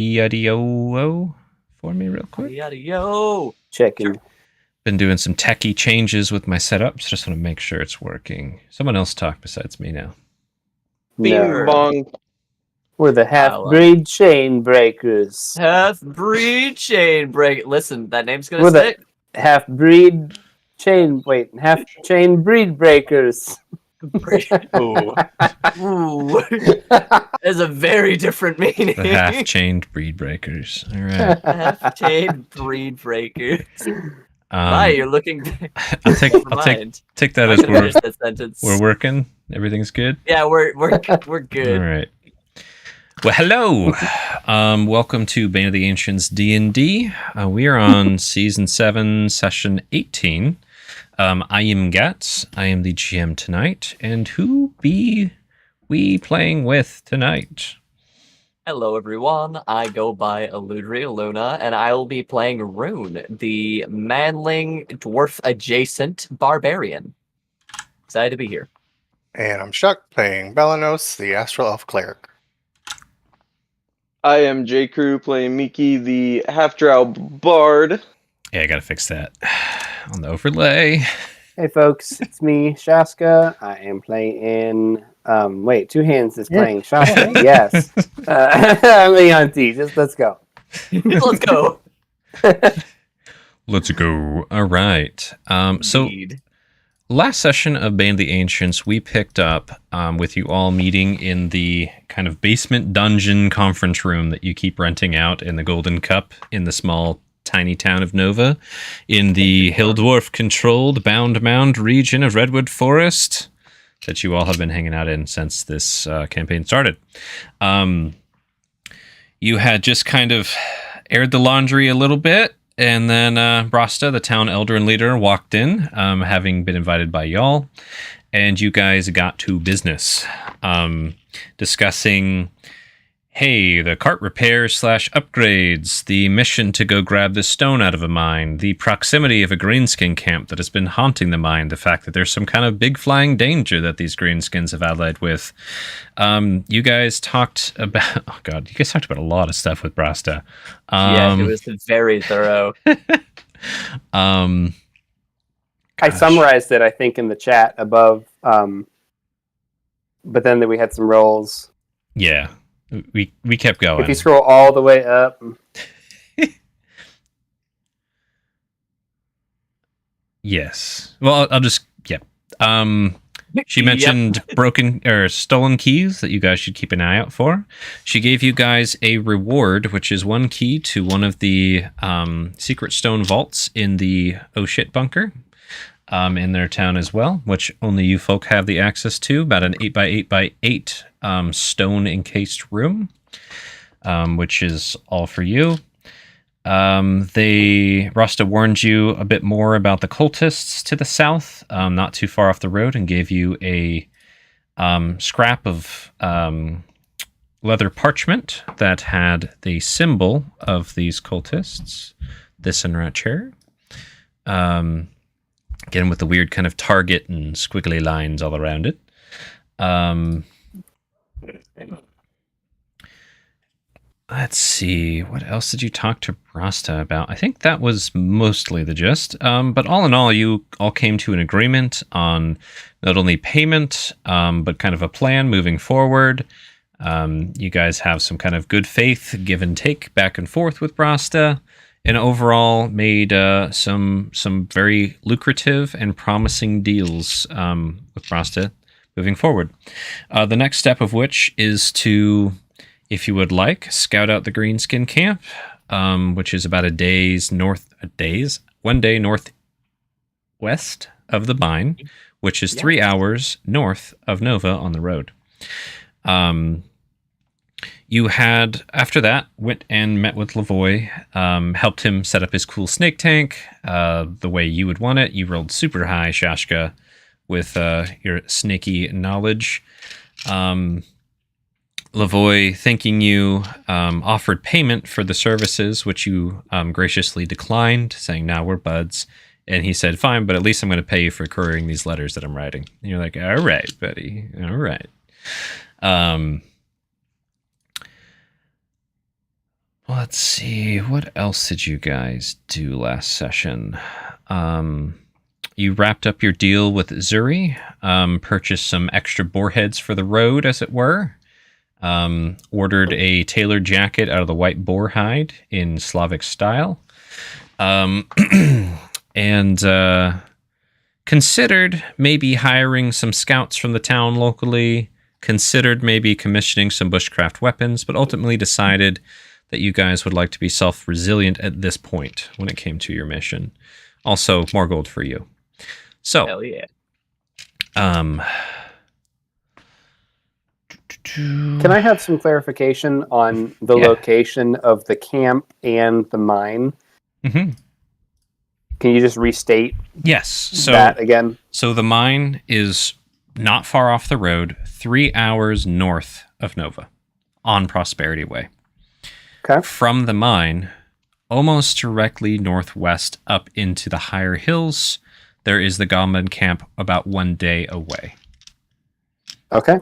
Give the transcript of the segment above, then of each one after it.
EIDO for me real quick? Yo, Checking. Been doing some techie changes with my setups. Just want to make sure it's working. Someone else talk besides me now. No. bong. We're the half-breed chain breakers. Half-breed chain break. Listen, that name's gonna We're stick. the half-breed chain. Wait, half-chain breed breakers. Ooh. Ooh. There's a very different meaning. The half-chained breed breakers. All right. Half-chain breed breakers. Why you're looking? I'll take that as that sentence. we're working. Everything's good. Yeah, we're good. All right. Well, hello. Welcome to Bane of the Ancients D&D. We are on Season 7, Session 18. I am Gats. I am the GM tonight. And who be we playing with tonight? Hello, everyone. I go by Aludriea Luna, and I will be playing Rune, the manling dwarf-adjacent barbarian. Excited to be here. And I'm Shuck, playing Belanos, the Astral Elf Cleric. I am J. Crew, playing Miki, the half-drow bard. Yeah, I gotta fix that on the overlay. Hey, folks, it's me, Shaska. I am playing in... wait, Two Hands is playing Shaska. Yes. I'm Leon T. Just let's go. Let's go. Let's go. All right. So last session of Bane of the Ancients, we picked up with you all meeting in the kind of basement dungeon conference room that you keep renting out in the Golden Cup in the small tiny town of Nova in the Hill Dwarf controlled Bound Mound region of Redwood Forest that you all have been hanging out in since this campaign started. You had just kind of aired the laundry a little bit, and then Brasta, the town elder and leader, walked in, having been invited by y'all, and you guys got to business, discussing, hey, the cart repairs / upgrades, the mission to go grab the stone out of a mine, the proximity of a greenskin camp that has been haunting the mine, the fact that there's some kind of big flying danger that these greenskins have allied with. You guys talked about, a lot of stuff with Brasta. Yeah, it was very thorough. I summarized it, I think, in the chat above, but then we had some rolls. Yeah. We kept going. If you scroll all the way up. Yes. Well, I'll just, yeah. She mentioned broken or stolen keys that you guys should keep an eye out for. She gave you guys a reward, which is one key to one of the secret stone vaults in the Oh Shit bunker in their town as well, which only you folk have the access to, about an 8x8x8 stone encased room, which is all for you. Rasta warned you a bit more about the cultists to the south, not too far off the road, and gave you a scrap of leather parchment that had the symbol of these cultists, this and right here. Again, with the weird kind of target and squiggly lines all around it. Let's see, what else did you talk to Brasta about? I think that was mostly the gist. But all in all, you all came to an agreement on not only payment, but kind of a plan moving forward. You guys have some kind of good faith, give and take, back and forth with Brasta, and overall made some very lucrative and promising deals with Brasta moving forward. The next step of which is to, if you would like, scout out the Greenskin camp, which is about 1 day northwest of the mine, which is 3 hours north of Nova on the road. You had, after that, went and met with Lavoy, helped him set up his cool snake tank the way you would want it. You rolled super high, Shashka, with your snaky knowledge. Lavoy, thanking you, offered payment for the services, which you graciously declined, saying, "Nah, we're buds." And he said, "Fine, but at least I'm going to pay you for couriering these letters that I'm writing." And you're like, "All right, buddy, all right." let's see. What else did you guys do last session? You wrapped up your deal with Zuri, purchased some extra boar heads for the road, as it were. Ordered a tailored jacket out of the white boar hide in Slavic style. And considered maybe hiring some scouts from the town locally. Considered maybe commissioning some bushcraft weapons, but ultimately decided that you guys would like to be self-resilient at this point when it came to your mission. Also, more gold for you. So, Hell yeah. Can I have some clarification on the location of the camp and the mine? Mm-hmm. Can you just restate that again? So the mine is not far off the road, 3 hours north of Nova, on Prosperity Way. Okay. From the mine, almost directly northwest up into the higher hills, there is the Goblin camp about 1 day away. Okay.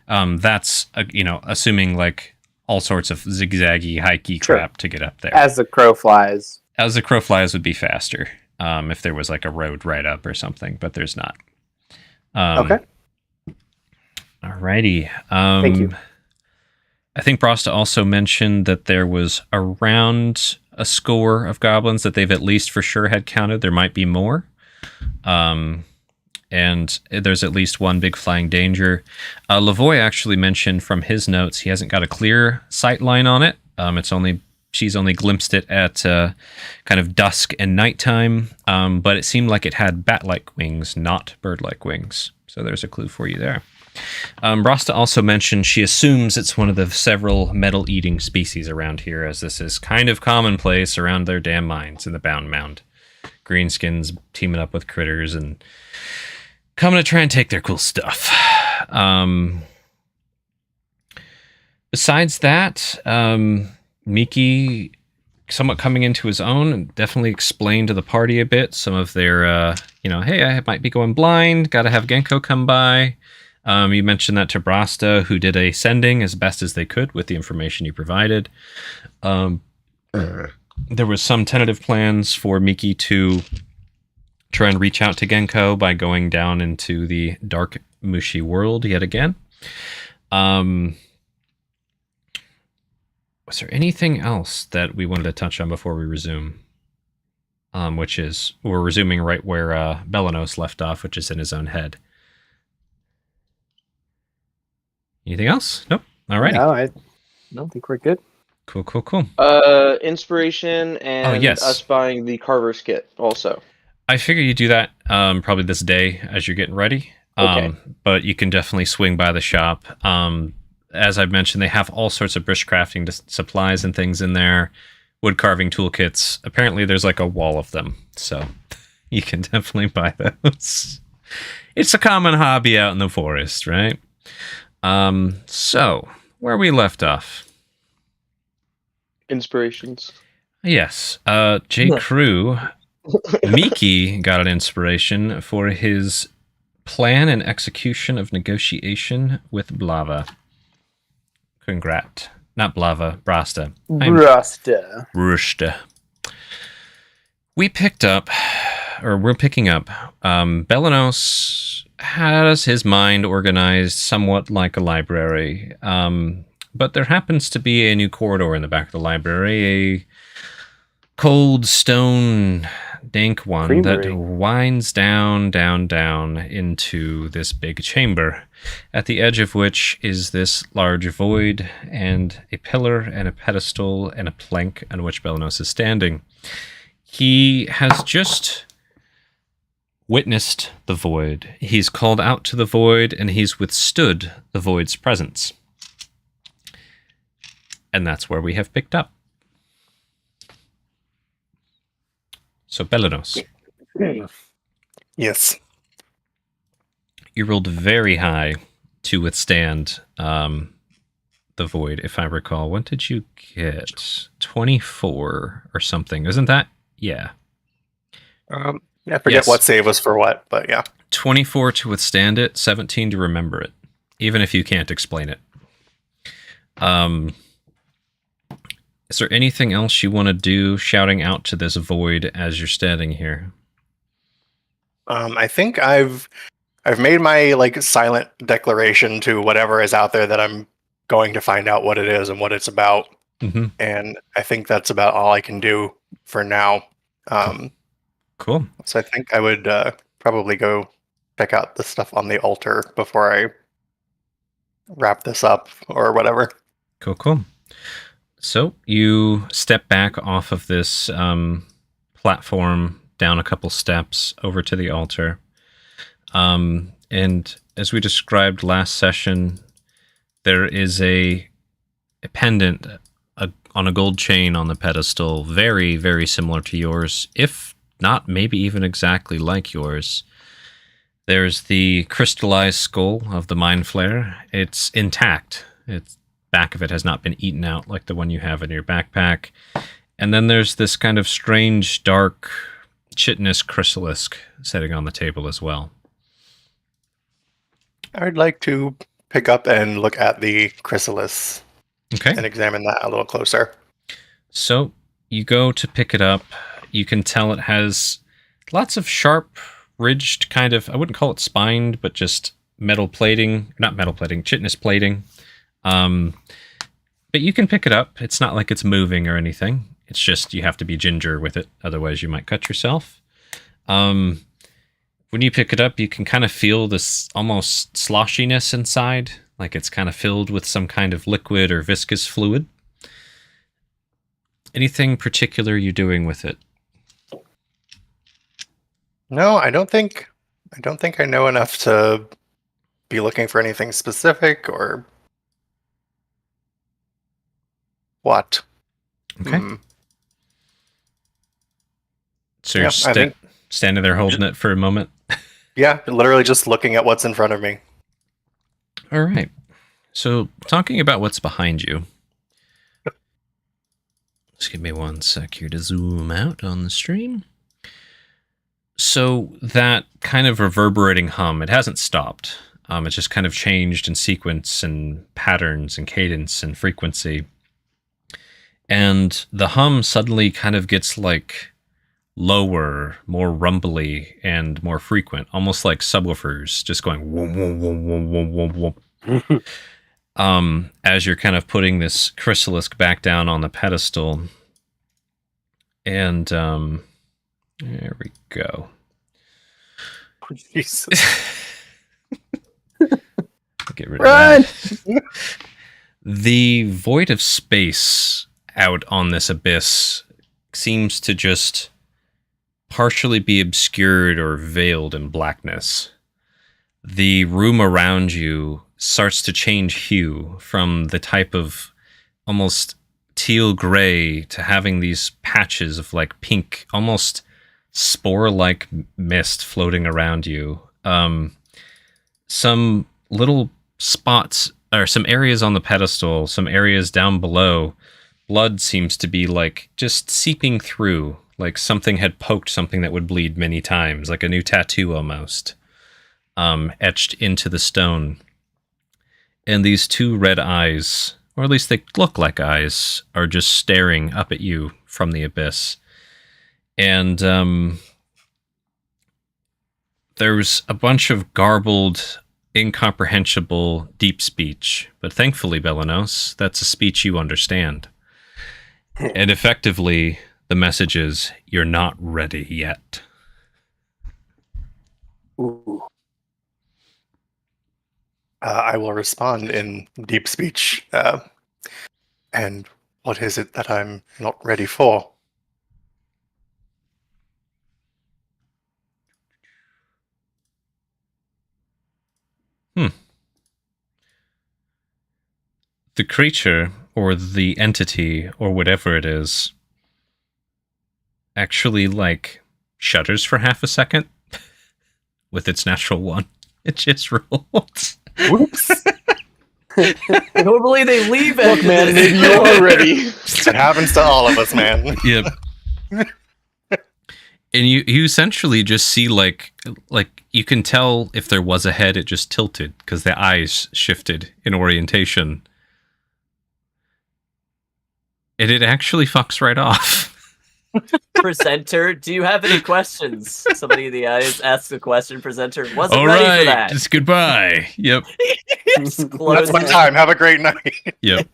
That's, assuming like all sorts of zigzaggy, hikey crap to get up there. As the crow flies. As the crow flies would be faster if there was like a road right up or something, but there's not. Okay. Alrighty. Thank you. I think Brosta also mentioned that there was around a score of goblins that they've at least for sure had counted. There might be more. And there's at least one big flying danger. Lavoy actually mentioned from his notes he hasn't got a clear sight line on it. She's only glimpsed it at kind of dusk and nighttime, but it seemed like it had bat-like wings, not bird-like wings. So there's a clue for you there. Brosta also mentioned she assumes it's one of the several metal-eating species around here, as this is kind of commonplace around their damn mines in the Bound Mound. Greenskins teaming up with critters and coming to try and take their cool stuff. Besides that, Miki, somewhat coming into his own, definitely explained to the party a bit some of their, hey, I might be going blind, got to have Genko come by. You mentioned that to Brosta, who did a sending as best as they could with the information you provided. There was some tentative plans for Miki to try and reach out to Genko by going down into the dark Mushi world yet again. Was there anything else that we wanted to touch on before we resume? Which is, we're resuming right where Belanos left off, which is in his own head. Anything else? Nope. Alrighty. No, I don't think we're good. Cool. Inspiration and yes. us buying the Carver's kit also. I figure you do that probably this day as you're getting ready. Okay. But you can definitely swing by the shop. As I've mentioned, they have all sorts of bushcrafting supplies and things in there. Wood carving toolkits. Apparently there's like a wall of them. So you can definitely buy those. It's a common hobby out in the forest, right? So where we left off. Inspirations. Yes. J. Crew, Miki got an inspiration for his plan and execution of negotiation with Blava. Congrat. Not Blava, Brosta. Brusta. We're picking up. Belanos has his mind organized somewhat like a library. But there happens to be a new corridor in the back of the library, a cold stone dank one Creamery. that winds down into this big chamber, at the edge of which is this large void and a pillar and a pedestal and a plank on which Belanos is standing. He has just witnessed the void. He's called out to the void and he's withstood the void's presence. And that's where we have picked up. So, Belanos. Yes. You rolled very high to withstand the void, if I recall. What did you get? 24 or something. Isn't that? Yeah. I forget what save was for what, but yeah. 24 to withstand it, 17 to remember it, even if you can't explain it. Is there anything else you want to do, shouting out to this void as you're standing here? I think I've made my like silent declaration to whatever is out there that I'm going to find out what it is and what it's about. Mm-hmm. And I think that's about all I can do for now. Cool. So I think I would probably go check out the stuff on the altar before I wrap this up or whatever. Cool. So you step back off of this platform, down a couple steps over to the altar. And as we described last session, there is a pendant on a gold chain on the pedestal, very, very similar to yours, if not maybe even exactly like yours. There's the crystallized skull of the Mind Flayer. It's intact. Its back of it has not been eaten out like the one you have in your backpack. And then there's this kind of strange, dark, chitinous chrysalisk sitting on the table as well. I'd like to pick up and look at the chrysalis Okay. and examine that a little closer. So you go to pick it up. You can tell it has lots of sharp, ridged kind of, I wouldn't call it spined, but just metal plating, not metal plating, chitinous plating. But you can pick it up. It's not like it's moving or anything. It's just you have to be ginger with it. Otherwise, you might cut yourself. When you pick it up, you can kind of feel this almost sloshiness inside, like it's kind of filled with some kind of liquid or viscous fluid. Anything particular you're doing with it? No, I don't think I know enough to be looking for anything specific or what. Okay. So you're I think- standing there holding it for a moment. Yeah, literally just looking at what's in front of me. All right. So talking about what's behind you. Just give me one sec here to zoom out on the stream. So that kind of reverberating hum, it hasn't stopped. It's just kind of changed in sequence and patterns and cadence and frequency. And the hum suddenly kind of gets like lower, more rumbly, and more frequent, almost like subwoofers just going whoom, whoom, whoom, whoom, whoom, whoom, whoom. As you're kind of putting this chrysalisk back down on the pedestal. And there we go. Jesus. Get rid of that. The void of space out on this abyss seems to just partially be obscured or veiled in blackness. The room around you starts to change hue from the type of almost teal gray to having these patches of like pink, almost spore-like mist floating around you. Some little spots, or some areas on the pedestal, some areas down below, blood seems to be like just seeping through, like something had poked something that would bleed many times, like a new tattoo almost, etched into the stone. And these two red eyes, or at least they look like eyes, are just staring up at you from the abyss. And there's a bunch of garbled, incomprehensible, deep speech. But thankfully, Belanos, that's a speech you understand. And effectively, the message is, you're not ready yet. Ooh. I will respond in deep speech. And what is it that I'm not ready for? The creature, or the entity, or whatever it is, actually, like, shudders for half a second with its natural one. It just rolls. Whoops. Normally they leave it. Look, man, maybe you are ready. It happens to all of us, man. Yep. And you essentially just see like you can tell if there was a head, it just tilted because the eyes shifted in orientation. And it actually fucks right off. Presenter, do you have any questions? Somebody in the audience asks a question. Presenter wasn't All ready for right, that. just goodbye. Yep, Just That's close my it. time. Have a great night. yep.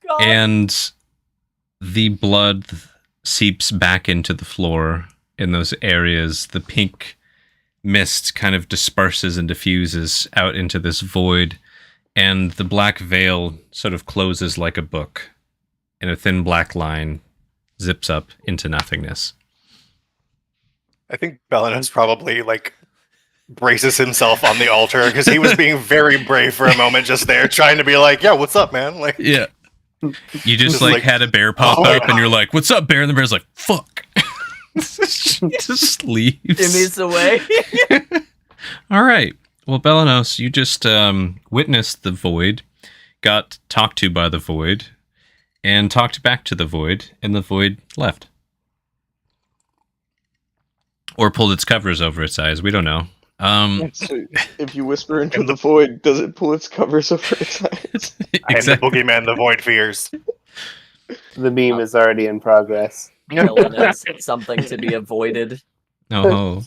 God. And the blood seeps back into the floor in those areas. The pink mist kind of disperses and diffuses out into this void, and the black veil sort of closes like a book, and a thin black line zips up into nothingness. I think Bellanos probably like braces himself on the altar because he was being very brave for a moment just there, trying to be like, "Yeah, what's up, man?" Like, Yeah. You just Just like like, had a bear pop oh my up and God. you're like, "What's up, bear?" And the bear's like, "Fuck." Just leaves. Jimmy's away. All right. Well, Bellanos, you just witnessed the void, got talked to by the void, and talked back to the void, and the void left. Or pulled its covers over its eyes. We don't know. So if you whisper into the void, does it pull its covers over its eyes? I am the Exactly. boogeyman the void fears. The meme is already in progress. Dylan has something to be avoided. Oh,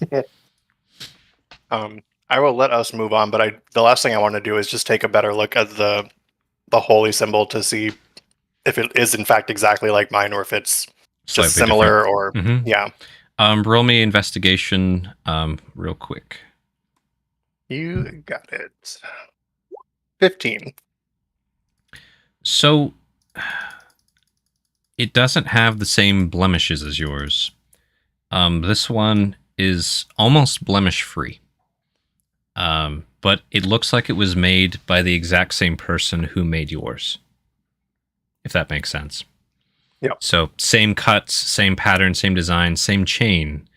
I will let us move on, but the last thing I want to do is just take a better look at the holy symbol to see if it is in fact exactly like mine or if it's just similar or Mhm. yeah. Roll me investigation, real quick. You got it. 15. So, it doesn't have the same blemishes as yours. This one is almost blemish-free. But it looks like it was made by the exact same person who made yours. If that makes sense. Yep. So, same cuts, same pattern, same design, same chain.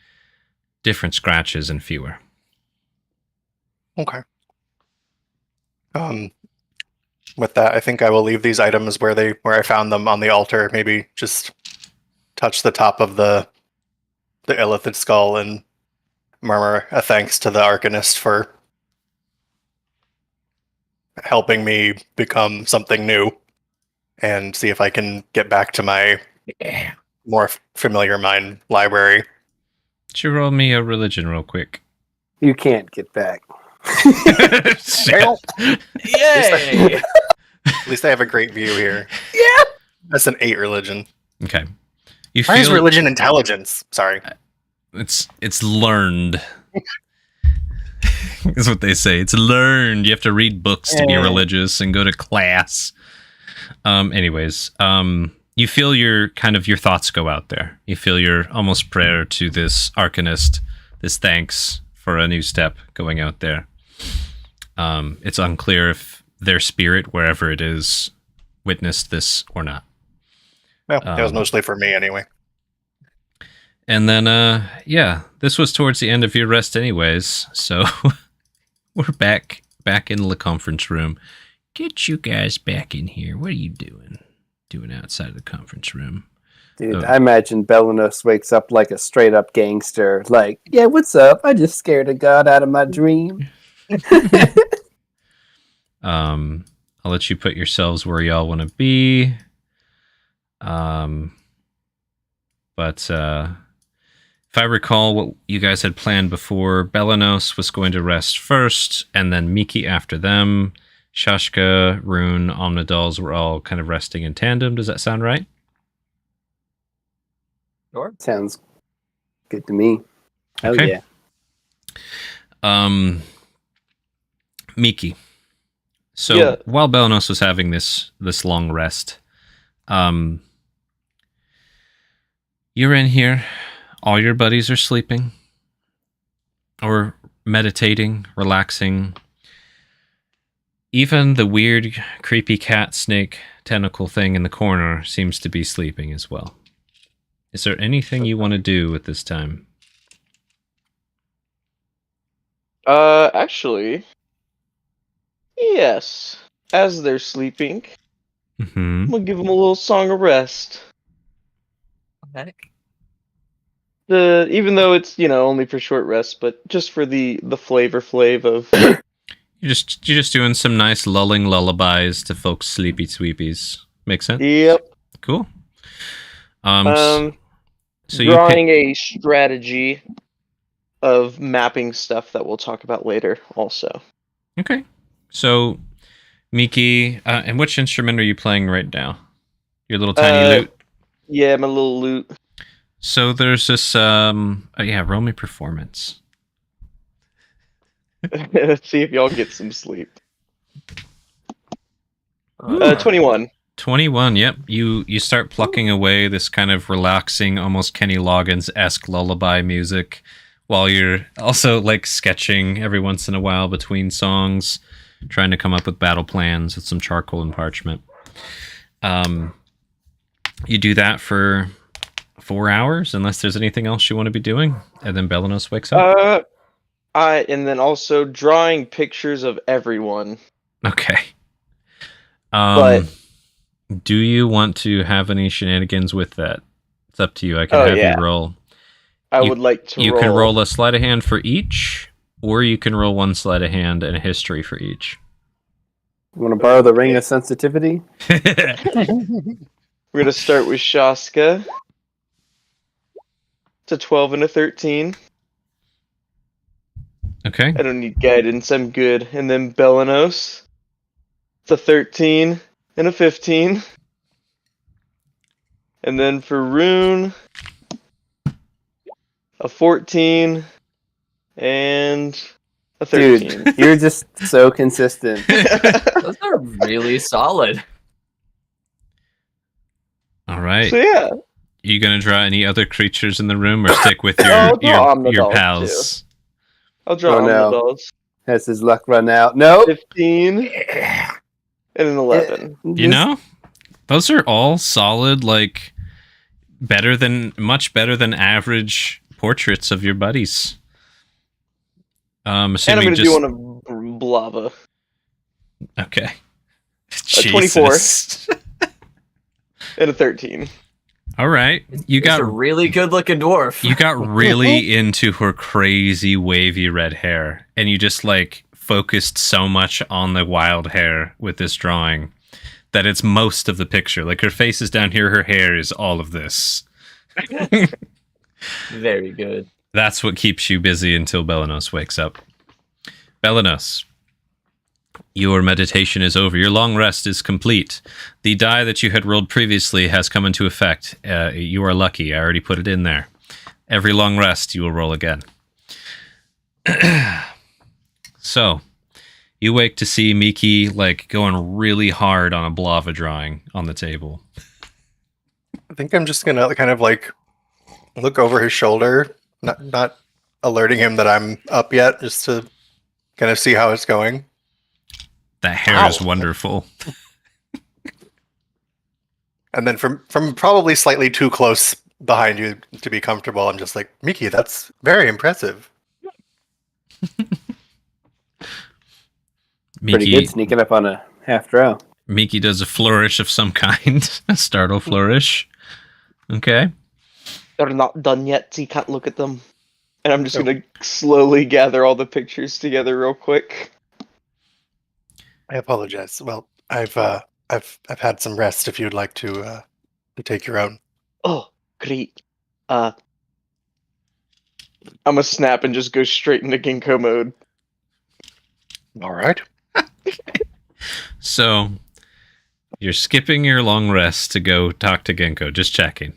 Different scratches and fewer. Okay. With that, I think I will leave these items where I found them on the altar. Maybe just touch the top of the illithid skull and murmur a thanks to the Arcanist for helping me become something new, and see if I can get back to my more familiar mind library. Could you roll me a religion real quick? You can't get back. Shit. Yay! At least I have a great view here. Yeah, that's an 8 religion. Okay. You Why is feel religion intelligence? Sorry. it's learned. Is what they say. It's learned. You have to read books to be religious and go to class. Anyways, you feel your thoughts go out there. You feel your almost prayer to this Arcanist, this thanks for a new step going out there. It's unclear if their spirit, wherever it is, witnessed this or not. Well, it was mostly for me anyway. And then, this was towards the end of your rest anyways, so we're back in the conference room. Get you guys back in here. What are you doing? Doing outside of the conference room? Dude, I imagine Bellanos wakes up like a straight up gangster. Like, yeah, what's up? I just scared a god out of my dream. I'll let you put yourselves where y'all want to be. But if I recall what you guys had planned before, Bellanos was going to rest first, and then Miki after them. Shashka, Rune, Omnidolls were all kind of resting in tandem. Does that sound right? Sure. Sounds good to me. Hell Okay. yeah. Miki. So Yeah. while Bellanos was having this long rest, you're in here. All your buddies are sleeping or meditating, relaxing. Even the weird, creepy cat snake tentacle thing in the corner seems to be sleeping as well. Is there anything you want to do at this time? Actually, yes. As they're sleeping, Mm-hmm. I'm gonna give them a little song of rest. Okay. Even though it's only for short rest, but just for the flavor of. You're just doing some nice lulling lullabies to folks' sleepy sweepies. Make sense? Yep. Cool. So you Drawing a strategy of mapping stuff that we'll talk about later also. okay. So Miki, and which instrument are you playing right now? Your little tiny lute? Yeah, my little lute. So there's this roll me performance. Let's see if y'all get some sleep. Uh, 21. 21, yep. You start plucking away this kind of relaxing, almost Kenny Loggins-esque lullaby music, while you're also like sketching every once in a while between songs, trying to come up with battle plans with some charcoal and parchment. You do that for 4 hours, unless there's anything else you want to be doing, and then Belenos wakes up. And then also drawing pictures of everyone. Okay. But do you want to have any shenanigans with that? It's up to you. I can have you roll. I would like to You can roll a sleight of hand for each, or you can roll one sleight of hand and a history for each. You want to borrow the ring of sensitivity? We're going to start with Shaska. It's a 12 and a 13. Okay. I don't need guidance, I'm good. And then Belenos. It's a 13 and a 15. And then for Rune, a 14 and a 13. Dude, you're just so consistent. those are really solid. All right. So yeah, You gonna draw any other creatures in the room, or stick with I'll draw your Omnidolls, pals? I'll draw Oh, no. Omnidolls. Has his luck run out? Nope. 15 and an 11. You know, those are all solid, like much better than average portraits of your buddies. And I'm Assuming going to just do one of Blava. okay. 24. Jesus. And a 13. All right, you It's got a really good-looking dwarf. you got really into her crazy wavy red hair, and you just like focused so much on the wild hair with this drawing that it's most of the picture. Like her face is down here, her hair is all of this. Very good. That's what keeps you busy until Belenos wakes up. Belenos, your meditation is over. Your long rest is complete. The die that you had rolled previously has come into effect. You are lucky. I already put it in there. Every long rest, you will roll again. So, you wake to see Miki like going really hard on a Blava drawing on the table. I think I'm just gonna kind of like look over his shoulder, not alerting him that I'm up yet, just to kind of see how it's going. That hair is wonderful. And then from probably slightly too close behind you to be comfortable, I'm just like, Miki, that's very impressive. Pretty good sneaking up on a half drow. Miki does a flourish of some kind. A startle flourish. Okay. They're not done yet, so you can't look at them. And I'm just going to slowly gather all the pictures together real quick. I apologize. Well, I've had some rest. If you'd like to take your own. Oh, great. I'm gonna snap and just go straight into Ginkgo mode. All right. So, you're skipping your long rest to go talk to Ginkgo. Just checking.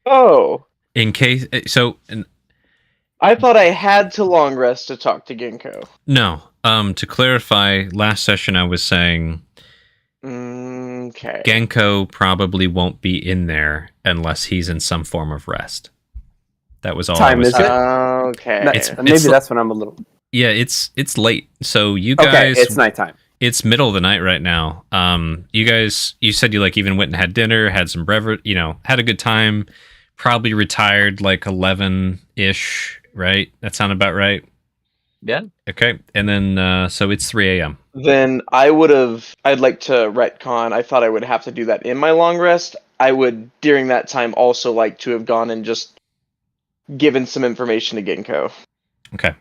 Oh. In case... I thought I had to long rest to talk to Ginkgo. No. To clarify, last session I was saying... Okay. Ginkgo probably won't be in there unless he's in some form of rest. That was all I Time was is saying. it? Okay. Maybe that's when I'm a little... Yeah, it's late. So you guys... Okay, it's nighttime. It's middle of the night right now. You guys, you said you like even went and had dinner, had some beverage, had a good time. Probably retired like 11-ish, right? That sound about right? Yeah. Okay, and then so it's 3 a.m. Then I'd like to retcon. I thought I would have to do that in my long rest. I would, during that time, also like to have gone and just given some information to Ginkgo. Okay.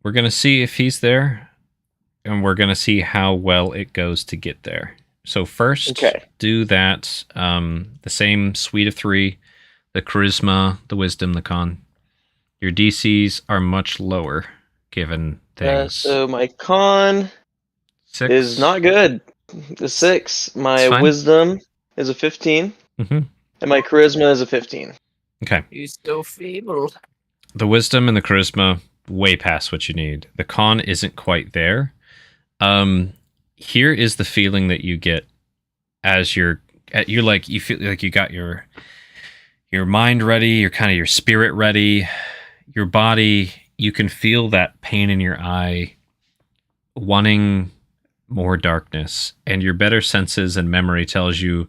We're going to see if he's there, and we're going to see how well it goes to get there. So first, Okay. do that. The same suite of 3: the charisma, the wisdom, the con. Your DCs are much lower, given things. So my con 6 is not good. The 6. My It's fine. wisdom is a 15. Mm-hmm. And my charisma is a 15. Okay. He's so feeble. The wisdom and the charisma, way past what you need. The con isn't quite there. Here is the feeling that you get as you feel like you got your mind ready, your spirit ready, your body. You can feel that pain in your eye, wanting more darkness, and your better senses and memory tells you,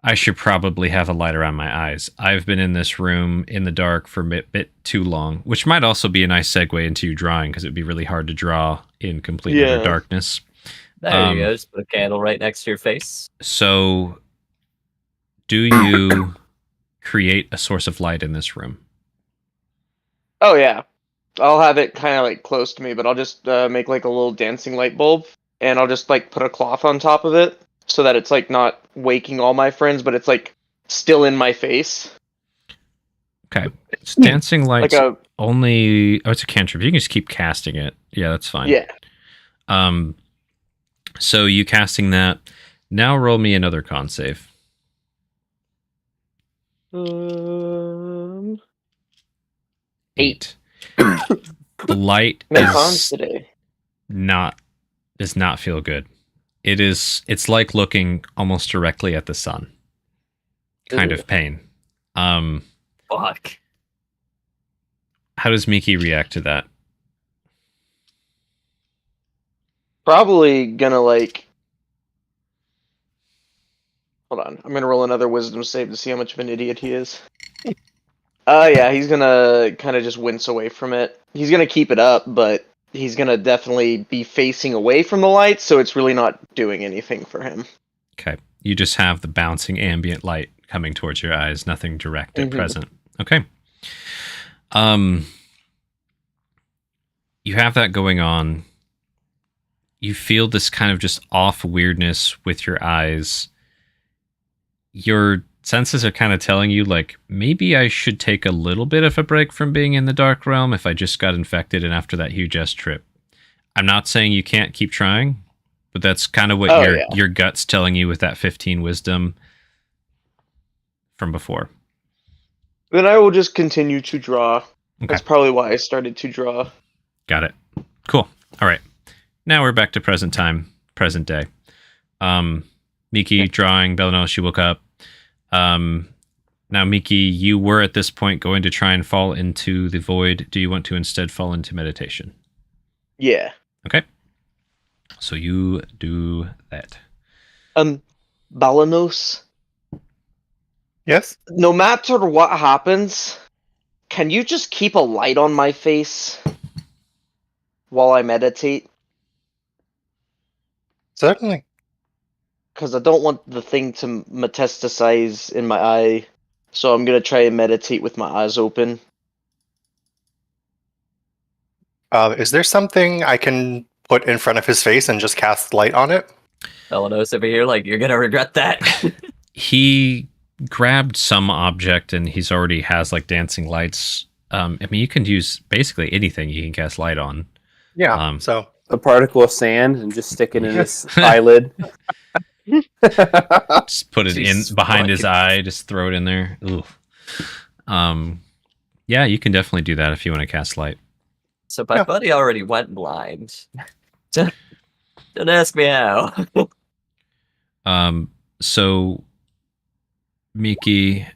I should probably have a light around my eyes. I've been in this room in the dark for a bit too long, which might also be a nice segue into you drawing, because it would be really hard to draw in complete utter darkness. There you go. Just put a candle right next to your face. So, do you create a source of light in this room? Oh, yeah. I'll have it kind of like close to me, but I'll just make like a little dancing light bulb, and I'll just like put a cloth on top of it so that it's like not waking all my friends, but it's like still in my face. Okay. It's dancing lights Like only... Oh, it's a cantrip. You can just keep casting it. Yeah, that's fine. Yeah. So you casting that. Now roll me another con save. 8. The light No cons today. does not feel good. It's like looking almost directly at the sun. Kind of pain. Fuck. How does Miki react to that? Probably gonna like... Hold on. I'm gonna roll another wisdom save to see how much of an idiot he is. Yeah, he's gonna kind of just wince away from it. He's gonna keep it up, but he's gonna definitely be facing away from the light, so it's really not doing anything for him. Okay. You just have the bouncing ambient light coming towards your eyes, nothing direct at present. Okay. You have that going on. You feel this kind of just off weirdness with your eyes. Your senses are kind of telling you, like, maybe I should take a little bit of a break from being in the dark realm if I just got infected and after that huge S trip. I'm not saying you can't keep trying, but that's kind of what your gut's telling you with that 15 wisdom from before. Then I will just continue to draw. Okay. That's probably why I started to draw. Got it. Cool. All right. Now we're back to present time, present day. Miki drawing. Bellinel, she woke up. Now, Miki, you were at this point going to try and fall into the void. Do you want to instead fall into meditation? Yeah. Okay. So you do that. Balanos, Yes? no matter what happens, can you just keep a light on my face while I meditate? Certainly. Because I don't want the thing to metastasize in my eye, so I'm going to try and meditate with my eyes open. Is there something I can put in front of his face and just cast light on it? Belanos over here, like, you're gonna regret that. He grabbed some object and he's already has like dancing lights. I mean, you can use basically anything you can cast light on. Yeah. So A particle of sand and just stick it in his eyelid. Just put it in Jesus behind his fucking- eye. Just throw it in there. Ooh. Yeah, you can definitely do that if you want to cast light. So my buddy already went blind. Don't ask me how. So Miki,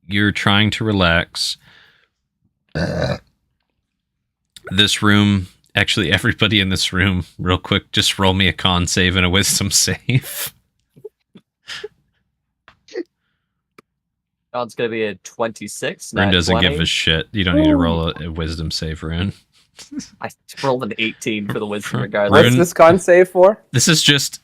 you're trying to relax. This room, actually everybody in this room, real quick, just roll me a con save and a wisdom save. It's gonna be a 26. Rune not doesn't 20. give a shit. You don't need to roll a wisdom save, Rune. I rolled an 18 for the wisdom Rune- regardless. What's this con save for? This is just,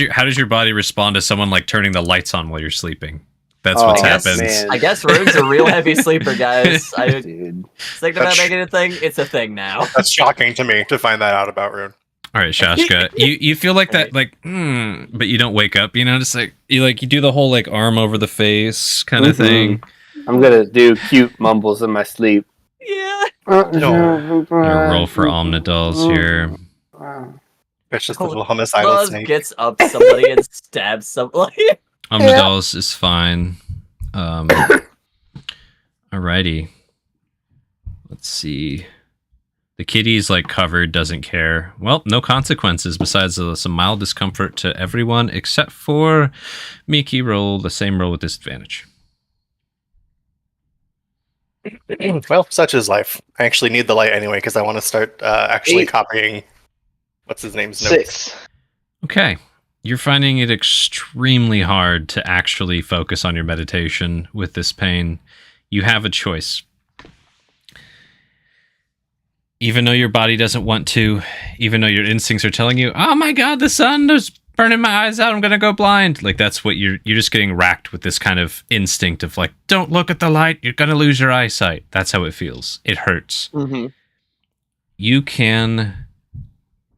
how does your body respond to someone like turning the lights on while you're sleeping? That's what Oh, happens. man. I guess Rune's a real heavy sleeper, guys. I was Dude. thinking about making it a thing. It's a thing now. that's shocking to me to find that out about Rune. All right, Shashka, you feel like that, like, but you don't wake up. You know, just like you do the whole like arm over the face kind of thing. I'm gonna do cute mumbles in my sleep. Yeah. Gonna roll for Omnidolls here. It's just a little homicidal Buzz snake. gets up somebody and stabs somebody. Omnidolls is fine. Alrighty. Let's see. The kitty's like covered, doesn't care. Well, no consequences besides some mild discomfort to everyone except for Miki. Roll the same roll with disadvantage. Well, such is life. I actually need the light anyway because I want to start actually 8. copying what's his name's notes. 6. Okay. You're finding it extremely hard to actually focus on your meditation with this pain. You have a choice. Even though your body doesn't want to, even though your instincts are telling you, oh my god, the sun is burning my eyes out, I'm gonna go blind. Like, that's what you're just getting racked with, this kind of instinct of like, don't look at the light, you're gonna lose your eyesight. That's how it feels. It hurts. Mm-hmm. You can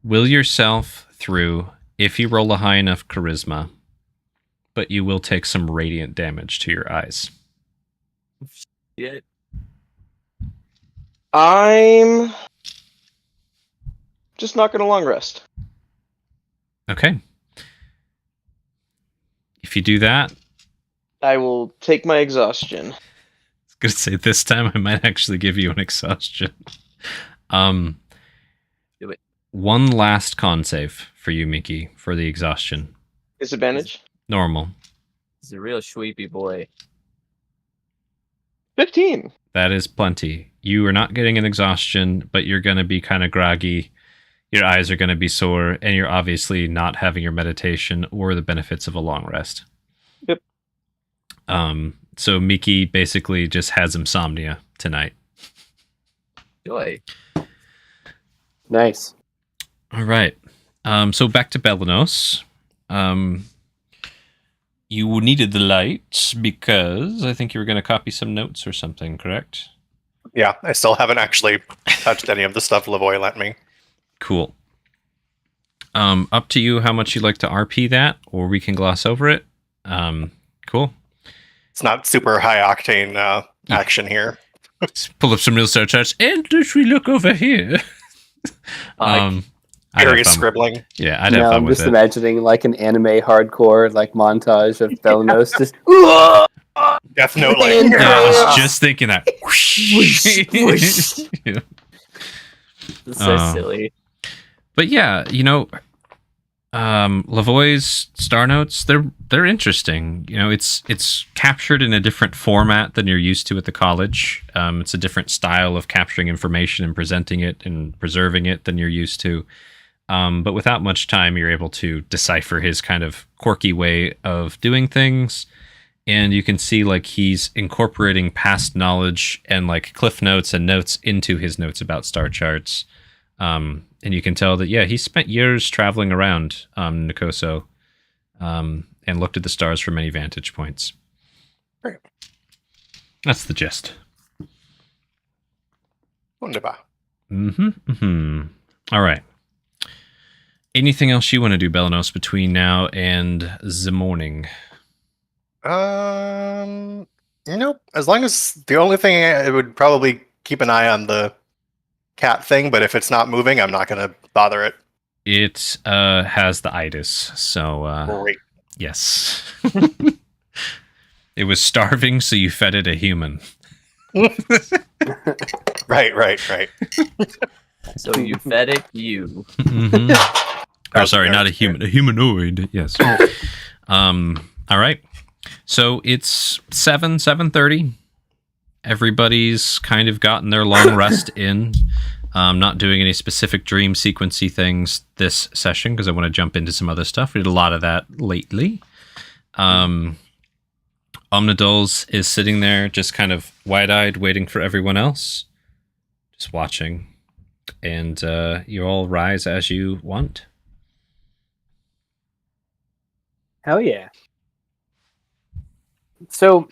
will yourself through if you roll a high enough charisma, but you will take some radiant damage to your eyes. Yeah. I'm just not going to long rest. Okay. If you do that, I will take my exhaustion. I was gonna say this time I might actually give you an exhaustion. Do it. One last con save for you, Mickey, for the exhaustion. Disadvantage? Normal. He's a real sweepy boy. 15. That is plenty. You are not getting an exhaustion, but you're gonna be kind of groggy. Your eyes are gonna be sore, and you're obviously not having your meditation or the benefits of a long rest. Yep. So Mickey basically just has insomnia tonight. Joy. Nice. All right. So back to Belanos. You needed the light because I think you were going to copy some notes or something, correct? Yeah, I still haven't actually touched any of the stuff Lavoy lent me. Cool. Up to you how much you'd like to RP that, or we can gloss over it. Cool. It's not super high octane action here. Let's pull up some real star charts. And if we look over here. I'd have Furious fun. scribbling. Yeah, I'd No, have fun I'm with just it. imagining like an anime hardcore like montage of Belanos just Death Note, like, And- Yeah, I was just thinking that. Yeah. This is so Oh. silly. But yeah, Lavoie's star notes, they're interesting. It's captured in a different format than you're used to at the college. It's a different style of capturing information and presenting it and preserving it than you're used to. But without much time, you're able to decipher his kind of quirky way of doing things. And you can see like he's incorporating past knowledge and like cliff notes and notes into his notes about star charts. And you can tell that, yeah, he spent years traveling around Nikoso and looked at the stars from many vantage points. Right. That's the gist. Wunderbar. All right. Anything else you want to do, Belanos, between now and the morning? Nope. As long as the only thing I would probably keep an eye on the cat thing, but if it's not moving, I'm not going to bother it. It has the itis, so Great. yes. It was starving, so you fed it a human. Right. So you fed it you. Or sorry, not a human, a humanoid. Yes. All right. So it's 7:30. Everybody's kind of gotten their long rest in. Not doing any specific dream sequency things this session because I want to jump into some other stuff. We did a lot of that lately. Omnidolls is sitting there just kind of wide-eyed waiting for everyone else. Just watching. And you all rise as you want. hell yeah. So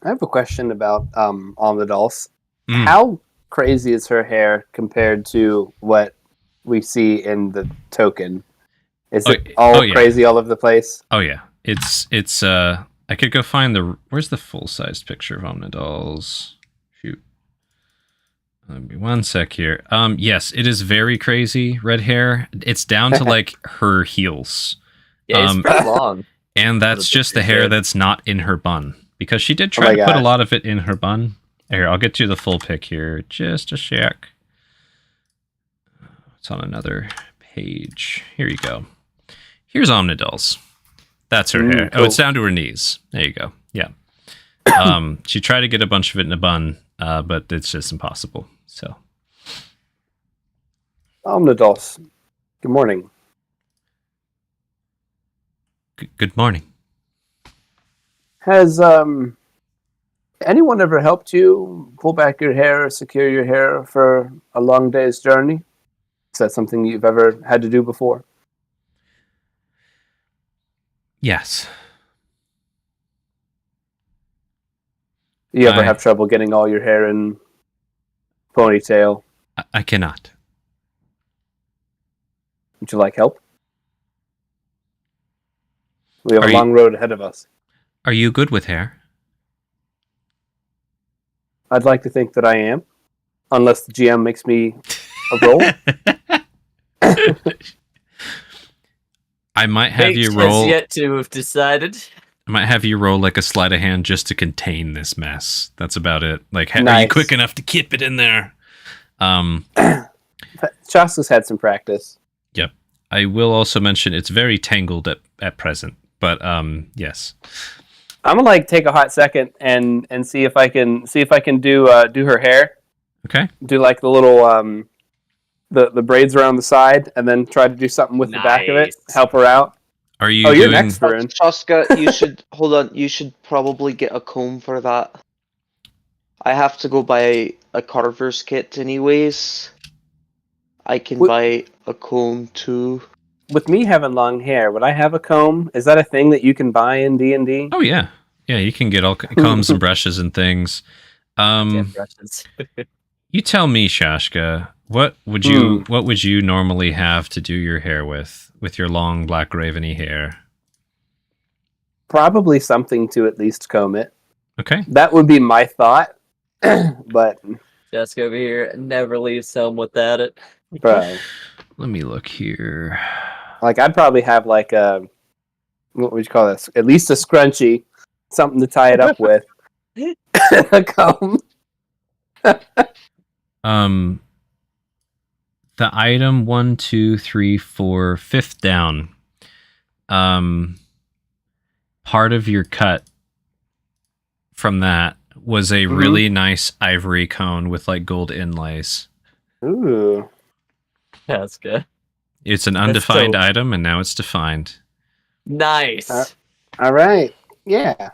I have a question about Omnidolls. Mm. How crazy is her hair compared to what we see in the token? Is it all yeah. crazy all over the place? Oh yeah, it's I could go find where's the full-sized picture of Omnidolls? Shoot. Let me 1 sec here. Yes, it is very crazy red hair. It's down to like her heels. Yeah, it's pretty long. And that's just the hair that's not in her bun. Because she did Oh try my to put a gosh. lot of it in her bun. Here, I'll get you the full pic here. Just a sec. It's on another page. Here you go. Here's Omnidolls. That's her hair. Cool. Oh, it's down to her knees. There you go. Yeah. She tried to get a bunch of it in a bun, but it's just impossible. So. Omnidolls. Good morning. Good morning. Has anyone ever helped you pull back your hair or secure your hair for a long day's journey? Is that something you've ever had to do before? Yes. You ever have trouble getting all your hair in ponytail? I cannot. Would you like help? We have a long road ahead of us. Are you good with hair? I'd like to think that I am, unless the GM makes me a roll. I might have you Fate roll. has yet to have decided. I might have you roll like a sleight of hand just to contain this mess. That's about it. Like, are you Nice. quick enough to keep it in there? Shaska's had some practice. Yep. I will also mention it's very tangled at present, but yes. I'm gonna take a hot second and see if I can do her hair. Okay. Do like the little the braids around the side, and then try to do something with the back of it. Nice. Help her out. Are you Oh, you're doing? next, Vern. Shaska, you should hold on. You should probably get a comb for that. I have to go buy a carver's kit anyways. I can What- buy a comb too. With me having long hair, would I have a comb? Is that a thing that you can buy in D&D? Oh yeah, yeah. You can get all combs and brushes and things. Yeah, brushes. You tell me, Shashka. What would you normally have to do your hair with your long black raveny hair? Probably something to at least comb it. Okay. That would be my thought. But Just over here, never leaves home without it. bro, Let me look here. like I'd probably have like a what would you call this? At least a scrunchie, something to tie it up with. A comb. The item 1, 2, 3, 4, fifth down. Part of your cut from that was a really nice ivory cone with like gold inlays. Ooh. That's good. It's an That's undefined dope. item, and now it's defined. Nice. All right. Yeah.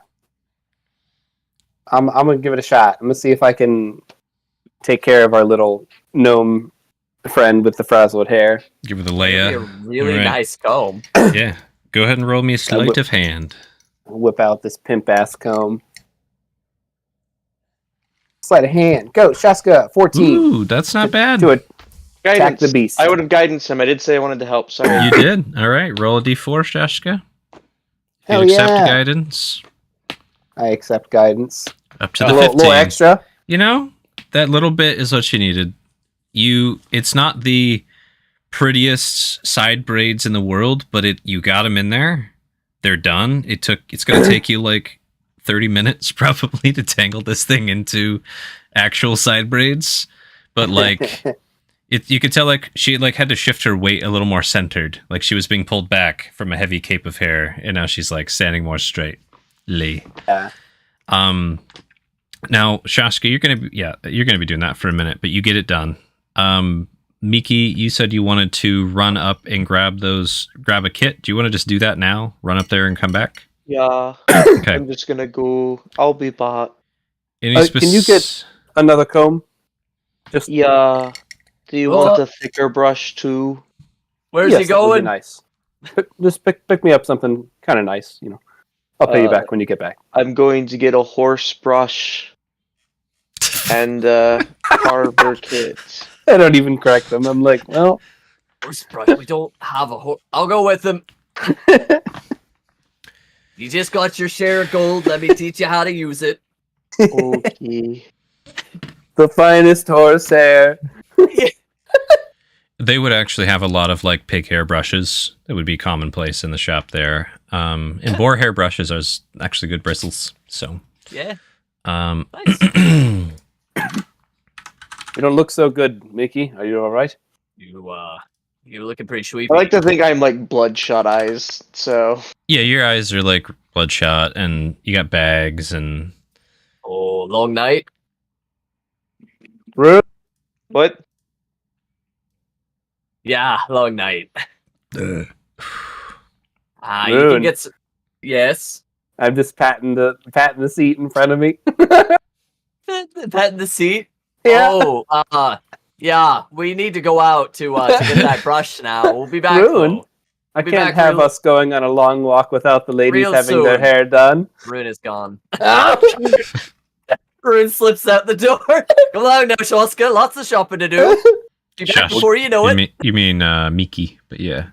I'm gonna give it a shot. I'm gonna see if I can take care of our little gnome friend with the frazzled hair. Give her the That'd be a Leia. really Alright. nice comb. Yeah. Go ahead and roll me a sleight of hand. Whip out this pimp ass comb. Sleight of hand. Go, Shaska. 14. Ooh, that's not bad. To attack Guidance. the beast. I would have guidance him. I did say I wanted to help. Sorry. You did? All right. Roll a d4, Shashka. Hell You accept yeah. guidance. I accept guidance. Up to A the little, 15. little extra. You know, that little bit is what you needed. It's not the prettiest side braids in the world, but you got them in there. They're done. It's going to take you like 30 minutes probably to tangle this thing into actual side braids. But like you could tell like she like had to shift her weight a little more centered. Like she was being pulled back from a heavy cape of hair, and now she's like standing more straight. Yeah. Now, Shashka, you're gonna be doing that for a minute, but you get it done. Miki, you said you wanted to run up and grab a kit. Do you want to just do that now? Run up there and come back? Yeah. Okay. I'm just gonna go. I'll be back. Can you get- Another comb. Just Yeah. Do you Well, want a thicker brush too? Where's yes, he that would be going? nice. Just pick me up something kind of nice. You know, I'll pay you back when you get back. I'm going to get a horse brush. and Carver Kit. I don't even correct them. I'm like, well, Horse brush. We don't have a horse. I'll go with him. You just got your share of gold. Let me teach you how to use it. Okay. the finest horsehair. They would actually have a lot of like pig hair brushes that would be commonplace in the shop there. And boar hair brushes are actually good bristles. So, Yeah. nice. You don't look so good, Mickey. Are you all right? You're looking pretty sweet. I like to think I'm like bloodshot eyes, so Yeah, your eyes are like bloodshot, and you got bags, and Oh, long night. Rude. what? Yeah, long night. You can Rune. get. Yes. I'm just patting the seat in front of me. Patting the seat. Yeah. Oh, yeah. We need to go out to get that brush now. We'll be back. Rune? Though. I be can't back have real- us going on a long walk without the ladies real having their soon. hair done. Rune is gone. Rune slips out the door. Come on now, Shoska. Lots of shopping to do. Be back Shush. before you know it. you mean Miki, but yeah.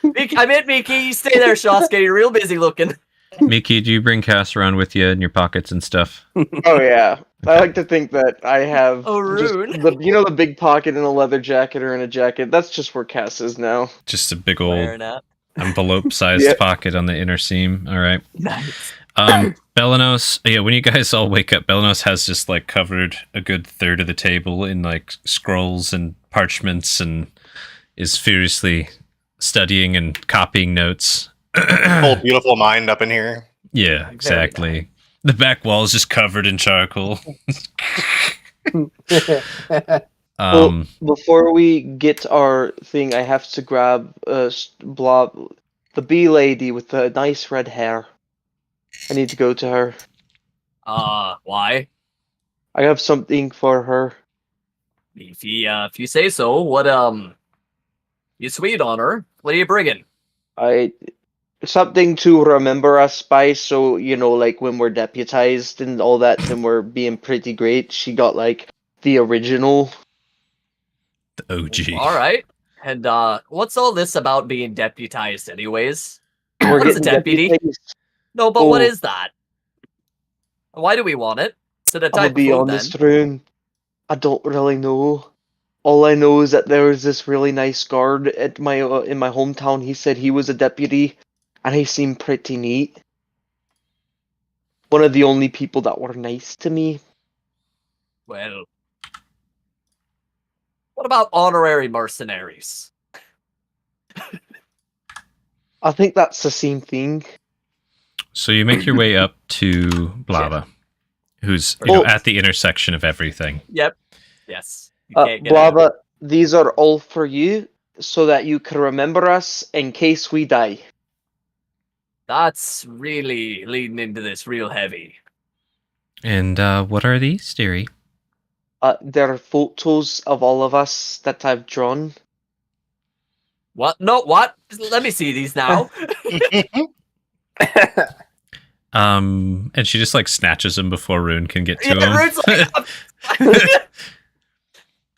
I meant Miki. You stay there, Shoska. You're real busy looking. Miki, do you bring Cass around with you in your pockets and stuff? Oh yeah. I like to think that I have Oh, just Rune. the big pocket in a leather jacket or in a jacket. That's just where Cass is now. Just a big Wearing old up. envelope-sized Yeah. pocket on the inner seam. All right. Nice. Belanos, yeah, when you guys all wake up, Belanos has just like covered a good third of the table in like scrolls and parchments and is furiously studying and copying notes. Whole beautiful mind up in here. Yeah, exactly. The back wall is just covered in charcoal. Before we get our thing, I have to grab the bee lady with the nice red hair. I need to go to her. Why? I have something for her. If you say so. What you sweet on her? What are you bringing? Something to remember us by, so like when we're deputized and all that, then we're being pretty great. She got like the original. The OG. All right. And what's all this about being deputized, anyways? We're What is a getting deputy? deputized. No, but what Oh. is that? Why do we want it? Is it a I'm gonna type be of food, then? honest, Rune. I don't really know. All I know is that there was this really nice guard at my in my hometown. He said he was a deputy, and he seemed pretty neat. One of the only people that were nice to me. Well, what about honorary mercenaries? I think that's the same thing. So you make your way up to Blava, who's at the intersection of everything. Yep. Yes. You can't get out. Blava, these are all for you, so that you can remember us in case we die. That's really leading into this real heavy. And what are these, dearie? They're photos of all of us that I've drawn. What? No, what? Let me see these now. And she just like snatches him before Rune can get to him. Rune's like,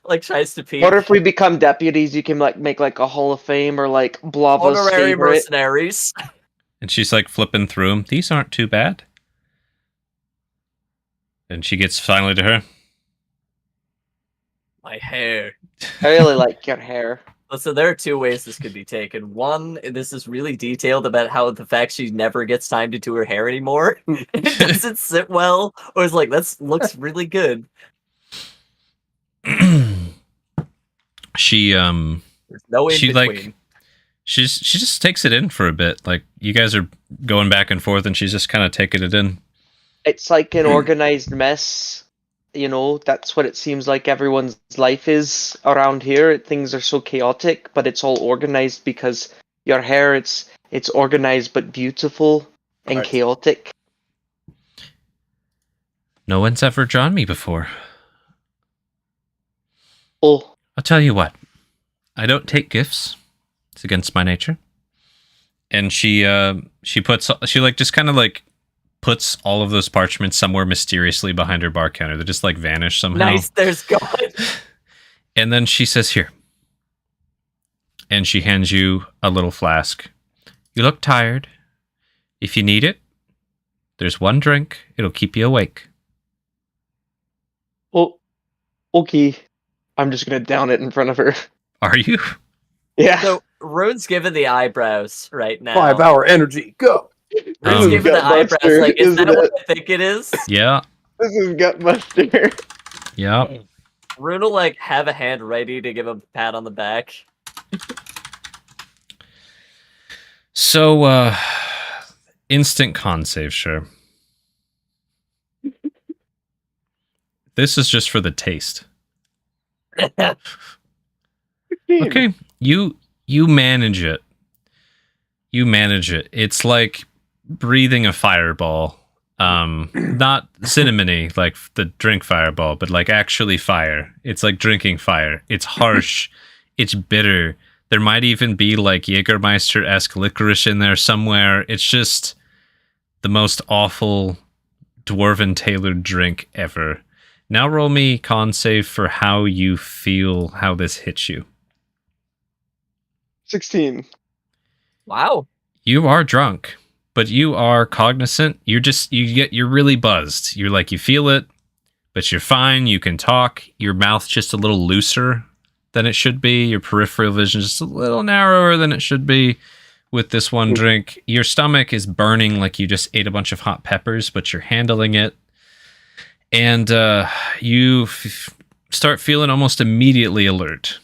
like tries to peek. What if we become deputies? You can like make like a Hall of Fame or like Blava's Honorary favorite. mercenaries. And she's like flipping through them. These aren't too bad. And she gets finally to her. My hair. I really like your hair. So there are two ways this could be taken. One, this is really detailed about how the fact she never gets time to do her hair anymore. It doesn't sit well. Or it's like, that looks really good. She There's no in she between. like she just takes it in for a bit. Like you guys are going back and forth and she's just kind of taking it in. It's like an organized mess. That's what it seems like everyone's life is around here. Things are so chaotic, but it's all organized because your hair, it's organized but beautiful and Right. chaotic. No one's ever drawn me before. Oh, I'll tell you what. I don't take gifts. It's against my nature. And she like just kind of like puts all of those parchments somewhere mysteriously behind her bar counter. They just like vanish somehow. Nice, there's God. And then she says, "Here." And she hands you a little flask. "You look tired. If you need it, there's one drink. It'll keep you awake." Oh, okay. I'm just gonna down it in front of her. Are you? Yeah. So Rune's giving the eyebrows right now. 5 hour energy, go. Rune's Um, giving the eyebrows Gutbuster, like, is isn't that what it? I think it is? Yeah. This is Gutbuster. Yeah. Rune will like have a hand ready to give him a pat on the back. So, instant con save, sure. This is just for the taste. Okay, you manage it. You manage it. It's like breathing a fireball. Not cinnamony like the drink fireball, but like actually fire. It's like drinking fire. It's harsh. It's bitter. There might even be like Jägermeister-esque licorice in there somewhere. It's just the most awful dwarven tailored drink ever. Now roll me con save for how you feel how this hits you. 16. Wow. You are drunk, but you are cognizant. You're really buzzed. You're like, you feel it, but you're fine. You can talk. Your mouth's just a little looser than it should be. Your peripheral vision is just a little narrower than it should be with this one drink. Your stomach is burning like you just ate a bunch of hot peppers, but you're handling it. And you start feeling almost immediately alert.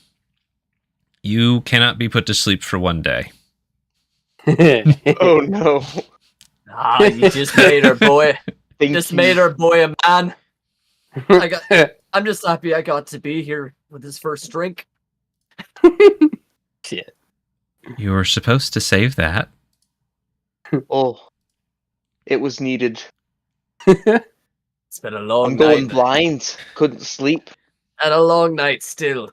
You cannot be put to sleep for one day. Oh no. Ah, you just made her boy. Thank Just you. made her boy a man. I'm just happy I got to be here with his first drink. Shit. You were supposed to save that. Oh. It was needed. It's been a long I'm going night. blind. Couldn't sleep. And a long night still.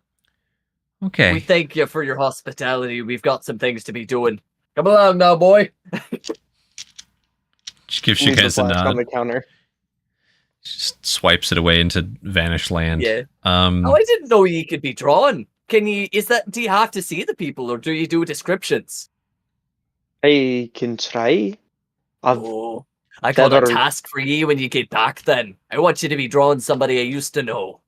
Okay. We thank you for your hospitality. We've got some things to be doing. Come along now, boy. She gives you Leave the guys a flask on nod. the counter. Just swipes it away into vanished land. Yeah. Oh, I didn't know you could be drawn. Can you? Do you have to see the people, or do you do descriptions? I can try. Oh, I got a never- task for you when you get back. Then I want you to be drawing somebody I used to know.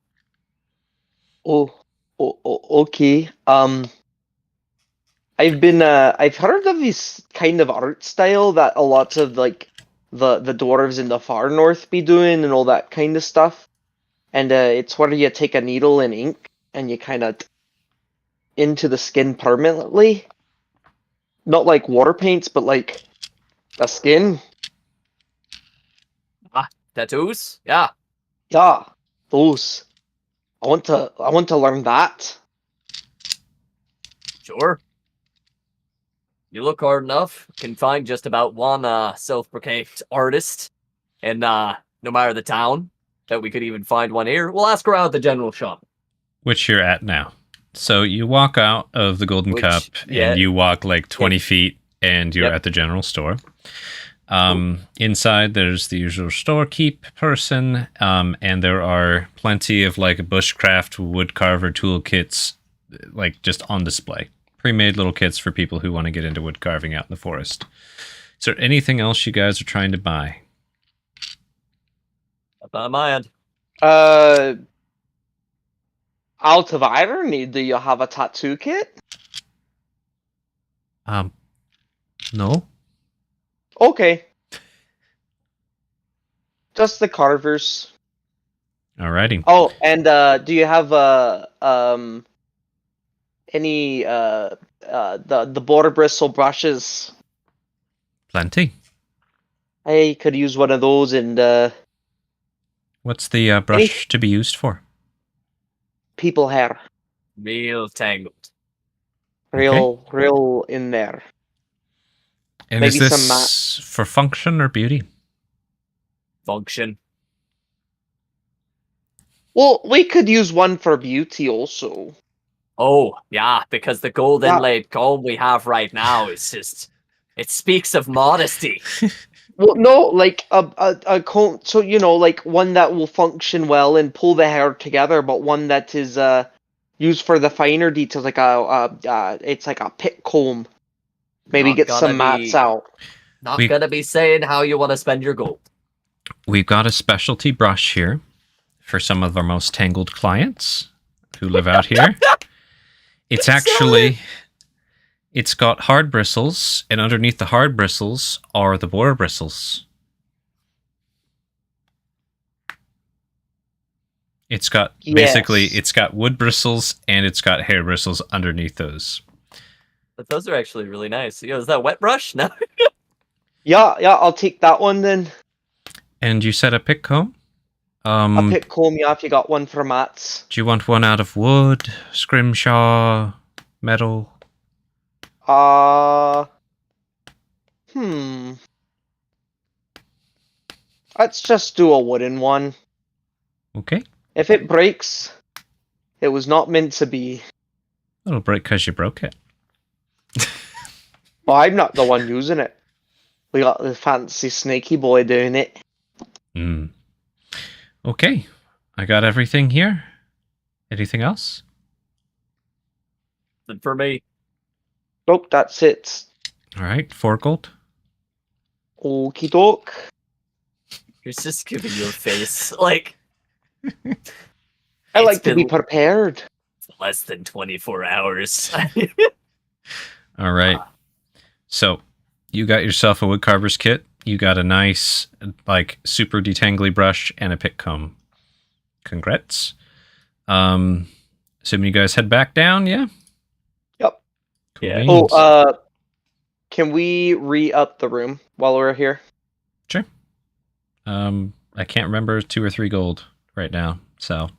Okay. I've heard of this kind of art style that a lot of like the dwarves in the far north be doing and all that kind of stuff. And it's where you take a needle and ink and you kind of into the skin permanently. Not like water paints, but like the skin. Tattoos? Yeah. Yeah, those. I want to learn that. Sure. You look hard enough, can find just about one self-proclaimed artist in no matter the town that we could even find one here. We'll ask around at the general shop. Which you're at now. So you walk out of the Golden Which- Cup yeah. and you walk like 20 feet and you're Yep. at the general store. Inside there's the usual storekeep person, and there are plenty of like bushcraft wood carver tool kits like just on display. Pre-made little kits for people who want to get into wood carving out in the forest. Is there anything else you guys are trying to buy? Up on my end. Out of irony, do you have a tattoo kit? No. Okay. Just the carvers. Alrighty. Oh, and do you have any the border bristle brushes? Plenty. I could use one of those and What's the brush to be used for? people hair. Real tangled. Real in there. And Maybe is some this for function or beauty? Function. Well, we could use one for beauty also. Oh, yeah, because the gold Yeah. inlaid comb we have right now is just... It speaks of modesty. Well, no, like a comb. So like one that will function well and pull the hair together, but one that is used for the finer details, like it's like a pit comb. Maybe Not get gonna some mats be- out. Not We- gonna be saying how you want to spend your gold. We've got a specialty brush here for some of our most tangled clients who live out here. It's actually, it's got hard bristles, and underneath the hard bristles are the boar bristles. It's got, basically, Yes. it's got wood bristles, and it's got hair bristles underneath those. But those are actually really nice. Yo, is that wet brush? No. Yeah, I'll take that one then. And you said a pick comb? A pit comb, yeah, if you got one for mats. Do you want one out of wood, scrimshaw, metal? Let's just do a wooden one. Okay. If it breaks, it was not meant to be. It'll break because you broke it. Well, I'm not the one using it. We got the fancy snaky boy doing it. Hmm. Okay. I got everything here. Anything else? And for me, Nope, that's it. All right. 4 gold. Okie doke. he's just giving you a face. Like, I It's like to be been- prepared. less than 24 hours. All right. So you got yourself a woodcarver's kit. You got a nice, like, super detangly brush and a pick comb. Congrats. Assuming you guys head back down, yeah? Yep. Cool Yeah. beans. Can we re-up the room while we're here? Sure. I can't remember 2 or 3 gold right now, so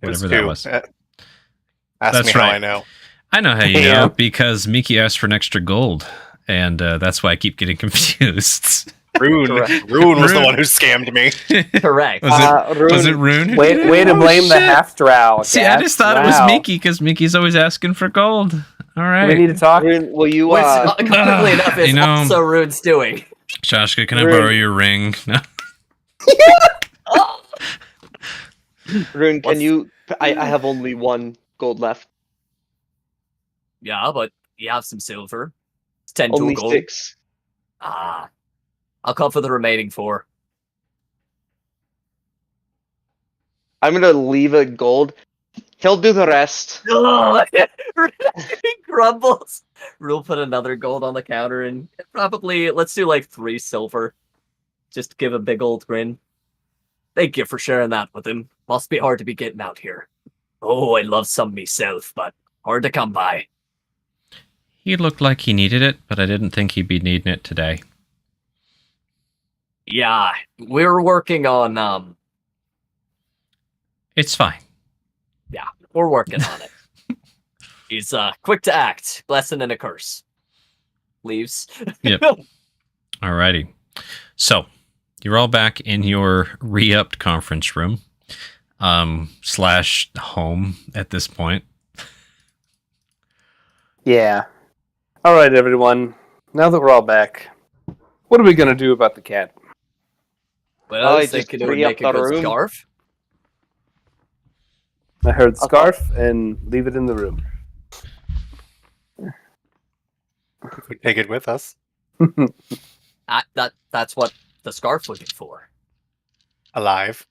It was whatever that 2. was. Ask That's me how right. I know. I know how you Yeah. know, because Miki asked for an extra gold, and that's why I keep getting confused. Rune. Correct. Rune was the Rune. one who scammed me. Correct. Was it Rune? who Way, did it? way to Oh, blame the shit. half drow. See, I just thought it was Wow. Miki, because Miki's always asking for gold. All We right. need to talk. Rune, will you? Which, completely enough, is you know- also Rune's doing. Shashka, can I Rune. borrow your ring? No. Oh! Rune, can What's- you? I have only 1 gold left. Yeah, but you have some silver. It's 10 Only to gold. 6. Ah. I'll come for the remaining 4. I'm gonna leave a gold. He'll do the rest. Oh, he grumbles. We'll put another gold on the counter and probably let's do like 3 silver. Just give a big old grin. Thank you for sharing that with him. Must be hard to be getting out here. Oh, I love some myself, but hard to come by. He looked like he needed it, but I didn't think he'd be needing it today. Yeah, we're working on It's fine. we're working on it. He's quick to act, blessing and a curse. Leaves. Yep. Alrighty. So, you're all back in your re-upped conference room. / home at this point. Yeah. All right, everyone. Now that we're all back, what are we gonna do about the cat? But I was just thinking it would free up make a the good room. scarf. I heard Okay. scarf and leave it in the room. We take it with us. That's what the scarf's looking for. Alive.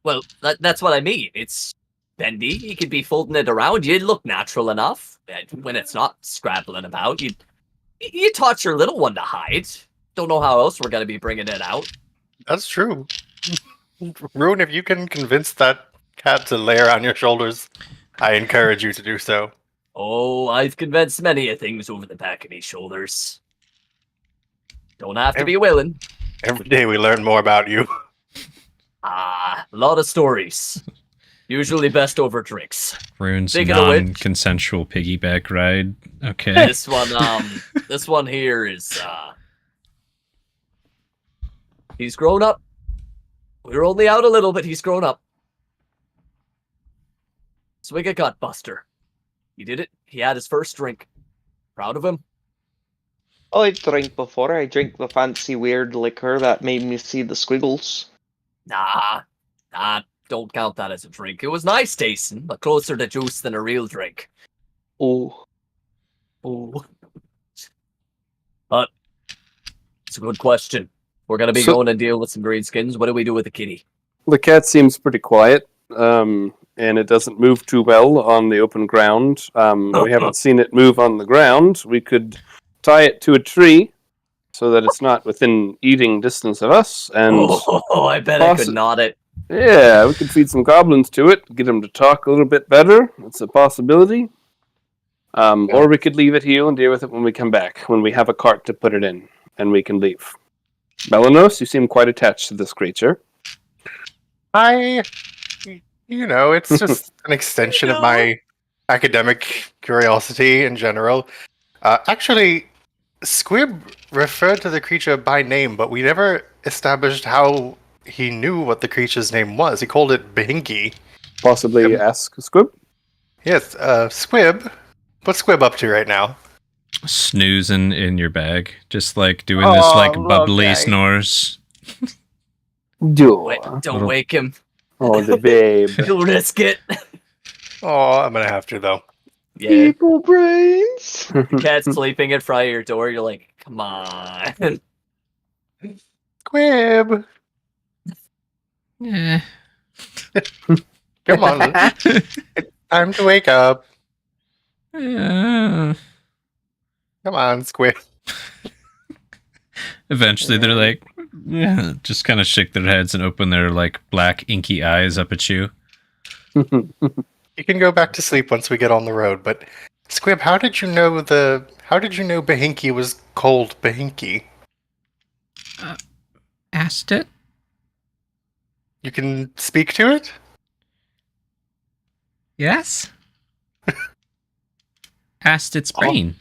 Well, that's what I mean. It's bendy. You could be folding it around. You'd look natural enough. And when it's not scrabbling about, you taught your little one to hide. Don't know how else we're gonna be bringing it out. That's true. Rune, if you can convince that cat to layer on your shoulders, I encourage you to do so. Oh, I've convinced many a things over the back of me shoulders. Don't have to be willing. Every day we learn more about you. A lot of stories. Usually best over drinks. Rune's Speaking of which- non-consensual piggyback ride. Okay. This one here is he's grown up. We're only out a little, but he's grown up. Swig a gut buster. He did it. He had his first drink. Proud of him. Oh, I drank before. I drank the fancy weird liquor that made me see the squiggles. Nah, don't count that as a drink. It was nice tasting, but closer to juice than a real drink. Oh. Ooh. But it's a good question. We're gonna be So- going to deal with some greenskins. What do we do with the kitty? The cat seems pretty quiet, and it doesn't move too well on the open ground. We haven't seen it move on the ground. We could tie it to a tree so that it's not within eating distance of us, and Oh, I bet I could knot it. yeah, we could feed some goblins to it, get them to talk a little bit better. That's a possibility. Or we could leave it here and deal with it when we come back, when we have a cart to put it in, and we can leave. Melanos, you seem quite attached to this creature. It's just an extension of my academic curiosity in general. Actually, Squib referred to the creature by name, but we never established how he knew what the creature's name was. He called it Behinky. Possibly ask Squib. Yes, Squib. What's Squib up to right now? Snoozing in your bag, just like doing this like bubbly snores. Do. Don't wake him. Oh, the babe. You'll risk it. Oh, I'm gonna have to though. Yeah. People brains. The cat's sleeping in front of your door. You're like, come on. Squib, Yeah. come on, time to wake up. Yeah. Come on, Squib. Eventually, they're like, yeah, just kind of shake their heads and open their like black inky eyes up at you. You can go back to sleep once we get on the road. But Squib, how did you know Behinky was called Behinky? Asked it. You can speak to it? Yes. Asked its brain.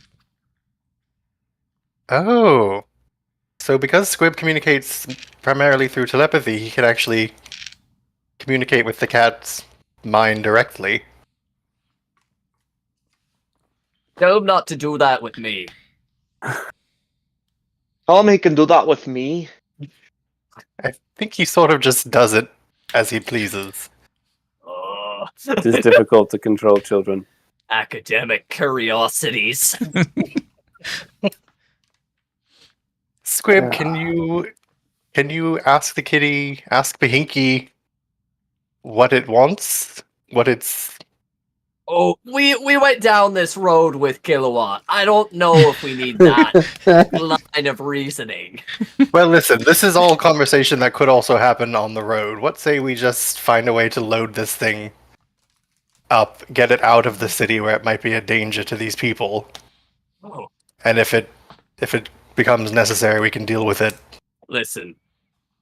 Oh. So because Squib communicates primarily through telepathy, he can actually communicate with the cat's mind directly. Tell him not to do that with me. Tell him he can do that with me. I think he sort of just does it as he pleases. It is difficult to control children. Academic curiosities. Squib, Yeah. can you ask Behinky what it wants? What it's Oh, we went down this road with Kilowatt. I don't know if we need that line of reasoning. Well, listen, this is all conversation that could also happen on the road. What say we just find a way to load this thing up, get it out of the city where it might be a danger to these people, Oh, and if it becomes necessary, we can deal with it. listen,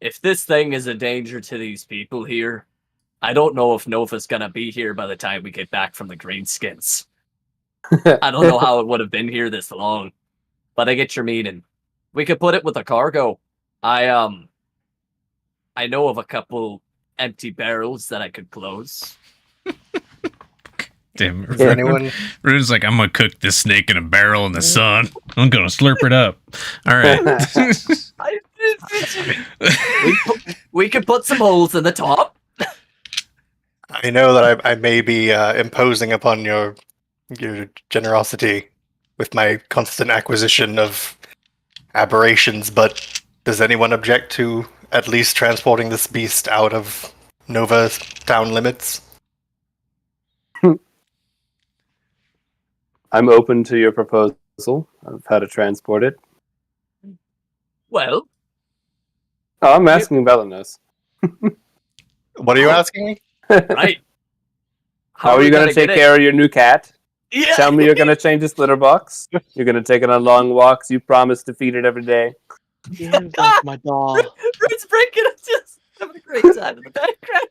if this thing is a danger to these people here, I don't know if Nova's gonna be here by the time we get back from the Greenskins. I don't know how it would have been here this long, but I get your meaning. We could put it with a cargo. I know of a couple empty barrels that I could close. Damn. Is there anyone? Rune's like, I'm gonna cook this snake in a barrel in the sun. I'm gonna slurp it up. All right. We could put some holes in the top. I know that I may be imposing upon your generosity with my constant acquisition of aberrations, but does anyone object to at least transporting this beast out of Nova town limits? I'm open to your proposal of how to transport it. Well, Oh, I'm asking Velenos. What are you asking me? right. How are you going to take care of your new cat? Yeah. Tell me you're going to change its litter box. You're going to take it on long walks. You promised to feed it every day. Yeah, that's my dog. Rude's breaking up, just having a great time in the background.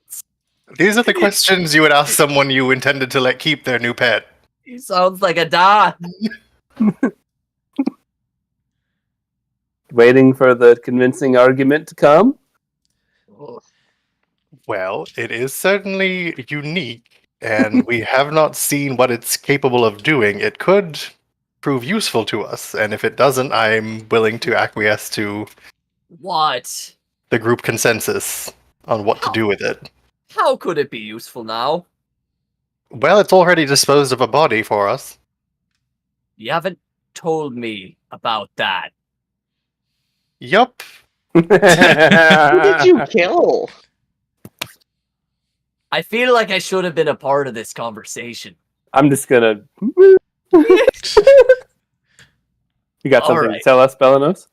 These are the questions you would ask someone you intended to let keep their new pet. He sounds like a da. Waiting for the convincing argument to come. Well, it is certainly unique, and we have not seen what it's capable of doing. It could prove useful to us, and if it doesn't, I'm willing to acquiesce to What? the group consensus on what to do with it. How could it be useful now? Well, it's already disposed of a body for us. You haven't told me about that. Yup. Who did you kill? I feel like I should have been a part of this conversation. I'm just gonna. You got All something right. to tell us, Belanos?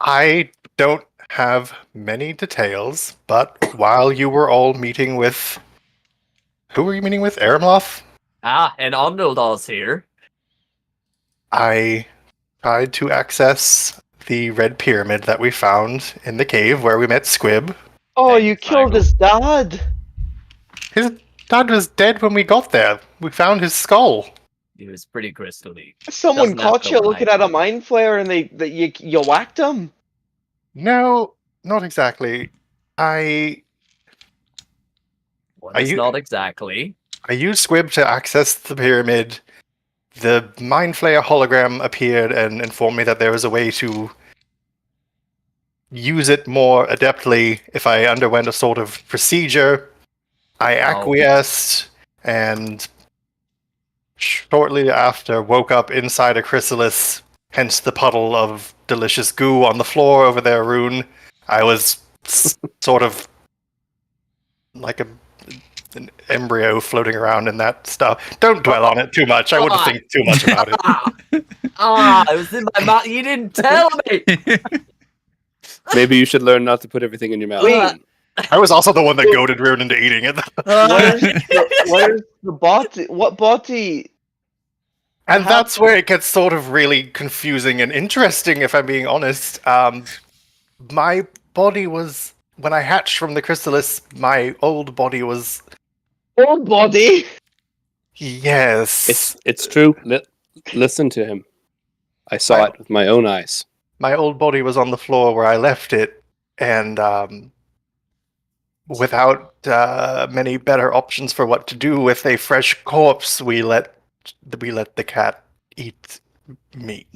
I don't have many details, but while you were all meeting with... Who were you meeting with? Aramloth? And Omnildal's here. I tried to access the red pyramid that we found in the cave where we met Squib. Oh, Thanks, you killed Michael. his dad. His dad was dead when we got there. We found his skull. He was pretty crystally. Someone Doesn't have caught to you lie. looking at a mind flare, and you whacked him. No, not exactly. I Well, Are it's you- not exactly. used Squib to access the pyramid. The Mind Flayer hologram appeared and informed me that there was a way to use it more adeptly if I underwent a sort of procedure. I acquiesced, and shortly after woke up inside a chrysalis, hence the puddle of delicious goo on the floor over there, Rune. I was sort of like an embryo floating around in that stuff. Don't dwell on it too much. I wouldn't think too much about it. It was in my mouth. You didn't tell me. Maybe you should learn not to put everything in your mouth. Wait. I was also the one that goaded Rune into eating it. Where's the body? What body? And that's where it gets sort of really confusing and interesting, if I'm being honest. My body was, when I hatched from the chrysalis, my old body was... Old body? Yes. It's true. Listen to him. I saw it with my own eyes. My old body was on the floor where I left it, and without many better options for what to do with a fresh corpse, we let the cat eat me.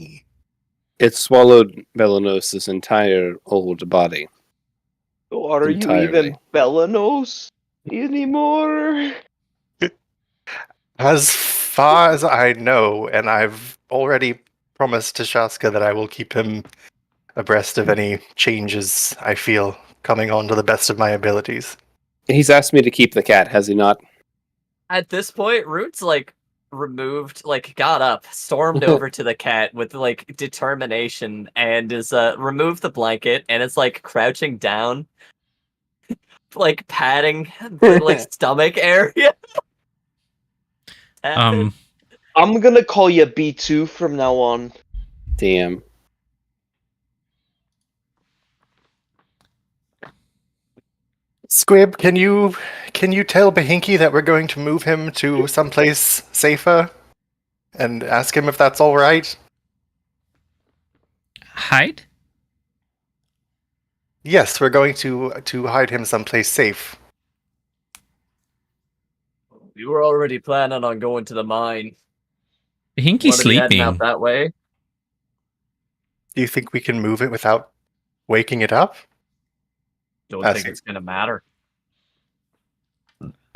It swallowed Belanos' entire old body. Or are you Entirely. even Belanos anymore? As far as I know, and I've already promised to Shaska that I will keep him abreast of any changes I feel coming on to the best of my abilities. He's asked me to keep the cat, has he not? At this point, Root's removed, got up, stormed over to the cat with determination, and is removed the blanket, and it's crouching down, patting the stomach area. Um, I'm gonna call you B2 from now on. Damn. Squib, can you tell Bahinky that we're going to move him to someplace safer? And ask him if that's alright? hide? Yes, we're going to hide him someplace safe. We were already planning on going to the mine. Hinky's Wanna be heading out sleeping. that way. Do you think we can move it without waking it up? Don't That's- think it's gonna matter.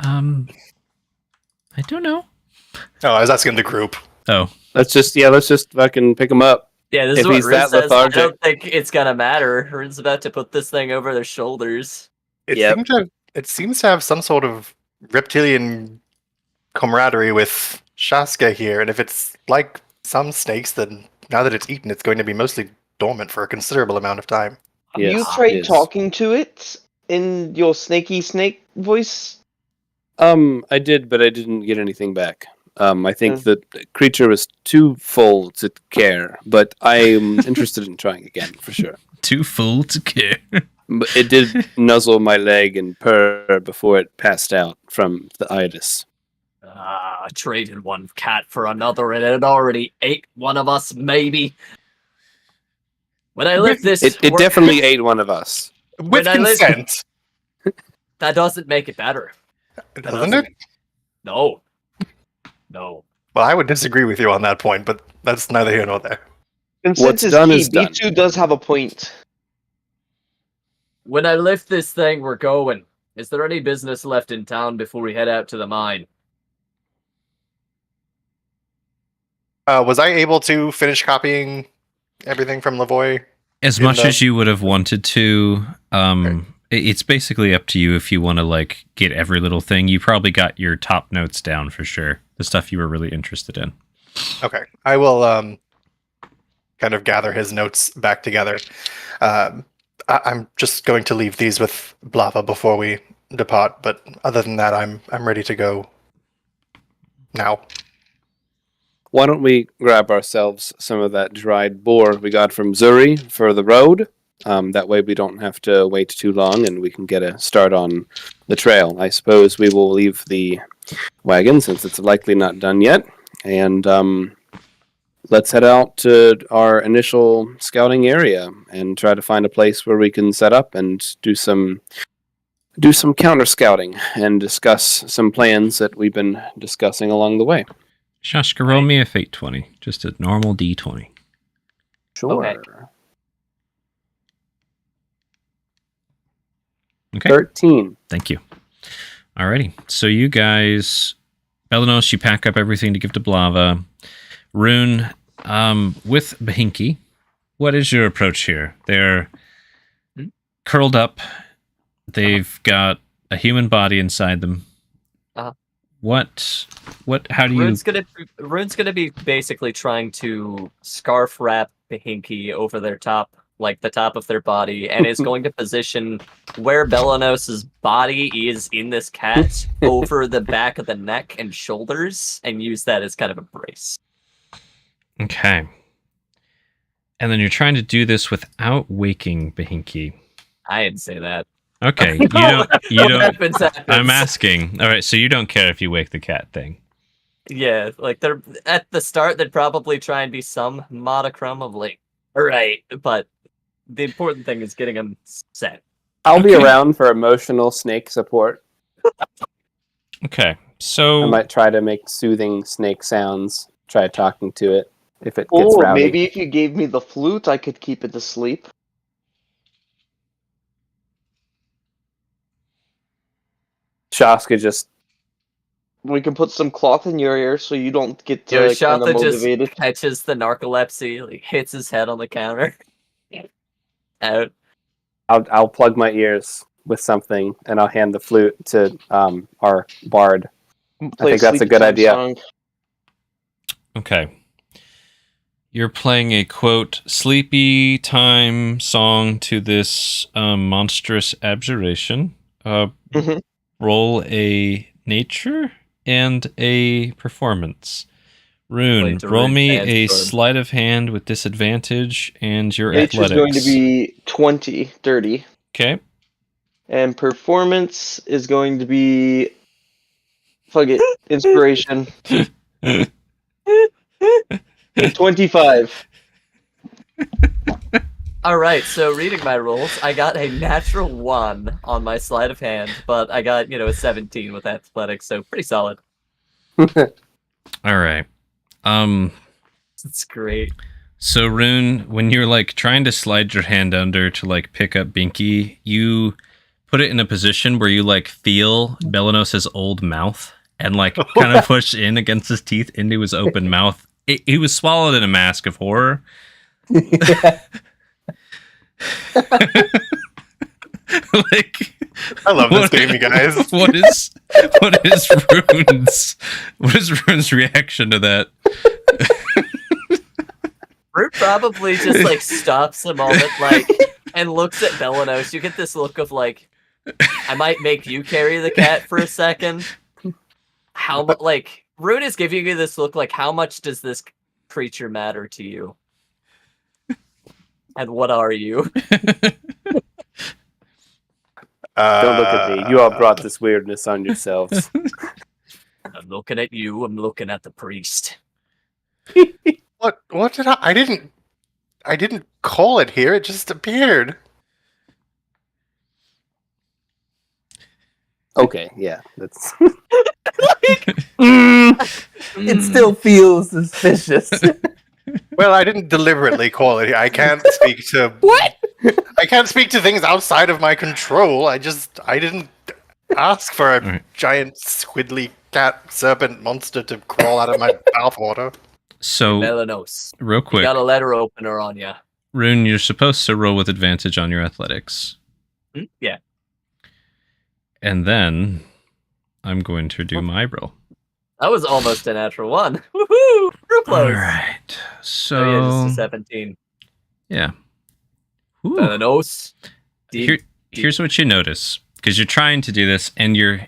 I don't know. Oh, I was asking the group. Oh, Let's just fucking pick him up. Yeah, this If is what he's Riz that says. I lethargic- don't think it's gonna matter. Riz's about to put this thing over their shoulders. It, Yep. seems to have some sort of reptilian camaraderie with Shaska here, and if it's like some snakes, then now that it's eaten, it's going to be mostly dormant for a considerable amount of time. Have you Yes, tried yes. talking to it in your snaky snake voice? I did, but I didn't get anything back. I think Hmm. the creature was too full to care, but I'm interested in trying again for sure. too full to care. But it did nuzzle my leg and purr before it passed out from the itis. I traded one cat for another, and it already ate one of us. Maybe. When I lift this, It definitely ate one of us. With When I lived- consent, that doesn't make it better. doesn't it? No. No. Well, I would disagree with you on that point, but that's neither here nor there. Consent What's is done key. is done. B2 does have a point. When I lift this thing, we're going. Is there any business left in town before we head out to the mine? Was I able to finish copying everything from Lavoy? As In much the- as you would have wanted to, it's basically up to you if you want to like get every little thing. You probably got your top notes down for sure. The stuff you were really interested in. Okay, I will kind of gather his notes back together. I'm just going to leave these with Blava before we depart, but other than that, I'm ready to go now. Why don't we grab ourselves some of that dried boar we got from Zuri for the road? That way we don't have to wait too long and we can get a start on the trail. I suppose we will leave the wagon since it's likely not done yet. And let's head out to our initial scouting area and try to find a place where we can set up and do some counter scouting and discuss some plans that we've been discussing along the way. Shashka, roll me a fate 20. Just a normal D20. Sure. Okay. Okay. 13. Thank you. Alrighty. So you guys, Belanos, you pack up everything to give to Blava. Rune, with Bahinki, what is your approach here? They're curled up. They've got a human body inside them. How do you... Rune's gonna be basically trying to scarf wrap Bahinki over their top, like the top of their body, and is going to position where Belanos's body is in this cat over the back of the neck and shoulders, and use that as kind of a brace. Okay. And then you're trying to do this without waking Bahinki. I didn't say that. Okay, you don't. What happens. I'm asking. All right, so you don't care if you wake the cat thing. Yeah, like they're at the start, they'd probably try and be some modicum of like, all right, but the important thing is getting them set. I'll be Okay. around for emotional snake support. Okay, I so might try to make soothing snake sounds. Try talking to it if it gets Oh, rowdy. maybe if you gave me the flute, I could keep it asleep. Shaska just We can put some cloth in your ear so you don't get Yo, kind of Shotha just motivated. catches the narcolepsy, like hits his head on the counter. Out. I'll plug my ears with something and I'll hand the flute to our bard. Play think that's a sleepy good time idea. song. okay, you're playing a quote sleepy time song to this monstrous abjuration. Mhm. Roll a nature and a performance. Rune, Like to roll read me bad a sword. sleight of hand with disadvantage and your Nature's athletics. going to be 20, dirty. Okay. And performance is going to be... Fuck it. Inspiration. 25. All right, so reading my rolls, I got a natural 1 on my sleight of hand, but I got, a 17 with athletics, so pretty solid. All right. It's great. So Rune, when you're like trying to slide your hand under to like pick up Binky, you put it in a position where you like feel Belanos's old mouth and like kind of push in against his teeth into his open mouth. He was swallowed in a mask of horror. Like, I love this game, you guys. What is Rune's reaction to that? Root probably just like stops a moment, like, and looks at Belanos. You get this look of like, I might make you carry the cat for a second. How much? Like, Root is giving you this look, like, how much does this creature matter to you? And what are you? don't look at me. You all brought this weirdness on yourselves. I'm looking at you. I'm looking at the priest. What did I didn't call it here, it just appeared. Okay, yeah, that's. It still feels suspicious. Well, I didn't deliberately call it. I can't speak to What? I can't speak to things outside of my control. I didn't ask for a Alright. giant squiddly cat serpent monster to crawl out of my bathwater. So, Melanos. real You quick, got a letter opener on you. Rune, you're supposed to roll with advantage on your athletics. Yeah. And then I'm going to do my roll. That was almost a natural one. Woohoo! Real close. All right. So yeah, just a So, 17. yeah. Ooh. Melanos. Here's what you notice, because you're trying to do this, and you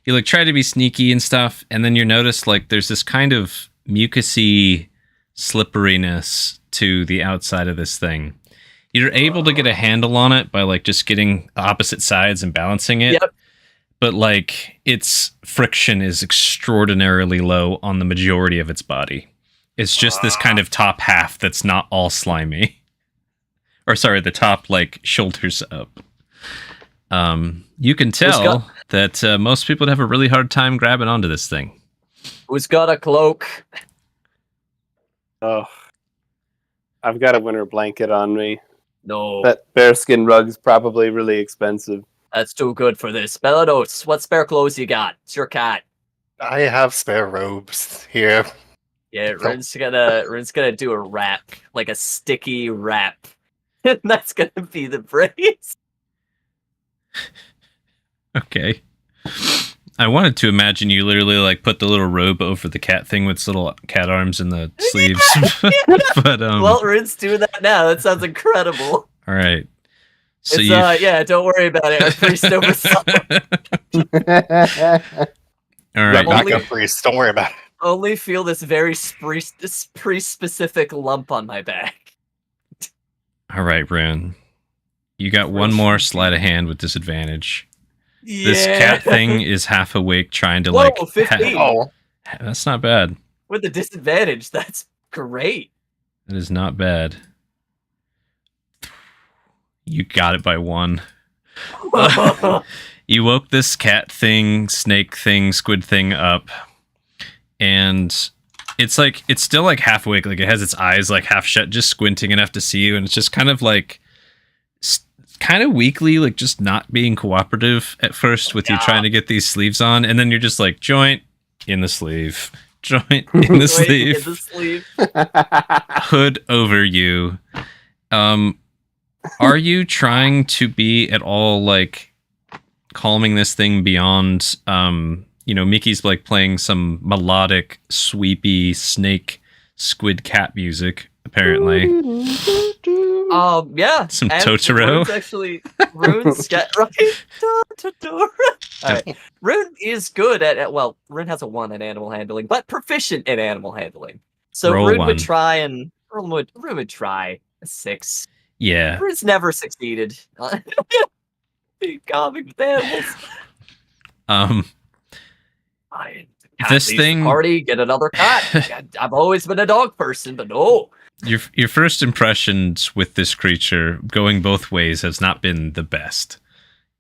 like try to be sneaky and stuff, and then you notice like there's this kind of mucusy slipperiness to the outside of this thing. You're able to get a handle on it by like just getting opposite sides and balancing it. Yep. But like its friction is extraordinarily low on the majority of its body. It's just this kind of top half that's not all slimy. Or sorry, the top like shoulders up. You can tell that most people would have a really hard time grabbing onto this thing. Who's got a cloak? Oh, I've got a winter blanket on me. No, That bearskin rug's probably really expensive. that's too good for this. Melanos, what spare clothes you got? It's your cat. I have spare robes here. Yeah, Rune's gonna do a wrap, like a sticky wrap. And that's gonna be the phrase. Okay. I wanted to imagine you literally like put the little robe over the cat thing with its little cat arms in the sleeves. But Well, Rune's doing that now. That sounds incredible. all right. So It's, you yeah, don't worry about it. I'm priest over someone. all right. Only- Backup priest, don't worry about it. Only feel this very pre-specific lump on my back. All right, Rune. You got one more sleight of hand with disadvantage. Yeah. This cat thing is half awake trying to Whoa, like 15. Oh, that's not bad. With the disadvantage, that's great. That is not bad. You got it by 1. You woke this cat thing, snake thing, squid thing up, and it's still like half awake, like it has its eyes like half shut, just squinting enough to see you, and it's just kind of like kind of weakly, like just not being cooperative at first with you trying to get these sleeves on, and then you're just like joint in the sleeve, joint in the Wait, sleeve, in the sleeve. hood over you. Are you trying to be at all like calming this thing beyond Mickey's like playing some melodic, sweepy snake squid cat music, apparently. Yeah. Some and Totoro. Rune's actually Rune's got right. Totoro. Alright. Rune is good at Rune has a 1 in animal handling, but proficient in animal handling. So Roll Rune 1. would try and Rune would try a 6. Yeah. Rune's never succeeded. Calming with animals. This thing party, get another cat. I've always been a dog person, but no. Your first impressions with this creature going both ways has not been the best.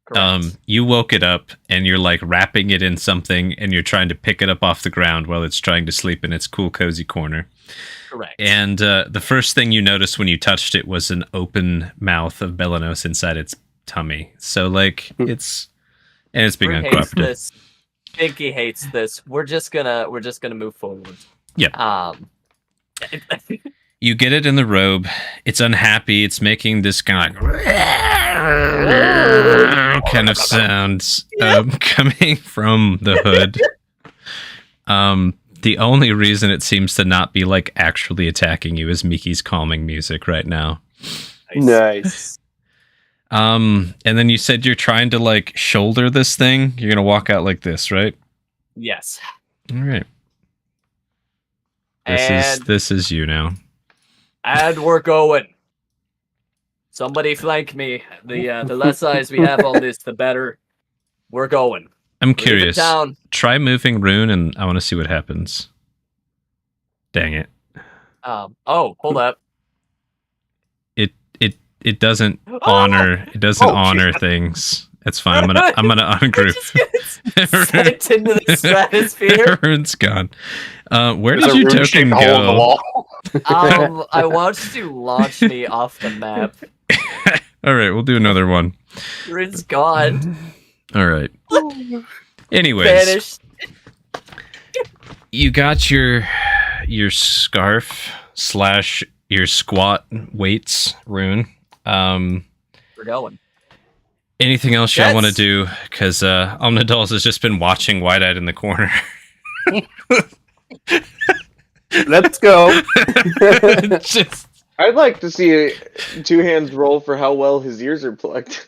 Correct. You woke it up and you're like wrapping it in something and you're trying to pick it up off the ground while it's trying to sleep in its cool cozy corner. Correct. And the first thing you noticed when you touched it was an open mouth of Belanos inside its tummy. So like it's being Rune hates uncooperative. this. Pinky hates this. We're just gonna move forward. Yeah. You get it in the robe. It's unhappy. It's making this kind of like kind of sounds coming from the hood. The only reason it seems to not be like actually attacking you is Miki's calming music right now. Nice. And then you said you're trying to like shoulder this thing. You're gonna walk out like this, right? Yes. All right. And This is you now. we're going. Somebody flank me. The less eyes we have on this, the better. We're going. I'm Leave it curious. down. Try moving Rune, and I want to see what happens. Dang it! Hold up. It doesn't honor. It doesn't honor things. It's fine. I'm gonna ungroup. Sent into the stratosphere. Rune's gone. Where There's did a you rune-shaped token hole in the go? wall. I want you to launch me off the map. All right, we'll do another one. Rune's gone. All right. Anyways, Vanished. you got your scarf / your squat weights rune. We're going. Anything else y'all want to Yes. do? Because Omnidals has just been watching wide-eyed in the corner. Let's go. Just I'd like to see Two Hands roll for how well his ears are plugged.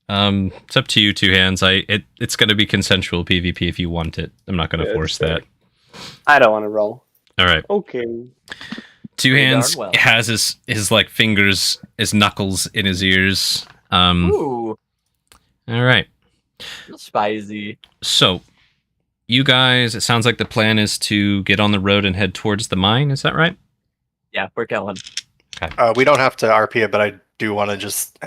it's up to you, Two Hands. It's going to be consensual PvP if you want it. I'm not going to Yeah, force that's that. I don't want to roll. All right. Okay. Two Pretty Hands darn well. has his like fingers, his knuckles in his ears. All Ooh, right. spicy. So, you guys, it sounds like the plan is to get on the road and head towards the mine. Is that right? Yeah, we're going. We don't have to RP it, but I do want to just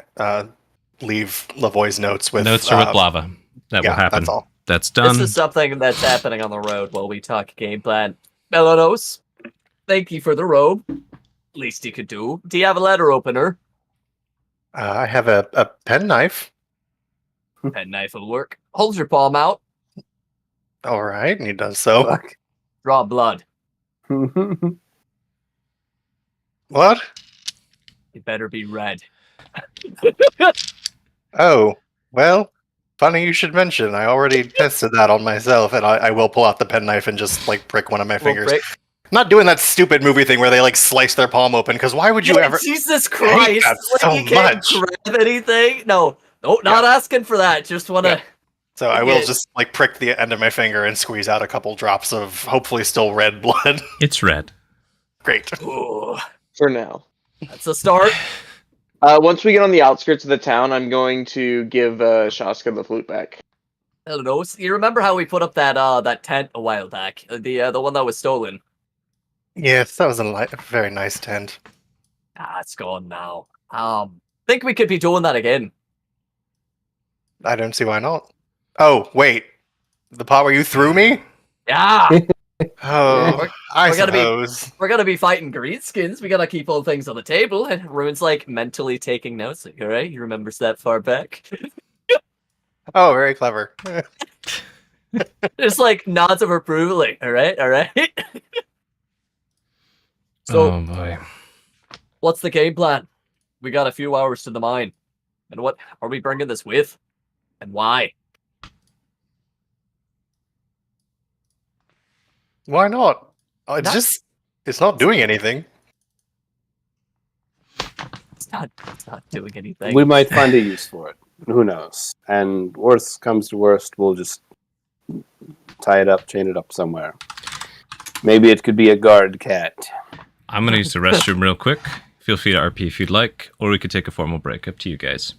leave Lavoie's notes with Notes are with lava. That will happen. That's all. That's done. This is something that's happening on the road while we talk game plan. Melanos, thank you for the robe. Least you could do. Do you have a letter opener? I have a pen knife. Pen knife will work. Hold your palm out. All right, and he does so. Fuck. Draw blood. What? It better be red. Oh, well, funny you should mention. I already tested that on myself, and I will pull out the penknife and just like prick one of my Little fingers. prick. I'm not doing that stupid movie thing where they like slice their palm open. Because why would you Yeah, ever? Jesus Christ! that Like, so you can't much. grab anything. No, not asking for that. Just wanna. Yeah. So I will Okay. just like prick the end of my finger and squeeze out a couple drops of hopefully still red blood. It's red. Great. Ooh, For now. that's a start. Once we get on the outskirts of the town, I'm going to give Shaska the flute back. I don't know. You remember how we put up that tent a while back? The one that was stolen. Yes, that was a very nice tent. It's gone now. Think we could be doing that again. I don't see why not. Oh wait, the part where you threw me? Yeah, Oh, I we're gonna be- suppose. we're gonna be fighting greenskins. We gotta keep all things on the table. And Rune's like mentally taking notes. Like, all right, he remembers that far back. Oh, very clever. Just like nods of approval. Like, all right. So, Oh boy. what's the game plan? We got a few hours to the mine. And what are we bringing this with? And why? Why not? It's Not- just, it's not doing anything. It's not doing anything. We might find a use for it. Who knows? And worst comes to worst, we'll just tie it up, chain it up somewhere. Maybe it could be a guard cat. I'm going to use the restroom real quick. Feel free to RP if you'd like, or we could take a formal break. Up to you guys.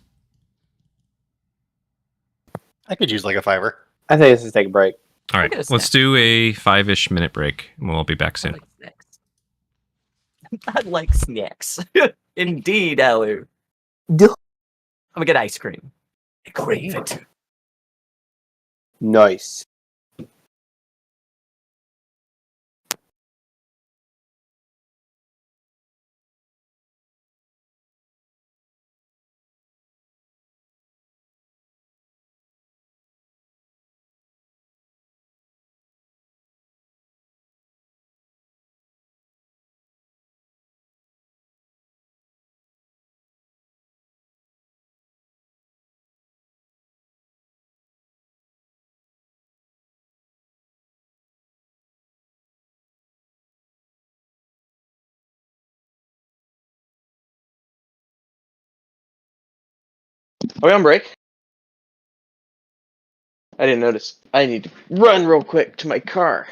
I could use like a fiver. I think let's just take a break. All right, Get a let's snack. do a 5-ish minute break, and we'll all be back I soon. like snacks. I like snacks. Indeed, Alu. I'm gonna get ice cream. I crave it. Nice. Are we on break? I didn't notice. I need to run real quick to my car.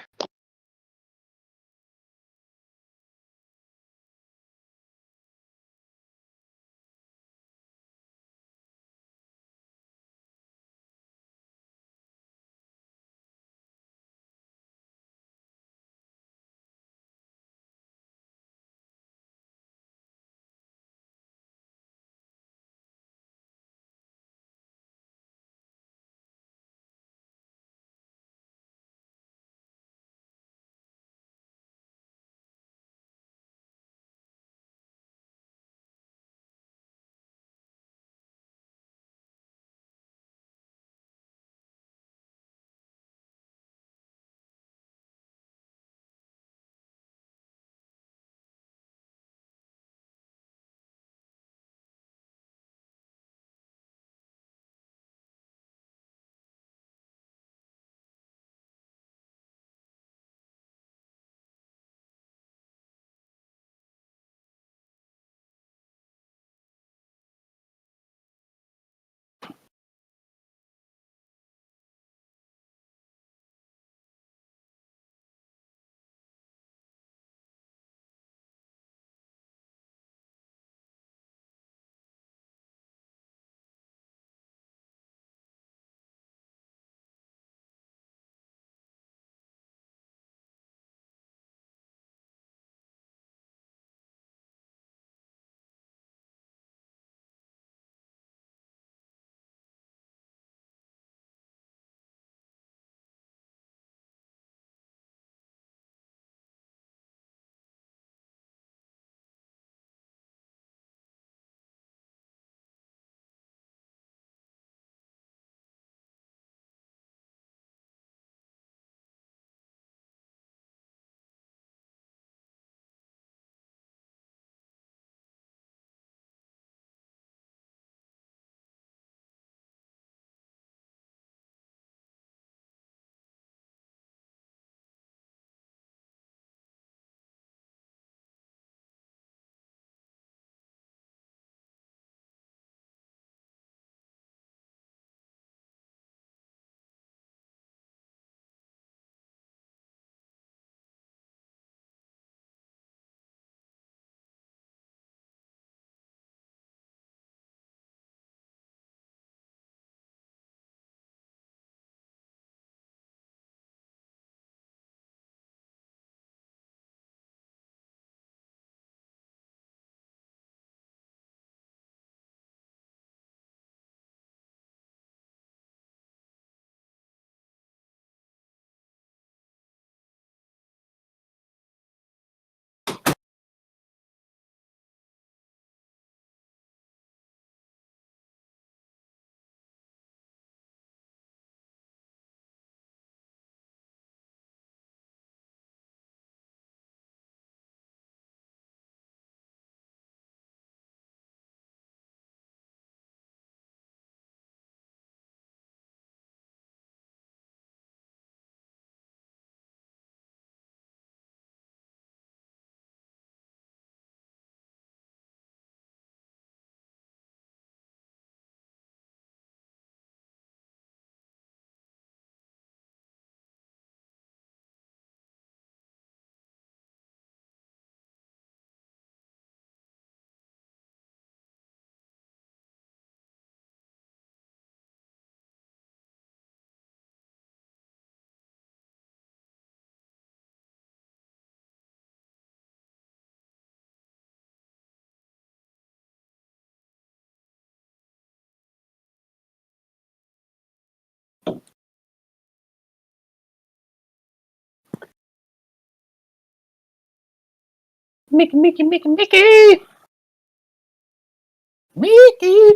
Mickey, Mickey, Mickey, Mickey! Mickey!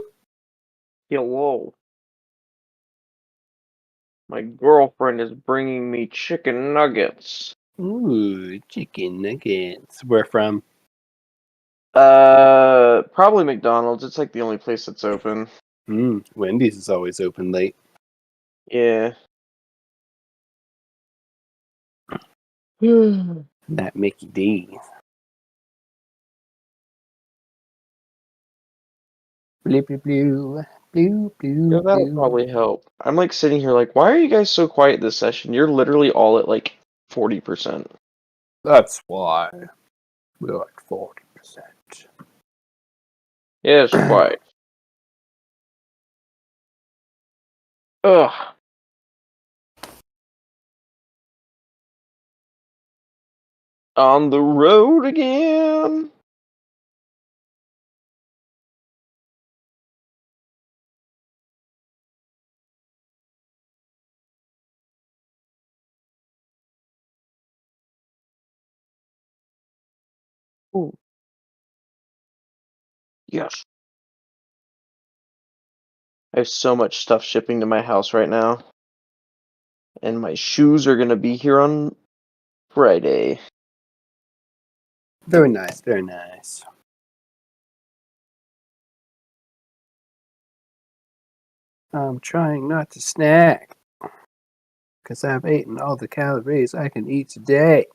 Hello. My girlfriend is bringing me chicken nuggets. Ooh, chicken nuggets. Where from? Probably McDonald's. It's like the only place that's open. Wendy's is always open late. Yeah. That Mickey D. Blue, blue, blue. Blue, blue, Yeah, that'll blue. probably help. I'm like sitting here like, why are you guys so quiet this session? You're literally all at like 40%. That's why. We're like 40%. Yes, quiet. Ugh. On the road again. Ooh. Yes. I have so much stuff shipping to my house right now. And my shoes are gonna be here on Friday. Very nice, very nice. I'm trying not to snack. Because I've eaten all the calories I can eat today.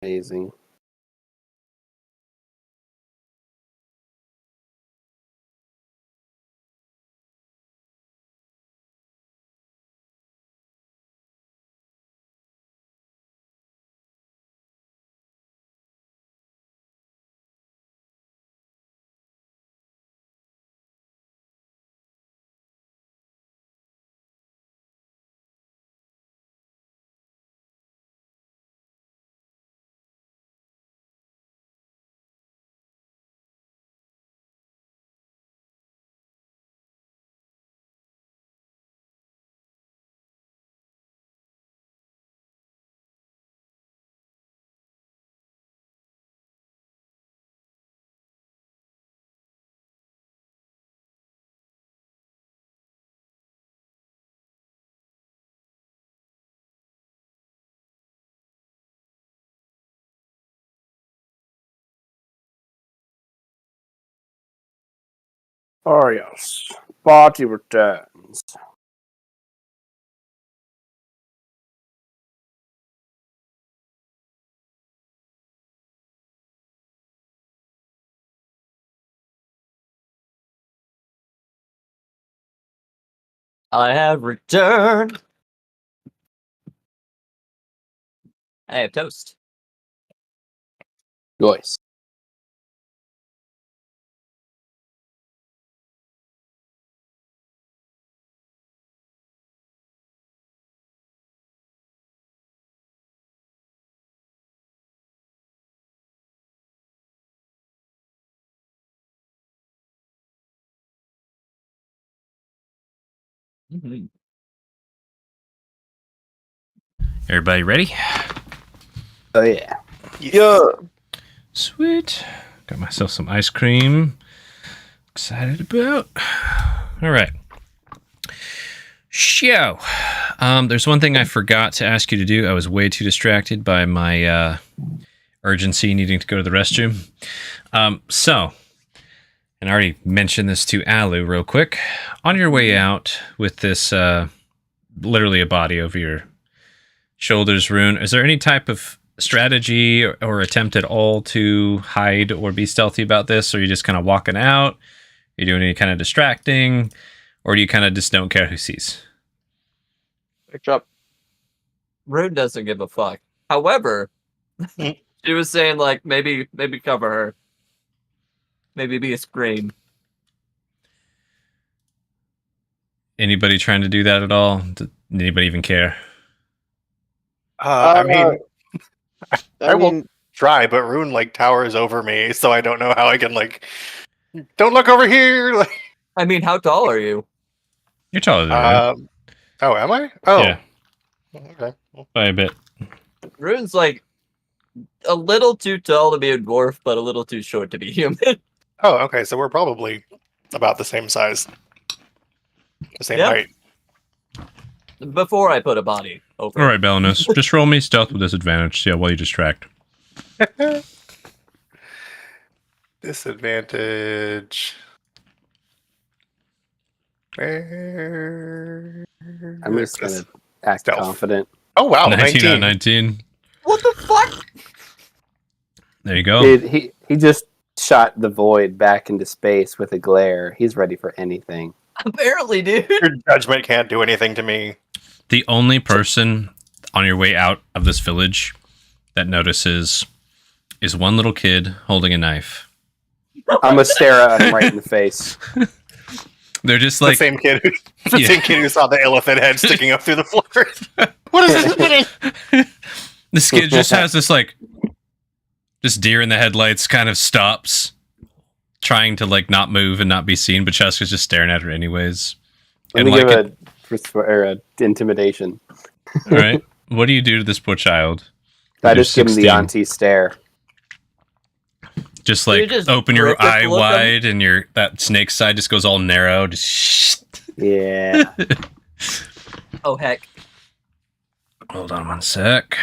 Amazing. Arios. Body returns. I have returned. I have toast. Nice. Mhm. Everybody ready? Oh, yeah. Yeah. Sweet. Got myself some ice cream. Excited about. All right. So, there's one thing I forgot to ask you to do. I was way too distracted by my urgency needing to go to the restroom. And I already mentioned this to Alu real quick. On your way out with this, literally a body over your shoulders, Rune, is there any type of strategy or attempt at all to hide or be stealthy about this? Or are you just kind of walking out? Are you doing any kind of distracting? Or do you kind of just don't care who sees? Pick drop. Rune doesn't give a fuck. However, Hmm. she was saying like maybe cover her. Maybe be a screen. Anybody trying to do that at all? Did anybody even care? I mean, I will mean, try, but Rune like towers over me, so I don't know how I can like. Don't look over here. Like, I mean, how tall are you? You're taller than me. oh, am I? Oh, Yeah, okay. by a bit. Rune's like a little too tall to be a dwarf, but a little too short to be human. Oh, okay. So we're probably about the same size, the same Yep. height. Before I put a body over. All right, Belinus, just roll me stealth with disadvantage. See how well you distract. Disadvantage. Where? I'm just gonna act Stealth. confident. Oh wow, 19 19. on 19. What the fuck? There you go. Dude, he just shot the void back into space with a glare. He's ready for anything. Apparently, dude. Your judgment can't do anything to me. The only person on your way out of this village that notices is one little kid holding a knife. I'm gonna stare at him right in the face. They're just The like, same kid Yeah. who saw the elephant head sticking up through the floor. What is this? this kid just has this like, just deer in the headlights kind of stops, trying to like not move and not be seen, but Cheska's just staring at her anyways. Let And me like, give a intimidation. all right, what do you do to this poor child? I You're just give him the 16. auntie stare. Just You like just open your rip it, eye look 'em. wide, and that snake side just goes all narrow. Just Yeah. Oh heck. hold on one sec.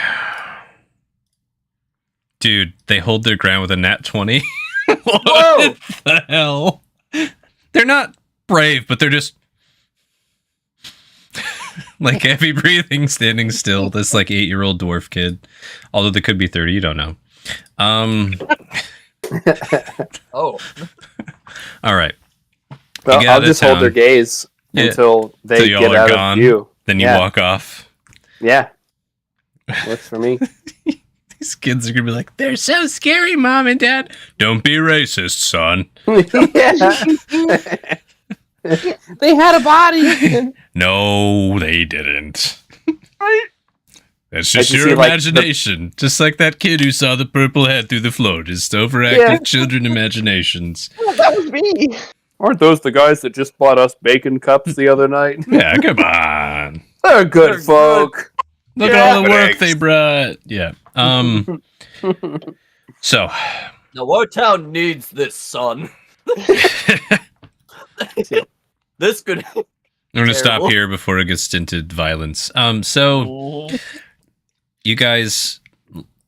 Dude, they hold their ground with a nat 20. What the hell? They're not brave, but they're just like heavy breathing, standing still. This like 8-year-old dwarf kid. Although they could be 30, you don't know. Oh. All right. Well, get I'll out of just hold their town. gaze Yeah. until they Till y'all get are out gone. of view. Then you Yeah. walk off. Yeah. Works for me. These kids are gonna be like, they're so scary, Mom and Dad. Don't be racist, son. Yeah. They had a body. No, they didn't. That's I just can your see, like, imagination. Just like that kid who saw the purple head through the floor. Just overactive Yeah. children imaginations. oh, that was me. Aren't those the guys that just bought us bacon cups the other night? Yeah, come on. They're good They're folk. Look Yeah. at all the But work eggs. they brought. Yeah. So Now our town needs this, son. This could. I'm gonna stop Terrible. here before it gets into violence. So you guys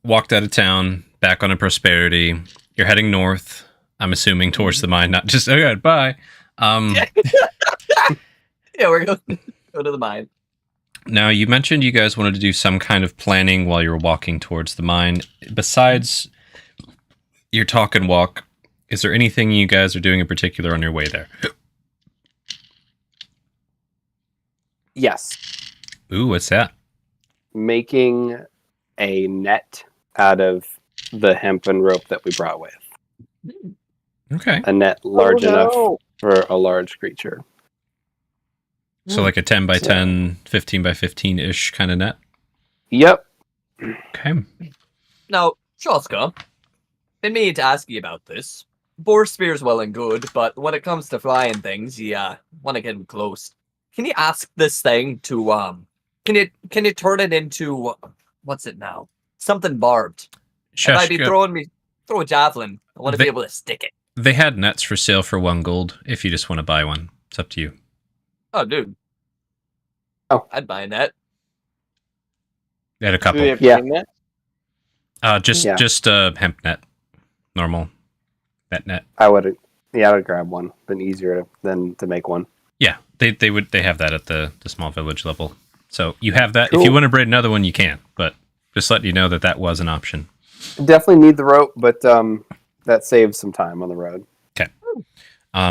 walked out of town, back on a prosperity. You're heading north. I'm assuming towards the mine, not just okay, bye. Yeah, we're going go to the mine. Now you mentioned you guys wanted to do some kind of planning while you were walking towards the mine. Besides your talk and walk, is there anything you guys are doing in particular on your way there? Yes. Ooh, what's that? Making a net out of the hempen rope that we brought with. Okay. A net large Oh, enough no. for a large creature. So like a 10 by 10, 15 by 15-ish kind of net? Yep. Okay. Now, Shoska, been meaning to ask you about this. Boar spear's well and good, but when it comes to flying things, you want to get them close. Can you ask this thing to can you turn it into what's it now? Something barbed. If I be Shush, throw a javelin. I want to be able to stick it. they had nets for sale for 1 gold if you just want to buy one. It's up to you. Oh, dude. Oh. I'd buy a net. They had a Do couple. they have Yeah. chain net? Just hemp net. Normal net. I would grab one. Been easier than to make one. Yeah, they have that at the small village level. So you have that. Cool. If you want to breed another one, you can. But just letting you know that was an option. Definitely need the rope, but that saves some time on the road. Okay.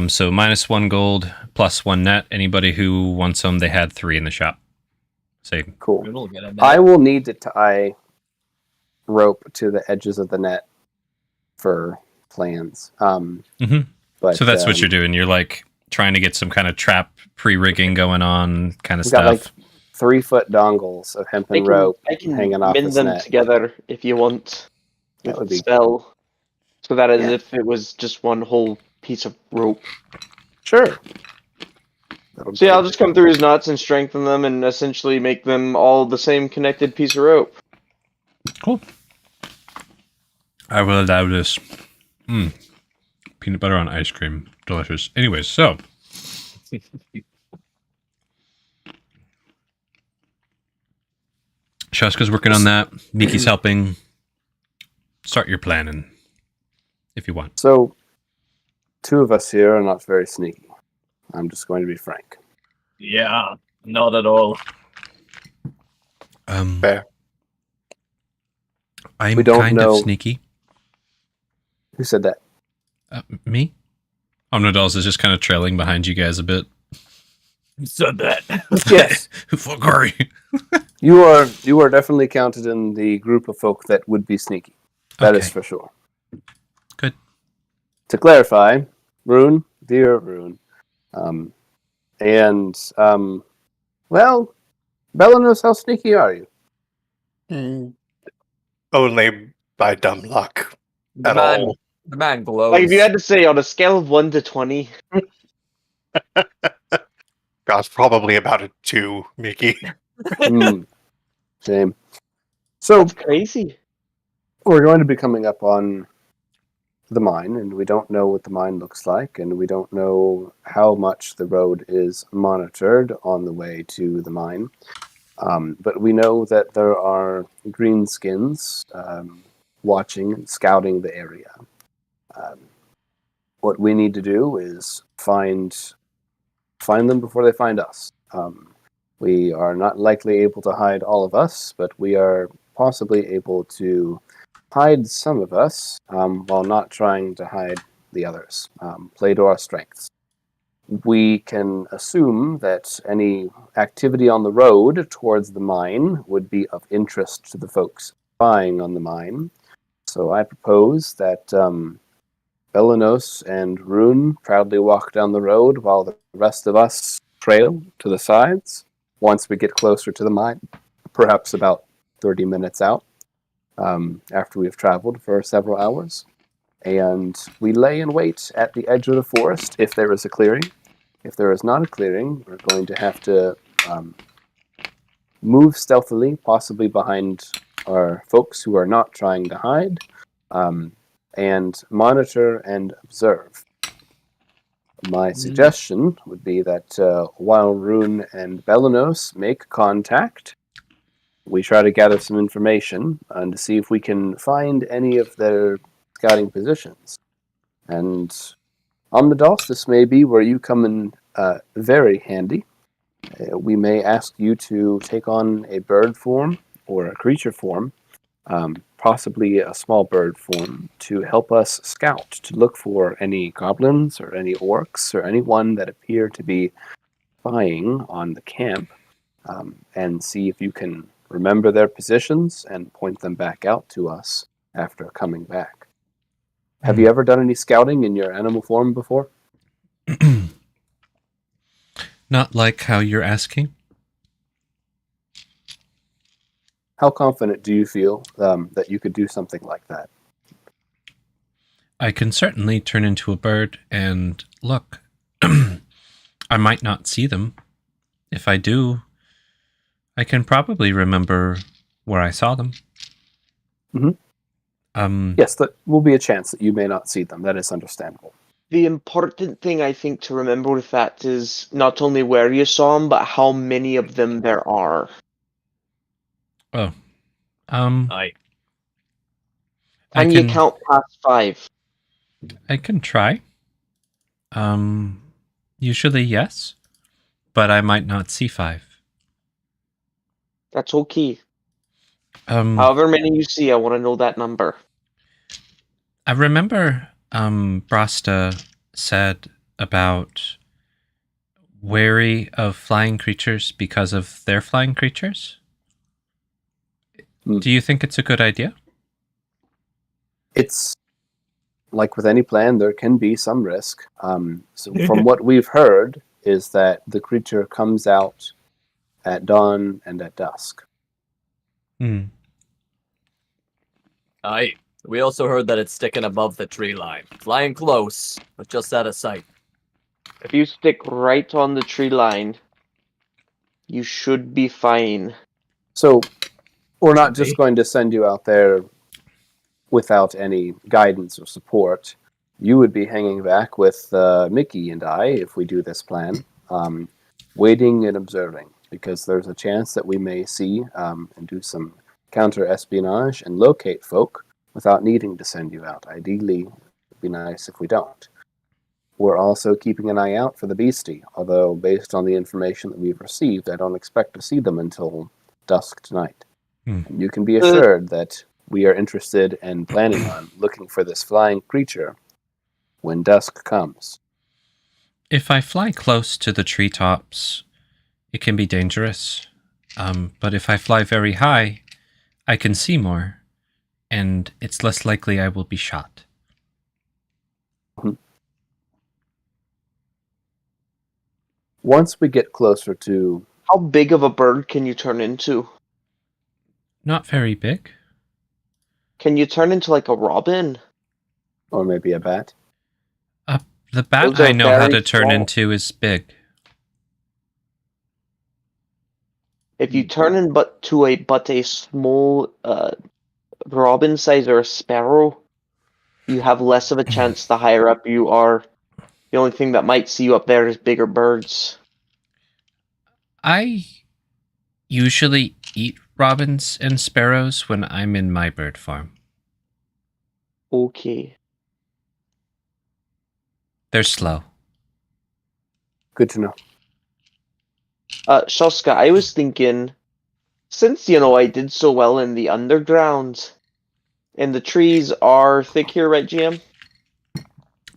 So -1 gold, +1 net. Anybody who wants them, they had 3 in the shop. Say Cool. We'll get a net. I will need to tie rope to the edges of the net for plans. Mhm. But so that's what you're doing. You're like trying to get some kind of trap pre-rigging going on, kind of we've got stuff. 3-foot dongles of hempen rope I can hanging off mend this them net. together if you want. That With would be spell. So that as Yeah. if it was just one whole piece of rope. Sure. So yeah, I'll just come through his knots and strengthen them and essentially make them all the same connected piece of rope. Cool. I will allow this. Peanut butter on ice cream. Delicious. Anyways, so. Shaska's working on that. Miki's helping. Start your planning. If you want. So, 2 of us here are not very sneaky. I'm just going to be frank. Yeah, not at all. Fair. I'm We don't kind know- of sneaky. Who said that? Me? Omnidals is just kind of trailing behind you guys a bit. Who said that? Yes. Fuck are you? You are definitely counted in the group of folk that would be sneaky. That is Okay. for sure. Good. To clarify, Rune, dear Rune, well, Bella knows how sneaky are you? Only by dumb luck. The At man, all. the man glows. Like if you had to say on a scale of 1 to 20, God's probably about a 2, Mickey. Shame. So that's crazy. we're going to be coming up on the mine, and we don't know what the mine looks like, and we don't know how much the road is monitored on the way to the mine. But we know that there are greenskins watching and scouting the area. What we need to do is find them before they find us. We are not likely able to hide all of us, but we are possibly able to hide some of us while not trying to hide the others. Play to our strengths. We can assume that any activity on the road towards the mine would be of interest to the folks spying on the mine. So I propose that Belanos and Rune proudly walk down the road while the rest of us trail to the sides once we get closer to the mine, perhaps about 30 minutes out after we've traveled for several hours. And we lay in wait at the edge of the forest if there is a clearing. If there is not a clearing, we're going to have to move stealthily, possibly behind our folks who are not trying to hide, and monitor and observe. My suggestion would be that while Rune and Belanos make contact, we try to gather some information and to see if we can find any of their scouting positions. And Omnidals, this may be where you come in very handy. We may ask you to take on a bird form or a creature form, possibly a small bird form, to help us scout, to look for any goblins or any orcs or anyone that appear to be spying on the camp, and see if you can remember their positions and point them back out to us after coming back. Have you ever done any scouting in your animal form before? Not like how you're asking. How confident do you feel that you could do something like that? I can certainly turn into a bird and look. I might not see them. If I do, I can probably remember where I saw them. Mm-hmm. Yes, there will be a chance that you may not see them. That is understandable. The important thing I think to remember with that is not only where you saw them, but how many of them there are. Oh. Aye. Can you count past 5? I can try. Usually yes, but I might not see 5. That's okay. Um, However many you see, I want to know that number. I remember Brasta said about wary of flying creatures because of their flying creatures. Hmm. Do you think it's a good idea? It's like with any plan, there can be some risk. So from what we've heard is that the creature comes out at dawn and at dusk. Hmm. Aye. We also heard that it's sticking above the tree line. Flying close, but just out of sight. If you stick right on the tree line, you should be fine. So we're not Should just be. going to send you out there without any guidance or support. You would be hanging back with Mickey and I if we do this plan, waiting and observing, because there's a chance that we may see and do some counter-espionage and locate folk without needing to send you out. Ideally, it'd be nice if we don't. We're also keeping an eye out for the beastie, although based on the information that we've received, I don't expect to see them until dusk tonight. And you can be assured that we are interested and planning on looking for this flying creature when dusk comes. If I fly close to the treetops, it can be dangerous. But if I fly very high, I can see more, and it's less likely I will be shot. Once we get closer to... How big of a bird can you turn into? Not very big. Can you turn into like a robin? Or maybe a bat. The bat Those are I know how very to turn small. into is big. If you turn in but a small robin size or a sparrow, you have less of a chance the higher up you are. The only thing that might see you up there is bigger birds. I usually eat robins and sparrows when I'm in my bird farm. Okay. They're slow. Good to know. Shoska, I was thinking, since, I did so well in the underground, and the trees are thick here, right, GM?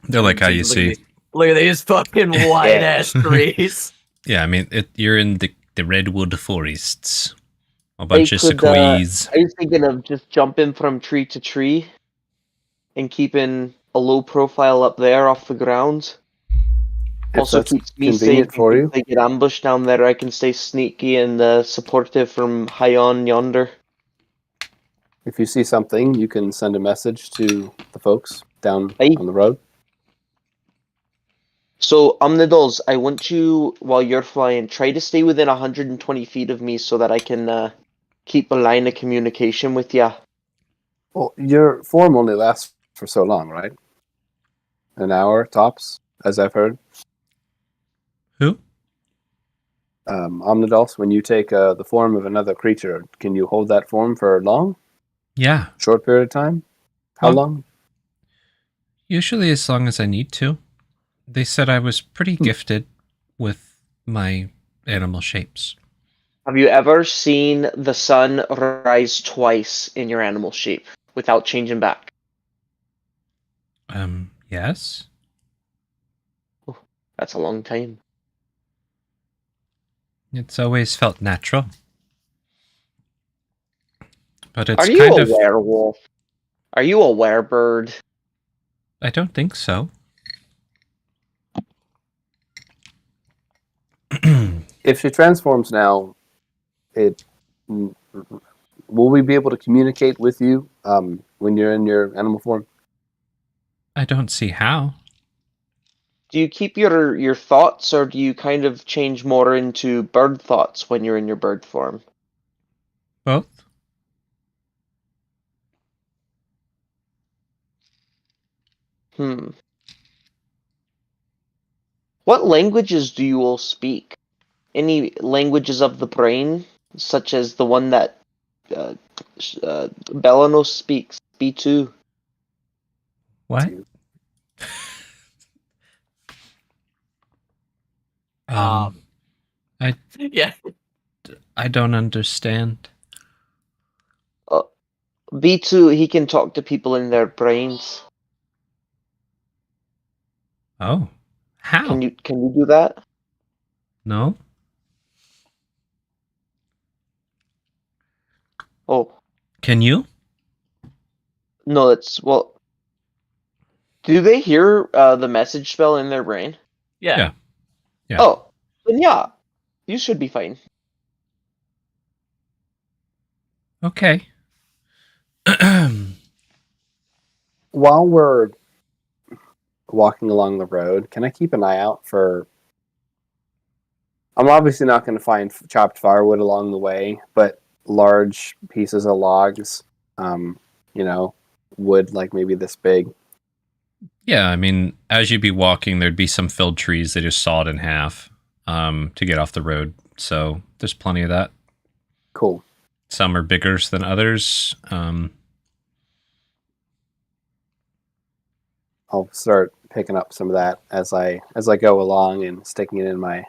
They're like how you Look at see. Look at these fucking wide ass trees. Yeah, I mean, you're in the redwood forests. A bunch of I sequoias. was thinking of just jumping from tree to tree and keeping a low profile up there off the ground. If Also that's keeps me safe convenient in for case you. I get ambushed down there. I can stay sneaky and supportive from high on yonder. If you see something, you can send a message to the folks down Aye. on the road. So, Omnidals, I want you, while you're flying, try to stay within 120 feet of me so that I can keep a line of communication with you. Well, your form only lasts for so long, right? An hour, tops, as I've heard. Who? Omnidals, when you take the form of another creature, can you hold that form for long? Yeah. Short period of time? How Well, long? Usually as long as I need to. They said I was pretty gifted with my animal shapes. Have you ever seen the sun rise twice in your animal shape without changing back? Yes. That's a long time. It's always felt natural. But it's Are you kind a of... werewolf? Are you a werebird? I don't think so. If she transforms now, will we be able to communicate with you when you're in your animal form? I don't see how. Do you keep your thoughts, or do you kind of change more into bird thoughts when you're in your bird form? Both? What languages do you all speak? Any languages of the brain, such as the one that Belanos speaks, B2? What? Yeah. I don't understand. B2, he can talk to people in their brains. Oh, how? Can you do that? No. Oh, Can you? no, it's well. Do they hear the message spell in their brain? Yeah. Yeah. Oh, then yeah, you should be fine. Okay. While we're walking along the road, can I keep an eye out for... I'm obviously not going to find chopped firewood along the way, but large pieces of logs, wood like maybe this big. Yeah, I mean, as you'd be walking, there'd be some filled trees. They just sawed in half to get off the road. So there's plenty of that. Cool. Some are bigger than others. I'll start picking up some of that as I go along and sticking it in my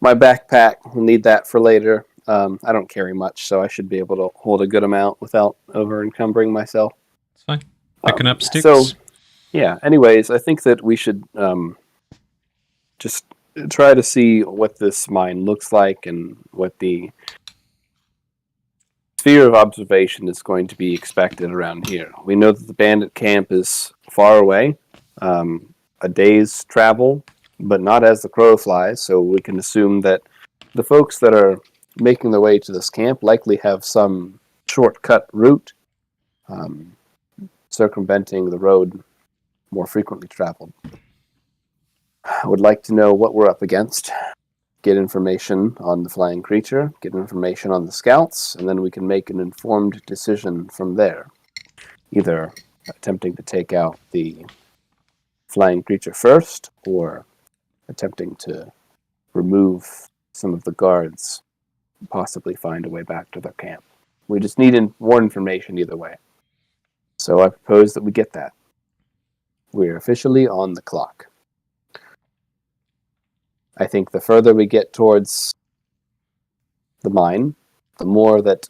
backpack. We'll need that for later. I don't carry much, so I should be able to hold a good amount without over encumbering myself. It's fine. Picking up sticks. So, yeah. Anyways, I think that we should just try to see what this mine looks like and what the sphere of observation is going to be expected around here. We know that the bandit camp is far away, a day's travel, but not as the crow flies, so we can assume that the folks that are making their way to this camp likely have some shortcut route, circumventing the road more frequently traveled. I would like to know what we're up against, get information on the flying creature, get information on the scouts, and then we can make an informed decision from there. Either attempting to take out the flying creature first, or attempting to remove some of the guards, possibly find a way back to their camp. We just need more information either way. So I propose that we get that. We're officially on the clock. I think the further we get towards the mine, the more that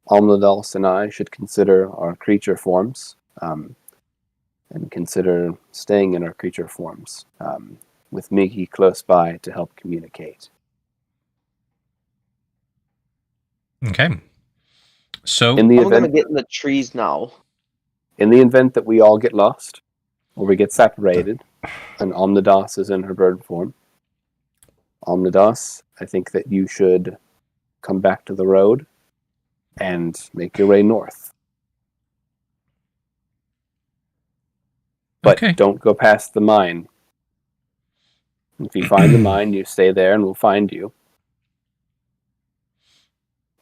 Omnidals and I should consider our creature forms, and consider staying in our creature forms, with Miki close by to help communicate. Okay. So In the I'm gonna event, get in the trees now. in the event that we all get lost, or we get separated, and Omnidas is in her bird form, Omnidas, I think that you should come back to the road and make your way north. But Okay. don't go past the mine. If you find the mine, you stay there and we'll find you.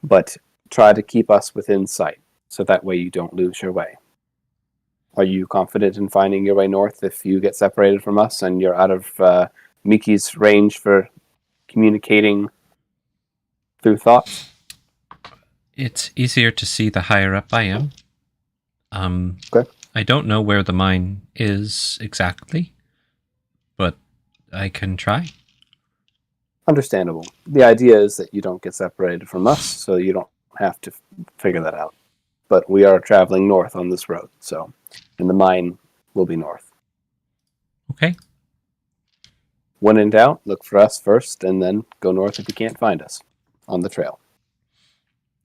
But try to keep us within sight, so that way you don't lose your way. Are you confident in finding your way north if you get separated from us and you're out of Miki's range for communicating through thoughts? it's easier to see the higher up I am. Okay. I don't know where the mine is exactly, but I can try. Understandable. The idea is that you don't get separated from us, so you don't have to figure that out. But we are traveling north on this road, and the mine will be north. Okay. When in doubt, look for us first, and then go north if you can't find us on the trail.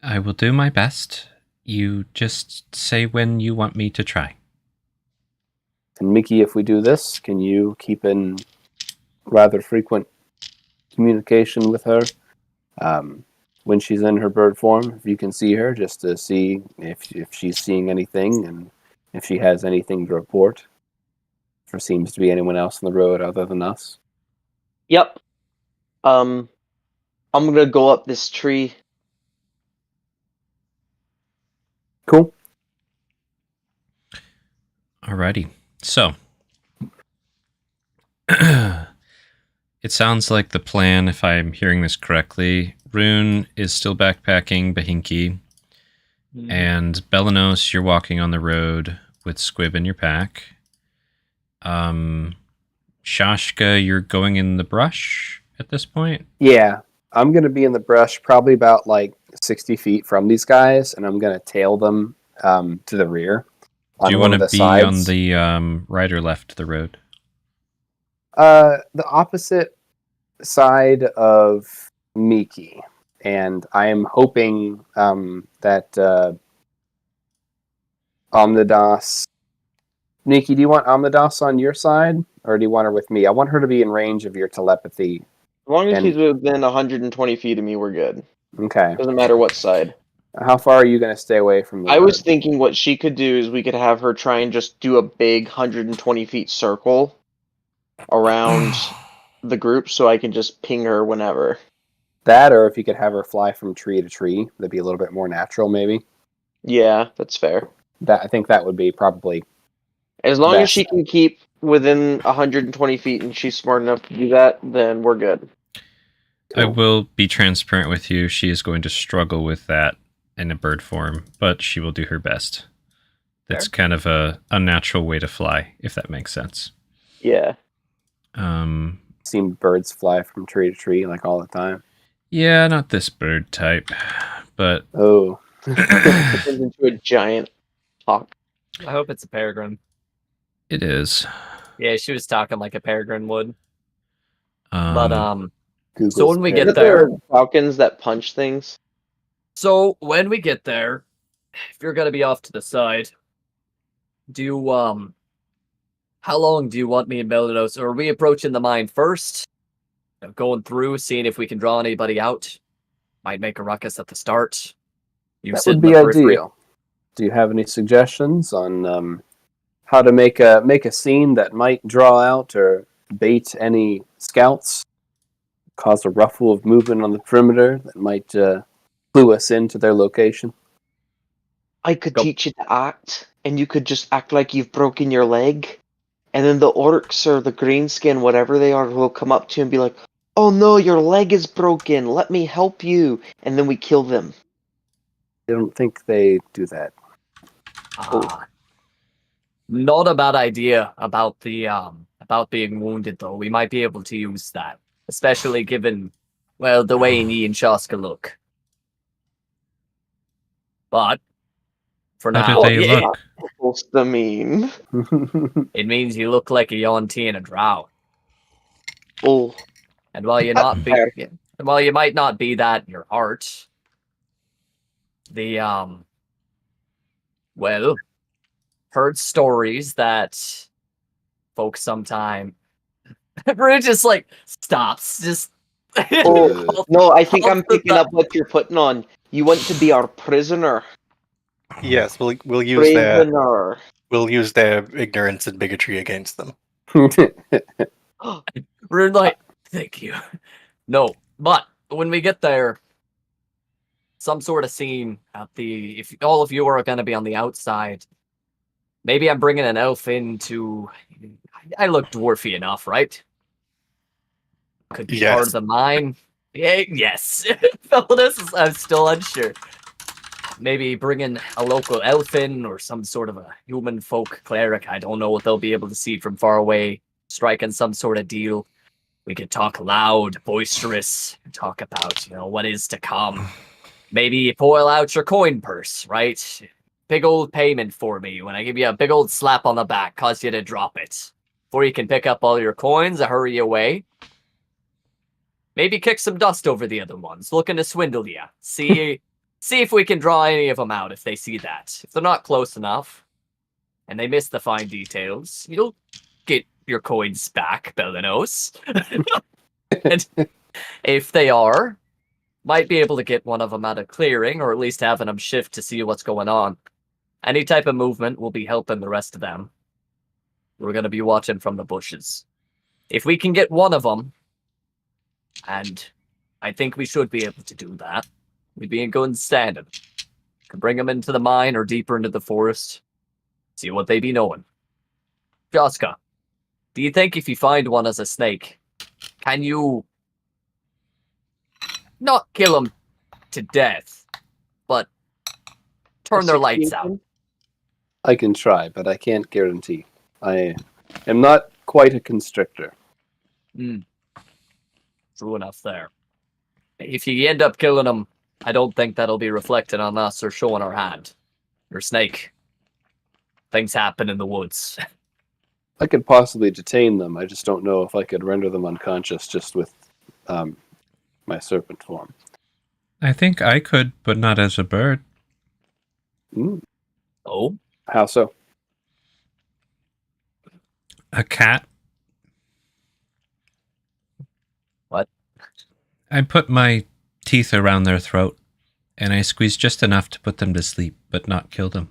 I will do my best. You just say when you want me to try. And Miki, if we do this, can you keep in rather frequent communication with her when she's in her bird form? If you can see her, just to see if she's seeing anything and if she has anything to report. If there seems to be anyone else on the road other than us. Yep. I'm gonna go up this tree. Cool. Alrighty. So, It sounds like the plan, if I'm hearing this correctly, Rune is still backpacking Bahinki, and Belanos, you're walking on the road with Squib in your pack. Shashka, you're going in the brush at this point? Yeah, I'm going to be in the brush probably about like 60 feet from these guys, and I'm going to tail them to the rear. Do you want want to be on the right or left of the road? The opposite side of Miki, and I am hoping that Omnidas... Nikki, do you want Omnidas on your side, or do you want her with me? I want her to be in range of your telepathy. As long as And- she's within 120 feet of me, we're good. Okay. Doesn't matter what side. How far are you going to stay away from the I was road? thinking what she could do is we could have her try and just do a big 120 feet circle around the group so I can just ping her whenever. That, or if you could have her fly from tree to tree, that'd be a little bit more natural, maybe. Yeah, that's fair. I think that would be probably... As long as Best. she can keep within 120 feet and she's smart enough to do that, then we're good. I Cool. will be transparent with you. She is going to struggle with that in a bird form, but she will do her best. It's kind of a unnatural way to fly, if that makes sense. Yeah. Seen birds fly from tree to tree like all the time. Yeah, not this bird type, but Oh. Turns into a giant hawk. I hope it's a peregrine. it is. Yeah, she was talking like a peregrine would. Um, But Google's So when we parrot. get there- Falcons that punch things. so when we get there, if you're gonna be off to the side, do you how long do you want me and Belanos? Or are we approaching the mine first? Going through, seeing if we can draw anybody out. Might make a ruckus at the start. You That sit would in be the periphery. ideal. Do you have any suggestions on how to make a scene that might draw out or bait any scouts, cause a ruffle of movement on the perimeter that might clue us into their location? I could Go. teach you to act, and you could just act like you've broken your leg, and then the orcs or the greenskin, whatever they are, will come up to you and be like, "Oh no, your leg is broken. Let me help you," and then we kill them. I don't think they do that. Not a bad idea about the about being wounded though. We might be able to use that, especially given the way Nee and Shaska look. But for how now, do they yeah. look? Supposed to mean. it means you look like a Yonti in a drought. Oh, And while you might not be that in your heart, the heard stories that folks sometime Rue just like stops, just oh no! I think I'm Off the picking up what you're putting on. You want to be our prisoner. Yes, we'll use their Prisoner. ignorance and bigotry against them. Rune like, thank you. No, but when we get there, some sort of scene at the if all of you are going to be on the outside, maybe I'm bringing an elf in to. I look dwarfy enough, right? Could be part Yes. of the mine. Yeah, yes. Fellas, I'm still unsure. Maybe bring in a local elf in or some sort of a human folk cleric. I don't know what they'll be able to see from far away. Striking some sort of deal. We could talk loud, boisterous, talk about, what is to come. Maybe pull out your coin purse, right? Big old payment for me when I give you a big old slap on the back, cause you to drop it. Before you can pick up all your coins, hurry away. Maybe kick some dust over the other ones, looking to swindle you. See if we can draw any of them out if they see that. If they're not close enough, and they miss the fine details, you'll get your coins back, Belanos. And if they are, might be able to get one of them out of clearing, or at least having them shift to see what's going on. Any type of movement will be helping the rest of them. We're going to be watching from the bushes. If we can get one of them, and I think we should be able to do that, we'd be in good standing. Could bring them into the mine or deeper into the forest. See what they be knowing. Joska, do you think if you find one as a snake, can you not kill them to death, but turn their lights out? I can try, but I can't guarantee. I am not quite a constrictor. True enough there. If you end up killing them, I don't think that'll be reflected on us or showing our hand. Or Snake. Things happen in the woods. I could possibly detain them. I just don't know if I could render them unconscious just with my serpent form. I think I could, but not as a bird. Oh? How so? A cat. What? I put my teeth around their throat, and I squeeze just enough to put them to sleep, but not kill them.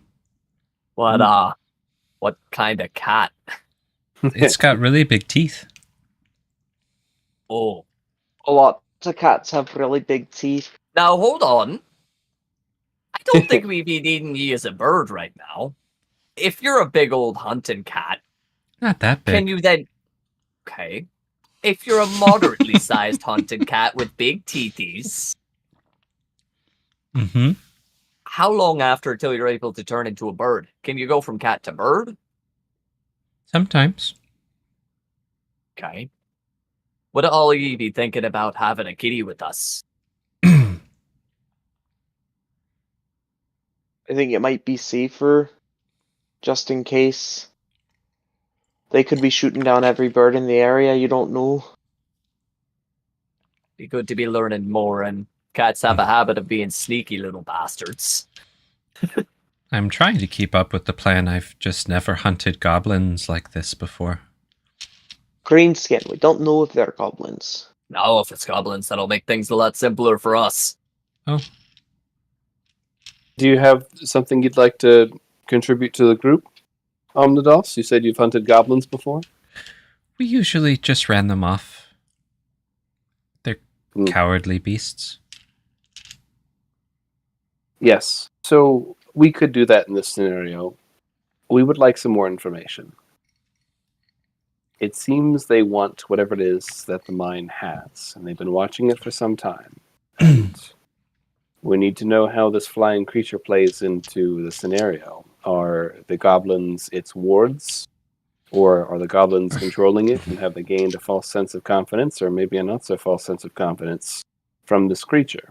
What kind of cat? It's got really big teeth. Oh. A lot of cats have really big teeth. Now, hold on. I don't think we'd be needing you as a bird right now. If you're a big old hunting cat, Not that big. can you then... Okay. If you're a moderately sized hunting cat with big teethies, Mm-hmm. how long after till you're able to turn into a bird? Can you go from cat to bird? Sometimes. Okay. Would all of you be thinking about having a kitty with us? I think it might be safer, just in case. They could be shooting down every bird in the area, you don't know. Be good to be learning more, and cats have a habit of being sneaky little bastards. I'm trying to keep up with the plan. I've just never hunted goblins like this before. Greenskin, we don't know if they're goblins. No, if it's goblins, that'll make things a lot simpler for us. Oh, Do you have something you'd like to contribute to the group, Omnidos? You said you've hunted goblins before? we usually just ran them off. They're cowardly beasts. Yes. So we could do that in this scenario. We would like some more information. It seems they want whatever it is that the mine has, and they've been watching it for some time. And we need to know how this flying creature plays into the scenario. Are the goblins its wards? Or are the goblins controlling it, and have they gained a false sense of confidence, or maybe a not so false sense of confidence from this creature?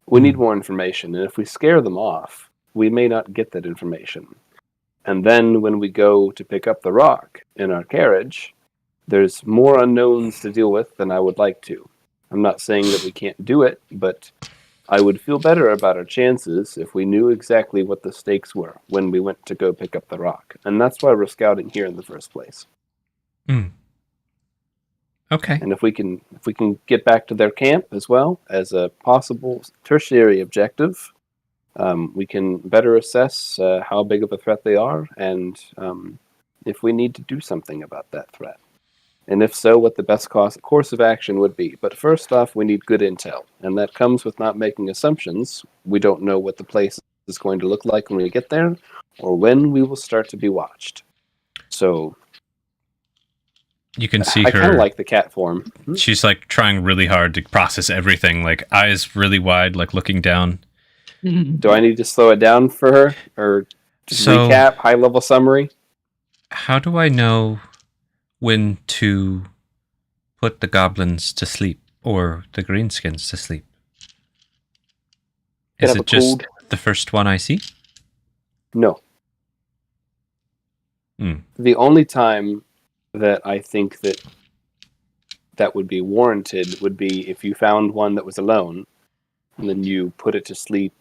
We need more information, and if we scare them off, we may not get that information. And then when we go to pick up the rock in our carriage, there's more unknowns to deal with than I would like to. I'm not saying that we can't do it, but I would feel better about our chances if we knew exactly what the stakes were when we went to go pick up the rock. And that's why we're scouting here in the first place. Okay. And if we can get back to their camp as well as a possible tertiary objective, we can better assess how big of a threat they are, and if we need to do something about that threat. And if so, what the best course of action would be. But first off, we need good intel, and that comes with not making assumptions. We don't know what the place is going to look like when we get there, or when we will start to be watched. So You can see I kind her. of like the cat form. She's like trying really hard to process everything, like eyes really wide, like looking down. Do I need to slow it down for her, or just So- recap, high-level summary? How do I know when to put the goblins to sleep or the greenskins to sleep? Could Is have it a just code. the first one I see? No. The only time that I think that would be warranted would be if you found one that was alone, and then you put it to sleep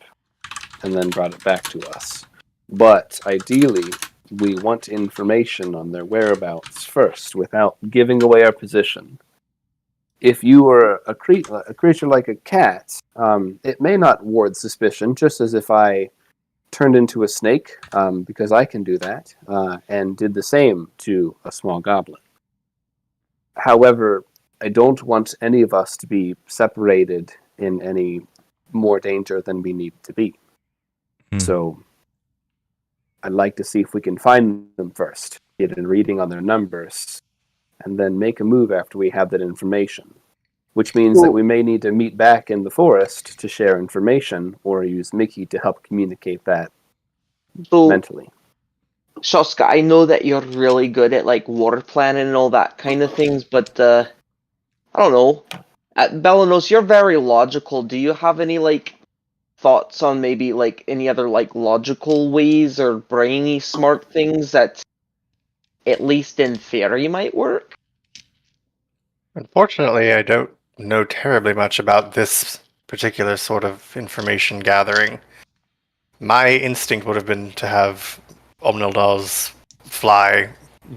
and then brought it back to us. But ideally, we want information on their whereabouts first without giving away our position. If you were a creature like a cat, it may not ward suspicion, just as if I turned into a snake, because I can do that, and did the same to a small goblin. However, I don't want any of us to be separated in any more danger than we need to be. So I'd like to see if we can find them first, get a reading on their numbers, and then make a move after we have that information. Which means that we may need to meet back in the forest to share information, or use Mickey to help communicate that So, mentally. Shoska, I know that you're really good at like war planning and all that kind of things, but I don't know. At Belanos, you're very logical. Do you have any like thoughts on maybe like any other like logical ways or brainy smart things that at least in theory might work? Unfortunately, I don't know terribly much about this particular sort of information gathering. My instinct would have been to have Omnildals fly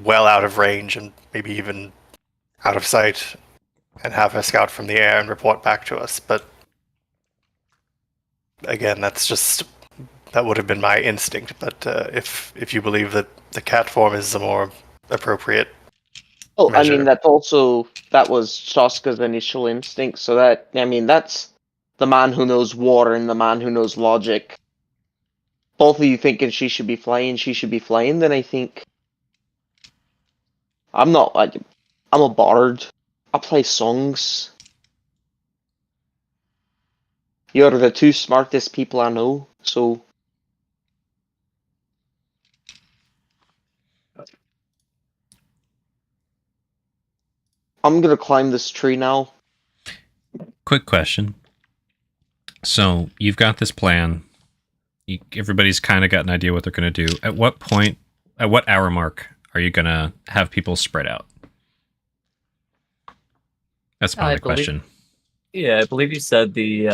well out of range and maybe even out of sight and have her scout from the air and report back to us. But again, that would have been my instinct. But if you believe that the cat form is the more appropriate Oh, I measure. mean that was Shoska's initial instinct. So that's the man who knows war and the man who knows logic. Both of you thinking she should be flying, then I think I'm a bard. I play songs. You're the two smartest people I know, so I'm gonna climb this tree now. Quick question. So you've got this plan. Everybody's kind of got an idea what they're going to do. At what hour mark are you going to have people spread out? That's my question. Yeah, I believe you said the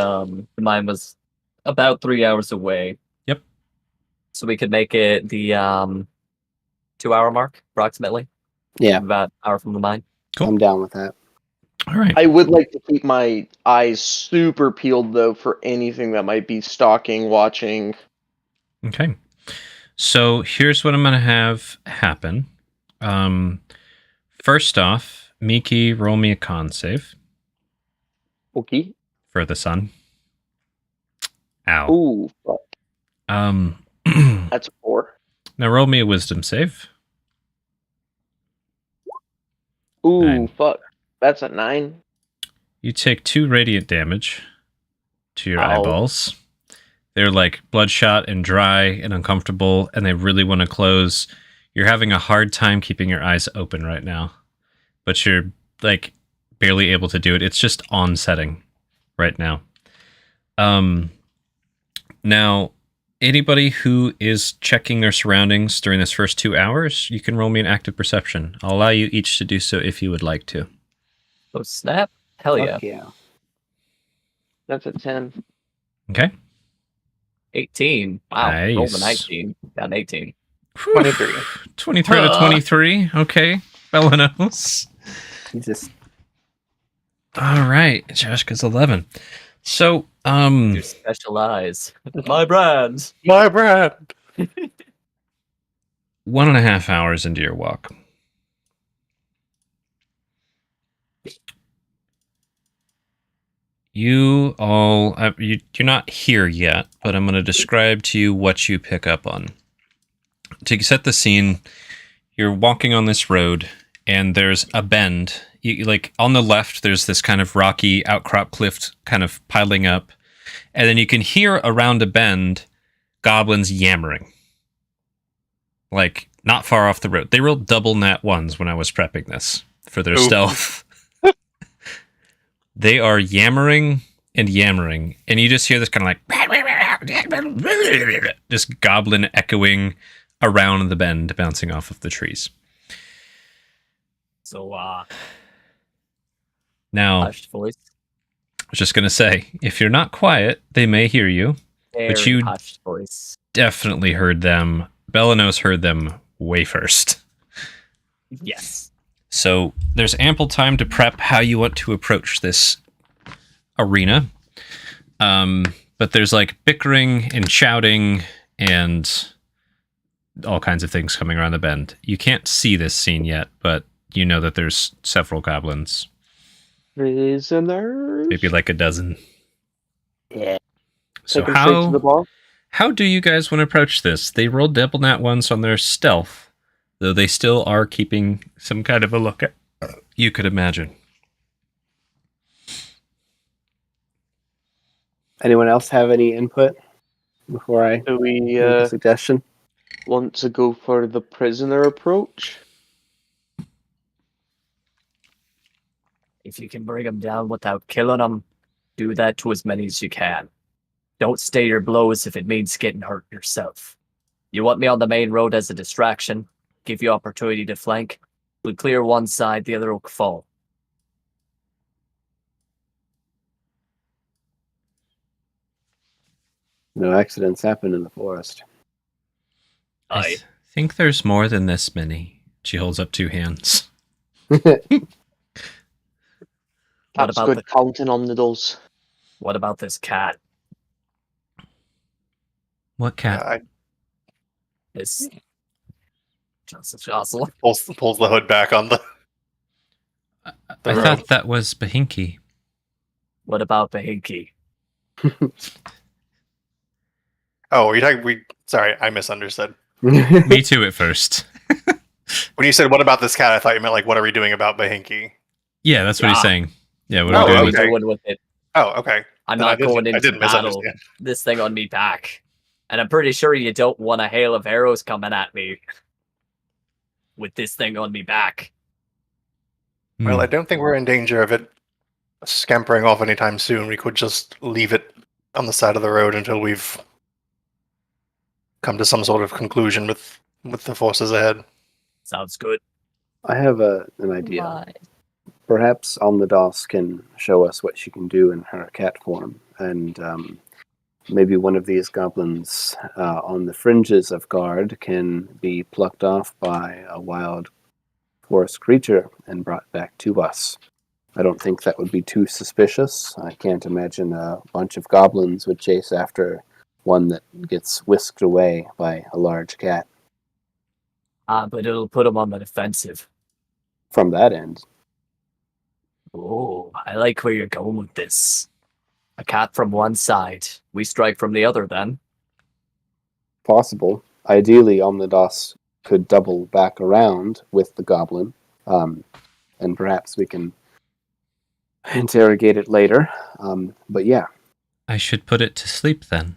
mine was about 3 hours away. Yep. So we could make it the 2-hour mark, approximately. Yeah. About an hour from the mine. Cool. I'm down with that. All right. I would like to keep my eyes super peeled though for anything that might be stalking, watching. Okay. So here's what I'm going to have happen. First off, Miki, roll me a con save Okay. for the sun. Ow. Ooh, fuck. That's a 4. Now roll me a wisdom save. Ooh, 9. fuck. That's a 9. You take 2 radiant damage to your Ow. eyeballs. They're like bloodshot and dry and uncomfortable, and they really want to close. You're having a hard time keeping your eyes open right now, but you're like barely able to do it. It's just on setting right now. Now, anybody who is checking their surroundings during this first 2 hours, you can roll me an active perception. I'll allow you each to do so if you would like to. Oh, snap. Hell yeah. Fuck yeah. That's a 10. Okay. 18. Wow. Rolled a Nice. 19. Down 18. 23. 23 out of 23. Okay. Belanos. Jesus. All right. Joshka's 11. So, You specialize. My brand. My brand. 1.5 hours into your walk. You all, you're not here yet, but I'm going to describe to you what you pick up on. To set the scene, you're walking on this road, and there's a bend. Like on the left, there's this kind of rocky outcrop cliff kind of piling up, and then you can hear around a bend goblins yammering. Like not far off the road. They rolled double nat ones when I was prepping this for their stealth. They are yammering, and you just hear this kind of like just goblin echoing around the bend, bouncing off of the trees. So, Now, hushed voice. I was just going to say, if you're not quiet, they may hear you. Very you- hushed voice. Definitely heard them. Belanos heard them way first. Yes. So there's ample time to prep how you want to approach this arena. But there's like bickering and shouting and all kinds of things coming around the bend. You can't see this scene yet, but you know that there's several goblins. Prisoners. Maybe like a dozen. Yeah. So Take 'em straight to the bar. how do you guys want to approach this? They rolled double nat ones on their stealth, though they still are keeping some kind of a lookout. You could imagine. Anyone else have any input before I Do we make a suggestion? want to go for the prisoner approach? If you can bring them down without killing them, do that to as many as you can. Don't stay your blows if it means getting hurt yourself. You want me on the main road as a distraction, give you opportunity to flank. We'll clear one side, the other will fall. No accidents happen in the forest. I think there's more than this many. She holds up 2 hands. What That's about good counting on the dolls. What about this cat? What cat? I This Jocelyn. pulls the hood back on the I road. thought that was Bahinky. What about Bahinky? Oh, are you talking? Sorry, I misunderstood. Me too at first. When you said "what about this cat," I thought you meant like, "What are we doing about Bahinky?" Yeah, that's what he's Ah. saying. Yeah, what Oh, are we doing What with are okay. you doing with it? Oh, okay. I'm Then not going I into didn't battle. misunderstand. This thing on me back. And I'm pretty sure you don't want a hail of arrows coming at me with this thing on me back. Well, I don't think we're in danger of it scampering off anytime soon. We could just leave it on the side of the road until we've come to some sort of conclusion with the forces ahead. Sounds good. I have an idea. Perhaps Alnados can show us what she can do in her cat form, and maybe one of these goblins on the fringes of guard can be plucked off by a wild forest creature and brought back to us. I don't think that would be too suspicious. I can't imagine a bunch of goblins would chase after one that gets whisked away by a large cat. But it'll put him on the defensive. From that end, Oh, I like where you're going with this. A cat from one side. We strike from the other then. possible. Ideally, Omnidos could double back around with the goblin, and perhaps we can interrogate it later. But yeah, I should put it to sleep then.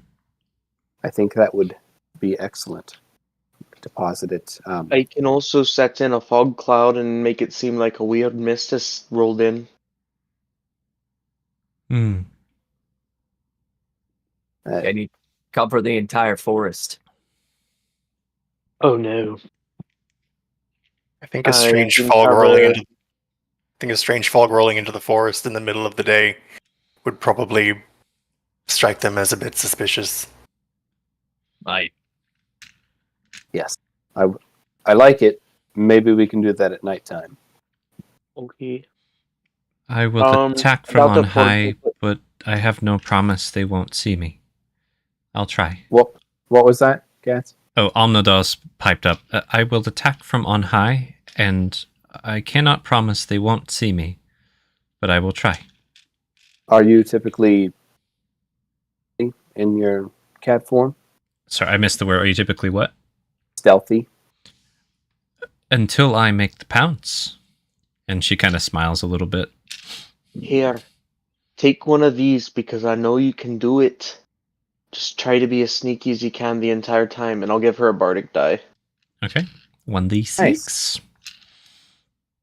I think that would be excellent. Deposit it. I can also set in a fog cloud and make it seem like a weird mist has rolled in. Hmm. Can you cover the entire forest? Oh no. I think a I strange can fog cover- rolling into. I think a strange fog rolling into the forest in the middle of the day would probably strike them as a bit suspicious. Right. Yes, I like it. Maybe we can do that at nighttime. Okay. I will attack from about on the high, portal- but I have no promise they won't see me. I'll try. What was that, Gats? Oh, Omnodos piped up. I will attack from on high, and I cannot promise they won't see me, but I will try. Are you typically in your cat form? Sorry, I missed the word. Are you typically what? Stealthy? Until I make the pounce. And she kind of smiles a little bit. Here. Take one of these because I know you can do it. Just try to be as sneaky as you can the entire time, and I'll give her a bardic die. Okay. 1d6. Nice.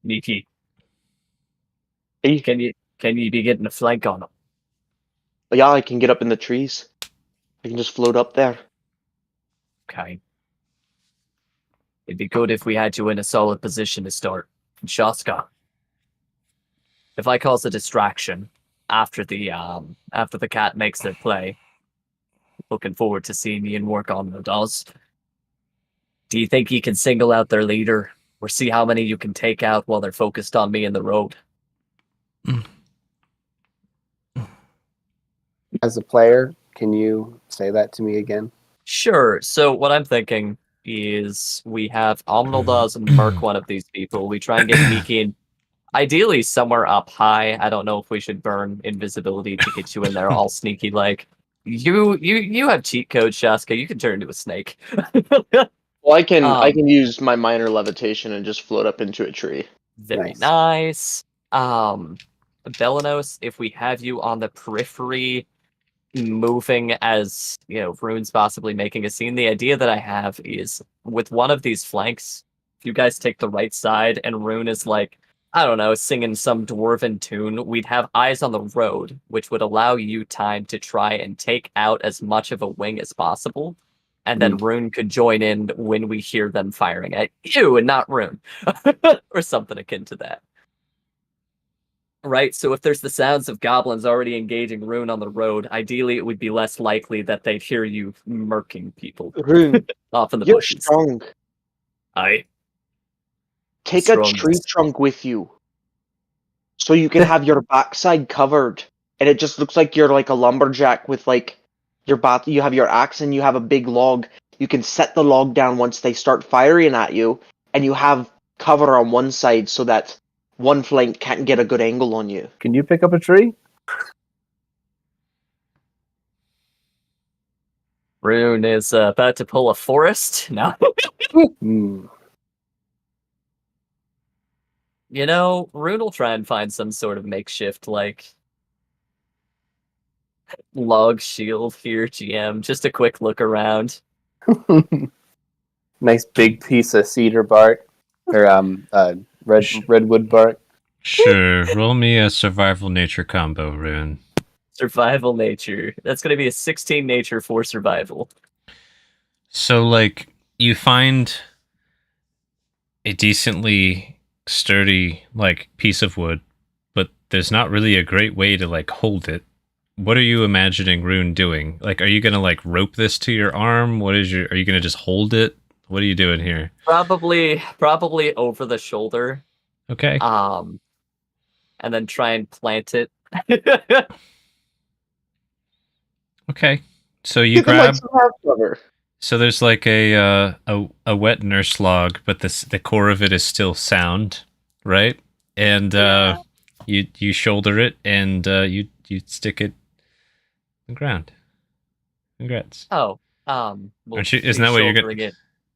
Nikki, Hey. can you be getting a flank on him? Yeah, I can get up in the trees. I can just float up there. Okay. It'd be good if we had you in a solid position to start. Shaska. If I cause a distraction after the cat makes their play, looking forward to seeing Ian work on the dolls. Do you think you can single out their leader, or see how many you can take out while they're focused on me in the road? As a player, can you say that to me again? Sure. So what I'm thinking is we have Omnaldaz and Merc one of these people. We try and get Miki in, ideally somewhere up high. I don't know if we should burn invisibility to get you in there all sneaky like. You have cheat code, Shaska. You can turn into a snake. Well, I can Um, use my minor levitation and just float up into a tree. Very nice. Belenos, if we have you on the periphery, moving as, Rune's possibly making a scene, the idea that I have is with one of these flanks, if you guys take the right side and Rune is like, I don't know, singing some dwarven tune, we'd have eyes on the road, which would allow you time to try and take out as much of a wing as possible. And then Rune could join in when we hear them firing at you and not Rune. Or something akin to that. Right, so if there's the sounds of goblins already engaging Rune on the road, ideally it would be less likely that they'd hear you murking people Rune, off in the you're bushes. strong. Take a tree trunk with you, so you can have your backside covered, and it just looks like you're like a lumberjack with like your you have your axe and you have a big log. You can set the log down once they start firing at you, and you have cover on one side so that one flank can't get a good angle on you. Can you pick up a tree? Rune is about to pull a forest. No. Rune will try and find some sort of makeshift, log shield here, GM. Just a quick look around. Nice big piece of cedar bark, or redwood bark. Sure, roll me a survival nature combo, Rune. Survival nature. That's going to be a 16 nature for survival. So, you find a decently sturdy, piece of wood, but there's not really a great way to, hold it. What are you imagining Rune doing? Are you going to, rope this to your arm? Are you going to just hold it? What are you doing here? Probably over the shoulder. Okay. And then try and plant it. Okay. So you grab. Cover. So there's a wet nurse log, but the core of it is still sound, right? And you shoulder it and you stick it on the ground. Congrats. Oh, isn't that what you're getting?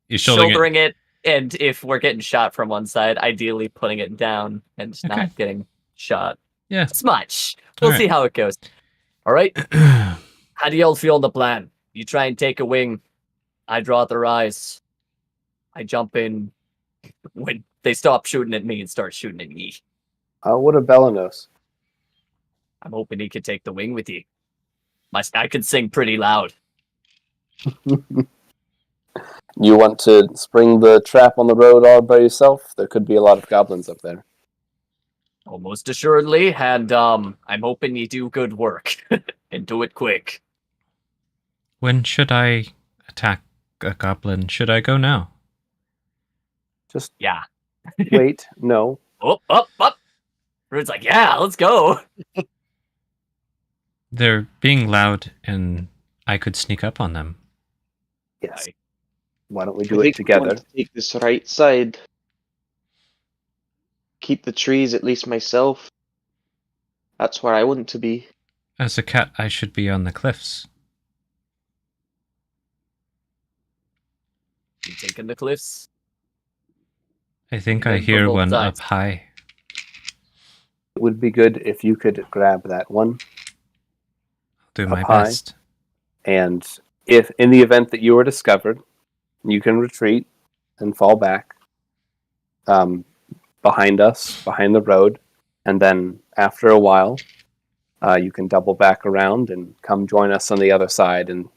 You're shouldering it, and if we're getting shot from one side, ideally putting it down and not getting shot. Yeah. As much. We'll see how it goes. All right. How do y'all feel on the plan? You try and take a wing. I draw their eyes. I jump in when they stop shooting at me and start shooting at me. What a Belenos. I'm hoping he could take the wing with you. I could sing pretty loud. You want to spring the trap on the road all by yourself? There could be a lot of goblins up there. Almost assuredly, and I'm hoping you do good work. And do it quick. When should I attack a goblin? Should I go now? Just yeah. Wait, no. Up. Rude's like, yeah, let's go. They're being loud, and I could sneak up on them. Yes. Why don't we do it together? Take this right side. Keep the trees, at least myself. That's where I want to be. As a cat, I should be on the cliffs. You taking the cliffs? I think I hear one up high. It would be good if you could grab that one. I'll do my best. And if in the event that you are discovered, you can retreat and fall back behind us, behind the road, and then after a while, you can double back around and come join us on the other side. And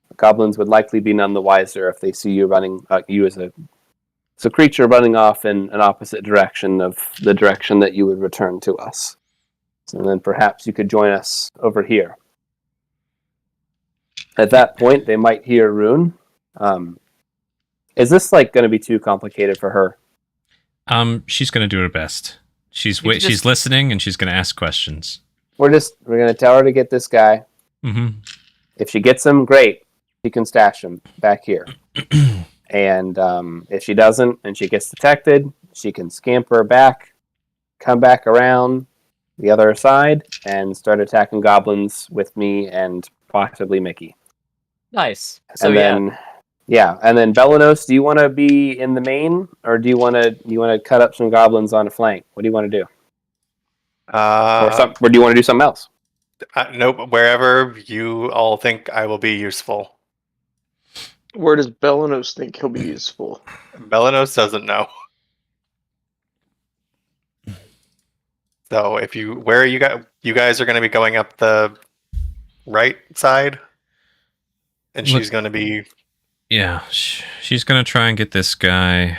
the goblins would likely be none the wiser if they see you running, you as a creature running off in an opposite direction of the direction that you would return to us. So then perhaps you could join us over here. At that point, they might hear Rune. Is this going to be too complicated for her? She's going to do her best. She's listening and she's going to ask questions. We're going to tell her to get this guy. Mm-hmm. If she gets him, great. She can stash him back here. And if she doesn't and she gets detected, she can scamper back, come back around the other side, and start attacking goblins with me and possibly Mickey. Nice. So and then Yeah, and then Belenos, do you want to be in the main, or do you want to cut up some goblins on a flank? What do you want to do? Or do you want to do something else? Nope. Wherever you all think I will be useful. Where does Belenos think he'll be useful? Belenos doesn't know. So where you guys are going to be going up the right side, and she's going to be. Yeah, she's going to try and get this guy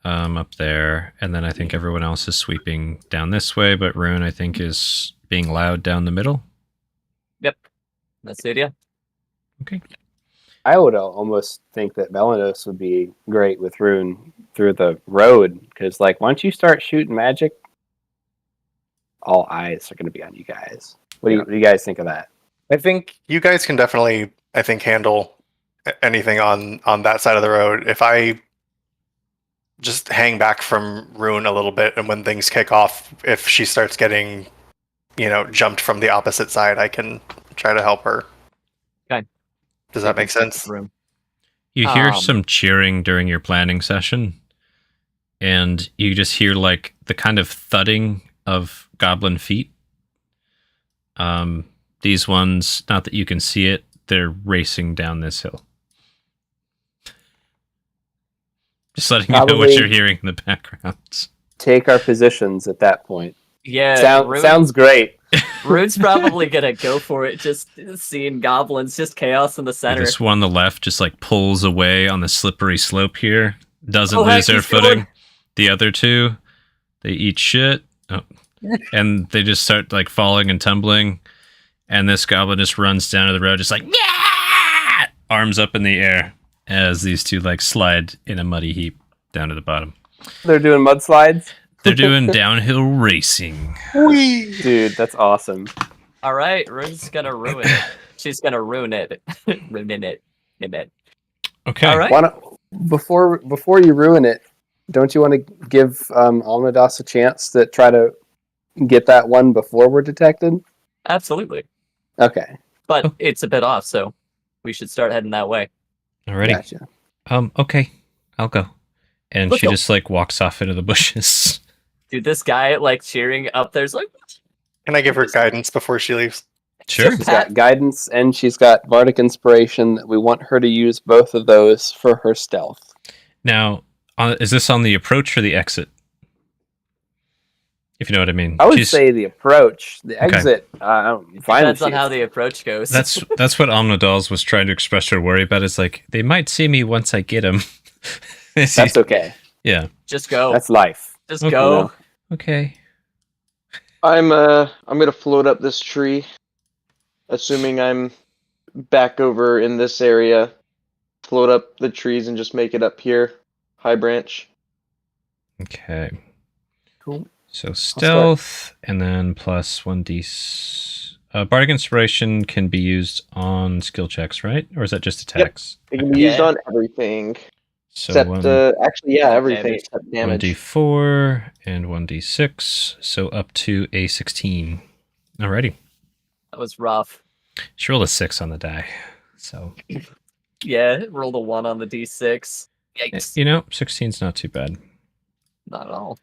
up there, and then I think everyone else is sweeping down this way, but Rune, I think, is being loud down the middle. Yep. That's the idea. Okay. I would almost think that Belenos would be great with Rune through the road, because like once you start shooting magic, all eyes are going to be on you guys. What do you guys think of that? I think you guys can definitely, handle anything on that side of the road. If I just hang back from Rune a little bit, and when things kick off, if she starts getting, jumped from the opposite side, I can try to help her. Okay. Does that make sense? You hear some cheering during your planning session, and you just hear like the kind of thudding of goblin feet. These ones, not that you can see it, they're racing down this hill. Just letting you know what you're hearing in the background. Take our positions at that point. Yeah, sounds great. Rune's probably gonna go for it, just seeing goblins, just chaos in the center. This one on the left just like pulls away on the slippery slope here. Doesn't lose their footing. The other two, they eat shit. Oh. And they just start like falling and tumbling. And this goblin just runs down to the road, just like, yeah! Arms up in the air as these two like slide in a muddy heap down to the bottom. They're doing mudslides? They're doing downhill racing. Whee! Dude, that's awesome. All right, Rune's gonna ruin it. She's gonna ruin it. Ruin it. Okay. All right. Before you ruin it, don't you want to give Almadas a chance to try to get that one before we're detected? Absolutely. Okay. But it's a bit off, so we should start heading that way. Alrighty. Gotcha. Okay. I'll go. And Let's she go. just like walks off into the bushes. Dude, this guy like cheering up there's like, Can I give her guidance before she leaves? Sure. She's got guidance and she's got bardic inspiration. We want her to use both of those for her stealth. Now, is this on the approach or the exit? If you know what I mean. I would say the approach. The Okay. exit, fine. depends on how the approach goes. That's what Omnidals was trying to express her worry about. Is like they might see me once I get them. That's okay. Yeah. just go. That's life. Just Okay. go. Okay. I'm gonna float up this tree, assuming I'm back over in this area. Float up the trees and just make it up here, high branch. Okay. Cool. So stealth, and then plus 1d. Bardic Inspiration can be used on skill checks, right? Or is that just attacks? It can be used on everything So except everything Damage. except damage. 1d4 and 1d6, so up to a 16. Alrighty. That was rough. She rolled a 6 on the die, so Yeah, rolled a 1 on the d6. Yikes. 16's not too bad. Not at all.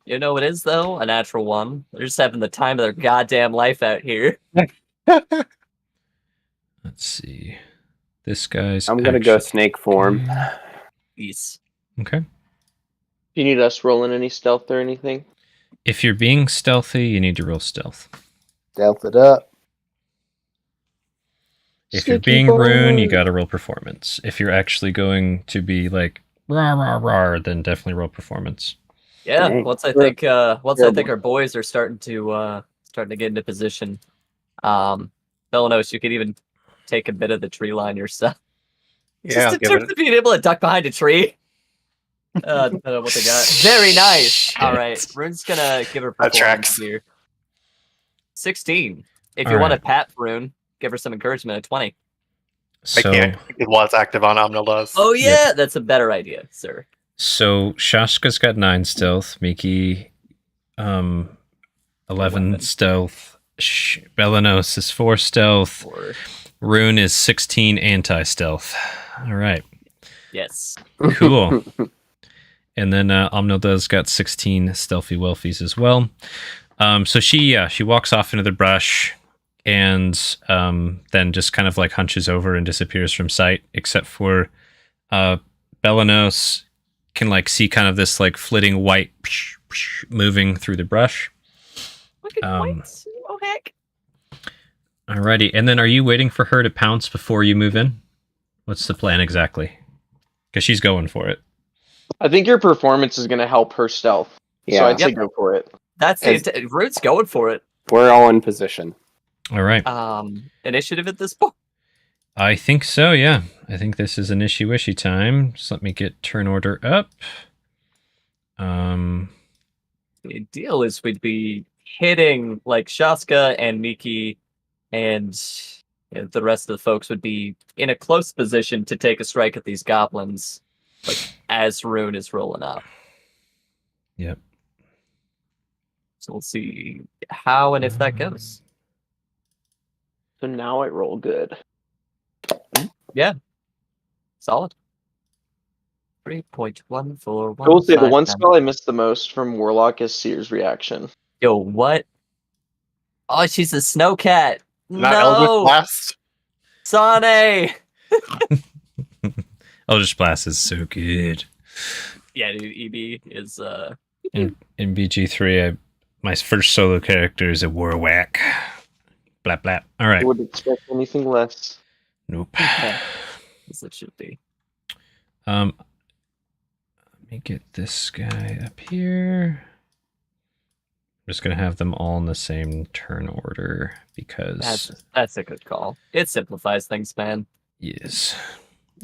You know what it is, though? A natural 1. They're just having the time of their goddamn life out here. Let's see. This guy's. I'm gonna go snake form. Peace. Okay. Do you need us rolling any stealth or anything? If you're being stealthy, you need to roll stealth. Stealth it up. If you're being rune, you gotta roll performance. If you're actually going to be like rah rah rah, then definitely roll performance. Yeah, Dang. once I think our boys are starting to get into position. Belenos, you could even take a bit of the tree line yourself. Yeah, Just in terms of being able to duck behind a tree. Depending on what they got. Very nice. All right, Rune's gonna give her That performance tracks. here. 16. If All you want to right. pat Rune, give her some encouragement at 20. I So, can't. It was active on Omnilus. Oh yeah, that's a better idea, sir. so Shashka's got 9 stealth. Miki, 11 stealth. Belenos is 4 stealth. Or Rune is 16 anti-stealth. All right. Yes. Cool. And then Omnilda's got 16 stealthy welfies as well. So she walks off into the brush and then just kind of like hunches over and disappears from sight, except for Belanos can like see kind of this like flitting white moving through the brush. Look at whites. Oh heck. Alrighty. And then are you waiting for her to pounce before you move in? What's the plan exactly? Because she's going for it. I think your performance is going to help her stealth. Yeah. So I'd say go for it. That's the Root's going for it. We're all in position. All right. Initiative at this point. I think so, yeah. I think this is an issue-wishy time. So let me get turn order up. The deal is we'd be hitting like Shaska and Miki, and the rest of the folks would be in a close position to take a strike at these goblins, like as Rune is rolling up. Yep. So we'll see how and if that goes. So now I roll good. Solid. 3.141. I will say the one spell I missed the most from Warlock is Seer's Reaction. Yo, what? Oh, she's a snow cat. Not No, Eldritch Blast. Sane. Eldritch Blast is so good. Yeah, dude, EB is In BG3, my first solo character is a Warwhack. Blap blap. All right. I wouldn't expect anything less. Nope. as it should be. Let me get this guy up here. I'm just gonna have them all in the same turn order because That's a good call. It simplifies things, man. yes.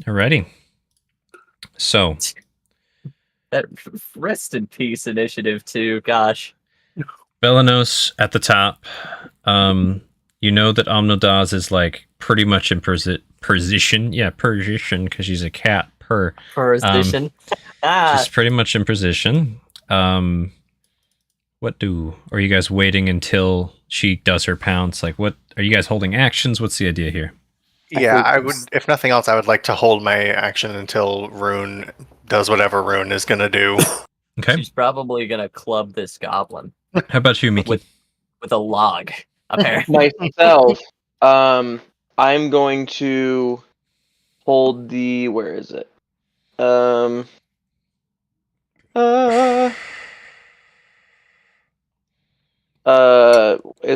Alrighty. So That rest in peace initiative too. Gosh. Belanos at the top. You know that Omnodaz is like pretty much in position. Yeah, position because she's a cat. Position. She's pretty much in position. Are you guys waiting until she does her pounce? Like, what are you guys holding actions? What's the idea here? Yeah, I would. If nothing else, I would like to hold my action until Rune does whatever Rune is gonna do. Okay. She's probably gonna club this goblin How about you, Miki? with a log. Apparently. Myself, I'm going to hold the. Where is it? As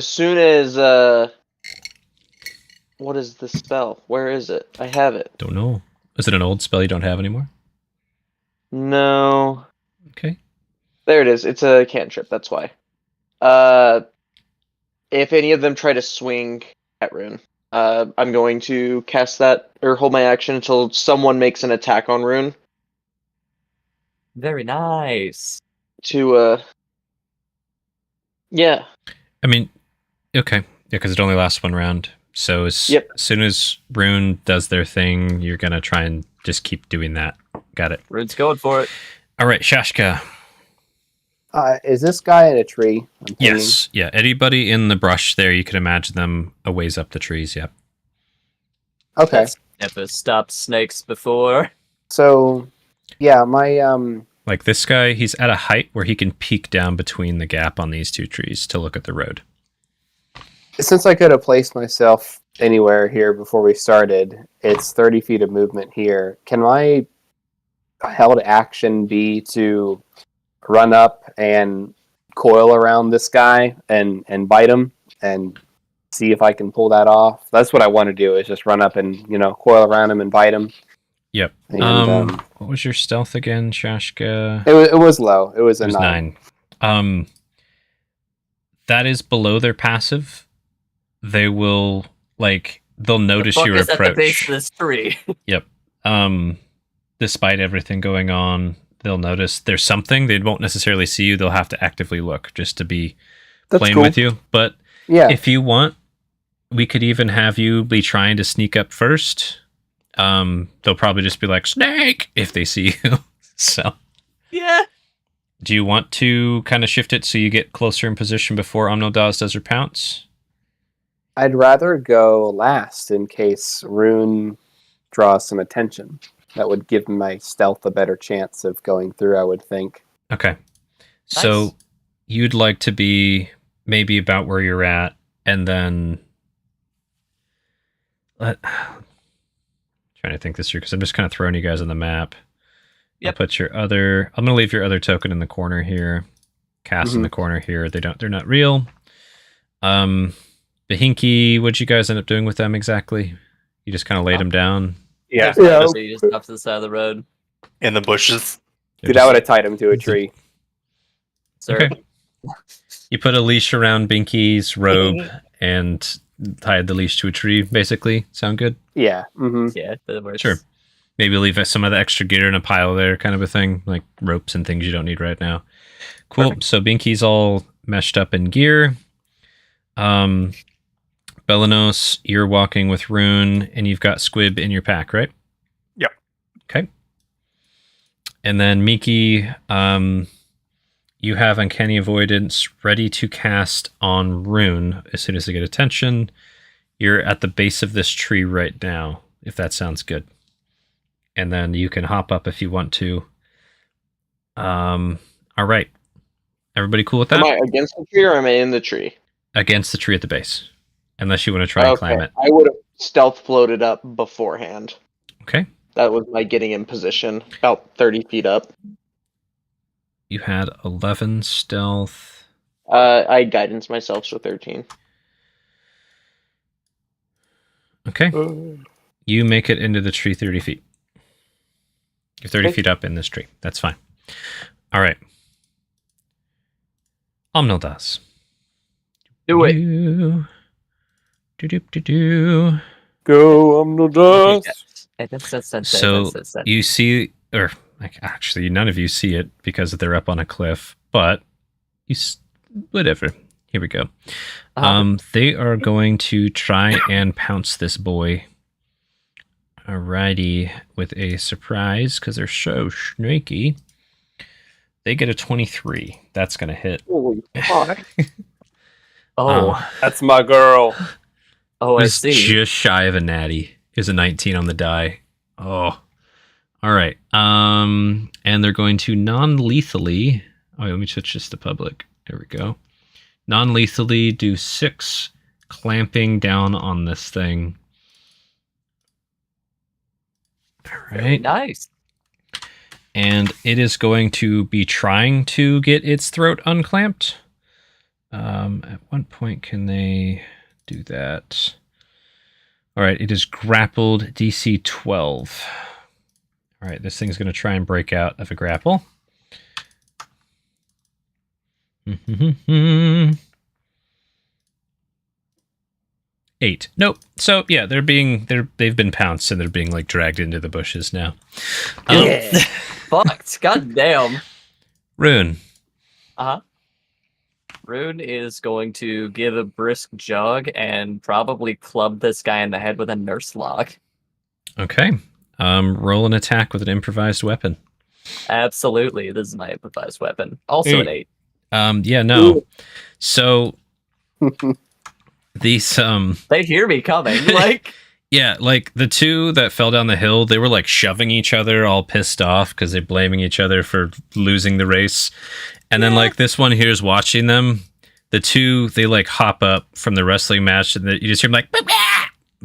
soon as what is the spell? Where is it? I have it. Don't know. Is it an old spell you don't have anymore? No. Okay. There it is. It's a cantrip, that's why. If any of them try to swing at Rune, I'm going to cast that or hold my action until someone makes an attack on Rune. Very nice. Yeah. I mean, okay. Yeah, because it only lasts one round. So as soon as Rune does their thing, you're going to try and just keep doing that. Got it. Rune's going for it. All right, Shashka. Is this guy in a tree? I'm thinking? Yes. Yeah, anybody in the brush there, you can imagine them a ways up the trees. Yep. Okay. That's never stopped snakes before. So, yeah, my Like this guy, he's at a height where he can peek down between the gap on these two trees to look at the road. since I could have placed myself anywhere here before we started, it's 30 feet of movement here. Can my held action be to run up and coil around this guy and bite him and see if I can pull that off? That's what I want to do, is just run up and, coil around him and bite him. Yep. And, what was your stealth again, Shashka? It was low. It was a 9. That is below their passive. They will, they'll notice your approach. At the base of this tree. Yep. Despite everything going on, they'll notice there's something. They won't necessarily see you. They'll have to actively look just to be playing with you. But if you want, we could even have you be trying to sneak up first. They'll probably just be like, snake, if they see you. So, yeah. Do you want to kind of shift it so you get closer in position before Omnodaz does her pounce? I'd rather go last in case Rune draws some attention. That would give my stealth a better chance of going through, I would think. Okay. So Nice. you'd like to be maybe about where you're at, and then trying to think this through because I'm just kind of throwing you guys on the map. Yep. I'll put your other. I'm gonna leave your other token in the corner here. Cast in the corner here. They're not real. Behinky, what'd you guys end up doing with them exactly? You just kind of laid them down. Yeah. So you just off to the side of the road. In the bushes. Dude, I would have tied him to a tree. Sir. Okay. You put a leash around Binky's robe and tied the leash to a tree, basically. Sound good? Yeah. Mm-hmm. Yeah, that works. Sure. Maybe leave some of the extra gear in a pile there, kind of a thing, like ropes and things you don't need right now. Cool. Perfect. So Binky's all meshed up in gear. Belenos, you're walking with Rune, and you've got Squib in your pack, right? Yep. Okay. And then Miki, you have Uncanny Avoidance ready to cast on Rune as soon as they get attention. You're at the base of this tree right now, if that sounds good. And then you can hop up if you want to. All right. Everybody cool with that? Am I against the tree or am I in the tree? Against the tree at the base. Unless you want to try and climb it. I would have stealth floated up beforehand. Okay. That was my getting in position, about 30 feet up. You had 11 stealth. I guidance myself, so 13. Okay. You make it into the tree 30 feet. You're 30 Okay. feet up in this tree. That's fine. All right. Omnildas. Do it. Do. Go, I'm no dust. So you see, or like, actually, none of you see it because they're up on a cliff, but whatever. Here we go. They are going to try and pounce this boy. Alrighty, with a surprise because they're so snaky. They get a 23. That's gonna hit. Holy fuck. That's my girl. I It's see. just shy of a natty. Is a 19 on the die. Oh, all right. And they're going to non-lethally. Oh, let me switch this to public. There we go. Non-lethally do 6 clamping down on this thing. All right. Nice. And it is going to be trying to get its throat unclamped. At what point can they do that? All right, it is grappled DC 12. All right, this thing's going to try and break out of a grapple. 8. Nope. So yeah, they've been pounced and they're being like dragged into the bushes now. Yeah. Fucked. God damn. Rune. Rune is going to give a brisk jog and probably club this guy in the head with a nurse log. Okay. Roll an attack with an improvised weapon. Absolutely. This is my improvised weapon. Also an 8. Yeah, no. So these They hear me coming. Like, yeah, like the two that fell down the hill, they were like shoving each other, all pissed off because they're blaming each other for losing the race. And then like this one here is watching them. The two, they like hop up from the wrestling match, and you just hear them like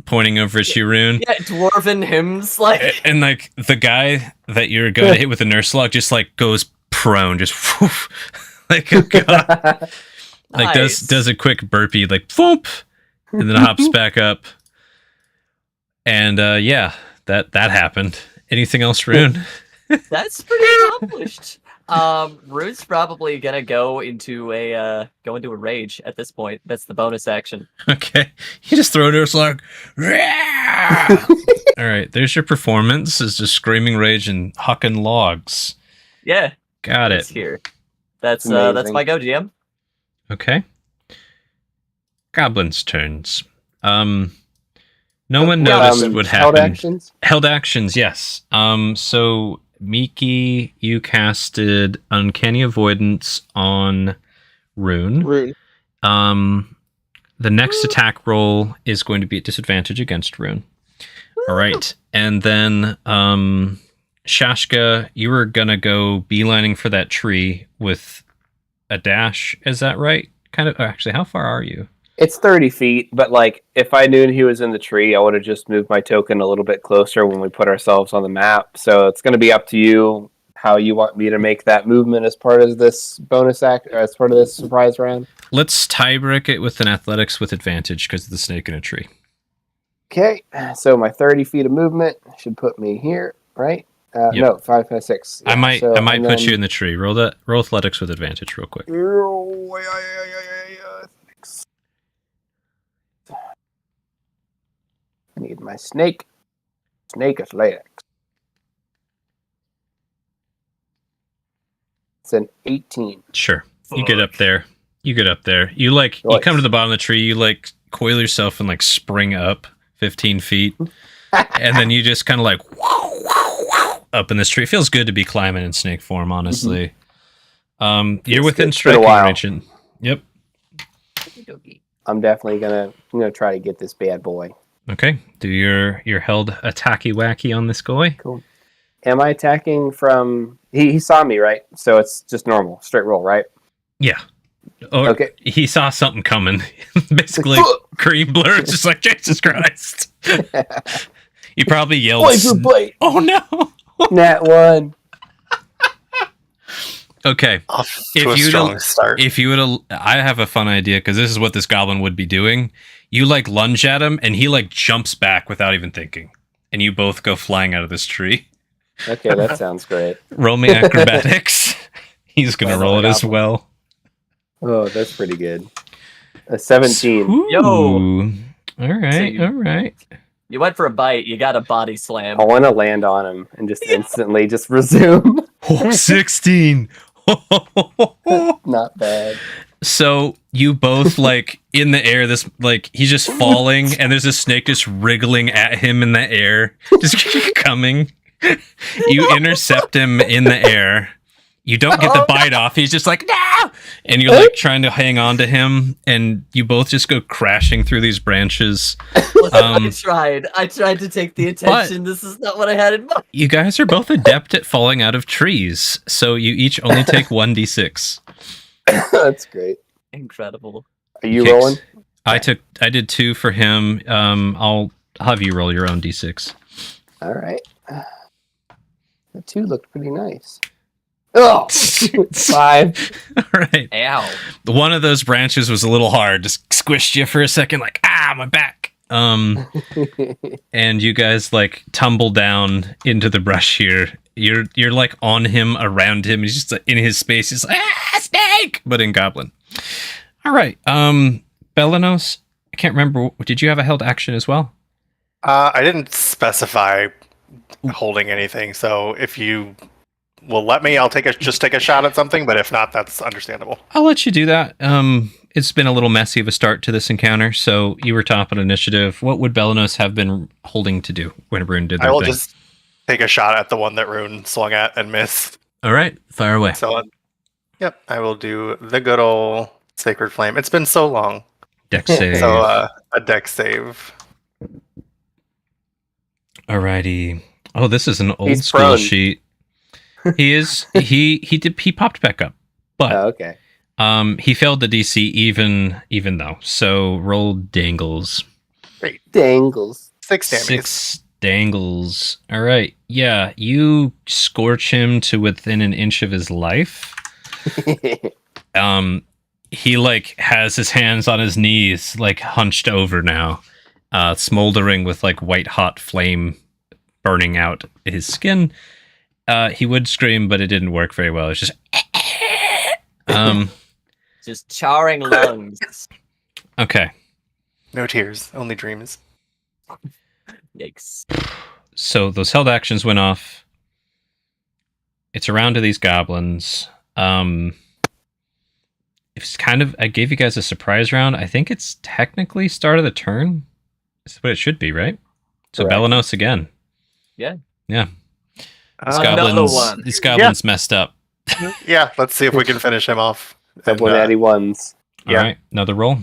pointing over at you, Rune. yeah, dwarven hymns. Like, And like the guy that you're going to hit with the nurse log just like goes prone, just whoof, like oh god, like nice. does a quick burpee, like whoop, and then hops back up. And yeah, that happened. Anything else, Rune? That's pretty accomplished. Rune's probably gonna go into a rage at this point. That's the bonus action. Okay, you just throw a nurse log. All right, there's your performance. Is just screaming rage and hucking logs. Yeah, Got it's it. here. That's Amazing. my go, GM. Okay. Goblins' turns. No one Yeah, noticed what held happened. actions? Held actions, yes. So Miki, you casted Uncanny Avoidance on Rune. Rune. the next attack roll is going to be at disadvantage against Rune. All right. And then Shashka, you were going to go beelining for that tree with a dash. Is that right? Kind of. Actually, how far are you? It's 30 feet, but like if I knew he was in the tree, I would have just moved my token a little bit closer when we put ourselves on the map. So it's going to be up to you how you want me to make that movement as part of this bonus act, or as part of this surprise round. Let's tiebreak it with an athletics with advantage because of the snake in a tree. Okay, so my 30 feet of movement should put me here, right? Yep. No, 5, 5, 6. I might put you in the tree. Roll athletics with advantage real quick. I need my snake. Snake athletics. It's an 18. Sure. You get up there. You come to the bottom of the tree, you like coil yourself and like spring up 15 feet. And then you just kind of like up in this tree. It feels good to be climbing in snake form, honestly. You're within striking range. Yep. I'm definitely gonna try to get this bad boy. Okay. Do your held attacky wacky on this guy. Cool. Am I attacking from? He saw me, right? So it's just normal, straight roll, right? Yeah. Or Okay. He saw something coming. Basically, cream blur. It's just like Jesus Christ. You probably yelled. Boy for bite. Oh no! Nat 1. Okay. Off to a strong start. If you would, I have a fun idea because this is what this goblin would be doing. You like lunge at him, and he like jumps back without even thinking, and you both go flying out of this tree. Okay, that sounds great. Roll me acrobatics. He's gonna roll it as well. Oh, that's pretty good. A 17. Ooh. Yo. All right. So All right. You went for a bite. You got a body slam. I want to land on him and just instantly just resume. 16. Not bad. So you both like in the air, this like he's just falling and there's a snake just wriggling at him in the air, just coming. You intercept him in the air. You don't get the bite off. He's just like, no! And you're like trying to hang on to him, and you both just go crashing through these branches. I tried to take the attention. This is not what I had in mind. You guys are both adept at falling out of trees, so you each only take 1d6. That's great. Incredible. Are you Kicks. rolling? I did 2 for him. I'll have you roll your own d6. All right. The 2 looked pretty nice. Oh, 5. All right. Ow. One of those branches was a little hard. Just squished you for a second, like, my back. And you guys like tumble down into the brush here. You're like on him, around him. He's just like, in his space. He's like, snake, but in goblin. All right. Belenos, I can't remember. Did you have a held action as well? I didn't specify holding anything, so if you will let me, I'll just take a shot at something, but if not, that's understandable. I'll let you do that. It's been a little messy of a start to this encounter, so you were top on initiative. What would Belenos have been holding to do when Rune did that I will thing? just take a shot at the one that Rune swung at and missed. All right, fire away. So, yep, I will do the good old Sacred Flame. It's been so long. Dex save. So, a dex save. Alrighty. Oh, this is an old He's school prone. sheet. He is. He popped back up, but Oh, okay. he failed the DC even though. So roll dangles. Dangles. 6 damage. 6 dangles. All right. Yeah, you scorch him to within an inch of his life. He like has his hands on his knees, like hunched over now, smoldering with like white hot flame burning out his skin. He would scream, but it didn't work very well. It's just Just charring lungs. okay. No tears, only dreams. Yikes. So those held actions went off. It's around to these goblins. It's kind of, I gave you guys a surprise round. I think it's technically start of the turn. That's what it should be, right? So Correct. Belenos again. Yeah. Yeah. Another one. These goblins messed up. Yeah, let's see if we can finish him off. And, Double natty ones. All Yeah. right, another roll.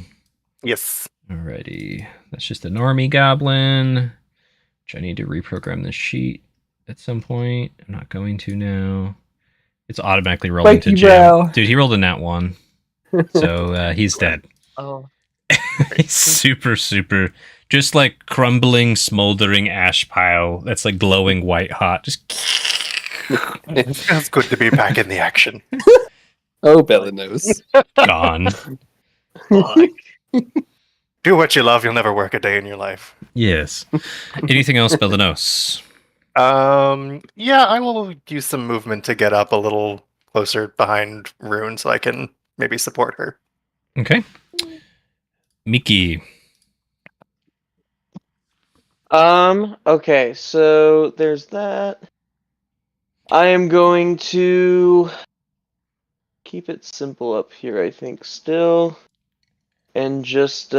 Yes. Alrighty. That's just a normie goblin, which I need to reprogram the sheet at some point. I'm not going to now. It's automatically rolling to Spiky jam. brow. Dude, he rolled a nat 1. So he's dead. Oh, He's super, super, just like crumbling, smoldering ash pile that's like glowing white hot. Just It feels good to be back in the action. Oh, Bella knows. gone. fuck. Do what you love, you'll never work a day in your life. Yes. Anything else, Bellanos? Yeah, I will use some movement to get up a little closer behind Rune so I can maybe support her. Okay. Miki. Okay, so there's that. I am going to keep it simple up here, I think, still. And just,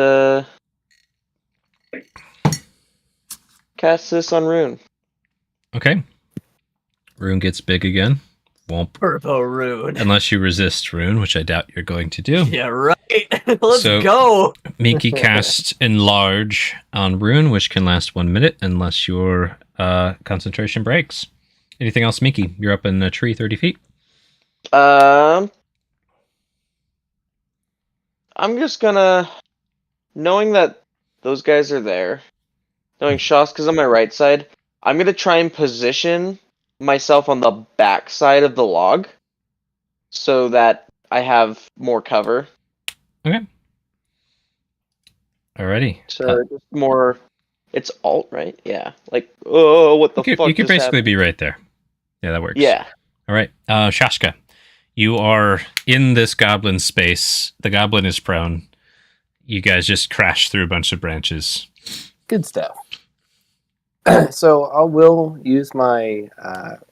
cast this on Rune. Okay. Rune gets big again. Womp. Turbo Rune. Unless you resist Rune, which I doubt you're going to do. Yeah, right. Let's So- go. Miki casts Enlarge on Rune, which can last 1 minute unless your concentration breaks. Anything else, Miki? You're up in a tree 30 feet. I'm just gonna, knowing that those guys are there, knowing Shaska's on my right side, I'm gonna try and position myself on the back side of the log so that I have more cover. Okay. Alrighty. So just more. It's alt, right? Yeah. Like, oh, what the fuck? You could just basically happened? be right there. Yeah, that works. Yeah. All right. Shashka, you are in this goblin space. The goblin is prone. You guys just crash through a bunch of branches. Good stuff. So I will use my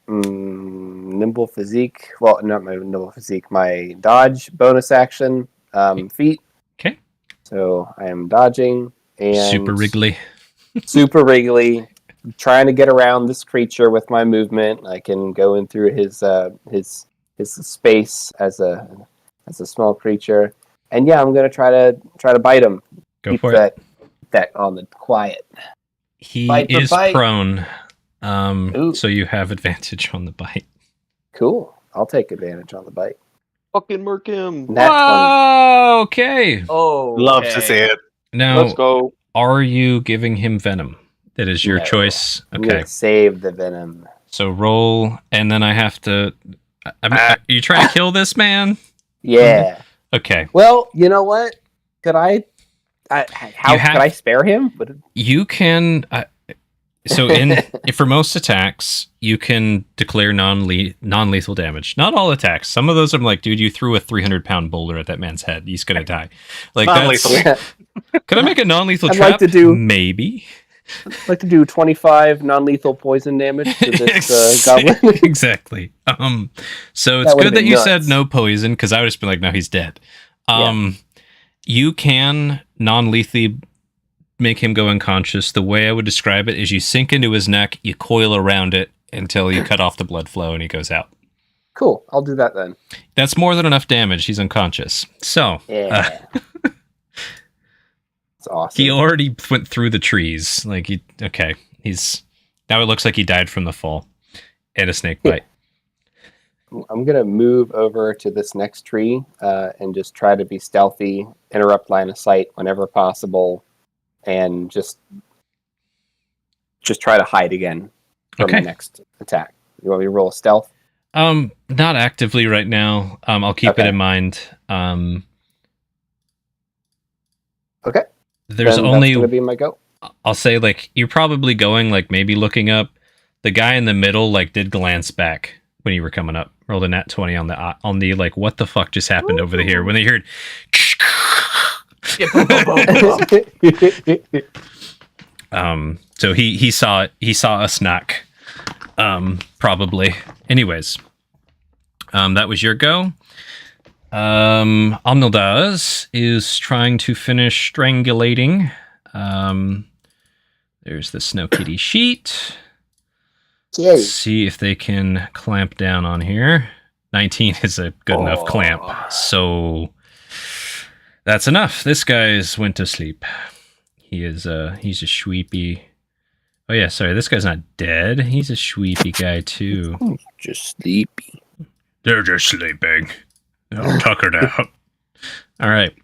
nimble physique. Well, not my nimble physique. My dodge bonus action feat. Okay. So I am dodging and Super Wrigley. super wriggly, trying to get around this creature with my movement. I can go in through his space as a small creature, and yeah, I'm gonna try to bite him. Go Keep for it. that on the quiet. He Bite for is bite. prone. Ooh. So you have advantage on the bite. Cool. I'll take advantage on the bite. Fucking murk him. Nat 20. Whoa, okay. Oh, Love to see it. Now, Let's go. are you giving him venom? That is your No. choice. I'm Okay. gonna save the venom. So roll, and then I have to. Are you trying to kill this man? Yeah. Okay. Well, you know what? Could I how You have- could I spare him? You can. So for most attacks, you can declare non-lethal damage. Not all attacks. Some of those I'm like, dude, you threw a 300-pound boulder at that man's head. He's gonna die. Like Non-lethal. that's. Could I make a non-lethal I'd trap? like to do- Maybe. I'd like to do 25 non-lethal poison damage to this goblin. Exactly. So it's That would've good that been you nuts. said no poison, because I would just be like, no, he's dead. You can non-lethally make him go unconscious. The way I would describe it is you sink into his neck, you coil around it until you cut off the blood flow and he goes out. Cool. I'll do that then. That's more than enough damage. He's unconscious. So Yeah. It's awesome. he already went through the trees. He's now it looks like he died from the fall and a snake bite. I'm gonna move over to this next tree and just try to be stealthy, interrupt line of sight whenever possible, and just try to hide again from Okay. the next attack. You want me to roll a stealth? Not actively right now. I'll keep it Okay. in mind. Okay. There's Then only that's gonna be my go. I'll say like you're probably going like maybe looking up. The guy in the middle like did glance back when you were coming up. Rolled a nat 20 on the like what the fuck just happened over here when they heard. Yeah, boom, boom, boom, boom. So he saw it. He saw us knock. Probably. Anyways, that was your go. Omnildaz is trying to finish strangulating. There's the Snow Kitty sheet. Yay. Let's see if they can clamp down on here. 19 is a good enough clamp. So That's enough. This guy's went to sleep. He's a sweepy. Oh yeah, sorry. This guy's not dead. He's a sweepy guy too. Just sleepy. They're just sleeping. I'm tuckered out. All right.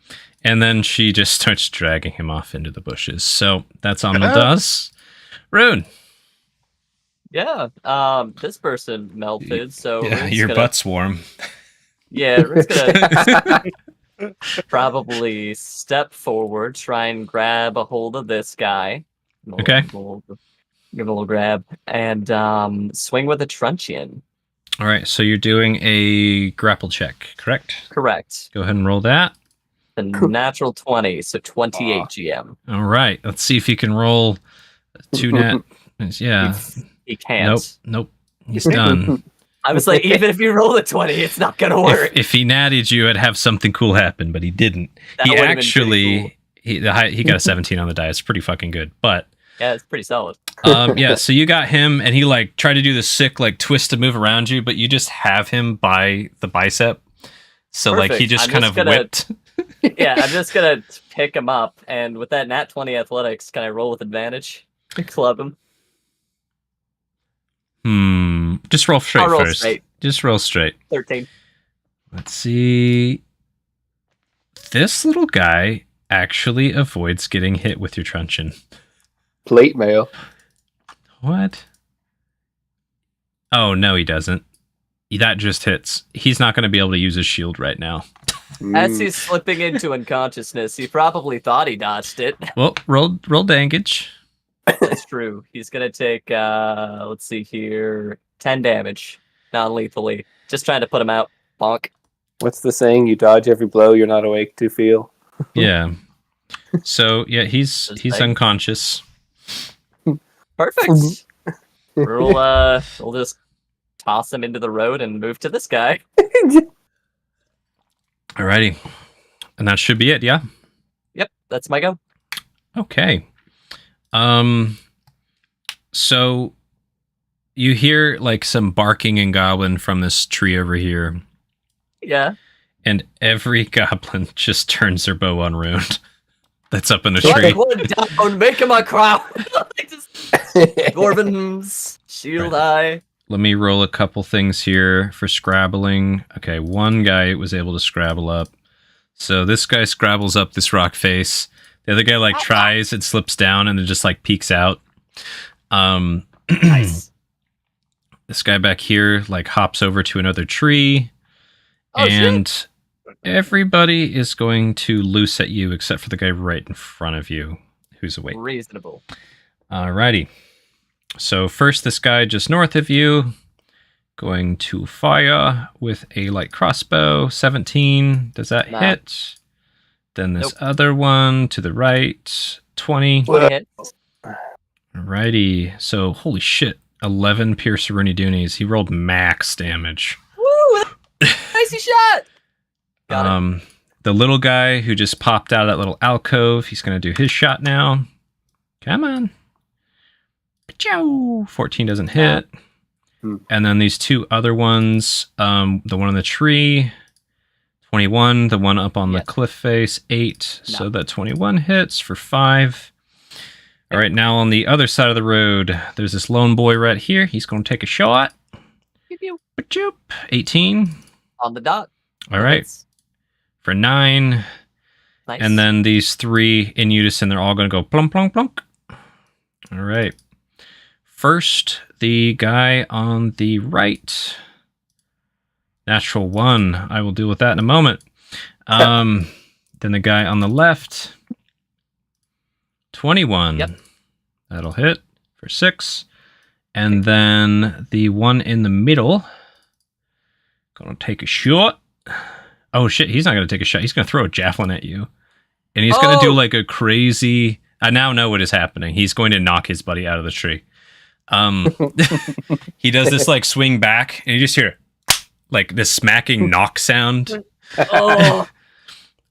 And then she just starts dragging him off into the bushes. So that's on the does. Rune. Yeah. This person melted, so Yeah, Rune's your gonna, butt's warm. Yeah, Rune's gonna probably step forward, try and grab a hold of this guy. Okay. Give a little grab and swing with a truncheon. All right. So you're doing a grapple check, correct? Correct. Go ahead and roll that. The natural 20, so 28 GM. All right. Let's see if you can roll 2 nat. Yeah. He can't. Nope. He's done. I was like, even if you roll a 20, it's not gonna work. If he natted you, I'd have something cool happen, but he didn't. That He would've been actually pretty he got a 17 on the die. It's pretty fucking good. But Yeah, it's pretty solid. yeah, so you got him, and he like tried to do this sick like twist to move around you, but you just have him by the bicep. So like he Perfect. just I'm kind just of gonna- whipped. Yeah, I'm just gonna pick him up, and with that nat 20 athletics, can I roll with advantage? Club him. Just roll straight I'll roll first. straight. Just roll straight. 13. Let's see. This little guy actually avoids getting hit with your truncheon. Plate mail. What? Oh, no, he doesn't. That just hits. He's not going to be able to use his shield right now. As he's slipping into unconsciousness, he probably thought he dodged it. Well, roll damage. That's true. He's gonna take, let's see here, 10 damage, non-lethally. Just trying to put him out. Bonk. What's the saying? You dodge every blow you're not awake to feel. Yeah. So yeah, he's Just unconscious. Perfect. We'll just toss him into the road and move to this guy. Alrighty, and that should be it. Yeah. Yep, that's my go. Okay. So you hear like some barking and goblin from this tree over here, Yeah. and every goblin just turns their bow on Rune. That's up in the Strike tree. one down, make him a crown. Dwarven's shield eye. Let me roll a couple things here for scrabbling. Okay, one guy was able to scrabble up. So this guy scrabbles up this rock face. The other guy like tries and slips down and then just like peeks out. Nice. This guy back here like hops over to another tree. Oh, and everybody is going to loose at you except for the guy right in front of you who's awake. Reasonable. Alrighty. So first, this guy just north of you, going to fire with a light crossbow. 17. Does that Nah. hit? Then this Nope. other one to the right. 20. 20 hits. Alrighty. So holy shit. 11 pierce Rooney Doonies. He rolled max damage. Woo! Nicey shot! Got it. The little guy who just popped out of that little alcove, he's going to do his shot now. Come on. Pachow! 14 doesn't hit. And then these two other ones, the one on the tree, 21, the one up on the cliff face, 8. No. So that 21 hits for 5. All right, now on the other side of the road, there's this lone boy right here. He's going to take a shot. Pew, pew. Pachoop! 18. On the dot. All right, Hits. for 9. Nice. And then these 3 in unison, they're all going to go plunk, plunk, plunk. All right. First, the guy on the right. Natural 1. I will deal with that in a moment. Then the guy on the left. 21. Yep. That'll hit for 6. And then the one in the middle. Gonna take a shot. Oh shit, he's not gonna take a shot. He's gonna throw a javelin at you. And he's gonna do like a crazy... I now know what is happening. He's going to knock his buddy out of the tree. He does this like swing back, and you just hear like this smacking knock sound. Oh,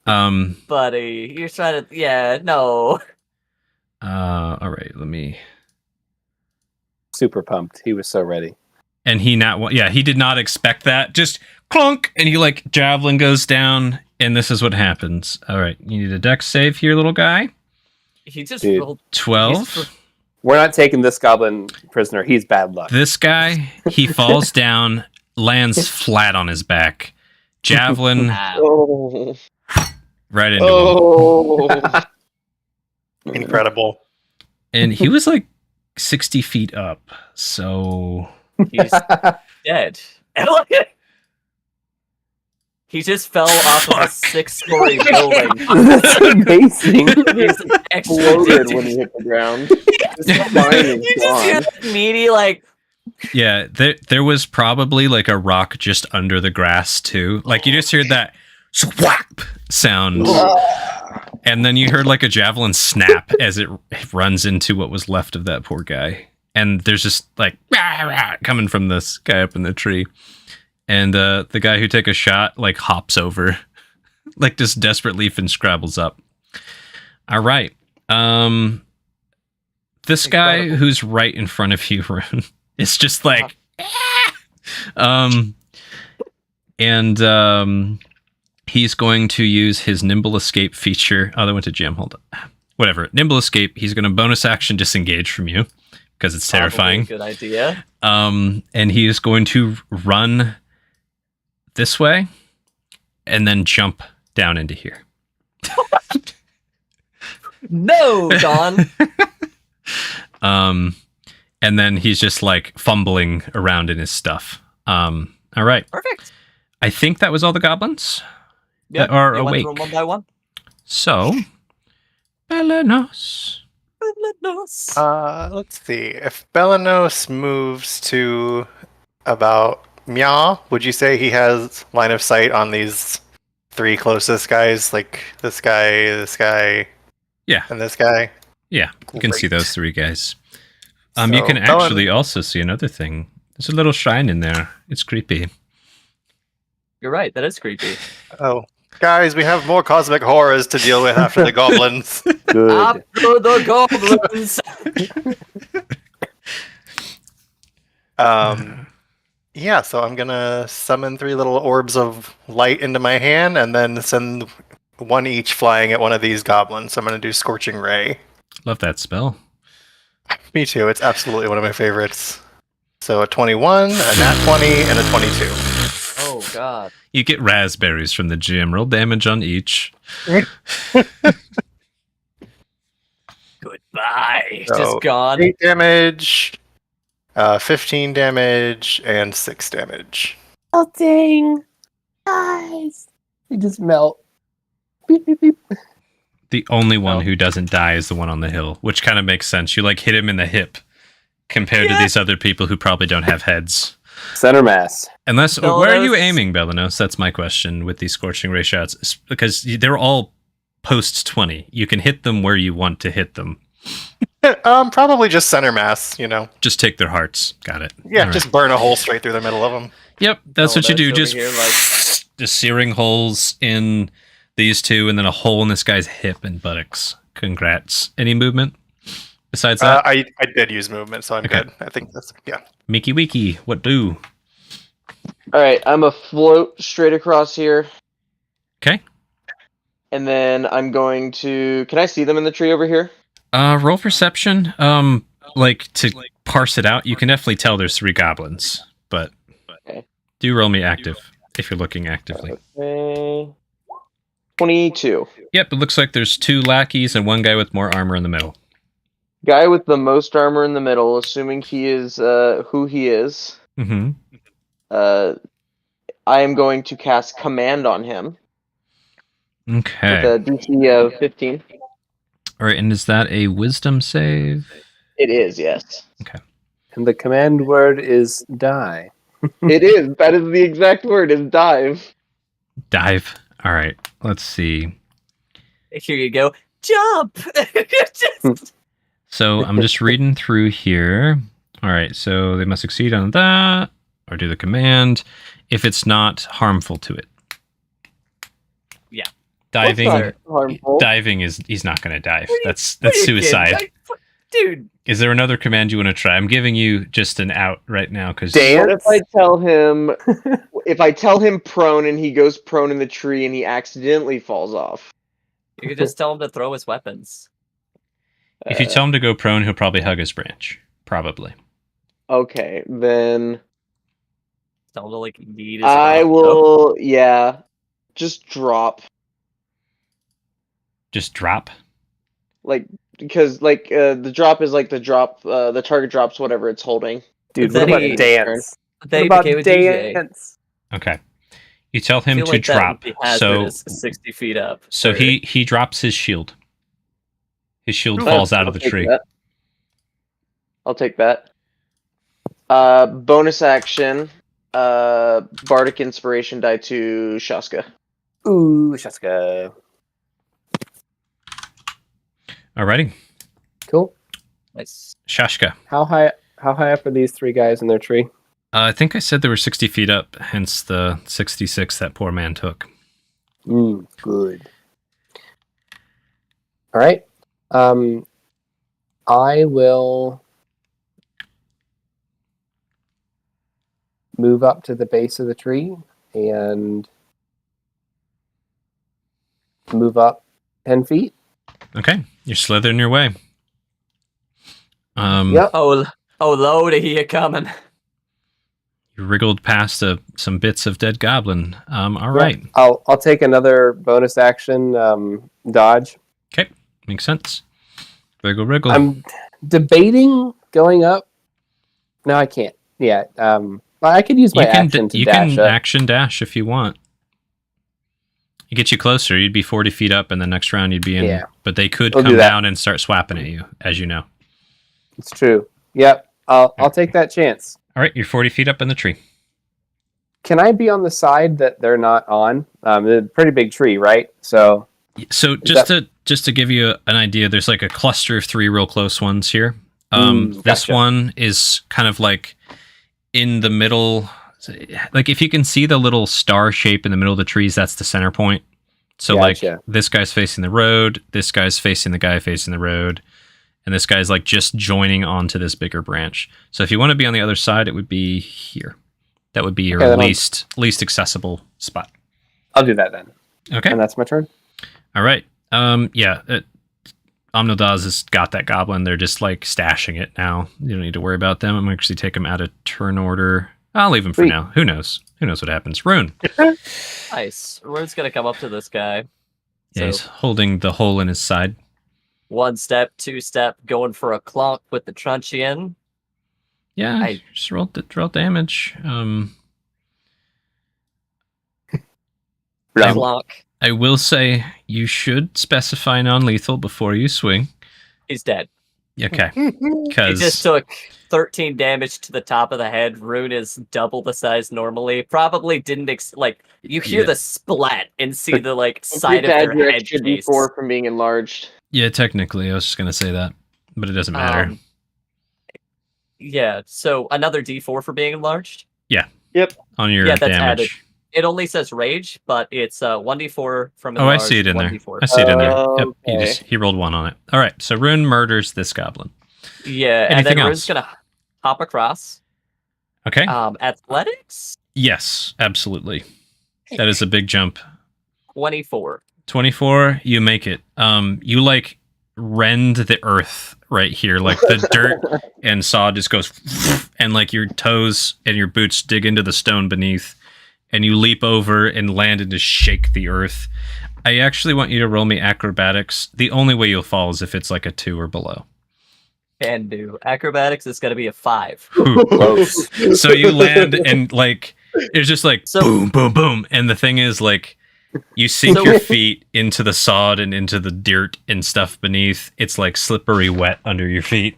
Um, buddy. You're trying to... Yeah, no. all right, let me... Super pumped. He was so ready. And he he did not expect that. Just clunk, and he like javelin goes down. And this is what happens. All right, you need a dex save here, little guy. He just Dude. rolled 12. We're not taking this goblin prisoner. He's bad luck. This guy, he falls down, lands flat on his back. Javelin Oh. right into him. Oh. Incredible. And he was like 60 feet up. So He's dead. He just fell off of a 6-story building. That's amazing. He's Exploded when he hit the ground. His spine is You just hear gone. that meaty, like, yeah, there was probably like a rock just under the grass too. Like you just heard that swap sound. And then you heard like a javelin snap as it runs into what was left of that poor guy. And there's just like rah, rah, coming from this guy up in the tree. And the guy who took a shot like hops over, like just desperate leaf and scrabbles up. All right. This guy Incredible. who's right in front of you, Rune, is just like he's going to use his nimble escape feature. Oh, that went to Jim. Hold on. Whatever. Nimble escape. He's going to bonus action disengage from you because it's terrifying. Good idea. And he is going to run this way and then jump down into here. No, Don. And then he's just like fumbling around in his stuff. All right. Perfect. I think that was all the goblins Yep, that are you went awake. through 'em one by one. So, Belenos. Let's see. If Belenos moves to about Meow, would you say he has line of sight on these 3 closest guys? Like this guy, Yeah. and this guy? Yeah, you can see Great. those 3 guys. So, You can Belen- actually also see another thing. There's a little shrine in there. It's creepy. You're right. That is creepy. Oh, guys, we have more cosmic horrors to deal with after the goblins. Good. After the goblins. Yeah, so I'm gonna summon 3 little orbs of light into my hand and then send 1 each flying at one of these goblins. So I'm gonna do Scorching Ray. Love that spell. Me too, it's absolutely one of my favorites. So a 21, a nat 20, and a 22. Oh God. You get raspberries from the gym. Roll damage on each. Goodbye. So, Just gone. 8 damage, 15 damage, and 6 damage. Melting. Guys. You just melt. Beep, beep, beep. The only one who doesn't die is the one on the hill, which kind of makes sense. You like hit him in the hip compared to these other people who probably don't have heads. Center mass. Unless, where are you Belenos. aiming, Belenos? That's my question with these Scorching Ray shots. Because they're all post 20. You can hit them where you want to hit them. Probably just center mass, you know. Just take their hearts. Got it. Yeah, All right. just burn a hole straight through the middle of them. Yep, that's Oh, what you do. that's Just, over here, like- just searing holes in these 2 and then a hole in this guy's hip and buttocks. Congrats. Any movement besides that? I did use movement, so I'm Okay. good. I think that's, yeah. Mickey Wiki, what do? All right, I'm a float straight across here, Okay. and then I'm going to. Can I see them in the tree over here? Roll perception. Like to parse it out, you can definitely tell there's 3 goblins, but Okay. do roll me active if you're looking actively. Okay. 22. Yep, it looks like there's 2 lackeys and 1 guy with more armor in the middle. Guy with the most armor in the middle, assuming he is who he is. Mm-hmm. I am going to cast Command on him Okay. with a DC of 15. All right, and is that a wisdom save? It is, yes. And the command word is die. It is. That is the exact word. Is dive. Dive. All right, let's see. Here you go. Jump. Just- So I'm just reading through here. All right, so they must succeed on that or do the command if it's not harmful to it. Yeah. Diving. That's not harmful. Diving is he's not going to dive. That's What are you kidding? suicide. Dude, Is there another command you want to try? I'm giving you just an out right now because Dan? What if I tell him if I tell him prone and he goes prone in the tree and he accidentally falls off? you could just tell him to throw his weapons. if you tell him to go prone, he'll probably hug his branch. Probably. Okay, then Tell him to like yeet his I crossbow. will. Yeah, just drop. Just drop. Like because the drop is like the drop. The target drops whatever it's holding. Dude, Then what about he- dance? They What about became a DJ. dance? Okay. You tell I him feel to like that drop. would be hazardous, 60 feet up. So Or- he drops his shield. His shield Ooh. falls out of I'll the take tree. that. I'll take that. Bonus action. Bardic inspiration die to Shaska. Ooh, Shaska. Alrighty. Cool. Nice. Shashka. How high up are these three guys in their tree? I think I said they were 60 feet up, hence the 66 that poor man took. Good. All right. I will move up to the base of the tree and move up 10 feet. Okay. You're slithering your way. Yep. Oh, Lord, he a coming. You wriggled past some bits of dead goblin. All right. I'll take another bonus action dodge. Okay. Makes sense. Wriggle, wriggle. I'm debating going up. No, I can't. Yeah. I could use my action to you dash can up. action dash if you want. It gets you closer. You'd be 40 feet up, and the next round you'd be in. Yeah. But they could We'll do come that. down and start swapping at you, as you know. It's true. Yep. I'll take that chance. All right, you're 40 feet up in the tree. Can I be on the side that they're not on? It's a pretty big tree, right? So So just to give you an idea, there's like a cluster of 3 real close ones here. This gotcha. one is kind of like in the middle. Like if you can see the little star shape in the middle of the trees, that's the center point. So Gotcha. like this guy's facing the road, this guy's facing the guy facing the road, and this guy's like just joining onto this bigger branch. So if you want to be on the other side, it would be here. That would be your Okay, then least accessible spot. I'll do that then. Okay. And that's my turn. All right. Omnodaz has got that goblin. They're just like stashing it now. You don't need to worry about them. I'm going to actually take them out of turn order. I'll leave them for Sweet. now. Who knows? Who knows what happens? Rune. Nice. Rune's gonna come up to this guy. Yeah, he's So holding the hole in his side. 1 step, 2 step, going for a clonk with the truncheon. Yeah, just roll damage. Clonk. I will say you should specify non-lethal before you swing. He's dead. Okay, He because just took 13 damage to the top of the head. Rune is double the size normally. Probably didn't you hear Yeah. the splat and see the like Don't side forget of to their add your head extra chase. D4 from being enlarged. yeah, technically I was just gonna say that, but it doesn't matter. Yeah, so another D4 for being enlarged. On your yeah, that's damage. added. It only says rage, but it's 1d4 from Oh, I enlarged. see it in there. 1d4. I see it in there. Yep, Okay. he rolled 1 on it. All right, so Rune murders this goblin. Yeah, and Anything then else? Rune's gonna hop across. Okay. Athletics Yes, absolutely. That is a big jump. 24. 24, you make it. You like rend the earth right here, like the dirt and sod just goes, and like your toes and your boots dig into the stone beneath, and you leap over and land and just shake the earth. I actually want you to roll me acrobatics. The only way you'll fall is if it's like a 2 or below. Can do. Acrobatics is gonna be a 5. Close. So you land and like it's just like So- boom, boom, boom, and the thing is like you sink So- your feet into the sod and into the dirt and stuff beneath. It's like slippery wet under your feet,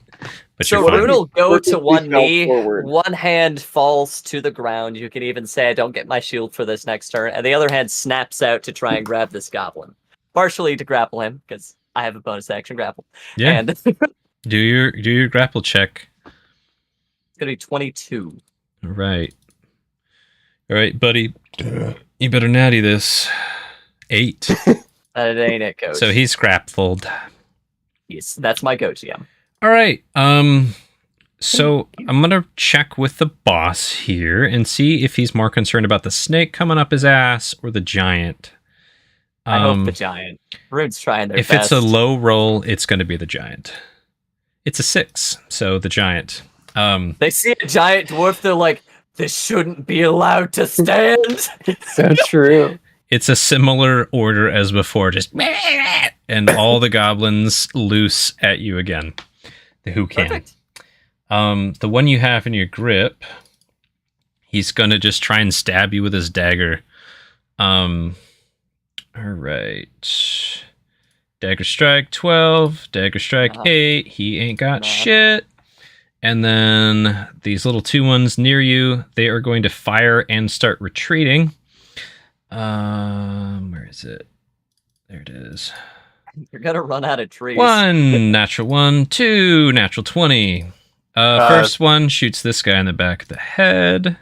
but So you're fine. Rune will go to Perfectly one fell knee, forward. one hand falls to the ground. You can even say, I don't get my shield for this next turn. And the other hand snaps out to try and grab this goblin. Partially to grapple him, because I have a bonus action grapple. Yeah, And it's do your grapple check. gonna be 22. All right, buddy. You better natty this. 8. That ain't it, coach. So he's grappled. Yes, that's my go GM. All right. So I'm gonna check with the boss here and see if he's more concerned about the snake coming up his ass or the giant. I hope the giant. Rune's trying their If best. it's a low roll, it's going to be the giant. It's a 6, so the giant. They see a giant dwarf, they're like, this shouldn't be allowed to stand. So true. It's a similar order as before, just and all the goblins loose at you again. Who can? Perfect. The one you have in your grip, he's going to just try and stab you with his dagger. All right. Dagger strike 12, dagger strike 8. He ain't got shit. And then these little 2 ones near you, they are going to fire and start retreating. Where is it? There it is. You're gonna run out of trees. 1 natural 1, 2 natural 20. First one shoots this guy in the back of the head.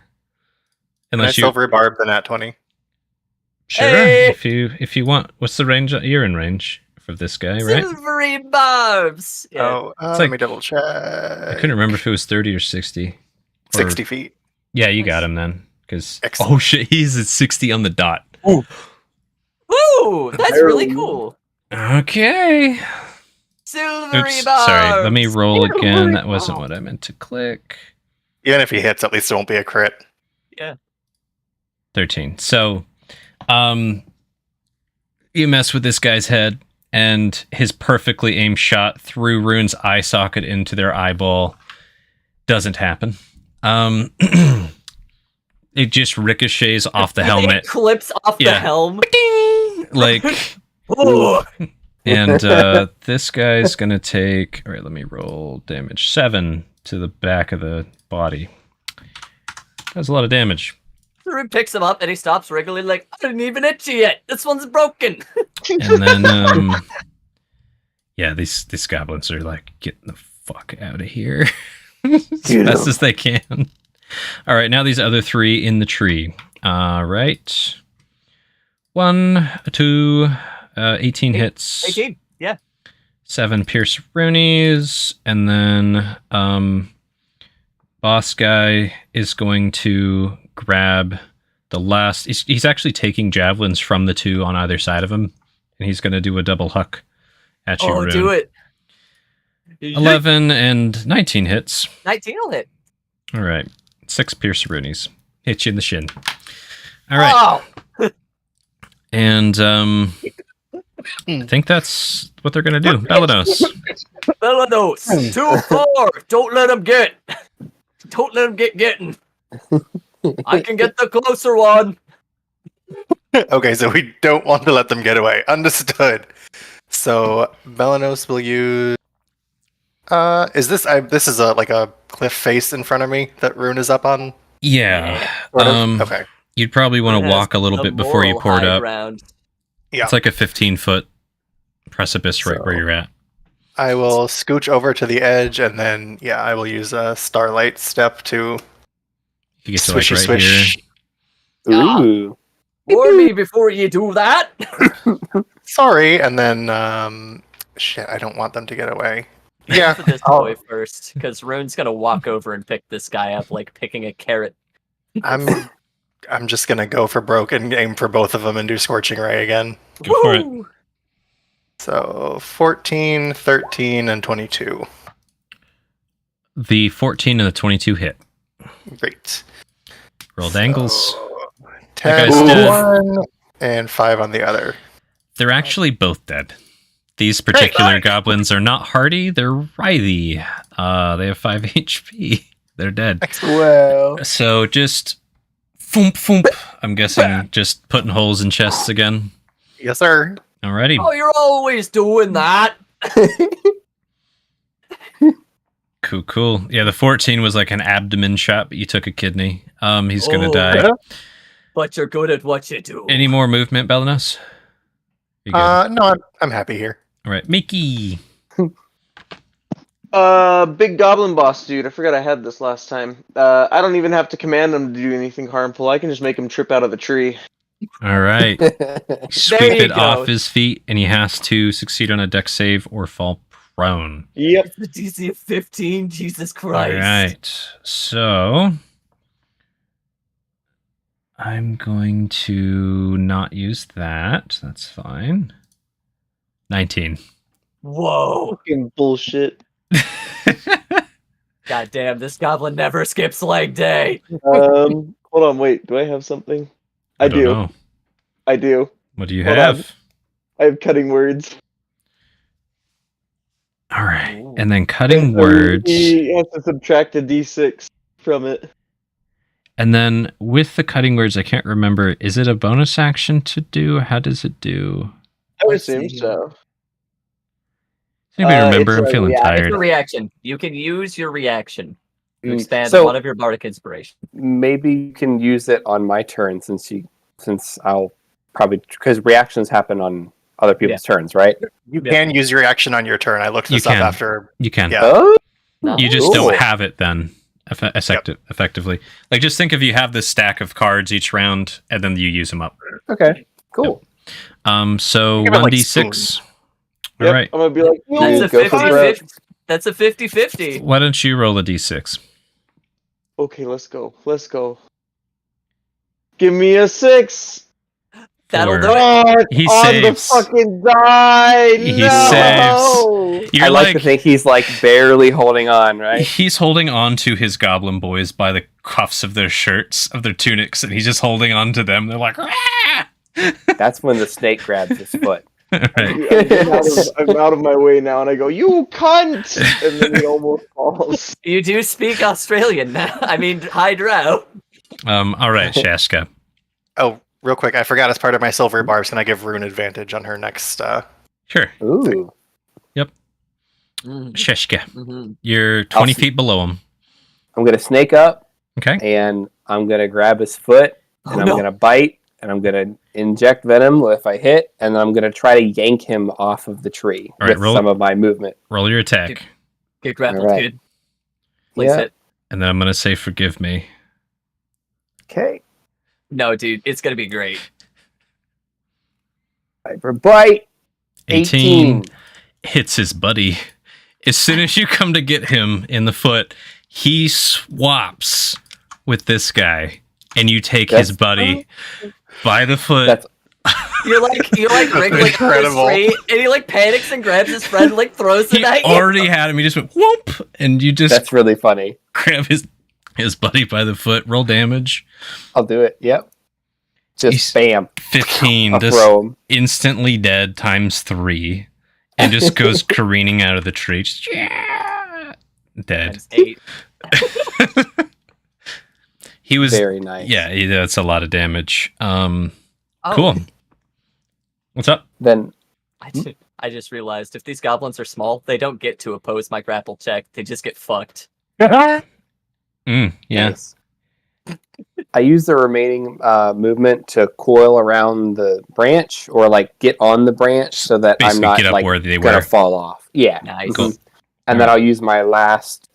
Unless you silver barb the nat 20. Sure, Hey! if you want. What's the range? You're in range for this guy, right? Silvery barbs. Yeah. Oh, It's let like- me double check. I couldn't remember if it was 30 or 60. Or- 60 feet. Yeah, you got him then. Because Excellent. oh shit, he's at 60 on the dot. Ooh, that's really cool. Okay. Silvery Oops. barbs. Sorry. Let me roll again. That wasn't what I meant to click. Even if he hits, at least it won't be a crit. 13. So, you mess with this guy's head, and his perfectly aimed shot through Rune's eye socket into their eyeball doesn't happen. It just ricochets off the helmet. It clips off the Yeah. helm. Like, Ooh. and this guy's gonna take. All right, let me roll damage 7 to the back of the body. That's a lot of damage. Rune picks him up and he stops regularly like, I didn't even hit you yet. This one's broken. And then, yeah, these goblins are like getting the fuck out of here as best as they can. All right, now these other 3 in the tree. All right, 1, 2, 18 hits. 18. Yeah. 7 pierce runes, and then boss guy is going to grab the last. He's actually taking javelins from the 2 on either side of him, and he's going to do a double huck at you. Oh, Rune. do it. 11 and 19 hits. 19 will hit. All right, 6 pierce runes. Hit you in the shin. All right, Oh, and I think that's what they're going to do. Belanos. Belanos. 2-4. Don't let him get. Don't let him get getting. I can get the closer one. Okay, so we don't want to let them get away. Understood. So Belanos will use. Is this? This is like a cliff face in front of me that Rune is up on. Yeah. Sort of? Okay. You'd probably want It to has walk a little the bit before you moral pour it high up. ground. Yeah. It's like a 15-foot precipice right where So- you're at. I will scooch over to the edge, and then I will use a starlight step to You get to like swishy right swish. here. Ooh. Warn me before you do that. Sorry, and then shit. I don't want them to get away. Yeah. For this boy first, because Rune's gonna walk over and pick this guy up like picking a carrot. I'm just gonna go for broke and aim for both of them and do scorching ray again. Go for it. Woo! So 14, 13, and 22. The 14 and the 22 hit. Great. Rolled angles. So, 10 guy's on dead. one and 5 on the other. They're actually both dead. These particular goblins are not hardy, they're writhy. They have 5 HP. They're dead. Well, So just foomp foomp. I'm guessing just putting holes in chests again. Yes, sir. Alrighty. Oh, you're always doing that. Cool. Yeah, the 14 was like an abdomen shot, but you took a kidney. He's gonna Oh. die. Yeah. But you're good at what you do. Any more movement, Belanos? You good? No, I'm happy here. All right, Mickey. Big goblin boss dude. I forgot I had this last time. I don't even have to command him to do anything harmful. I can just make him trip out of the tree. All right. Sweep you it go. off his feet, and he has to succeed on a dex save or fall prone. Yep. It's the DC of 15. Jesus All Christ. right. So I'm going to not use that. That's fine. 19. Whoa. Fucking bullshit. God damn, this goblin never skips leg day. Hold on, wait. Do I have something? I don't do. know. I do. What do you Hold have? on. I have cutting words. All right. And then cutting So words. He has to subtract a d6 from it. And then with the cutting words, I can't remember. Is it a bonus action to do? How does it do? I would Let's assume see. so. Anybody remember? it's I'm a feeling reaction. It's tired. a reaction. You can use your reaction to expand So- one of your bardic inspiration. Maybe you can use it on my turn since I'll probably because reactions happen on other people's turns, right? You Yeah. can use your reaction on your turn. I looked You this up can. after. You can. Yeah. Oh, You just Cool. don't have it then. Effectively. Like, just think if you have this stack of cards each round, and then you use them up. okay, cool. So Think of it like 1d6. Yep, All right. I'm gonna be like, That's "No, a go for 50-50. That's a 50-50. Why don't you roll a d6? okay, let's go. Let's go. Give me a 6. That'll Four. do it. Oh, He on saves. the fucking die. He No! You're I like to think he's like barely holding on, right? He's holding on to his goblin boys by the cuffs of their shirts, of their tunics, and he's just holding on to them. They're like, ah! That's when the snake grabs his foot. Right. I'm out of my way now, and I go, "You cunt!" And then he almost falls. You do speak Australian now. I mean, Hydro. All right, Shashka. Oh, real quick, I forgot as part of my silver barbs, can I give Rune advantage on her next? Sure. Ooh, Shashka. You're 20 I'll see. feet below him. I'm gonna snake up Okay. and I'm gonna grab his foot and I'm gonna bite and I'm gonna inject venom if I hit and I'm gonna try to yank him off of the tree All right, with roll- some of my movement. Roll your attack. Get grappled, Alright. kid. Place Yeah. it. And then I'm going to say, forgive me. Okay, No, dude, it's gonna be great. Viper bite. 18 hits his buddy. As soon as you come to get him in the foot, he swaps with this guy, and you take his That's- buddy by the foot. That's You're like wriggling incredible. up his tree, and he like panics and grabs his friend, and, like throws it He at you. already had him. He just went whoop, and you just that's really funny. grab his buddy by the foot. Roll damage. I'll do it. Yep. Just He's- bam. 15. I'll Just throw him. instantly dead times 3, and just goes careening out of the tree. Just, yeah, dead. Times 8. He was. Very nice. Yeah, that's a lot of damage. Oh, Cool. What's up? Then I just realized if these goblins are small, they don't get to oppose my grapple check. They just get fucked. Yeah. Nice. I use the remaining movement to coil around the branch or like get on the branch so that I'm Basically not get up like where they gonna were. fall off. Yeah. Nice. Cool. And then I'll use my last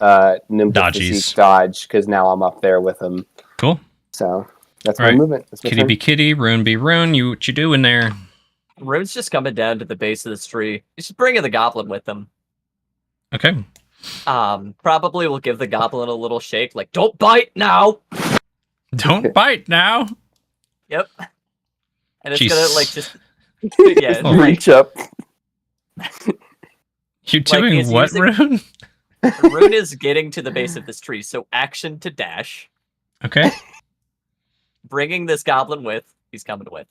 nimble Dodgies. physique dodge because now I'm up there with him. Cool. So that's my Alright. movement. That's my Kitty turn. be kitty, rune be rune. You what you doing there? Rune's just coming down to the base of this tree. He's just bringing the goblin with him. Okay. Probably will give the goblin a little shake, like, don't bite now! Don't bite now. Yep. And it's Jeez. gonna, like, just... Yeah, Oh. like, Reach up. You're Like, doing he's what, using- Rune? Rune is getting to the base of this tree, so action to dash. Okay. Bringing this goblin with, he's coming with.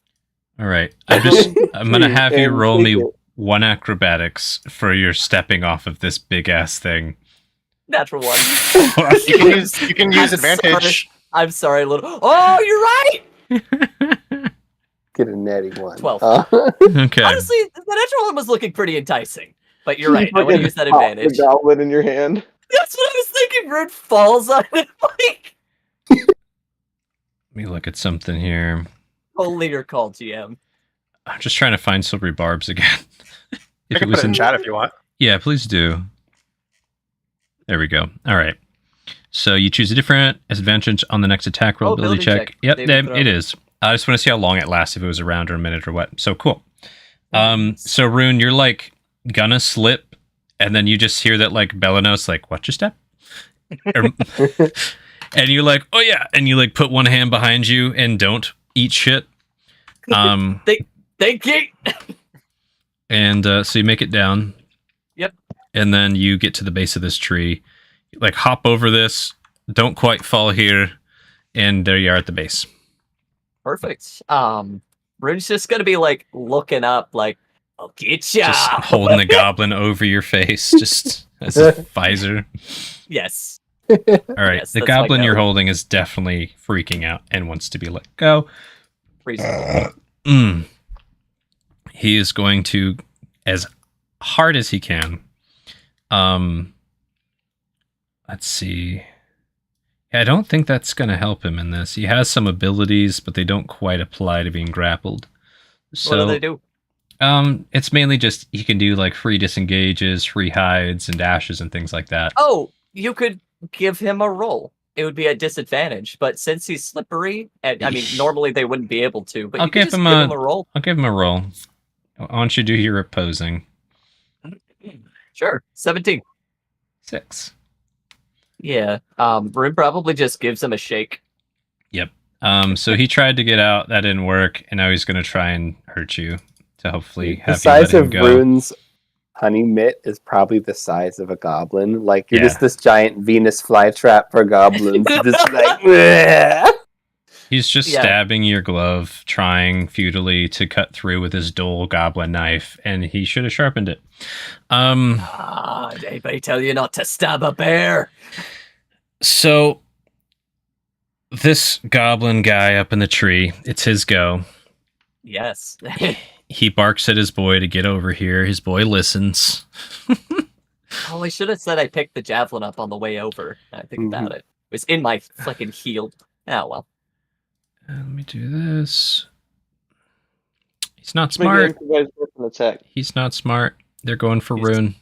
All right. I'm gonna have you And roll take me it. 1 acrobatics for your stepping off of this big ass thing. Natural one. You can use I'm advantage. I'm sorry, little... Oh, you're right! Get a natty one. 12. Okay. Honestly, the natural one was looking pretty enticing. But you're right, I want to Fucking use that pop advantage. The goblin in your hand. That's what I was thinking. Rune falls on it. Like, Let me look at something here. totally your call, GM. I'm just trying to find silvery barbs again. I If can put it in chat if you want. Yeah, please do. There we go. All right. So you choose a different advantage on the next attack roll ability ability check. check. Yep, Saving throw. it is. I just want to see how long it lasts, if it was a round or a minute or what. So cool. So Rune, you're like gonna slip, and then you just hear that like Belenos like, watch your step. Or- and you're like, oh yeah, and you like put one hand behind you and don't eat shit. Thank you. And so you make it down. Yep. And then you get to the base of this tree. You, like hop over this, don't quite fall here, and there you are at the base. Perfect. Rune's just gonna be like looking up, like, I'll get ya. Just holding the goblin over your face, just as a visor. Yes. All right, Yes, the that's goblin my you're go. holding is definitely freaking out and wants to be let go. Reasonable. He is going to, as hard as he can. Let's see. Yeah, I don't think that's going to help him in this. He has some abilities, but they don't quite apply to being grappled. So, What do they do? it's mainly just he can do like free disengages, free hides, and dashes and things like that. Oh, you could give him a roll. It would be a disadvantage, but since he's slippery, and I mean, normally they wouldn't be able to, but I'll you could give just him give a- him a roll. I'll give him a roll. Why don't you do your opposing? Sure. 17. 6. Yeah. Rune probably just gives him a shake. So he tried to get out, that didn't work, and now he's going to try and hurt you to hopefully The have you size let him of go. Rune's honey mitt is probably the size of a goblin. Like you're Yeah. just this giant Venus flytrap for goblins. Just like, "Bleh." He's just Yeah. stabbing your glove, trying futilely to cut through with his dull goblin knife, and he should have sharpened it. Did anybody tell you not to stab a bear? So this goblin guy up in the tree, it's his go. Yes. He barks at his boy to get over here. His boy listens. Oh, I should have said I picked the javelin up on the way over. I think about it. It was in my fucking heel. Oh, well. Let me do this. He's not Make an smart. improvised weapon attack. He's not smart. They're going for He's- Rune.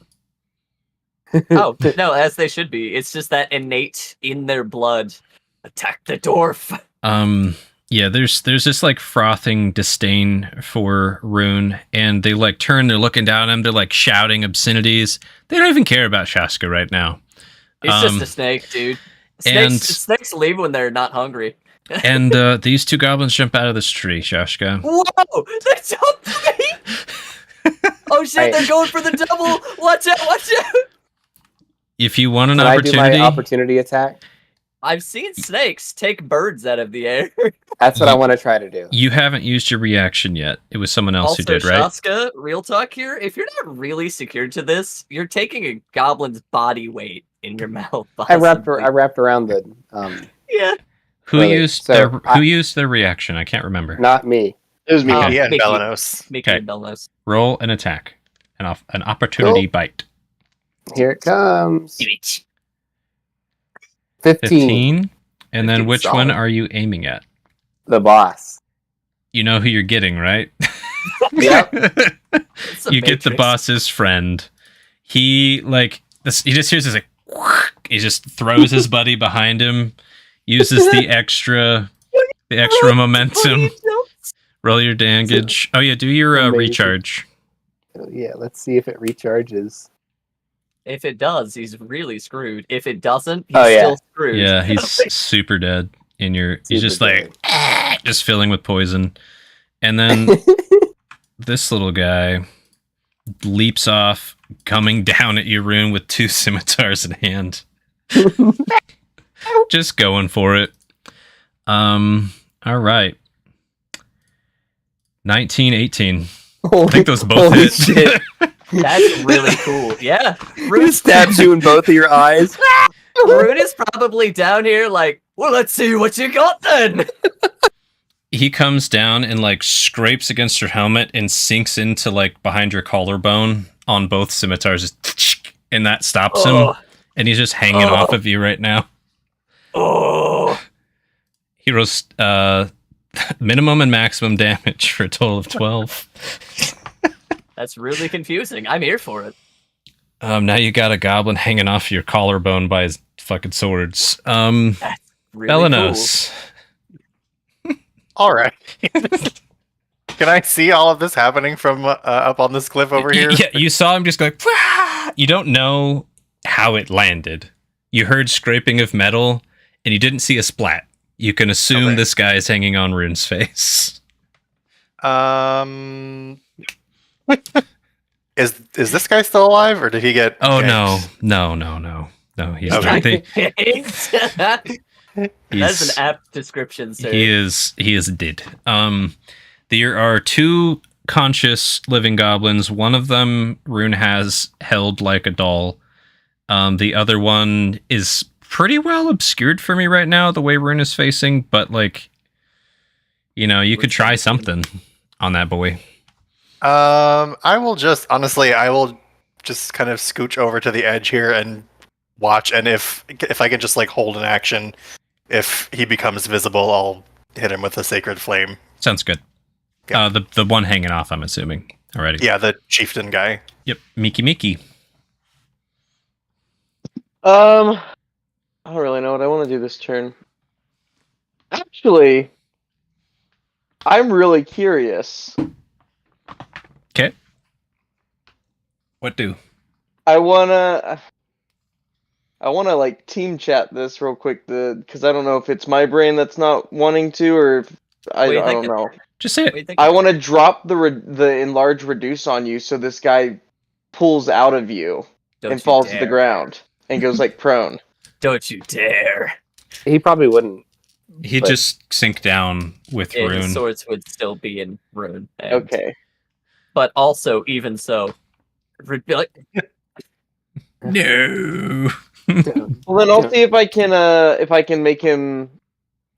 Oh, no, as they should be. It's just that innate in their blood. Attack the dwarf. Yeah, there's this like frothing disdain for Rune, and they like turn, they're looking down at him, they're like shouting obscenities. They don't even care about Shaska right now. It's just a snake, dude. Snakes leave when they're not hungry. And these two goblins jump out of this tree, Shashka. Whoa! They jumped me! Oh shit, they're going for the double! Watch out, watch out! If you want an Can I do opportunity, my opportunity attack? I've seen snakes take birds out of the air. That's what I want to try to do. you haven't used your reaction yet. It was someone else Also, who did, right? Shaska, real talk here, if you're not really secured to this, you're taking a goblin's body weight in your mouth. I wrapped possibly. around the Yeah. Who Really? used So, who used their reaction? I can't remember. not me. It was me. Okay. and Mickey. Belenos. Mickey Okay. and Belnos. Roll an attack. An opportunity Cool. bite. Here it comes. 15. 15. And then 15 which solid. one are you aiming at? The boss. You know who you're getting, right? Yep. It's a You get the Matrix. boss's friend. He like this. He just hears this like. He just throws his buddy behind him. Uses the extra momentum. Roll your damage. Oh yeah, do your Amazing. recharge. Yeah, let's see if it recharges. If it does, he's really screwed. If it doesn't, he's Oh, yeah. still screwed. Yeah, he's super dead. He's just Super like just filling with poison. And then this little guy leaps off, coming down at you, Rune, with 2 scimitars in hand. Just going for it. All right. 19, 18. I think those both Holy hit. shit. That's really cool. Yeah. Rune stabs you in both of your eyes. Rune is probably down here like, well, let's see what you got then. He comes down and like scrapes against your helmet and sinks into like behind your collarbone on both scimitars, and that stops him. Oh. And he's just hanging Oh. off of you right now. Oh. He rolls minimum and maximum damage for a total of 12. That's really confusing. I'm here for it. Now you got a goblin hanging off your collarbone by his fucking swords. Really Belenos. All right. Can I see all of this happening from up on this cliff over here? Yeah, you saw him just go like, "Wah!" You don't know how it landed. You heard scraping of metal, and you didn't see a splat. You can assume Okay. this guy is hanging on Rune's face. Is this guy still alive, or did he get? Oh ganked? no. He's Okay. That's an apt description, sir. He is dead. There are two conscious living goblins. One of them Rune has held like a doll. The other one is pretty well obscured for me right now, the way Rune is facing, but like, you could try something on that boy. I will just kind of scooch over to the edge here and watch, and if I can just like hold an action, if he becomes visible, I'll hit him with a sacred flame. Sounds good. Yeah. The one hanging off, I'm assuming already. Yeah, the chieftain guy. Yep. Mickey. I don't really know what I want to do this turn. Actually, I'm really curious. Okay. What do? I wanna like team chat this real quick, because I don't know if it's my brain that's not wanting to, or if I What are you don't thinking? know. Just say What do it. you think? I want to drop the enlarge reduce on you, so this guy pulls out of you Don't and you falls to the dare. ground and goes like prone. Don't you dare. He probably wouldn't. He'd But- just sink down with And Rune. his swords would still be in Rune. and- Okay. But also, even so, would be like, No. Well, then I'll see if I can make him,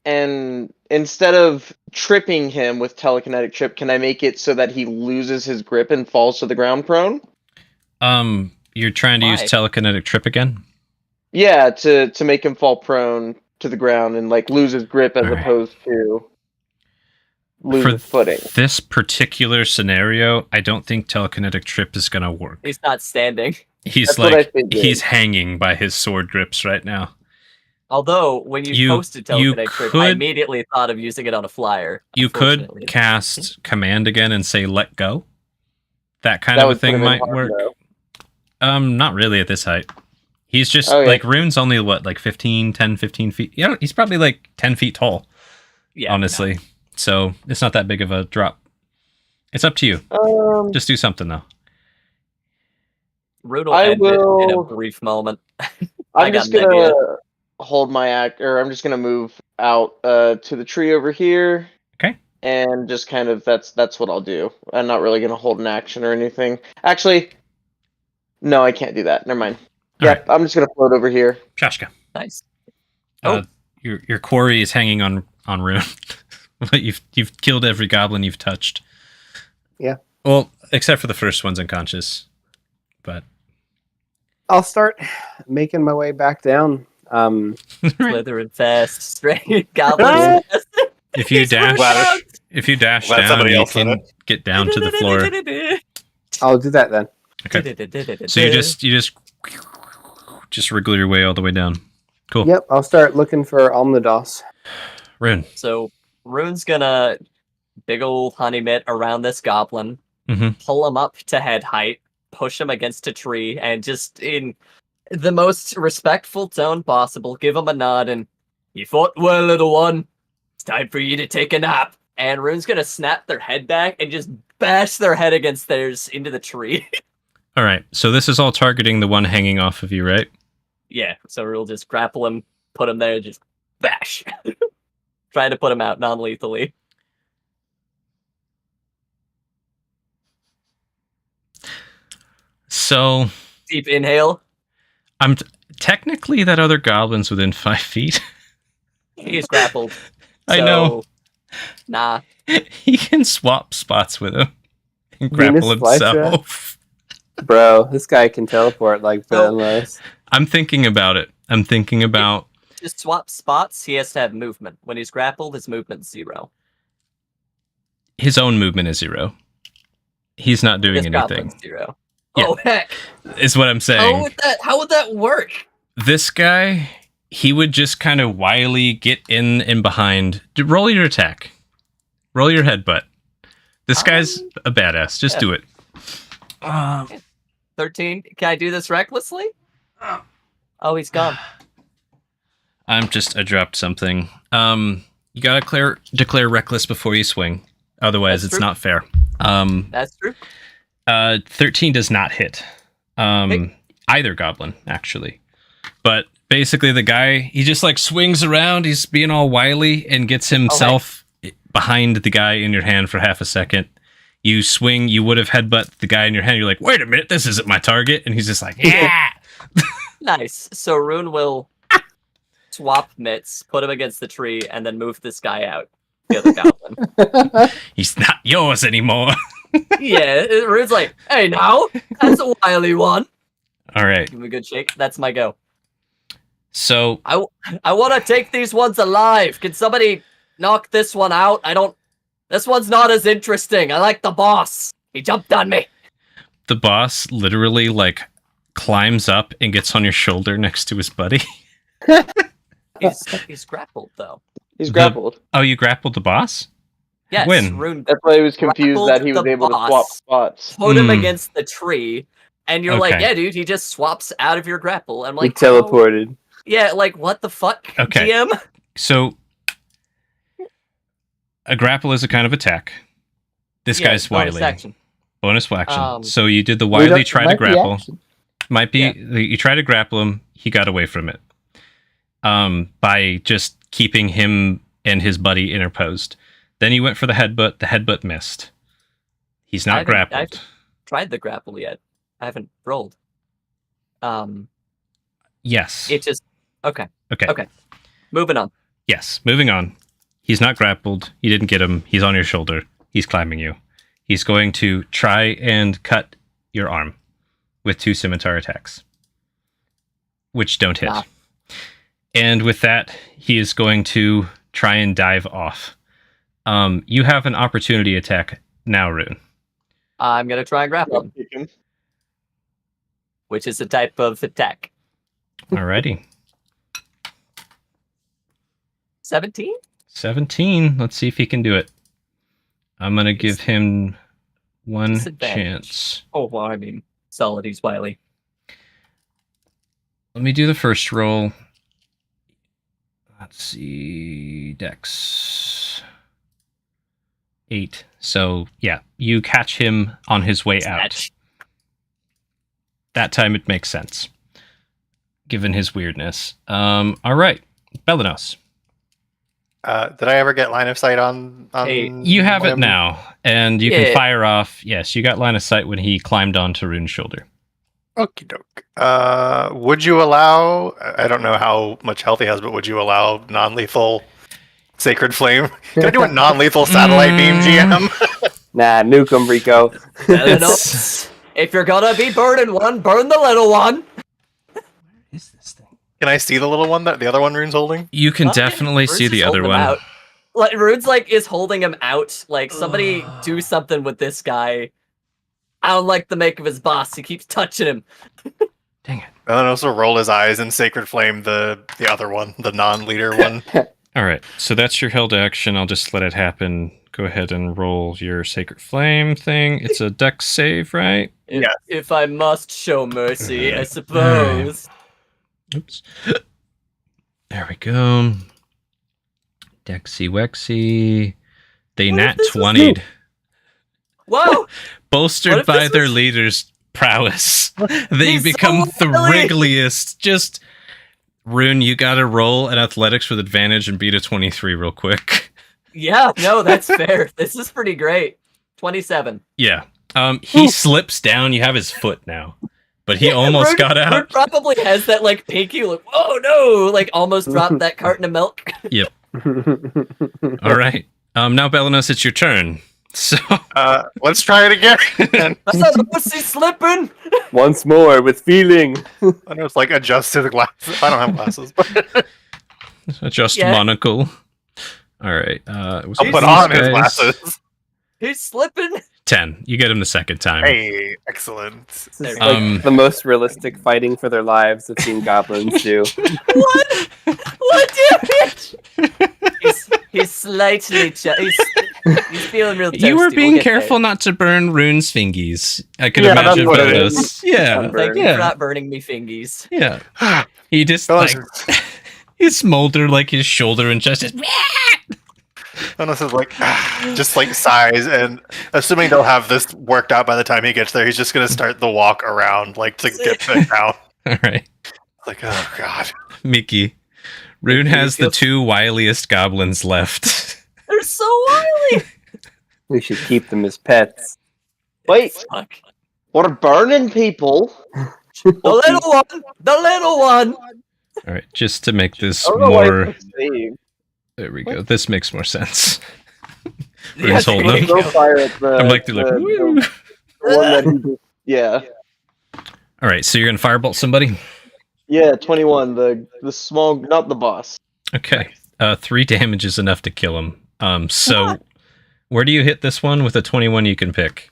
and instead of tripping him with telekinetic trip, can I make it so that he loses his grip and falls to the ground prone? You're trying to use Why? telekinetic trip again? Yeah, to make him fall prone to the ground and like lose his grip as Alright. opposed to lose For his footing. this particular scenario, I don't think telekinetic trip is going to work. he's not standing. He's That's what I like, figured. he's hanging by his sword grips right now. Although, when you posted telekinetic trip, I could- immediately thought of using it on a flyer. You could unfortunately. cast command again and say let go. That kind That of a would put thing him in might harm, work. though. Not really at this height. He's just Okay. like Rune's only what, like 10, 15 feet. Yeah, he's probably like 10 feet tall, Yeah, honestly. So it's not that big of a drop. It's up to you. Just do something though. Rune will I end it in a will- brief moment. I I'm got just an idea. gonna hold my act, or I'm just gonna move out to the tree over here. Okay. And just kind of that's what I'll do. I'm not really gonna hold an action or anything. Actually, no, I can't do that. Never mind. All Yep, I'm just gonna float over here. Shashka. Nice. Your quarry is hanging on Rune. But you've killed every goblin you've touched. Yeah. Well, except for the first one's unconscious. But I'll start making my way back down. Slithering fast, straight goblins. if you dash Glad down, somebody you else did can get down to the floor. I'll do that then. So you just wriggle your way all the way down. Cool. Yep, I'll start looking for Almudos. Rune. So Rune's gonna big ol' honey mitt around this goblin, Mhm. pull him up to head height, push him against a tree, and just in the most respectful tone possible, give him a nod and "You fought well, little one. It's time for you to take a nap." And Rune's gonna snap their head back and just bash their head against theirs into the tree. All right. So this is all targeting the one hanging off of you, right? Yeah, so we'll just grapple him, put him there, just bash. Trying to put him out non-lethally. So Deep inhale. technically that other goblin's within 5 feet. He's grappled. I know. Nah. He can swap spots with him and You mean grapple this fly trap? himself. Bro, this guy can teleport like Benless. I'm thinking about it. I'm thinking about Just swap spots, he has to have movement. When he's grappled, his movement's 0. his own movement is 0. He's not doing This anything. goblin's 0. Yeah. Oh, heck. Is what I'm saying. How would that work? This guy, he would just kind of wily get in and behind. Roll your attack. Roll your headbutt. This guy's a badass. Just yeah. do it. 13. Can I do this recklessly? Oh, he's gone. I dropped something. You gotta declare reckless before you swing. Otherwise, That's it's true. not fair. That's true. 13 does not hit. Either goblin, actually. But basically, the guy, he just like swings around. He's being all wily and gets himself behind the guy in your hand for half a second. You swing, you would have headbutt the guy in your hand. You're like, wait a minute, this isn't my target. And he's just like, yeah. Nice. So Rune will swap mitts, put him against the tree, and then move this guy out. The other goblin. He's not yours anymore. Yeah, Rune's like, hey, now, that's a wily one. All right. Give him a good shake. That's my go. So I want to take these ones alive. Can somebody knock this one out? This one's not as interesting. I like the boss. He jumped on me. the boss literally like climbs up and gets on your shoulder next to his buddy. He's grappled though. He's grappled. Oh, you grappled the boss? Yes, When? Rune That's why he was confused grappled that he was the able to boss, swap spots. put him Hmm. against the tree, and you're like, Okay. yeah, dude, he just swaps out of your grapple. I'm He like, teleported. oh. Yeah, like what the fuck, Okay. GM? So a grapple is a kind of attack. This Yeah, guy's bonus wily. action. Bonus action. Um, So you did the We wily don't- try to might be grapple. action. Might be Yeah. you try to grapple him, he got away from it. By just keeping him and his buddy interposed. Then you went for the headbutt missed. He's I not haven't- grappled. I've tried the grapple yet. I haven't rolled. Yes. It just okay. Okay. Moving on. Yes. Moving on. He's not grappled. You didn't get him. He's on your shoulder. He's climbing you. He's going to try and cut your arm with 2 scimitar attacks, which don't hit. Nah. And with that, he is going to try and dive off. You have an opportunity attack now, Rune. I'm gonna try and grapple him, which is a type of attack. Alrighty. 17? 17. Let's see if he can do it. I'm going to give him one Disadvantage. chance. Oh, well, I mean, solid. He's wily. Let me do the first roll. Let's see. Dex. 8. So, yeah, you catch him on his way out. Snatch. That time it makes sense, given his weirdness. All right. Belinos. Did I ever get line of sight on Hey, You have it him? now, and you Yeah. can fire off. Yes, you got line of sight when he climbed onto Rune's shoulder. Okie doke. Would you allow? I don't know how much health he has, but would you allow non-lethal sacred flame? Can I do a non-lethal satellite beam, GM? Nah, nuke him, Rico. Belinos, if you're gonna be burning one, burn the little one. What is this thing? Can I see the little one that the other one Rune's holding? You can Oh, yeah, definitely Rune's see just the other holding him one. out. Like, Rune's like is holding him out. Like somebody do something with this guy. I don't like the make of his boss. He keeps touching him. Dang it. And then also roll his eyes and sacred flame the other one, the non-leader one. All right, so that's your held action. I'll just let it happen. Go ahead and roll your Sacred Flame thing. It's a dex save, right? If I must show mercy, I suppose. Oops. There we go. Dexy Wexy. They What nat if this was 20'd. Whoa! What Bolstered if by this their was- leader's prowess. They He's so become the wily. wriggliest. Just, Rune, you gotta roll an athletics with advantage and beat a 23 real quick. Yeah, no, that's fair. This is pretty great. 27. Yeah. He slips down. You have his foot now. But he almost Rune- got Rune out. probably has that like pinky like, oh no, like almost dropped that carton of milk. All right. Now, Belinos, it's your turn. So, Let's try it again. I saw the pussy slipping. Once more with feeling. I know it's like adjust to the glasses. I don't have glasses, but adjust Yeah. monocle. All right. It was I'll these put on his guys. glasses. He's slipping. 10. You get him the second time. Hey, excellent. This There is we like go. the most realistic fighting for their lives I've seen goblins do. What? What damage? He's slightly he's He's feeling real toasty. You were We'll being get careful not to burn Rune's fingies. I could Yeah, imagine that's what it photos. is. Yeah, there. Thank you yeah. for not burning me fingies. Yeah. He just Unless, like he smoldered like his shoulder and chest. Just, unless it's like just like sighs, and assuming they'll have this worked out by the time he gets there, he's just gonna start the walk around like to get back down. all right, Like, oh god. Mickey. Rune has the two wiliest goblins left. They're so wily. We should keep them as pets. Wait, Fuck. we're burning people. The little one. The little one. All right, just to make this I don't know why more. it's saved. There we go. This makes more sense. Rune's Yes, holding there them. you go. Throw fire at the. I'm like, they're like, woo. the one that he just, yeah. All right, so you're gonna firebolt somebody. Yeah, 21. The small, not the boss. Okay. 3 damage is enough to kill him. So where do you hit this one? With a 21 you can pick.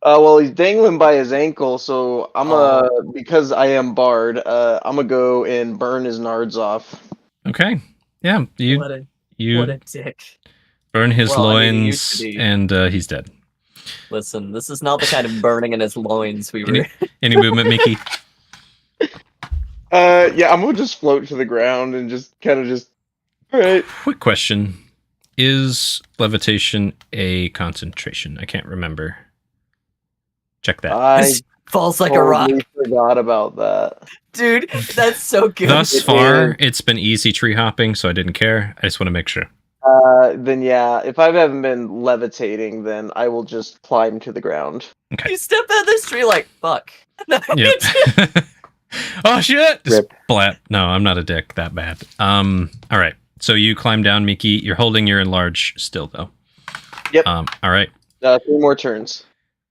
Well, he's dangling by his ankle, so because I am Bard, I'm gonna go and burn his nards off. Okay. Yeah, What you a dick. burn his Well, I mean, he used loins to be. and he's dead. Listen, this is not the kind of burning in his loins we were. Any movement, Mickey? Yeah, I'm gonna just float to the ground and just kind of just. All right. Quick question. Is levitation a concentration? I can't remember. Check that. I Falls like a rock. totally forgot about that. Dude, that's so good. Thus far, it's been easy tree hopping, so I didn't care. I just want to make sure. Then yeah, if I haven't been levitating, then I will just climb to the ground. You step out this tree like, fuck. Yep. Oh shit! Rip. Splat. No, I'm not a dick that bad. All right. So you climb down, Mickey. You're holding your enlarge still, though. Yep. All right. 3 more turns.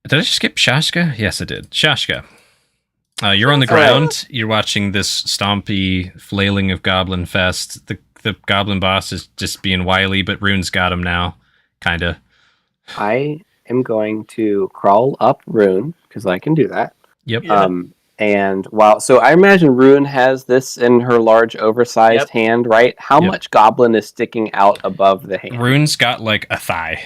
Did I just skip Shashka? Yes, I did. Shashka. You're on the Oh. ground. You're watching this stompy flailing of Goblin Fest. The Goblin boss is just being wily, but Rune's got him now. Kinda. I am going to crawl up Rune, because I can do that. Yep. Yeah. And so I imagine Rune has this in her large, oversized Yep. hand, right? How Yep. much goblin is sticking out above the hand? Rune's got like a thigh.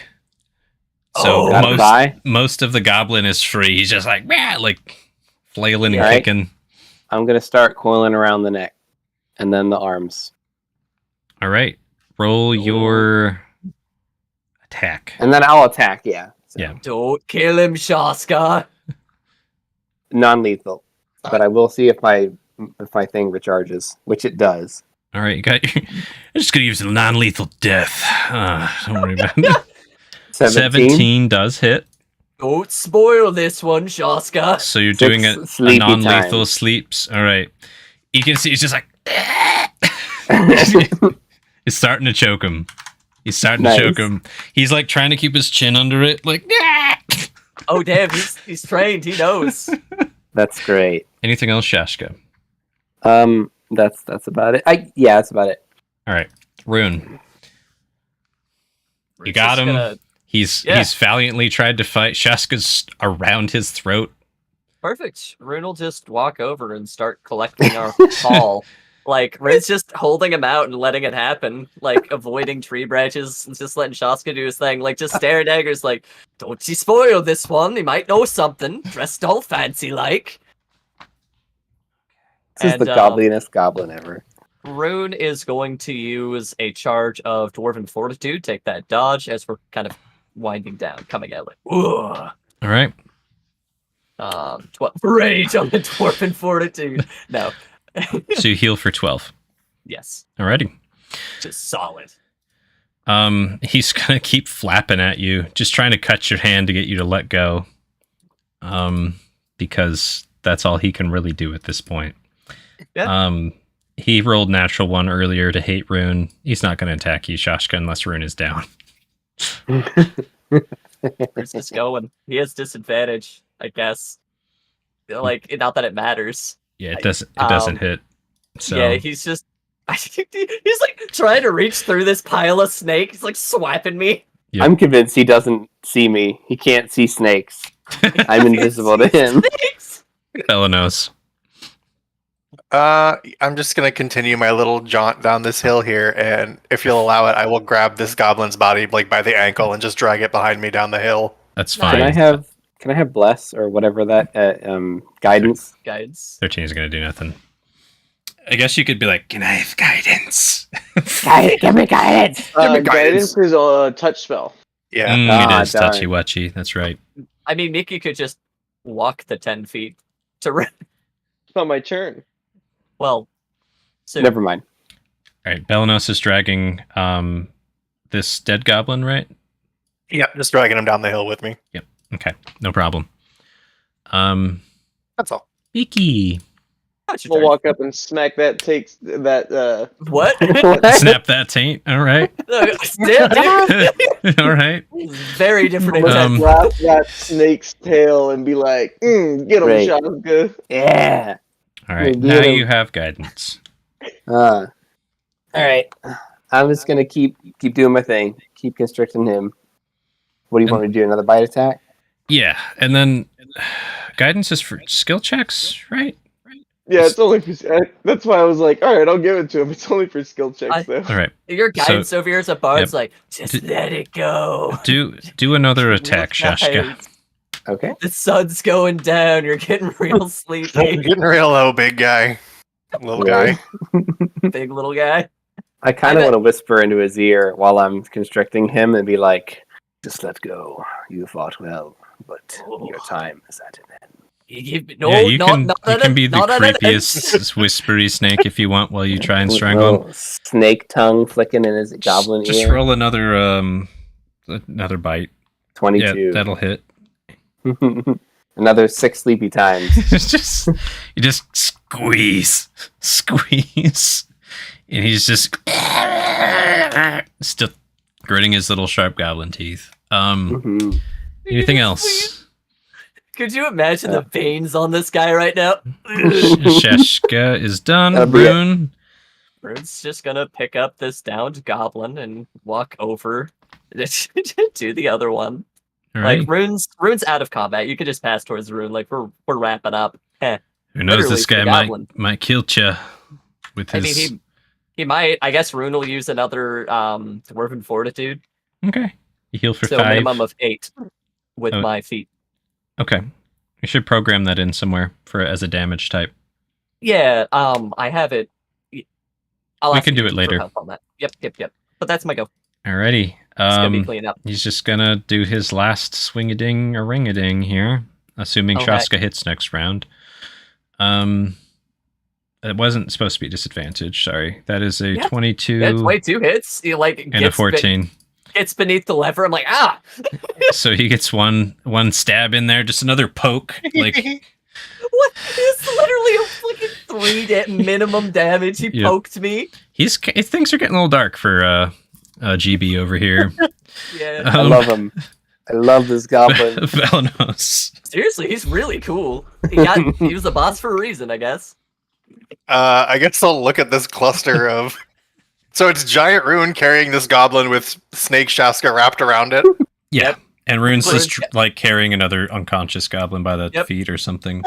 Oh. So Got a thigh? most of the goblin is free. He's just like, "Meh," like flailing and Right. kicking. I'm going to start coiling around the neck, and then the arms. All right. Roll your attack. And then I'll attack, yeah. So, Yeah. Don't kill him, Shaska. Non-lethal. But I will see if my thing recharges, which it does. All right, you got. I'm just gonna use a non-lethal death. Don't worry about it. 17 does hit. Don't spoil this one, Shaska. So you're 6 doing a sleepy non-lethal time. sleeps. All right. You can see he's just like. He's starting to choke him. He's starting Nice. to choke him. He's like trying to keep his chin under it, like. Oh damn, he's trained. He knows. That's great. Anything else, Shashka? That's about it. That's about it. All right, Rune. We're You got just him. gonna- He's Yeah. valiantly tried to fight. Shaska's around his throat. Perfect. Rune will just walk over and start collecting our haul. Like, Rune's just holding him out and letting it happen. Like, avoiding tree branches and just letting Shaska do his thing. Like, just staring daggers like, don't you spoil this one. He might know something. Dressed all fancy like. This is the goblinest goblin ever. Rune is going to use a charge of Dwarven Fortitude. Take that dodge as we're kind of winding down, coming out like, ugh. All right. 12 rage on the Dwarven Fortitude. No. So you heal for 12. Yes. Alrighty. Just solid. He's gonna keep flapping at you, just trying to cut your hand to get you to let go. Because that's all he can really do at this point. Yeah. He rolled natural 1 earlier to hate Rune. He's not gonna attack you, Shashka, unless Rune is down. Where's this going? He has disadvantage, I guess. Like, not that it matters. Yeah, it doesn't hit. So Yeah, he's just. He's like trying to reach through this pile of snakes. He's like swiping me. Yep. I'm convinced he doesn't see me. He can't see snakes. I'm invisible to him. Snakes! Fella knows. I'm just gonna continue my little jaunt down this hill here, and if you'll allow it, I will grab this goblin's body like by the ankle and just drag it behind me down the hill. That's Nice. fine. Can I have bless or whatever that guidance? Guides. 13 is going to do nothing. I guess you could be like, can I have guidance? Give me guidance. Guidance is a touch spell. Yeah. It is darn. touchy-wutchy. That's right. I mean, Mickey could just walk the 10 feet to. It's not my turn. Well, so Never mind. All right, Belenos is dragging this dead goblin, right? Yep, just dragging him down the hill with me. Okay, no problem. That's all. Mickey. How's your We'll turn? walk up and smack that What? Snap that taint. All right. Dude, All right. very different. Um, intent. grab that snake's tail and be like, get him, Great. Shaka. Yeah. All right. Get Now him. you have guidance. All right. I'm just gonna keep doing my thing. Keep constricting him. What do you want me to do? Another bite attack? Yeah, and then guidance is for skill checks, right? Yeah, it's only for. That's why I was like, all right, I'll give it to him. It's only for skill checks, though. All right. Your guidance over here is a bard's like, just D- let it go. Do another attack, Shashka. Nice. Okay. The sun's going down. You're getting real sleepy. Getting real low, big guy. Little guy. Big little guy. I kind of want to whisper into his ear while I'm constricting him and be like, "Just let go. You fought well, but your time is at an end." You can be the creepiest whispery snake if you want while you try and strangle him. Little snake tongue flicking in his goblin Just ear. roll another bite. 22. Yeah, that'll hit. Another 6 sleepy times. You just squeeze, and he's just still gritting his little sharp goblin teeth. Mhm. Anything else? Could you imagine the veins on this guy right now? Shashka is done. That'll be it. Rune. Rune's just gonna pick up this downed goblin and walk over to the other one. All right. Like Rune's out of combat. You could just pass towards Rune. Like we're wrapping up. Who knows? literally This guy for goblin. might kill you with I his. mean, he might. I guess Rune will use another Dwarven Fortitude. Okay. You heal for So 5. a minimum of 8 with Oh. my feet. Okay. You should program that in somewhere as a damage type. Yeah. I have it. We ask can do you it for later. help on that. Yep. But that's my go. Alrighty. It's gonna be clean up. He's just gonna do his last swing-a-ding or ring-a-ding here, assuming Okay. Shaska hits next round. It wasn't supposed to be disadvantage. Sorry, that is a Yeah. 22 Yeah, 22 hits. He like and a gets 14. gets beneath the lever. I'm like, ah. So he gets one stab in there, just another poke. Like What? It's literally a fucking 3 minimum damage. He Yep. poked me. things are getting a little dark for GB over here. Yeah. I love him. I love this goblin. Velenos. Seriously, he's really cool. He was a boss for a reason, I guess. I guess I'll look at this cluster of. So it's giant Rune carrying this goblin with Snake Shaska wrapped around it. Yeah. Yep. And Rune's Rune's- just like carrying another unconscious goblin by the Yep. feet or something.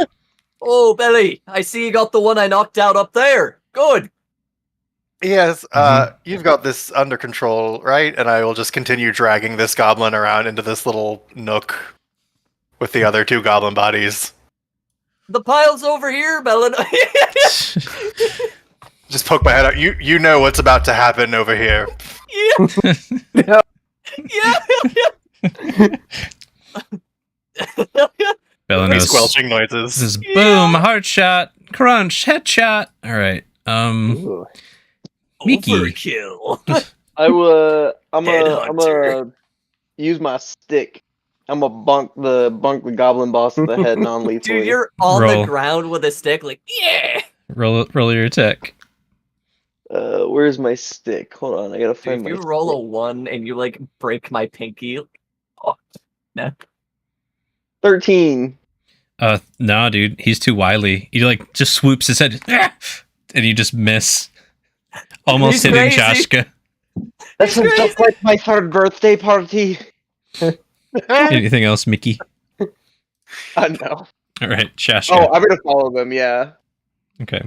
Oh, Belly, I see you got the one I knocked out up there. Good. Yes, you've got this under control, right? And I will just continue dragging this goblin around into this little nook with the other 2 goblin bodies. The pile's over here, Bella. Just poke my head out. You know what's about to happen over here. yeah. Yeah. Belenos. Squelching noises. This is boom, heart shot, crunch, headshot. All right. Ooh. Mickey. Overkill. I'm Dead hunter. gonna use my stick. I'm gonna bunk the goblin boss in the head non-lethally. Dude, you're on Roll. the ground with a stick, like, yeah. Roll your attack. Where's my stick? Hold on, I gotta Dude, find if my you roll a stick. 1 and you like break my pinky, oh, no. 13. Nah, dude, he's too wily. He like just swoops his head, and you just miss. Almost He's hitting crazy. Shashka. That sounds just like my 3rd birthday party. Anything else, Mickey? I know. All right, Shashka. Oh, I'm gonna follow them. Yeah. Okay.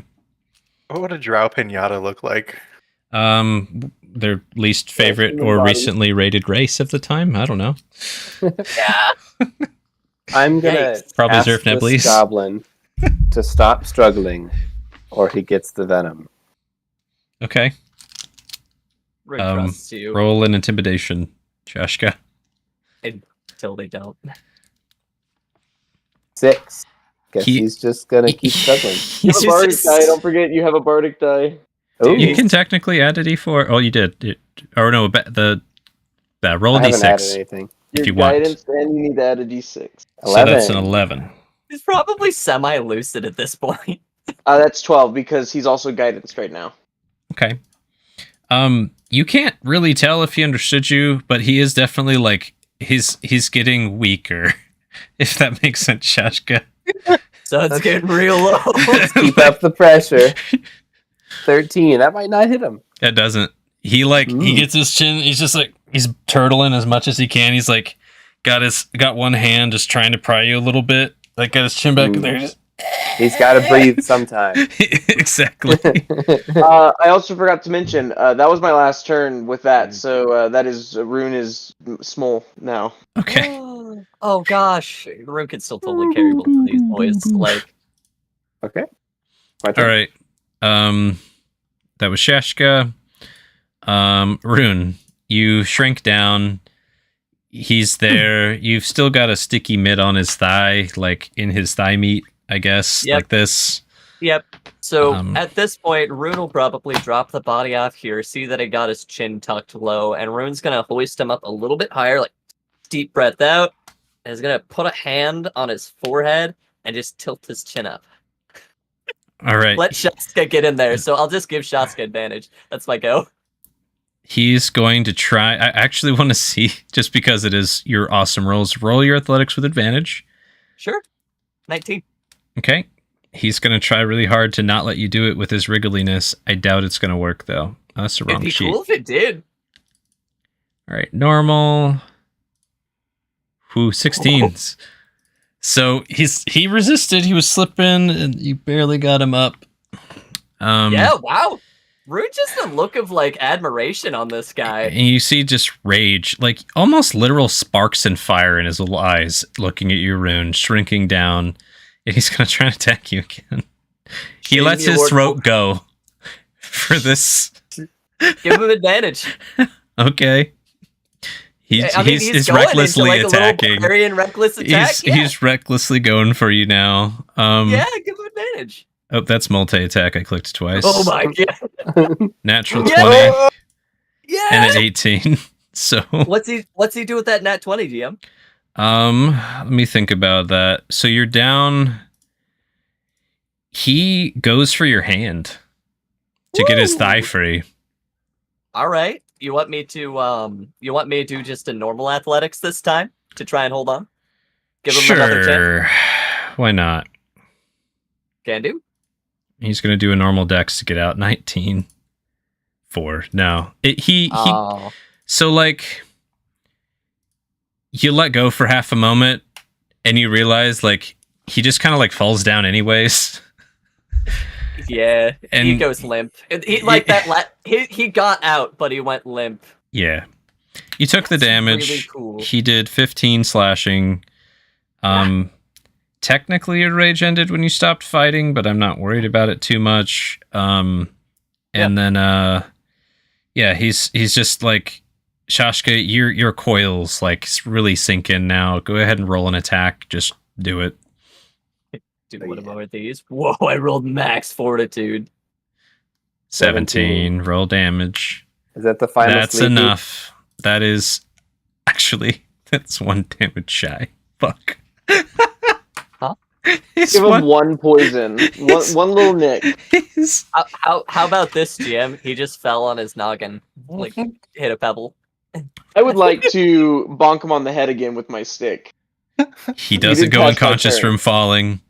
What would a drow pinata look like? Their least favorite human or body. recently rated race of the time. I don't know. Yeah. I'm gonna Yikes. Probably ask Zerf this Neblis. goblin to stop struggling, or he gets the venom. Okay. Rune trusts you Roll an intimidation, Shashka. until they don't. 6. Guess He- he's just gonna keep struggling. You have He's a bardic just- die. Don't forget, you have a bardic die. Ooh, You can technically add a d4. Oh, you did. Or no, roll a I haven't added d6. anything. If Your you want. guidance, and you need to add a d6. 11. So that's an 11. He's probably semi-lucid at this point. That's 12 because he's also guidance right now. Okay. You can't really tell if he understood you, but he is definitely like he's getting weaker. If that makes sense, Shashka. So it's getting real low. Keep up the pressure. 13. That might not hit him. It doesn't. He gets his chin. He's just like he's turtling as much as he can. He's like got one hand just trying to pry you a little bit. Like got his chin back in there. Just... He's got to breathe sometime. Exactly. I also forgot to mention that was my last turn with that. So that is Rune is small now. Okay. Oh gosh, Rune can still totally carry both of these boys. Like, Okay. My turn. All right. That was Shashka. Rune, you shrink down. He's there. You've still got a sticky mitt on his thigh, like in his thigh meat, I guess, Yep. like this. Yep. So Um, at this point, Rune will probably drop the body off here, see that he got his chin tucked low, and Rune's gonna hoist him up a little bit higher, like deep breath out, and is gonna put a hand on his forehead and just tilt his chin up. All right. Let Shaska get in there, so I'll just give Shaska advantage. That's my go. He's going to try. I actually want to see, just because it is your awesome rolls, roll your athletics with advantage. Sure. 19. Okay. He's going to try really hard to not let you do it with his wriggliness. I doubt it's going to work, though. Oh, that's the It'd wrong be sheet. cool if it did. All right. Normal. Whew, 16s. So he resisted. He was slipping, and you barely got him up. Yeah, wow. Rune just a look of like admiration on this guy. And you see just rage, like almost literal sparks and fire in his little eyes, looking at you, Rune, shrinking down. And he's going to try and attack you again. He Shame lets you his were- throat go for this. Give him advantage. Okay. He's I mean, he's going recklessly into, like, a attacking. little barbarian reckless attack. He's recklessly going for you now. Yeah, give him advantage. Oh, that's multi-attack. I clicked twice. Oh my god. Natural Yeah. 20 Yeah. and an 18. So What's he do with that nat 20, GM? let me think about that. So you're down. He goes for your hand to get his Woo! thigh free. All right. You want me to do just a normal athletics this time to try and hold on? Give him another chance. Sure. Why not? Can do. He's gonna do a normal dex to get out. 19. 4. No. He Oh. So like you let go for half a moment and you realize like he just kind of like falls down anyways. Yeah. He And- goes limp. He like that. He got out, but he went limp. Yeah. You took the That's damage. really cool. He did 15 slashing. Technically your rage ended when you stopped fighting, but I'm not worried about it too much. And then yeah, he's just like, Shashka, your coils like really sink in now. Go ahead and roll an attack. Just do it. Dude, what about these? Whoa, I rolled max fortitude. 17. Roll damage. Is that the final? That's sleepy? enough. That is actually that's 1 damage shy. Fuck. Huh? It's Give him one poison, one little nick. He's- How about this, GM? He just fell on his noggin, like hit a pebble. I would like to bonk him on the head again with my stick. He doesn't didn't go catch my unconscious turn. from falling.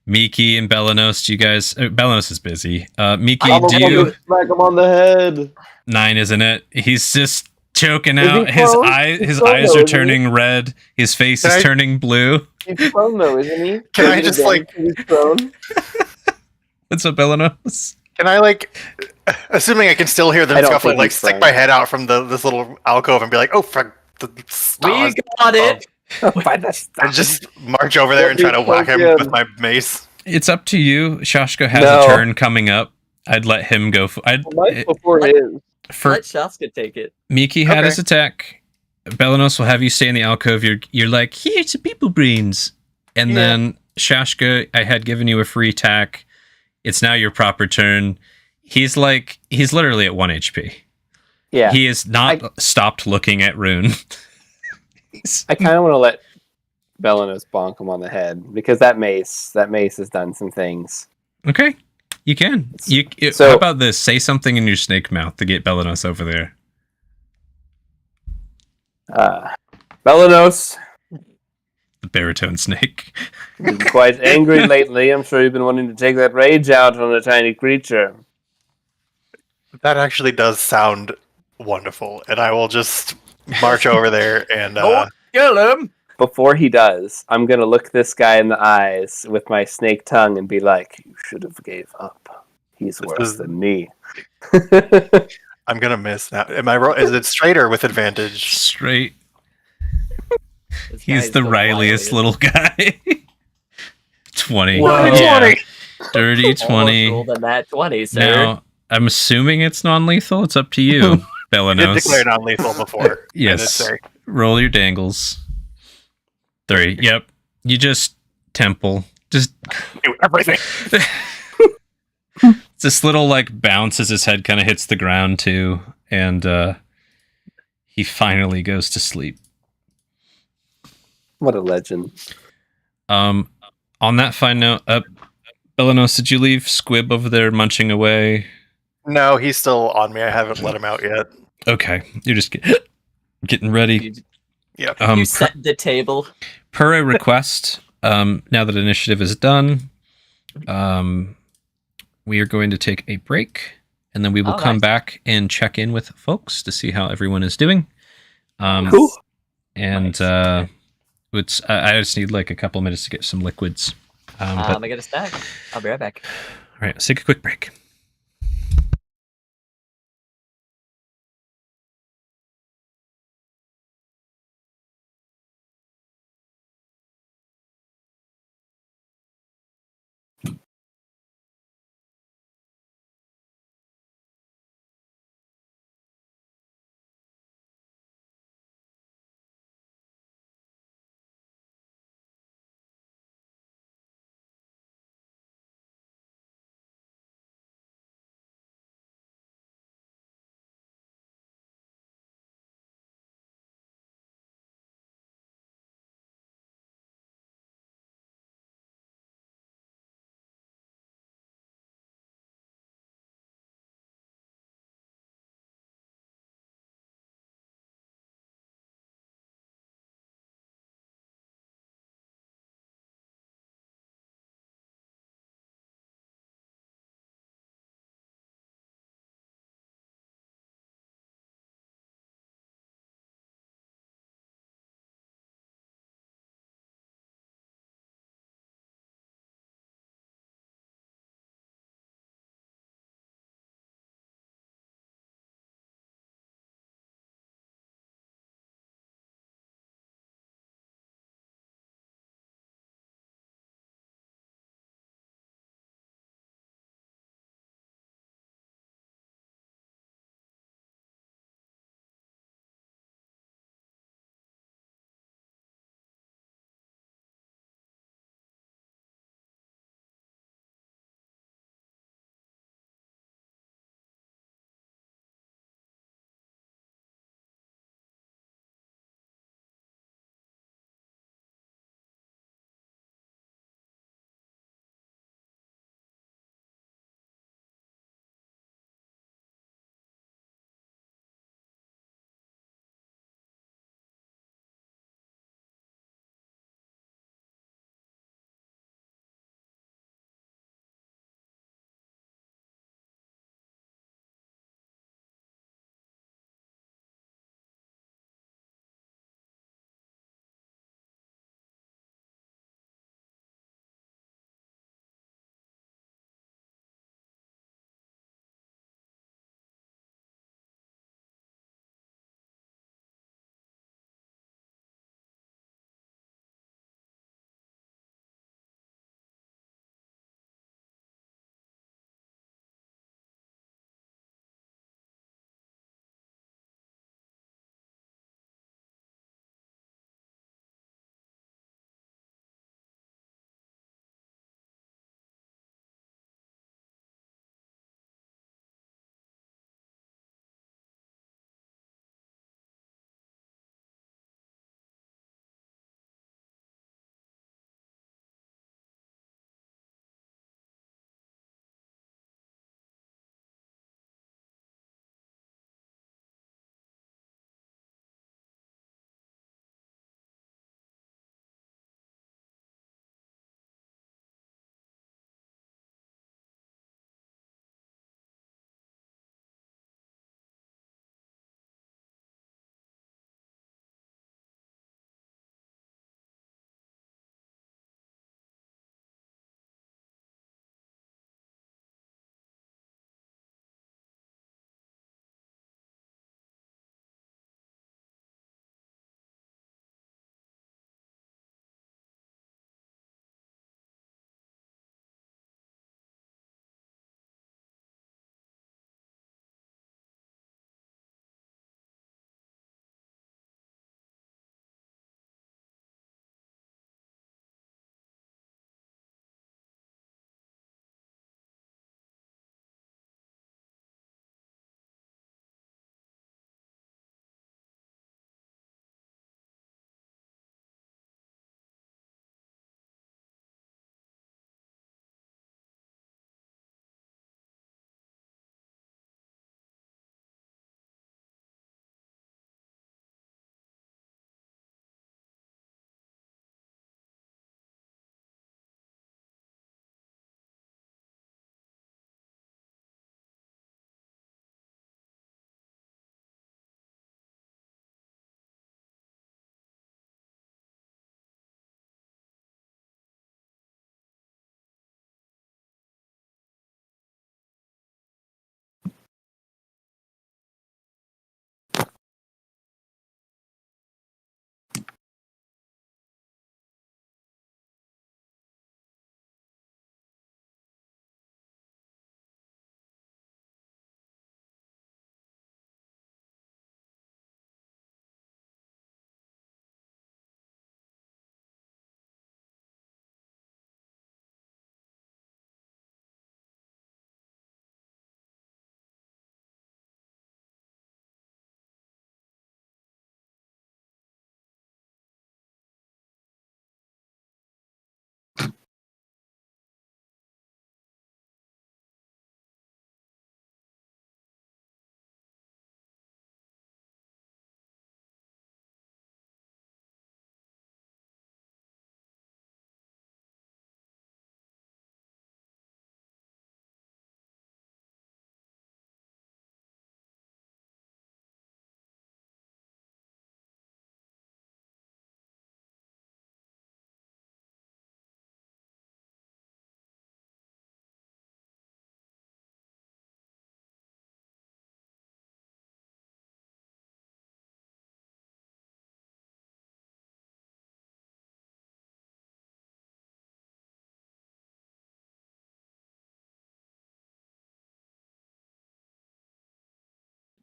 Miki and Belanos, do you guys? Belanos is busy. Miki, I'm do gonna you? smack him on the head. 9, isn't it? He's just choking Is he out. His prone? eyes, He's his prone eyes though, are isn't he? turning red. His face Can is I- turning blue. He's prone though, isn't he? Can I Isn't just, he like- He's prone. What's up, Belanos? Can I assuming I can still hear them I don't scuffling, think he's stick fine. my head out from this little alcove and be like, "Oh, for the stars!" We got it. By the And just march over there and try to whack him with my mace. It's up to you. Shashka has No. a turn coming up. I'd let him go. Mine's before Let- his. For Let Shaska take it. Miki had Okay. his attack. Belenos will have you stay in the alcove. You're like, here's the people brains. And Yeah. then Shashka, I had given you a free attack. It's now your proper turn. He's literally at 1 HP. Yeah. He has not stopped looking at Rune. I kind of want to let Belenos bonk him on the head because that mace has done some things. Okay. You can. So- How about this? Say something in your snake mouth to get Belenos over there. Belenos, The baritone snake. you've been quite angry lately. I'm sure you've been wanting to take that rage out on a tiny creature. That actually does sound wonderful, and I will just march over there and Don't kill him. Before he does, I'm gonna look this guy in the eyes with my snake tongue and be like, "You should have gave up. He's This worse is- than me." I'm gonna miss now. Am I is it straight or with advantage? Straight. This He's guy's the wiliest little guy. 20. Whoa. Yeah. 20. Dirty 20. Rolled a nat 20, sir. Now, I'm assuming it's non-lethal. It's up to you, Did Belenos. declare non-lethal before. Yes. I did say. Roll your dangles. 3. Yep. You just temple. Just Do everything. this little bounce as his head kind of hits the ground too, and he finally goes to sleep. What a legend. On that fine note, Belenos, did you leave Squib over there munching away? No, he's still on me. I haven't let him out yet. Okay, you're just getting ready. Yep. You set the table. Per a request, now that initiative is done, we are going to take a break, and then we will come nice. back and check in with folks to see how everyone is doing. Cool. And Nice. I just need a couple minutes to get some liquids. But, I got a snack. I'll be right back. all right, let's take a quick break.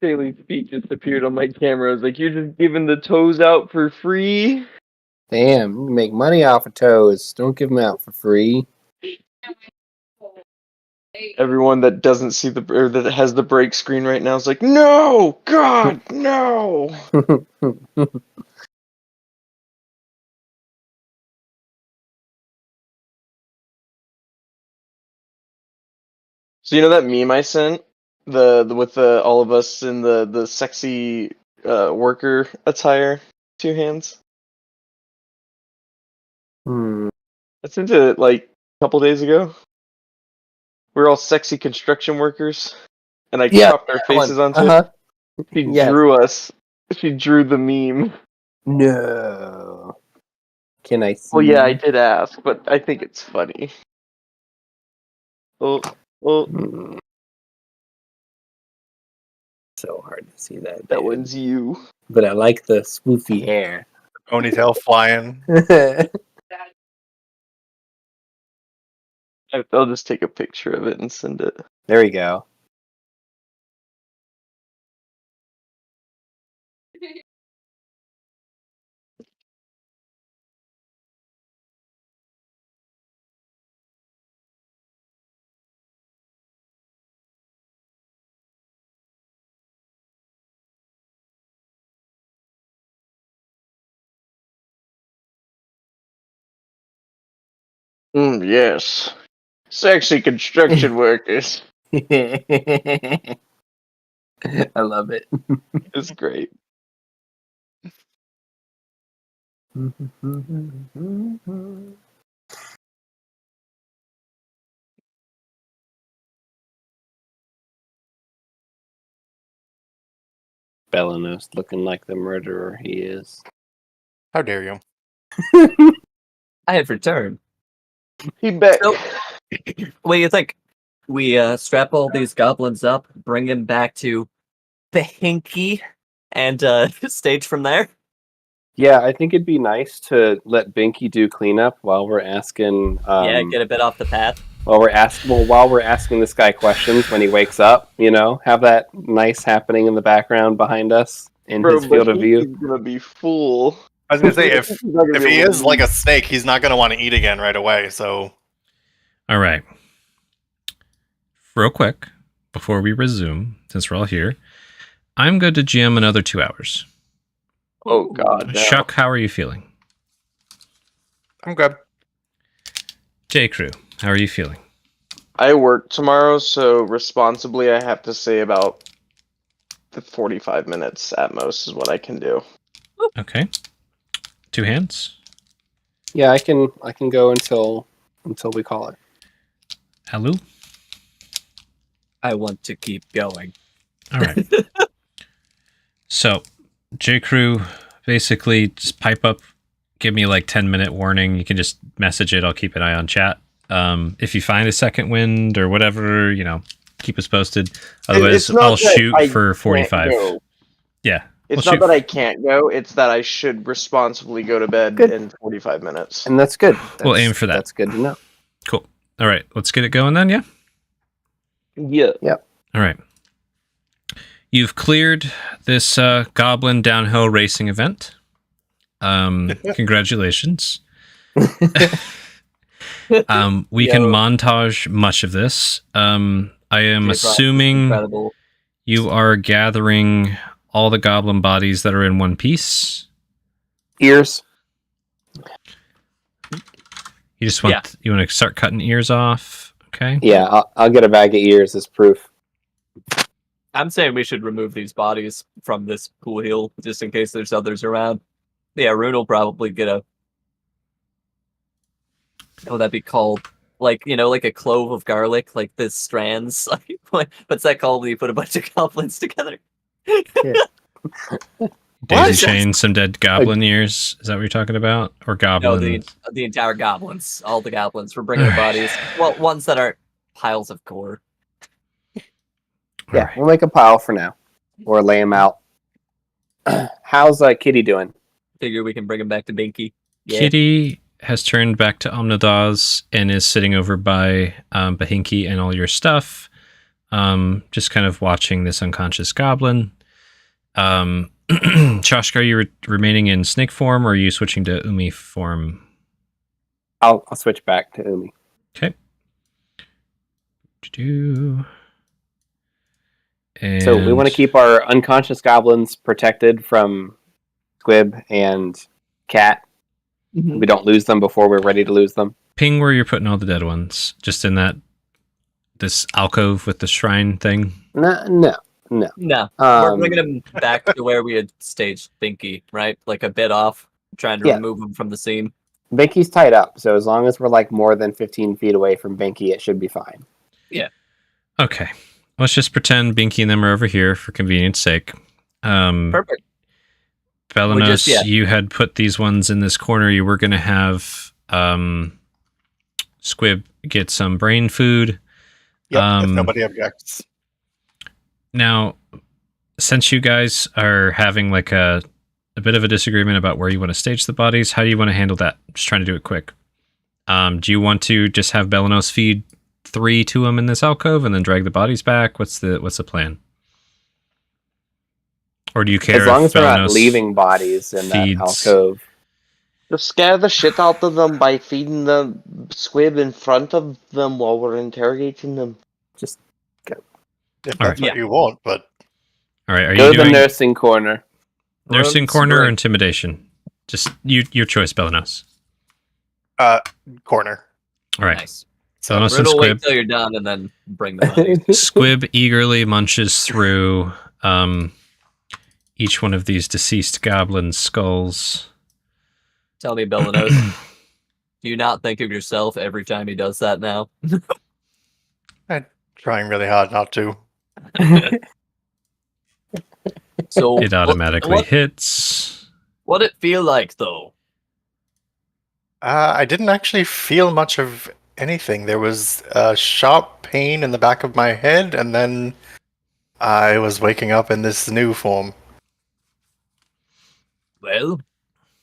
Haley's feet just appeared on my camera. I was like, "You're just giving the toes out for free?" Damn, you make money off of toes. Don't give them out for free. Everyone that doesn't see or that has the break screen right now is like, "No, God, no!" So you know that meme I sent, the with all of us in the sexy worker attire, 2 hands. Hmm. I sent it like a couple days ago. We're all sexy construction workers, and I Yeah, cropped our faces onto Uh-huh. it. She Yes. drew us. She drew the meme. No. Can I see? Well, yeah, I did ask, but I think it's funny. Oh, Hmm. So hard to see that. that dude. one's you. But I like the swoopy hair. Ponytail flying. I'll just take a picture of it and send it. There we go. Yes. Sexy construction workers. I love it. It's great. Belanos looking like the murderer he is. How dare you? I have returned. He bet. So, what do you think? We strap all these goblins up, bring them back to Behinky, and stage from there. Yeah, I think it'd be nice to let Binky do cleanup while we're asking. Get a bit off the path. While we're asking this guy questions when he wakes up, have that nice happening in the background behind us in his field of view. He's gonna be full. I was gonna say if He's not gonna if be he able is to like move. a snake, he's not gonna want to eat again right away. So All right. Real quick, before we resume, since we're all here, I'm going to GM another 2 hours. Oh God, no. Shuck, how are you feeling? I'm good. J. Crew, how are you feeling? I work tomorrow, so responsibly, I have to say about 45 minutes at most is what I can do. Okay. 2 hands. Yeah, I can go until we call it. Alu? I want to keep going. All right. So, J. Crew, basically just pipe up, give me like 10-minute warning. You can just message it. I'll keep an eye on chat. If you find a second wind or whatever, keep us posted. Otherwise, It's not I'll that shoot I for can't 45. go. Yeah. It's We'll not shoot that I can't go, it's that I should responsibly go to bed Good. in 45 minutes. And that's good. We'll aim for that. That's good to know. Cool. All right. Let's get it going then, yeah? Yeah. All right. You've cleared this goblin downhill racing event. Congratulations. We can montage much of this. I am assuming Incredible. you are gathering all the goblin bodies that are in one piece. Ears. You just want you want to start cutting ears off. Okay. Yeah, I'll get a bag of ears as proof. I'm saying we should remove these bodies from this pool hill just in case there's others around. Yeah, Rune will probably get a. What would that be called? Like a clove of garlic, like the strands. What's that called when you put a bunch of goblins together? Daisy chain some dead goblin ears. Is that what you're talking about? Or No, goblin? the entire goblins, all the goblins. We're bringing the bodies. Well, ones that are piles of gore. Yeah, All right. we'll make a pile for now, or lay them out. How's Kitty doing? Figure we can bring him back to Binky. Yeah. Kitty has turned back to Omnidaz and is sitting over by Bahinki and all your stuff. just kind of watching this unconscious goblin. Shoshka, are you remaining in snake form, or are you switching to Umi form? I'll switch back to Umi. Okay. So we want to keep our unconscious goblins protected from Squib and Cat. Mhm. We don't lose them before we're ready to lose them. Ping where you're putting all the dead ones. Just in this alcove with the shrine thing. No. No, we're bringing him back to where we had staged Binky, right? Like a bit off, trying to Yeah. remove him from the scene. Binky's tied up, so as long as we're like more than 15 feet away from Binky, it should be fine. Okay. Let's just pretend Binky and them are over here for convenience sake. Perfect. Belanos, you had put these ones in this corner. You were going to have Squib get some brain food. Yep, if nobody objects. Now, since you guys are having like a bit of a disagreement about where you want to stage the bodies, how do you want to handle that? Just trying to do it quick. Do you want to just have Belanos feed 3 to him in this alcove and then drag the bodies back? What's the plan? Or do you care As long if as we're not Belanos leaving bodies in that feeds- alcove. Just scare the shit out of them by feeding the Squib in front of them while we're interrogating them. Just If All that's right. what you want, but All right, are go you to the doing nursing corner. nursing Run corner or straight. intimidation? Just your choice, Belanos. corner. All right. Nice. Belanos and Riddle, wait Squib. till you're done and then bring the bodies. Squib eagerly munches through each one of these deceased goblin skulls. Tell me, Belanos, do you not think of yourself every time he does that now? Trying really hard not to. So It automatically what hits. it feel like though? I didn't actually feel much of anything. There was a sharp pain in the back of my head, and then I was waking up in this new form. Well,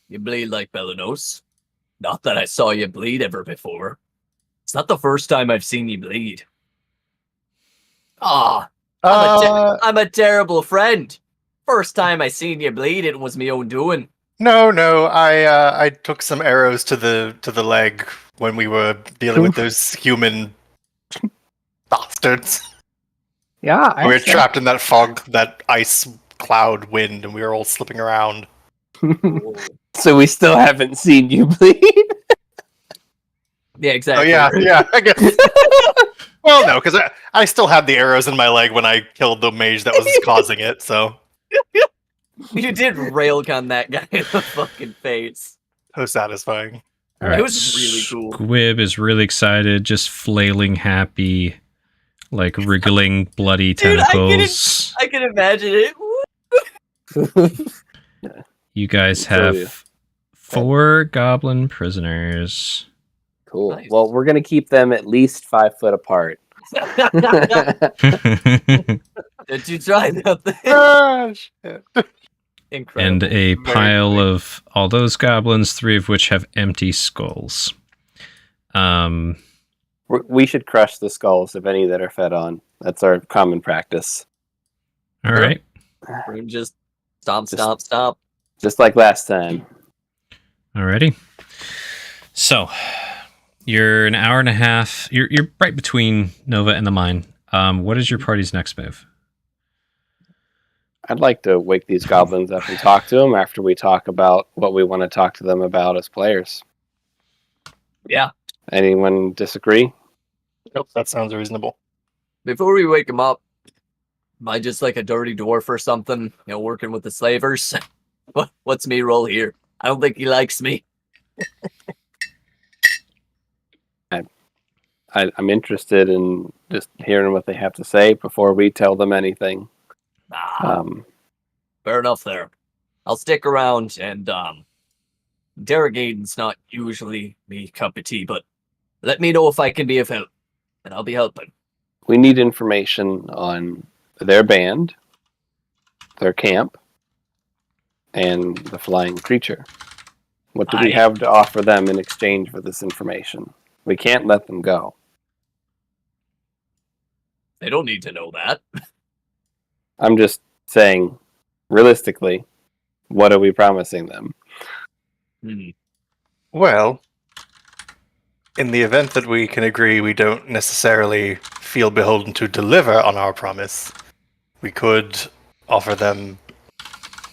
you bleed like Belanos. Not that I saw you bleed ever before. It's not the first time I've seen you bleed. I'm a terrible friend. First time I seen you bleed, it was me own doing. No. I took some arrows to the leg when we were dealing with those human bastards. Yeah, We were trapped in that fog, that ice cloud wind, and we were all slipping around. So we still haven't seen you bleed. Yeah, Oh exactly. yeah, I guess. Well, no, because I still had the arrows in my leg when I killed the mage that was causing it. So You did railgun that guy in the fucking face. so satisfying. All right. was really cool. Squib is really excited, just flailing happy, like wriggling bloody Dude, tentacles. I can imagine it. You guys Tell you. have 4 goblin prisoners. Cool. Nice. Well, we're gonna keep them at least 5 foot apart. Did you try that? Ah, shit. Incredible. And a Very pile cool. of all those goblins, 3 of which have empty skulls. We should crush the skulls of any that are fed on. That's our common practice. All right. Rune just stomp. Just like last time. Alrighty. So, you're an hour and a half. You're right between Nova and the mine. What is your party's next move? I'd like to wake these goblins up and talk to them after we talk about what we want to talk to them about as players. Yeah. Anyone disagree? Nope, that sounds reasonable. Before we wake him up, am I just like a dirty dwarf or something? Working with the slavers? What's me role here? I don't think he likes me. I'm interested in just hearing what they have to say before we tell them anything. Fair enough there. I'll stick around and interrogating's not usually me cup of tea, but let me know if I can be of help, and I'll be helping. We need information on their band, their camp, and the flying creature. What do we have to offer them in exchange for this information? We can't let them go. They don't need to know that. I'm just saying, realistically, what are we promising them? Well, in the event that we can agree we don't necessarily feel beholden to deliver on our promise, we could offer them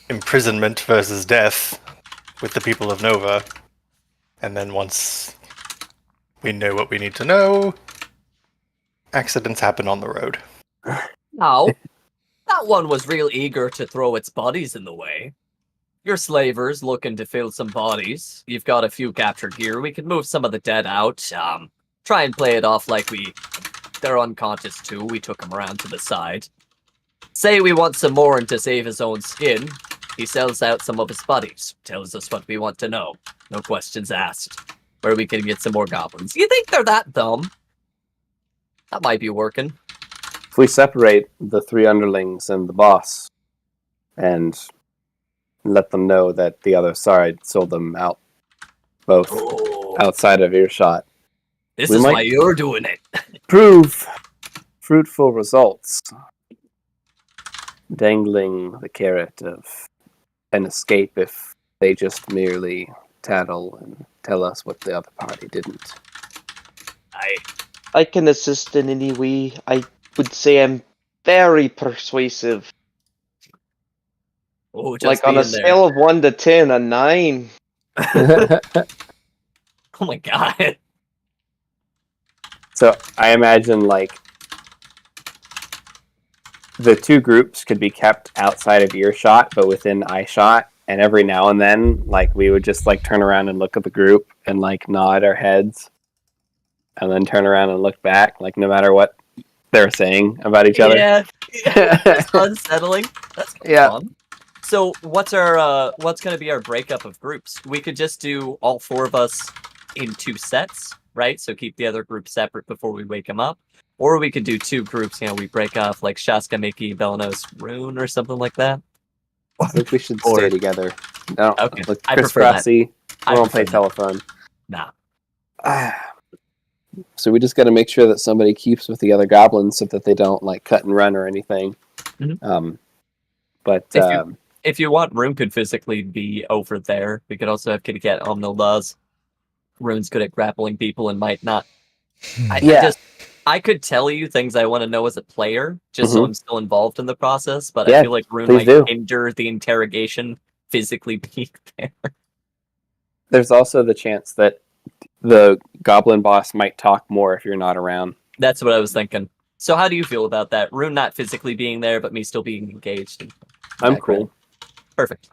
imprisonment versus death with the people of Nova. And then once we know what we need to know, accidents happen on the road. Now, that one was real eager to throw its bodies in the way. Your slavers looking to fill some bodies. You've got a few captured here. We can move some of the dead out. Try and play it off like they're unconscious too. We took them around to the side. Say we want some more and to save his own skin. He sells out some of his buddies. Tells us what we want to know. No questions asked. Where we can get some more goblins. You think they're that dumb? That might be working. If we separate the 3 underlings and the boss and let them know that the other side sold them out, both outside of earshot, This we is might- why you're doing it. prove fruitful results. Dangling the carrot of an escape if they just merely tattle and tell us what the other party didn't. I can assist in any way. I would say I'm very persuasive. Oh, just Like on a being there. scale of 1 to 10, a 9. Oh my god. So I imagine like the 2 groups could be kept outside of earshot but within eyeshot, and every now and then like we would just like turn around and look at the group and like nod our heads and then turn around and look back, like no matter what they're saying about each other. Yeah. It's unsettling. That's Yeah. fun. So what's gonna be our breakup of groups? We could just do all 4 of us in 2 sets, right? So keep the other group separate before we wake them up. Or we could do 2 groups, we break off like Shaska, Mickey, Belanos, Rune, or something like that. I think we should Or- stay together. No, Okay, look, I Chris prefer that. Rossi, I we won't play prefer that. telephone. Nah. So we just got to make sure that somebody keeps with the other goblins so that they don't like cut and run or anything. Mhm. But If you want, Rune could physically be over there. We could also have Kitty Cat Omnilaz. Rune's good at grappling people and might not. I could tell you things I want to know as a player, just so I'm still involved in the process, but Yeah, I feel like Rune please might do. hinder the interrogation physically being there. there's also the chance that the goblin boss might talk more if you're not around. That's what I was thinking. So how do you feel about that? Rune not physically being there, but me still being engaged. In the I'm background. cool. Perfect.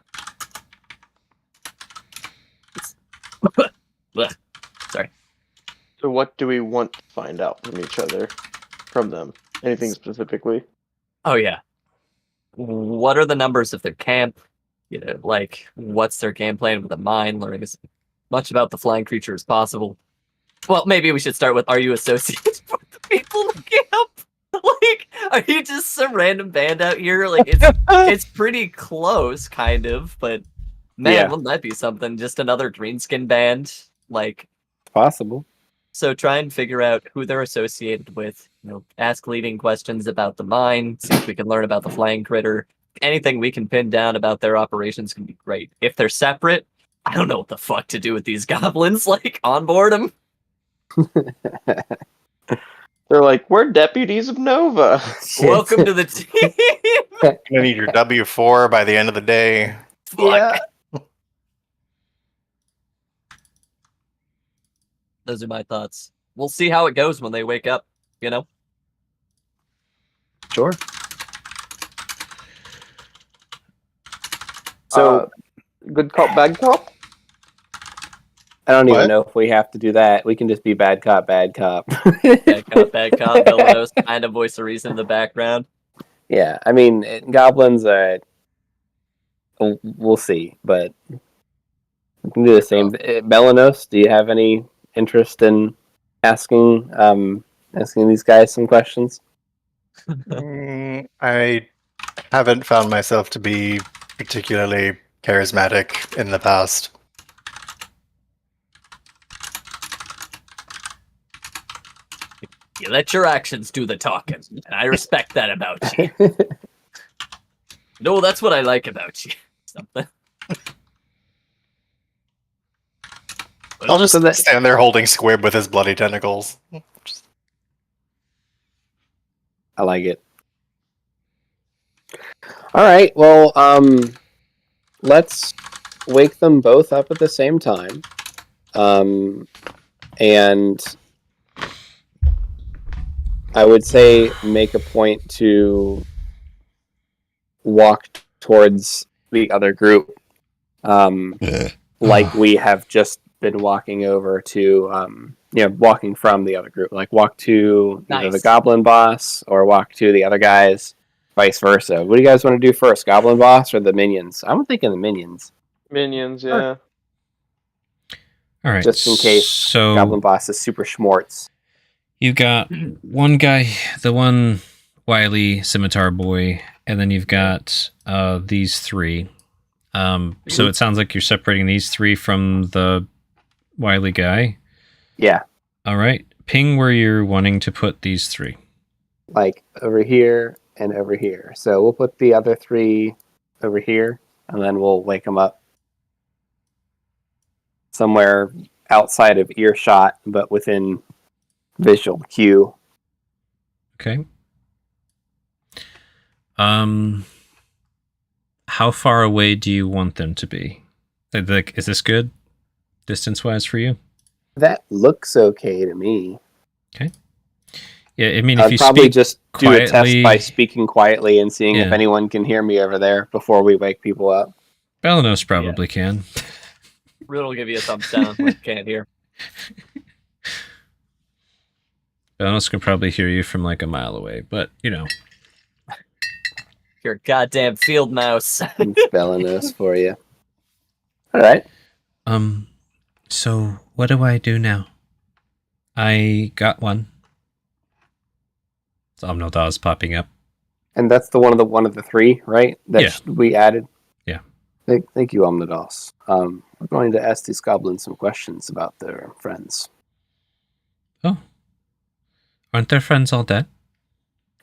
Blech. Sorry. So what do we want to find out from each other? From them? Anything specifically? Oh yeah. What are the numbers of their camp? Like what's their game plan with the mine? Learning as much about the flying creature as possible. Well, maybe we should start with: are you associated with the people in the camp? Like, are you just some random band out here? Like, it's pretty close, kind of. But man, Yeah. wouldn't that be something? Just another greenskin band, like. It's possible. So try and figure out who they're associated with. Ask leading questions about the mine. See if we can learn about the flying critter. Anything we can pin down about their operations can be great. If they're separate, I don't know what the fuck to do with these goblins. Like, onboard them. They're like, we're deputies of Nova. Welcome to the team. You're gonna need your W4 by the end of the day. Fuck. Yeah. Those are my thoughts. We'll see how it goes when they wake up, Sure. So Good cop, bad cop? I don't What? even know if we have to do that. We can just be bad cop, bad cop. Bad cop, Belanos, kind of voice of reason in the background. Yeah, I mean, goblins are. We'll see, but we can do the same. Belanos, do you have any interest in asking these guys some questions? I haven't found myself to be particularly charismatic in the past. You let your actions do the talking, and I respect that about you. No, that's what I like about you. Something. I'll just So that- stand there holding Squib with his bloody tentacles. I like it. All right. Well, let's wake them both up at the same time, and I would say make a point to walk towards the other group, like we have just been walking over to, walking from the other group. Like walk to either the Nice. Goblin Boss or walk to the other guys, vice versa. What do you guys want to do first, Goblin Boss or the minions? I'm thinking the minions, Minions, yeah. All right. just in case So Goblin Boss is super schmorts. you've got one guy, the one wily scimitar boy, and then you've got these three. So it sounds like you're separating these three from the wily guy. Yeah, All right. Ping where you're wanting to put these three. like over here and over here. So we'll put the other three over here, and then we'll wake them up somewhere outside of earshot, but within visual cue. Okay. How far away do you want them to be? Like, is this good distance-wise for you? That looks okay to me. Yeah, I mean, if I'd you probably speak just do a test quietly- by speaking quietly and seeing if Yeah. anyone can hear me over there before we wake people up. Balanos probably can. Riddle will give you a thumbs down. Like, can't hear. Balanos can probably hear you from like a mile away, but you know. You're a goddamn field mouse. It's Belanos for you. All right. So what do I do now? I got one. Omnodaw's popping up. And that's the one of the three, right? That Yeah. we added. Yeah. Thank you, Omnidos. We're going to ask these goblins some questions about their friends. Oh. Aren't their friends all dead?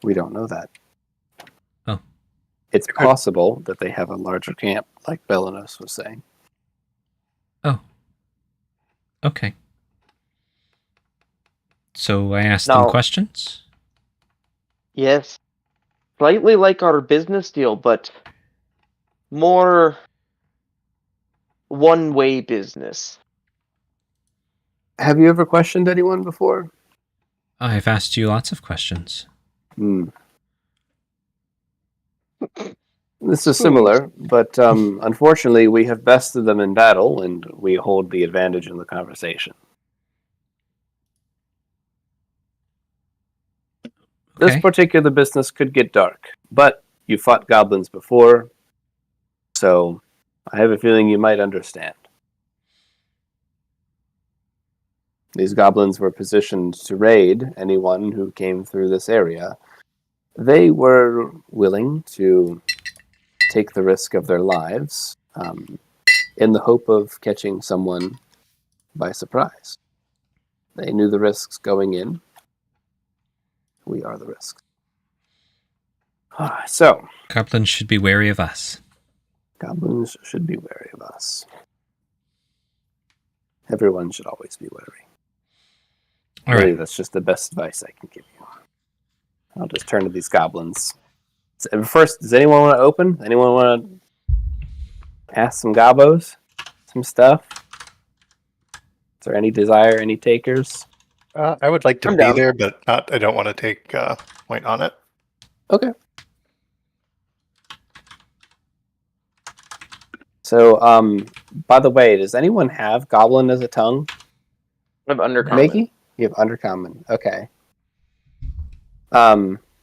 We don't know that. Oh. It's possible that they have a larger camp, like Belanos was saying. Okay. So I asked them Now- questions? Yes. Slightly like our business deal, but more one-way business. Have you ever questioned anyone before? I've asked you lots of questions. This is similar, but unfortunately we have bested them in battle and we hold the advantage in the conversation. This Okay. particular business could get dark, but you fought goblins before, so I have a feeling you might understand. These goblins were positioned to raid anyone who came through this area. They were willing to take the risk of their lives in the hope of catching someone by surprise. They knew the risks going in. We are the risks. So, Goblins should be wary of us. goblins should be wary of us. Everyone should always be wary. All Really, right. that's just the best advice I can give you. I'll just turn to these goblins. So, first, does anyone want to open? Anyone want to ask some gobos? Some stuff? Is there any desire, any takers? I would like to I'm be down. there, but I don't want to take point on it. Okay. So, by the way, does anyone have goblin as a tongue? Of undercommon. Maggie? You have undercommon. Okay.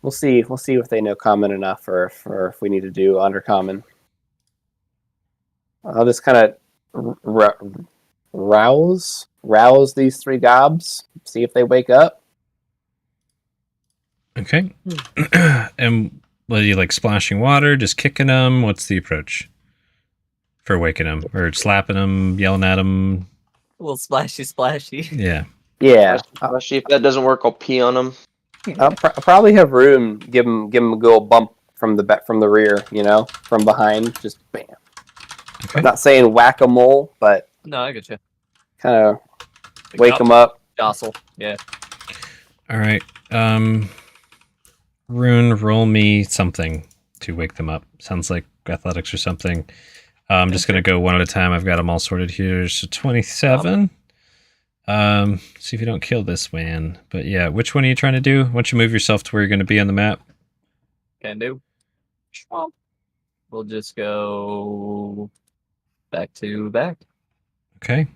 We'll see if they know common enough or if we need to do undercommon. I'll just kind of rouse these three gobs, see if they wake up. Okay. And what are you like splashing water, just kicking them? What's the approach for waking them? Or slapping them, yelling at them? A little splashy. Yeah. Yeah, Especially if that doesn't work, I'll pee on him. I'll probably have room. Give him a good old bump from the rear. You know, from behind, just bam. Okay. Not saying whack-a-mole, but No, I get you. kind of wake him up. Jostle. Yeah. All right. Rune, roll me something to wake them up. Sounds like athletics or something. I'm just gonna go one at a time. I've got them all sorted here. So 27. See if you don't kill this man. But yeah, which one are you trying to do? Why don't you move yourself to where you're gonna be on the map? Can do. We'll just go back to back. Okay.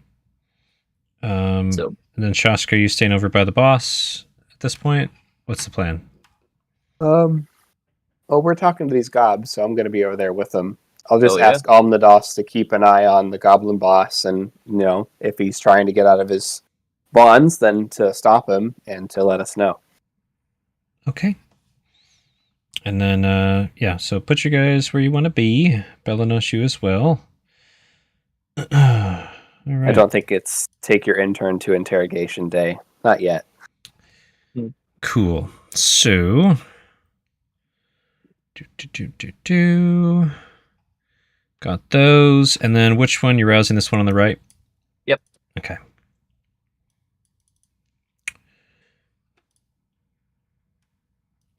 So And then Shaska, you staying over by the boss at this point? What's the plan? Well, we're talking to these gobs, so I'm going to be over there with them. I'll just Oh, yeah? ask Almnados to keep an eye on the goblin boss, and if he's trying to get out of his bonds, then to stop him and to let us know. Okay. And then, yeah, so put you guys where you want to be. Belanos, you as well. All right. I don't think it's take your intern to interrogation day. Not yet. Cool. So, got those. And then which one? You're rousing this one on the right? Yep. Okay.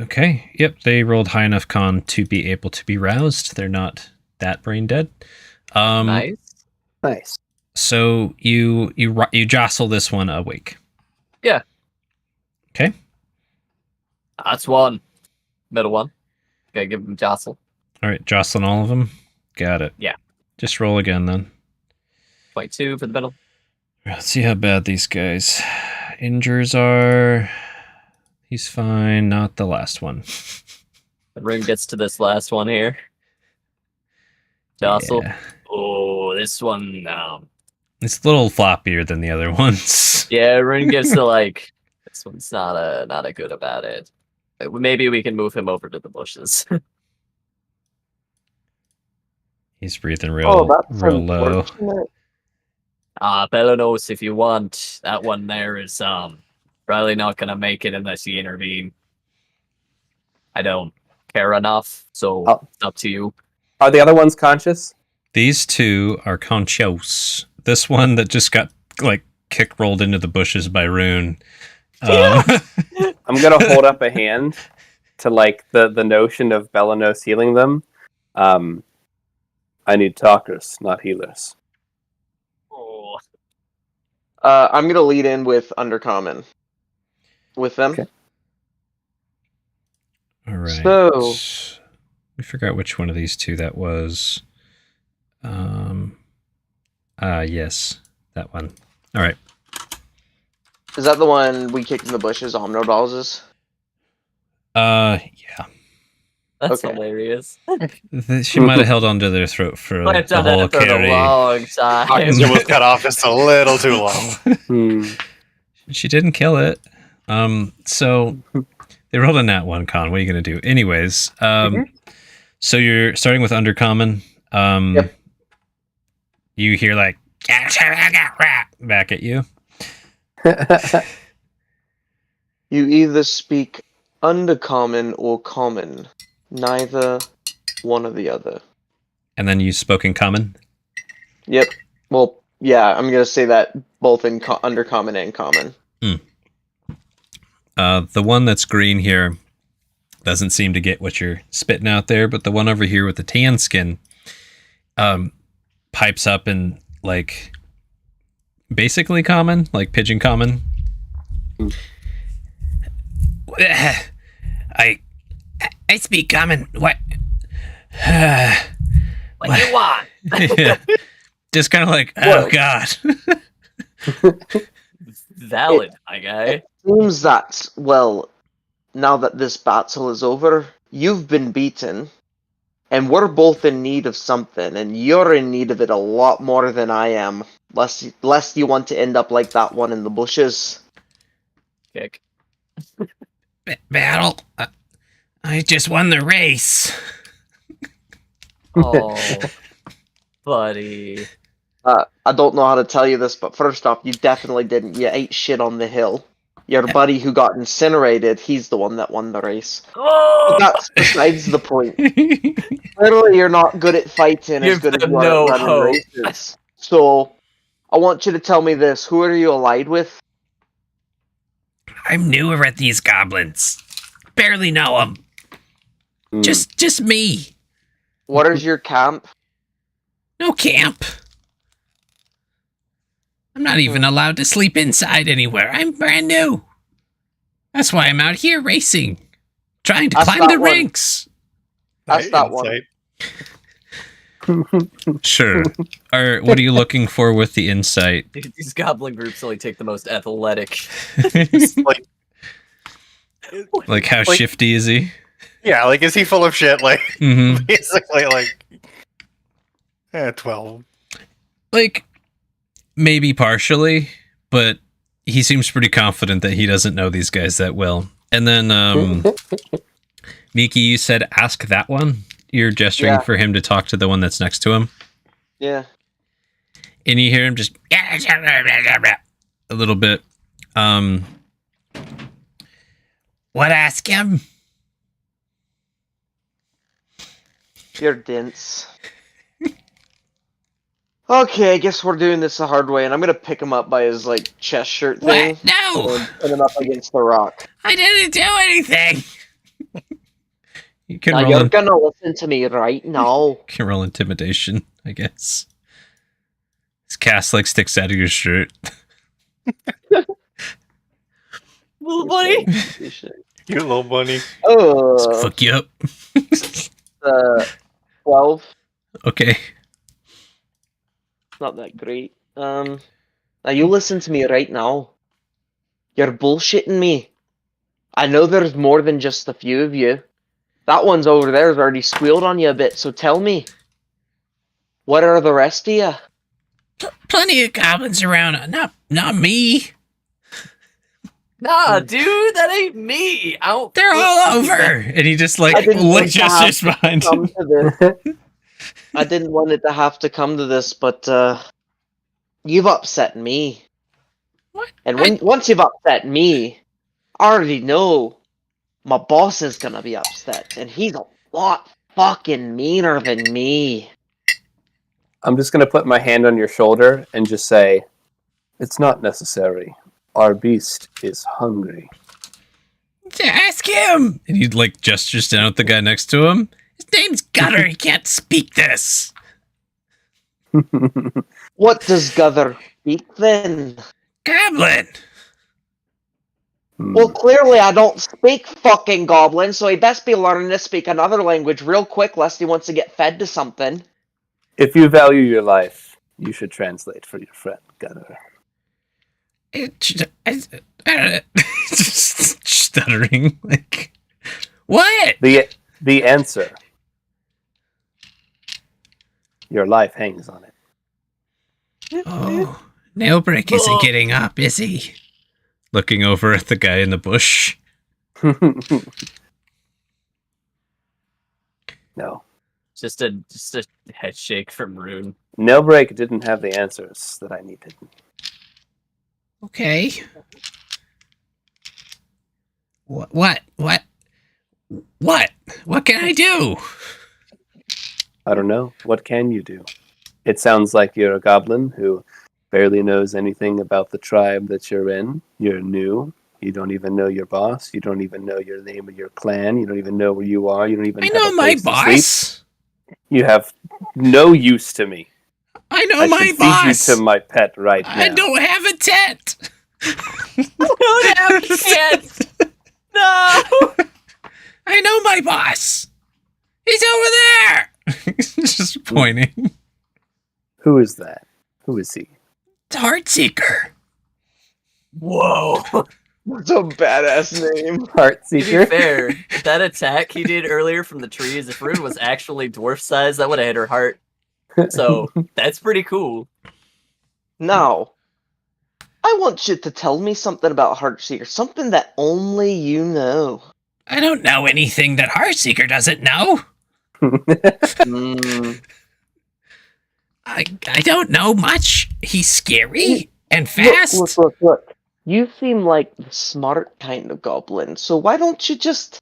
Okay. Yep. They rolled high enough con to be able to be roused. They're not that brain dead. nice. Nice. So you jostle this one awake. Yeah. Okay. That's one. Middle one. Okay, give him jostle. All right. Jostling all of them. Got it. Yeah. Just roll again then. 22 for the middle. Let's see how bad these guys' injures are. He's fine. Not the last one. The Rune gets to this last one here. Jostle. Yeah. Oh, this one. It's a little floppier than the other ones. Yeah, Rune gets to like. This one's not a good about it. Maybe we can move him over to the bushes. He's breathing real low. unfortunate. Belanos, if you want, that one there is probably not gonna make it unless you intervene. I don't care enough, so it's up to you. Are the other ones conscious? These two are conscious. This one that just got like kick rolled into the bushes by Rune. I'm gonna hold up a hand to like the notion of Belanos healing them. I need talkers, not healers. Oh, I'm gonna lead in with Undercommon. With them. Okay. All right. So- we forgot which one of these two that was. Yes, that one. All right. Is that the one we kicked in the bushes, Omnodolls'? Yeah. that's Okay. hilarious. She might have held onto their throat for I've the done whole that for a carry. long time. It was cut off just a little too long. She didn't kill it. So they rolled a nat one con. What are you gonna do? Anyways, so you're starting with Undercommon. Yep. You hear like back at you. You either speak Undercommon or Common. Neither one or the other. And then you spoke in common. Yep. Well, yeah, I'm gonna say that both in Undercommon and Common. The one that's green here doesn't seem to get what you're spitting out there, but the one over here with the tan skin pipes up in like basically common, like pigeon common. I speak common. What? What do you want? Yeah. Just kind of like, oh god. Valid, my guy. Seems that, well, now that this battle is over, you've been beaten, and we're both in need of something, and you're in need of it a lot more than I am, lest you want to end up like that one in the bushes. Kick. Battle. I just won the race. Oh, buddy. I don't know how to tell you this, but first off, you definitely didn't. You ate shit on the hill. Your buddy who got incinerated, he's the one that won the race. But that's besides the point. Clearly, you're not good at fighting as Give good as them you are no at running hope. races. So, I want you to tell me this. Who are you allied with? I'm newer at these goblins. Barely know them. Hmm. Just me. What is your camp? No camp. I'm not even allowed to sleep inside anywhere. I'm brand new. That's why I'm out here racing. Trying to That's climb that the one. ranks. That's that one. Insight. Sure. Or what are you looking for with the insight? These goblin groups only take the most athletic. Like, Like how Like- shifty is he? yeah, like, is he full of shit? Like, Mm-hmm. basically, like, 12. Like, maybe partially, but he seems pretty confident that he doesn't know these guys that well. And then, Miki, you said ask that one? You're gesturing Yeah. for him to talk to the one that's next to him? Yeah. And you hear him just a little bit. What ask him? You're dense. Okay, I guess we're doing this the hard way, and I'm gonna pick him up by his, like, chest shirt thing. What? No! And put him up against the rock. I didn't do anything! You can Now roll, you're gonna listen to me right now. can roll intimidation, I guess. This cast like sticks out of your shirt. Little buddy. You little bunny. Oh, Fuck you up. 12. Okay. Not that great. Now you listen to me right now. You're bullshitting me. I know there's more than just a few of you. That one's over there's already squealed on you a bit, so tell me. What are the rest of you? Plenty of goblins around. Not me. Nah, dude, that ain't me. I don't. They're all over. And he just I like didn't want to gestures behind Come him. to this. I didn't want it to have to come to this, but you've upset me. What? And once you've upset me, I already know my boss is gonna be upset, and he's a lot fucking meaner than me. I'm just gonna put my hand on your shoulder and just say, "It's not necessary. Our beast is hungry." Ask him. And he like gestures down at the guy next to him. His name's Gunner. He can't speak this. What does Guther speak then? Goblin. Well, clearly I don't speak fucking goblin, so he best be learning to speak another language real quick lest he wants to get fed to something. If you value your life, you should translate for your friend, Gunner. Just stuttering. Like, what? The answer. Your life hangs on it. Oh, Nailbreak isn't getting up, is he? Looking over at the guy in the bush. No. Just a head shake from Rune. Nailbreak didn't have the answers that I needed. Okay. What can I do? I don't know. What can you do? It sounds like you're a goblin who barely knows anything about the tribe that you're in. You're new. You don't even know your boss. You don't even know your name of your clan. You don't even know where you are. You don't even I have know a my place to sleep. boss. You have no use to me. I know I my should boss. feed you to my pet right now. I don't have a tent. Don't have kids. No. I know my boss. He's over there. He's just pointing. Who is that? Who is he? It's Heartseeker. Whoa. That's a badass name. To be Heartseeker? fair, that attack he did earlier from the trees, if Rune was actually dwarf size, that would have hit her heart. So that's pretty cool. Now, I want you to tell me something about Heartseeker, something that only you know. I don't know anything that Heartseeker doesn't know. Hmm. I don't know much. He's scary and fast. Look. You seem like the smart kind of goblin, so why don't you just...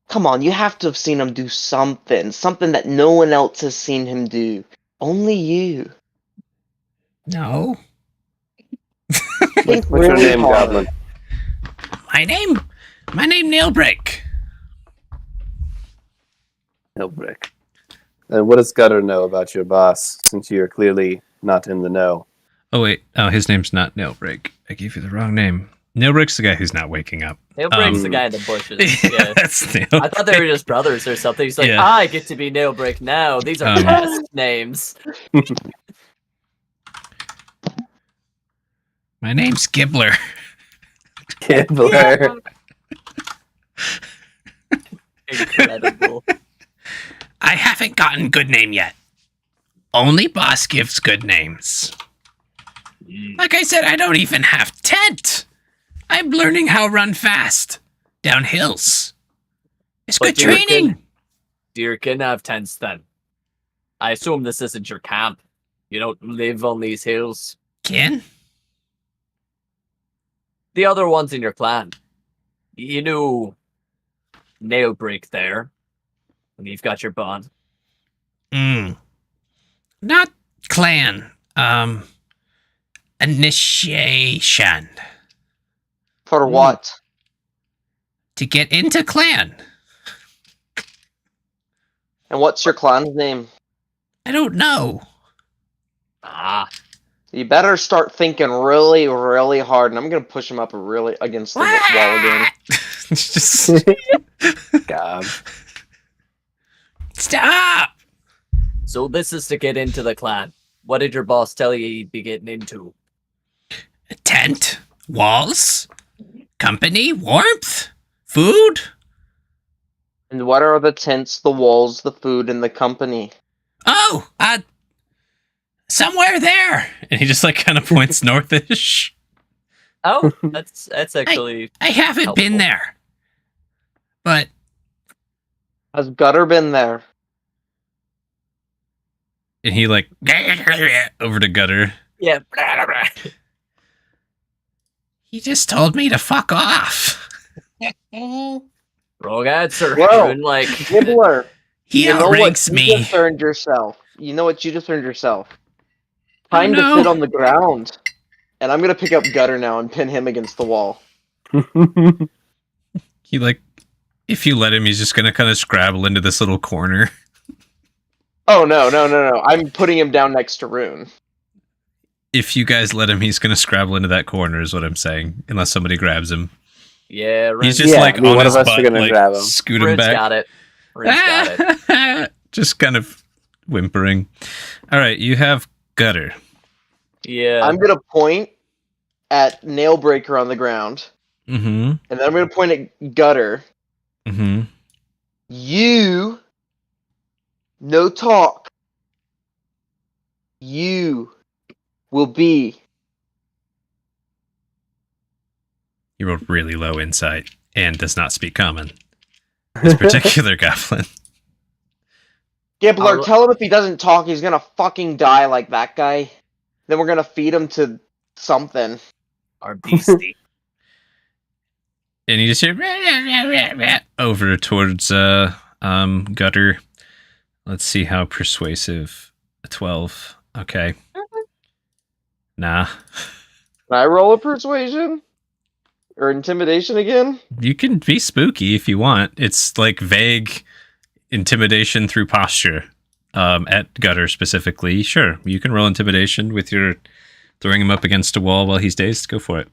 Come on, you have to have seen him do something. Something that no one else has seen him do. Only you. No. What's Think your really name, hard. Goblin? My name Nailbreak. Hillbrick. And what does Gutter know about your boss, since you're clearly not in the know? Oh wait, his name's not Nailbreak. I gave you the wrong name. Nailbreak's the guy who's not waking up. Nailbreak's the guy in the bushes. Yeah. That's Nailbreak. I thought they were just brothers or something. He's like, Yeah. I get to be Nailbreak now. These are past names. My name's Gibbler. Gibbler. Incredible. I haven't gotten good name yet. Only boss gives good names. Like I said, I don't even have tent. I'm learning how to run fast down hills. It's But good training. You can have tents then. I assume this isn't your camp. You don't live on these hills. Ken? The other ones in your clan. You knew Nailbreak there. And you've got your bond. Not clan. Initiation. For what? To get into clan. And what's your clan's name? I don't know. Ah. You better start thinking really, really hard, and I'm gonna push him up really against the wall again. Just God. stop. So this is to get into the clan. What did your boss tell you you'd be getting into? A tent, walls, company, warmth, food. And what are the tents, the walls, the food, and the company? Oh, somewhere there. And he just like kind of points northish. Oh, that's actually I haven't been helpful. there. But Has Gutter been there? and he like over to Gutter. Yeah. Blah, blah. He just told me to fuck off. Wrong answer. Whoa. Rune, like Gibbler, He you know outranks what you me. just earned yourself. You know what you just earned yourself. Time to no. sit on the ground. And I'm gonna pick up Gutter now and pin him against the wall. He like, if you let him, he's just gonna kind of scrabble into this little corner. Oh no. I'm putting him down next to Rune. If you guys let him, he's gonna scrabble into that corner, is what I'm saying. Unless somebody grabs him. yeah, Rune, He's just Yeah, like I mean, on one his of us are butt, gonna like grab him. scoot him Rune's back. got it. Rune's got it. Just kind of whimpering. All right, you have Gutter. Yeah. I'm gonna point at Nailbreaker on the ground. Mm-hmm. And then I'm gonna point at Gutter. Mm-hmm. You, no talk. You will be. He rolled really low insight and does not speak common. This particular goblin. Gibbler, I'll- tell him if he doesn't talk, he's gonna fucking die like that guy. Then we're gonna feed him to something. Our beastie. And he just over towards Gutter. Let's see how persuasive. A 12. Okay. Nah. Can I roll a persuasion? Or intimidation again? You can be spooky if you want. It's like vague intimidation through posture. At Gutter specifically. Sure. You can roll intimidation with your throwing him up against a wall while he's dazed. Go for it.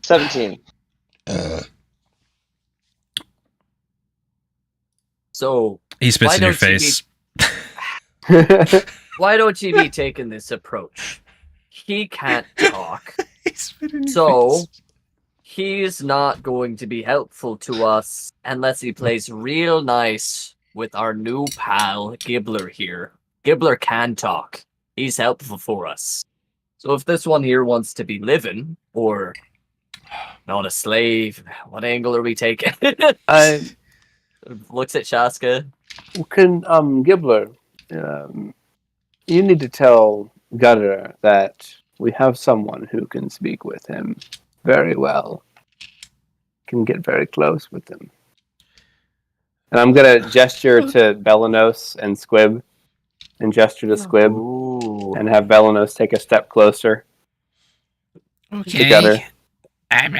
17. So He spits Why in your don't you face. why don't you be taking this approach? He can't talk, He spit in your so face. he's not going to be helpful to us unless he plays real nice with our new pal Gibbler here. Gibbler can talk. He's helpful for us. So if this one here wants to be living, or not a slave, what angle are we taking? Looks at Shaska. Can Gibbler, you need to tell Gutter that we have someone who can speak with him very well. Can get very close with him. And I'm gonna gesture to Belanos and Squib, and gesture to Squib, Ooh. and have Belanos take a step closer to Gutter. And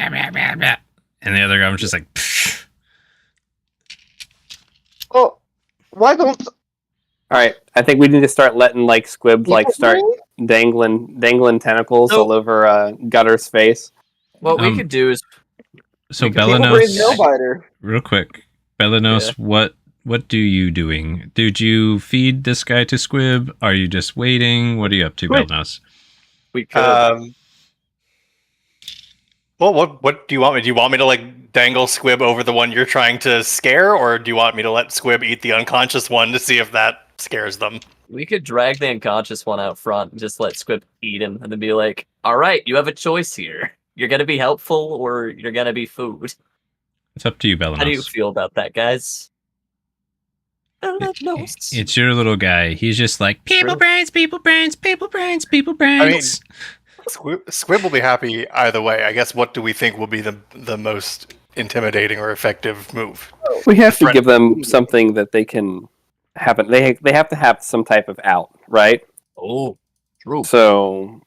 the other guy was just like, pfft. Oh, why don't All right, I think we need to start letting like Squib like start dangling tentacles So- all over Gutter's face. What we Um, could do is So We could- People Belanos, breathe nail biter? real quick, Belanos, what do you doing? Did you feed this guy to Squib? Are you just waiting? What are you up to, Wait. Belanos? we could. Well, what do you want me? Do you want me to like dangle Squib over the one you're trying to scare, or do you want me to let Squib eat the unconscious one to see if that scares them? We could drag the unconscious one out front and just let Squib eat him, and then be like, "All right, you have a choice here. You're gonna be helpful, or you're gonna be food." It's up to you, Belanos. How do you feel about that, guys? Belanos. It's your little guy. He's just like, people True. brains, people brains, people brains, people brains. Squib will be happy either way. I guess. What do we think will be the most intimidating or effective move? We have to Friend- give them something that they can have. They have to have some type of out, right? Oh, true. So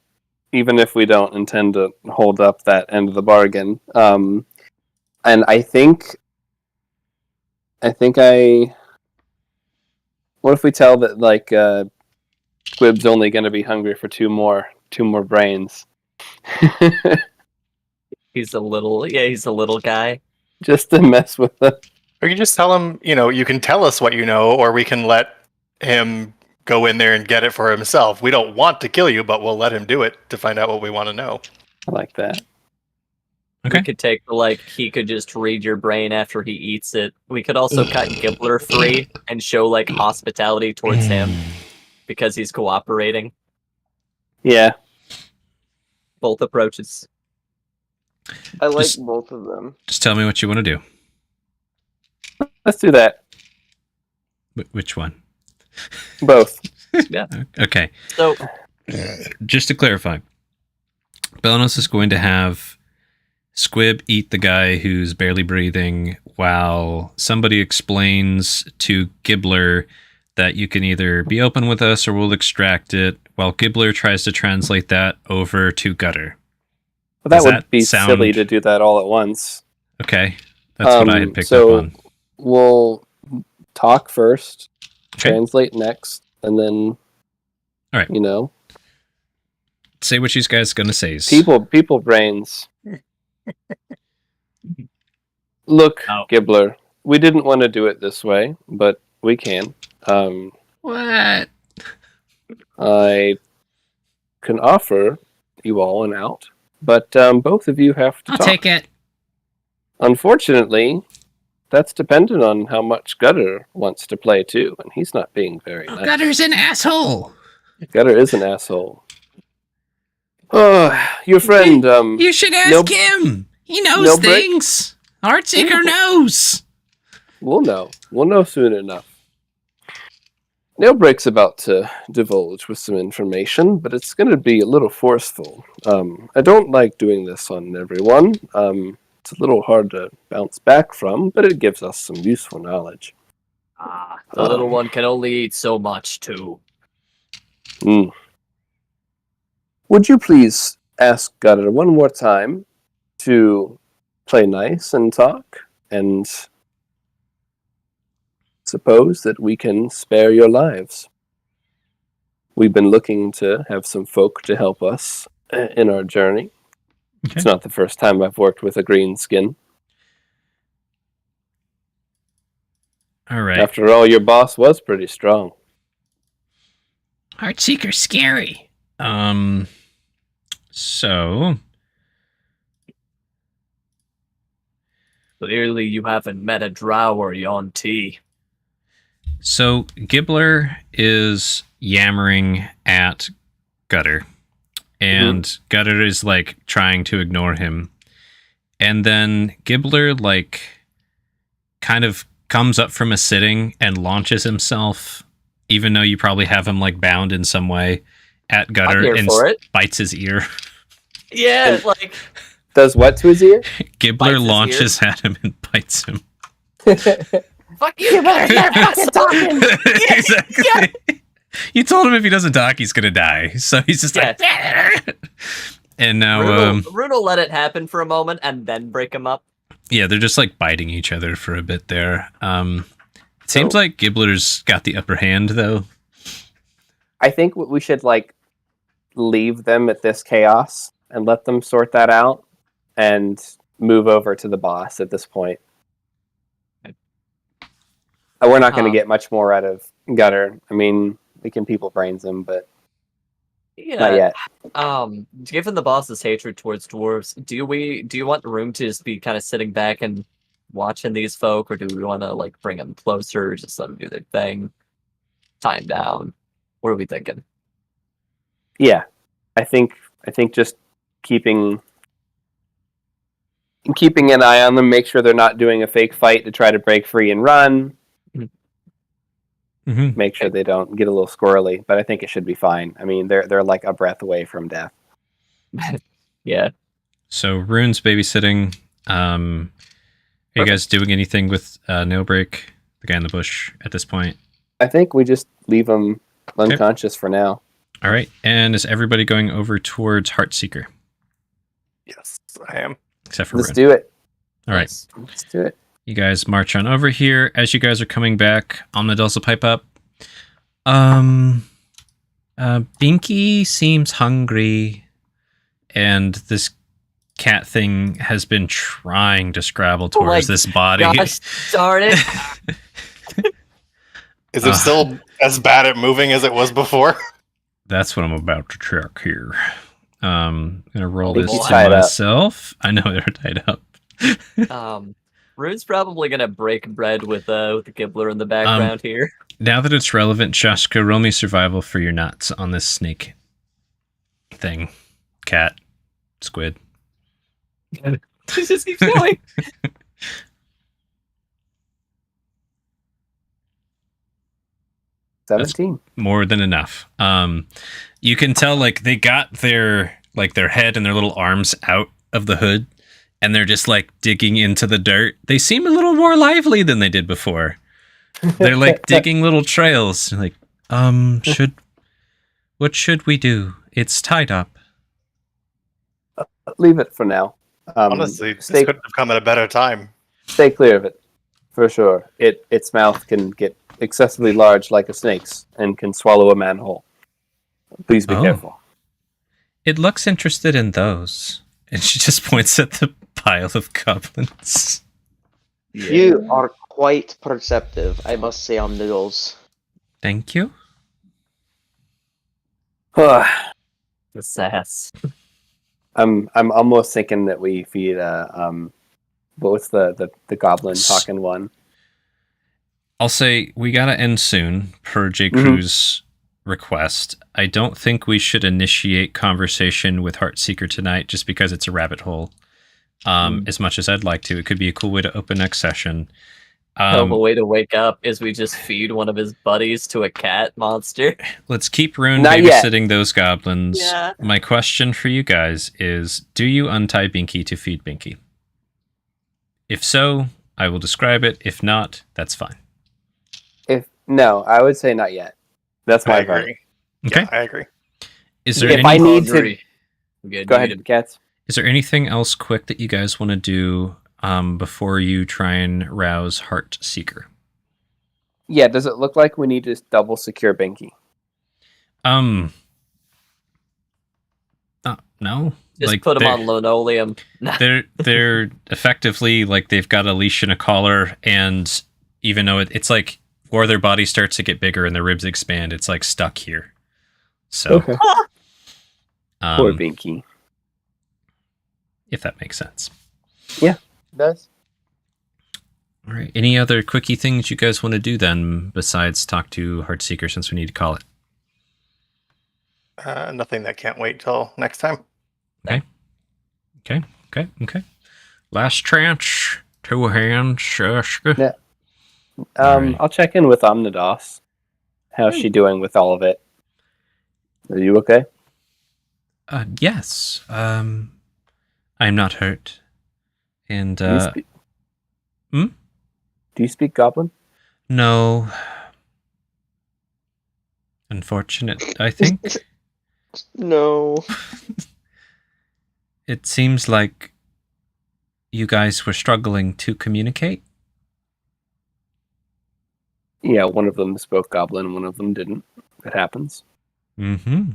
even if we don't intend to hold up that end of the bargain, and I think what if we tell that like Squib's only going to be hungry for two more brains, He's a little guy. just to mess with them. Or you just tell him, you can tell us what you know, or we can let him go in there and get it for himself. We don't want to kill you, but we'll let him do it to find out what we want to know. I like that. Okay. We could take he could just read your brain after he eats it. We could also cut Gibbler free and show like hospitality towards him because he's cooperating. Yeah, Both approaches. I like Just- both of them. Just tell me what you want to do. let's do that. Which one? Both. Okay. So Just to clarify, Belanos is going to have Squib eat the guy who's barely breathing while somebody explains to Gibbler that you can either be open with us or we'll extract it, while Gibbler tries to translate that over to Gutter. But that Does would that be sound- silly to do that all at once. Okay. That's what I had picked so up on. We'll talk first, Okay. translate next, and then All right. Say what you guys going to say. people brains. Look, Oh. Gibbler, we didn't want to do it this way, but we can. What? I can offer you all an out, but both of you have to I'll talk. take it. Unfortunately, that's dependent on how much Gutter wants to play too, and he's not being very nice. Gutter's an asshole. Gutter is an asshole. Oh, your friend, You should ask Nope. him. He knows No break? things. Heartseeker knows. we'll know. We'll know soon enough. Nailbreak's about to divulge with some information, but it's going to be a little forceful. I don't like doing this on everyone. It's a little hard to bounce back from, but it gives us some useful knowledge. the little one can only eat so much too. Mm. Would you please ask Gutter one more time to play nice and talk, and suppose that we can spare your lives? We've been looking to have some folk to help us in our journey. Okay. It's not the first time I've worked with a green skin. All right. After all, your boss was pretty strong. Heartseeker's scary. So Clearly, you haven't met a drow or yon tea. Gibbler is yammering at Gutter, and Gutter is like trying to ignore him, and then Gibbler like kind of comes up from a sitting and launches himself, even though you probably have him like bound in some way, at I'm Gutter here and for it. bites his ear. Yeah, like Does what to his ear? Gibbler Bites his launches at him and bites him. fuck you guys, they're fucking talking. Exactly. You told him if he doesn't talk, he's gonna die. So he's just like, and now, Rune will let it happen for a moment and then break him up. yeah, they're just like biting each other for a bit there. It seems So- like Gibbler's got the upper hand, though. I think we should like leave them at this chaos and let them sort that out and move over to the boss at this point. We're not going to get much more out of Gutter. I mean, we can people brains him, but not Yeah. yet. Given the boss's hatred towards dwarves, do you want Rune to just be kind of sitting back and watching these folk, or do we want to like bring them closer, just let them do their thing, tie 'em down? What are we thinking? Yeah, I think just keeping an eye on them, make sure they're not doing a fake fight to try to break free and run. Mm-hmm. Make sure they don't get a little squirrely, but I think it should be fine. I mean, they're like a breath away from death. Yeah. So Rune's babysitting. Are you guys doing anything with Nailbreak, the guy in the bush, at this point? I think we just leave them unconscious for now. All right. And is everybody going over towards Heartseeker, Yes, I am. except for Let's Rune? do it. All right. Nice. Let's do it. You guys march on over here. As you guys are coming back, Omnidul's will pipe up. Binky seems hungry, and this cat thing has been trying to scrabble Oh my towards this body. Gosh darn it! Is it still as bad at moving as it was before? That's what I'm about to check here. I'm gonna roll Think this he's to tied up. myself. I know they're tied up. Rune's probably gonna break bread with the Gibbler in the background here. Now that it's relevant, Shashka, roll me survival for your knots on this snake thing. Cat. Squid. It just keeps going. 17. More than enough. You can tell like they got their head and their little arms out of the hood, and they're just like digging into the dirt. They seem a little more lively than they did before. They're like digging little trails. Like, what should we do? It's tied up. Leave it for now. Honestly, this stay, couldn't have come at a better time. stay clear of it, for sure. Its mouth can get excessively large like a snake's and can swallow a manhole. Please be Oh. careful. It looks interested in those. And she just points at the pile of goblins. You are quite perceptive, I must say, on noodles. Thank you. The sass. I'm almost thinking that we feed what was the goblin talking one? I'll say we gotta end soon, per J. Crew's request. I don't think we should initiate conversation with Heartseeker tonight just because it's a rabbit hole. As much as I'd like to. It could be a cool way to open next session. The way to wake up is we just feed one of his buddies to a cat monster. Let's keep Rune Not yet. babysitting those goblins. Yeah. My question for you guys is, do you untie Binky to feed Binky? If so, I will describe it. If not, that's fine. No, I would say not yet. That's my I vote. agree. Okay. Yeah, I agree. Is there If any, I need to Agree. Good, go needed. ahead, Cats. is there anything else quick that you guys want to do before you try and rouse Heartseeker? Yeah, does it look like we need to double secure Binky? No. Just Like, put him they're- on linoleum. They're effectively like they've got a leash and a collar, and even though it's like where their body starts to get bigger and their ribs expand, it's like stuck here. So, Poor Binky. if that makes sense. It does. All right. Any other quickie things you guys want to do then, besides talk to Heartseeker, since we need to call it? Nothing that can't wait till next time. Okay. Last tranche, 2 hands, Shashka. Yeah. Alright. I'll check in with Omnidos. How's she doing with all of it? Are you okay? Yes. I'm not hurt. And, Do you speak? hmm? Do you speak Goblin? No. Unfortunate, I think. No. It seems like you guys were struggling to communicate. Yeah, one of them spoke Goblin, one of them didn't. It happens. Mm-hmm.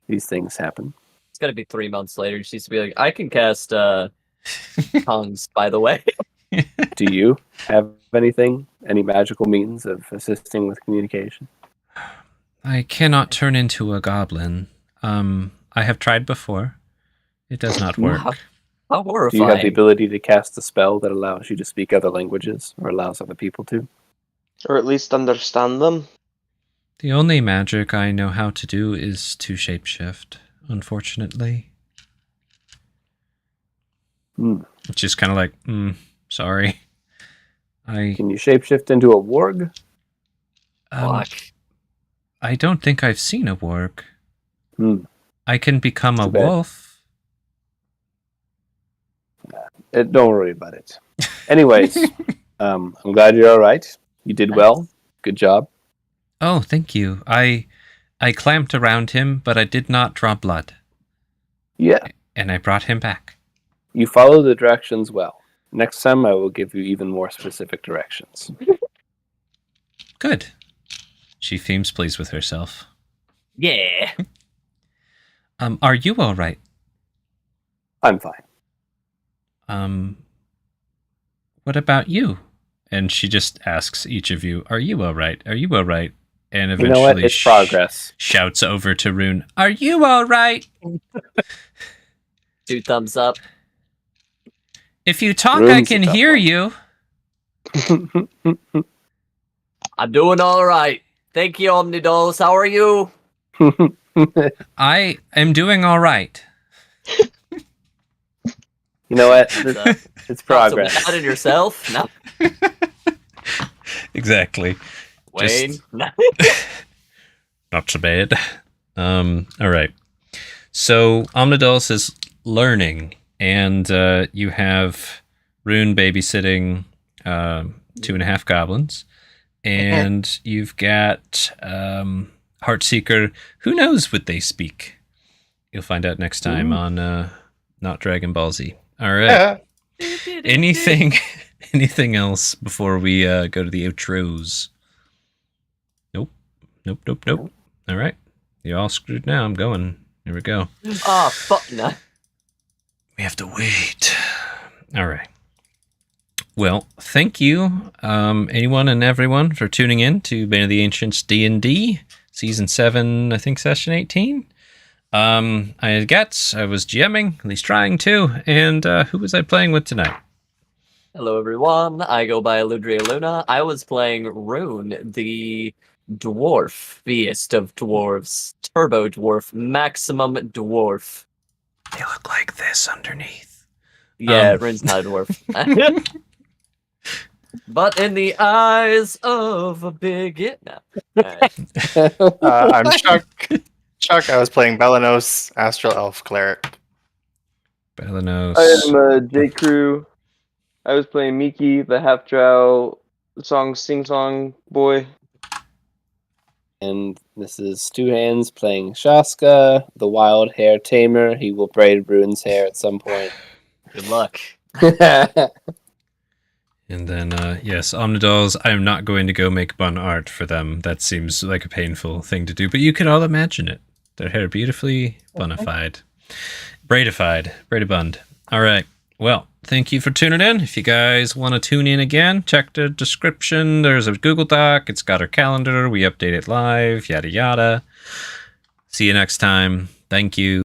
These things happen. It's gonna be 3 months later. She used to be like, I can cast tongues, by the way. Do you have anything? Any magical means of assisting with communication? I cannot turn into a goblin. I have tried before. It does not work. How Do horrifying. you have the ability to cast a spell that allows you to speak other languages or allows other people to? Or at least understand them. The only magic I know how to do is to shapeshift, unfortunately. Which is kind of like, sorry. Can you shapeshift into a warg? Fuck. I don't think I've seen a warg. I can become a Too bad. wolf. Don't worry about it. Anyways, I'm glad you're all right. You did well. Good job. Oh, thank you. I clamped around him, but I did not draw blood. Yeah, And I brought him back. you follow the directions well. Next time I will give you even more specific directions. Good. She seems pleased with herself. Yeah. Are you all right? I'm fine. What about you? And she just asks each of you, are you all right? Are you all right? And You eventually know what? It's progress. shouts over to Rune, are you all right? 2 thumbs up. If you talk, I Rune's a can tough hear one. you. I'm doing all right. Thank you, Omnidolls. How are you? I am doing all right. You know what? Not It's so progress. bad in yourself. No. Exactly. Wayne. Just- No. Not so bad. All right. So Omnidolus is learning, and you have Rune babysitting 2.5 goblins, and you've got Heartseeker. Who knows what they speak? You'll find out next time on Not Dragon Ball Z. All right. Anything else before we go to the outros? Nope. All right. You're all screwed now. I'm going. Here we go. Oh, fuck no. We have to wait. All right. Well, thank you, anyone and everyone, for tuning in to Bane of the Ancients D&D, Season 7, I think, Session 18. I had guests. I was GMing, at least trying to. And who was I playing with tonight? Hello, everyone. I go by Aludriea Luna. I was playing Rune, the dwarfiest of dwarves. Turbo dwarf. Maximum dwarf. They look like this underneath. Yeah, Rune's not a dwarf. But in the eyes of a bigot. No. Alright. I'm Chuck. Chuck, I was playing Belanos, Astral Elf Cleric. Belanos. I am J. Crew. I was playing Miki, the half drow sing-song boy. And this is Two Hands playing Shaska, the wild hair tamer. He will braid Rune's hair at some point. Good luck. And then, yes, Omnidolls, I'm not going to go make bun art for them. That seems like a painful thing to do, but you can all imagine it. Their hair beautifully bunified. Braidabund. All right. Well, thank you for tuning in. If you guys want to tune in again, check the description. There's a Google Doc. It's got our calendar. We update it live, yada, yada. See you next time. Thank you.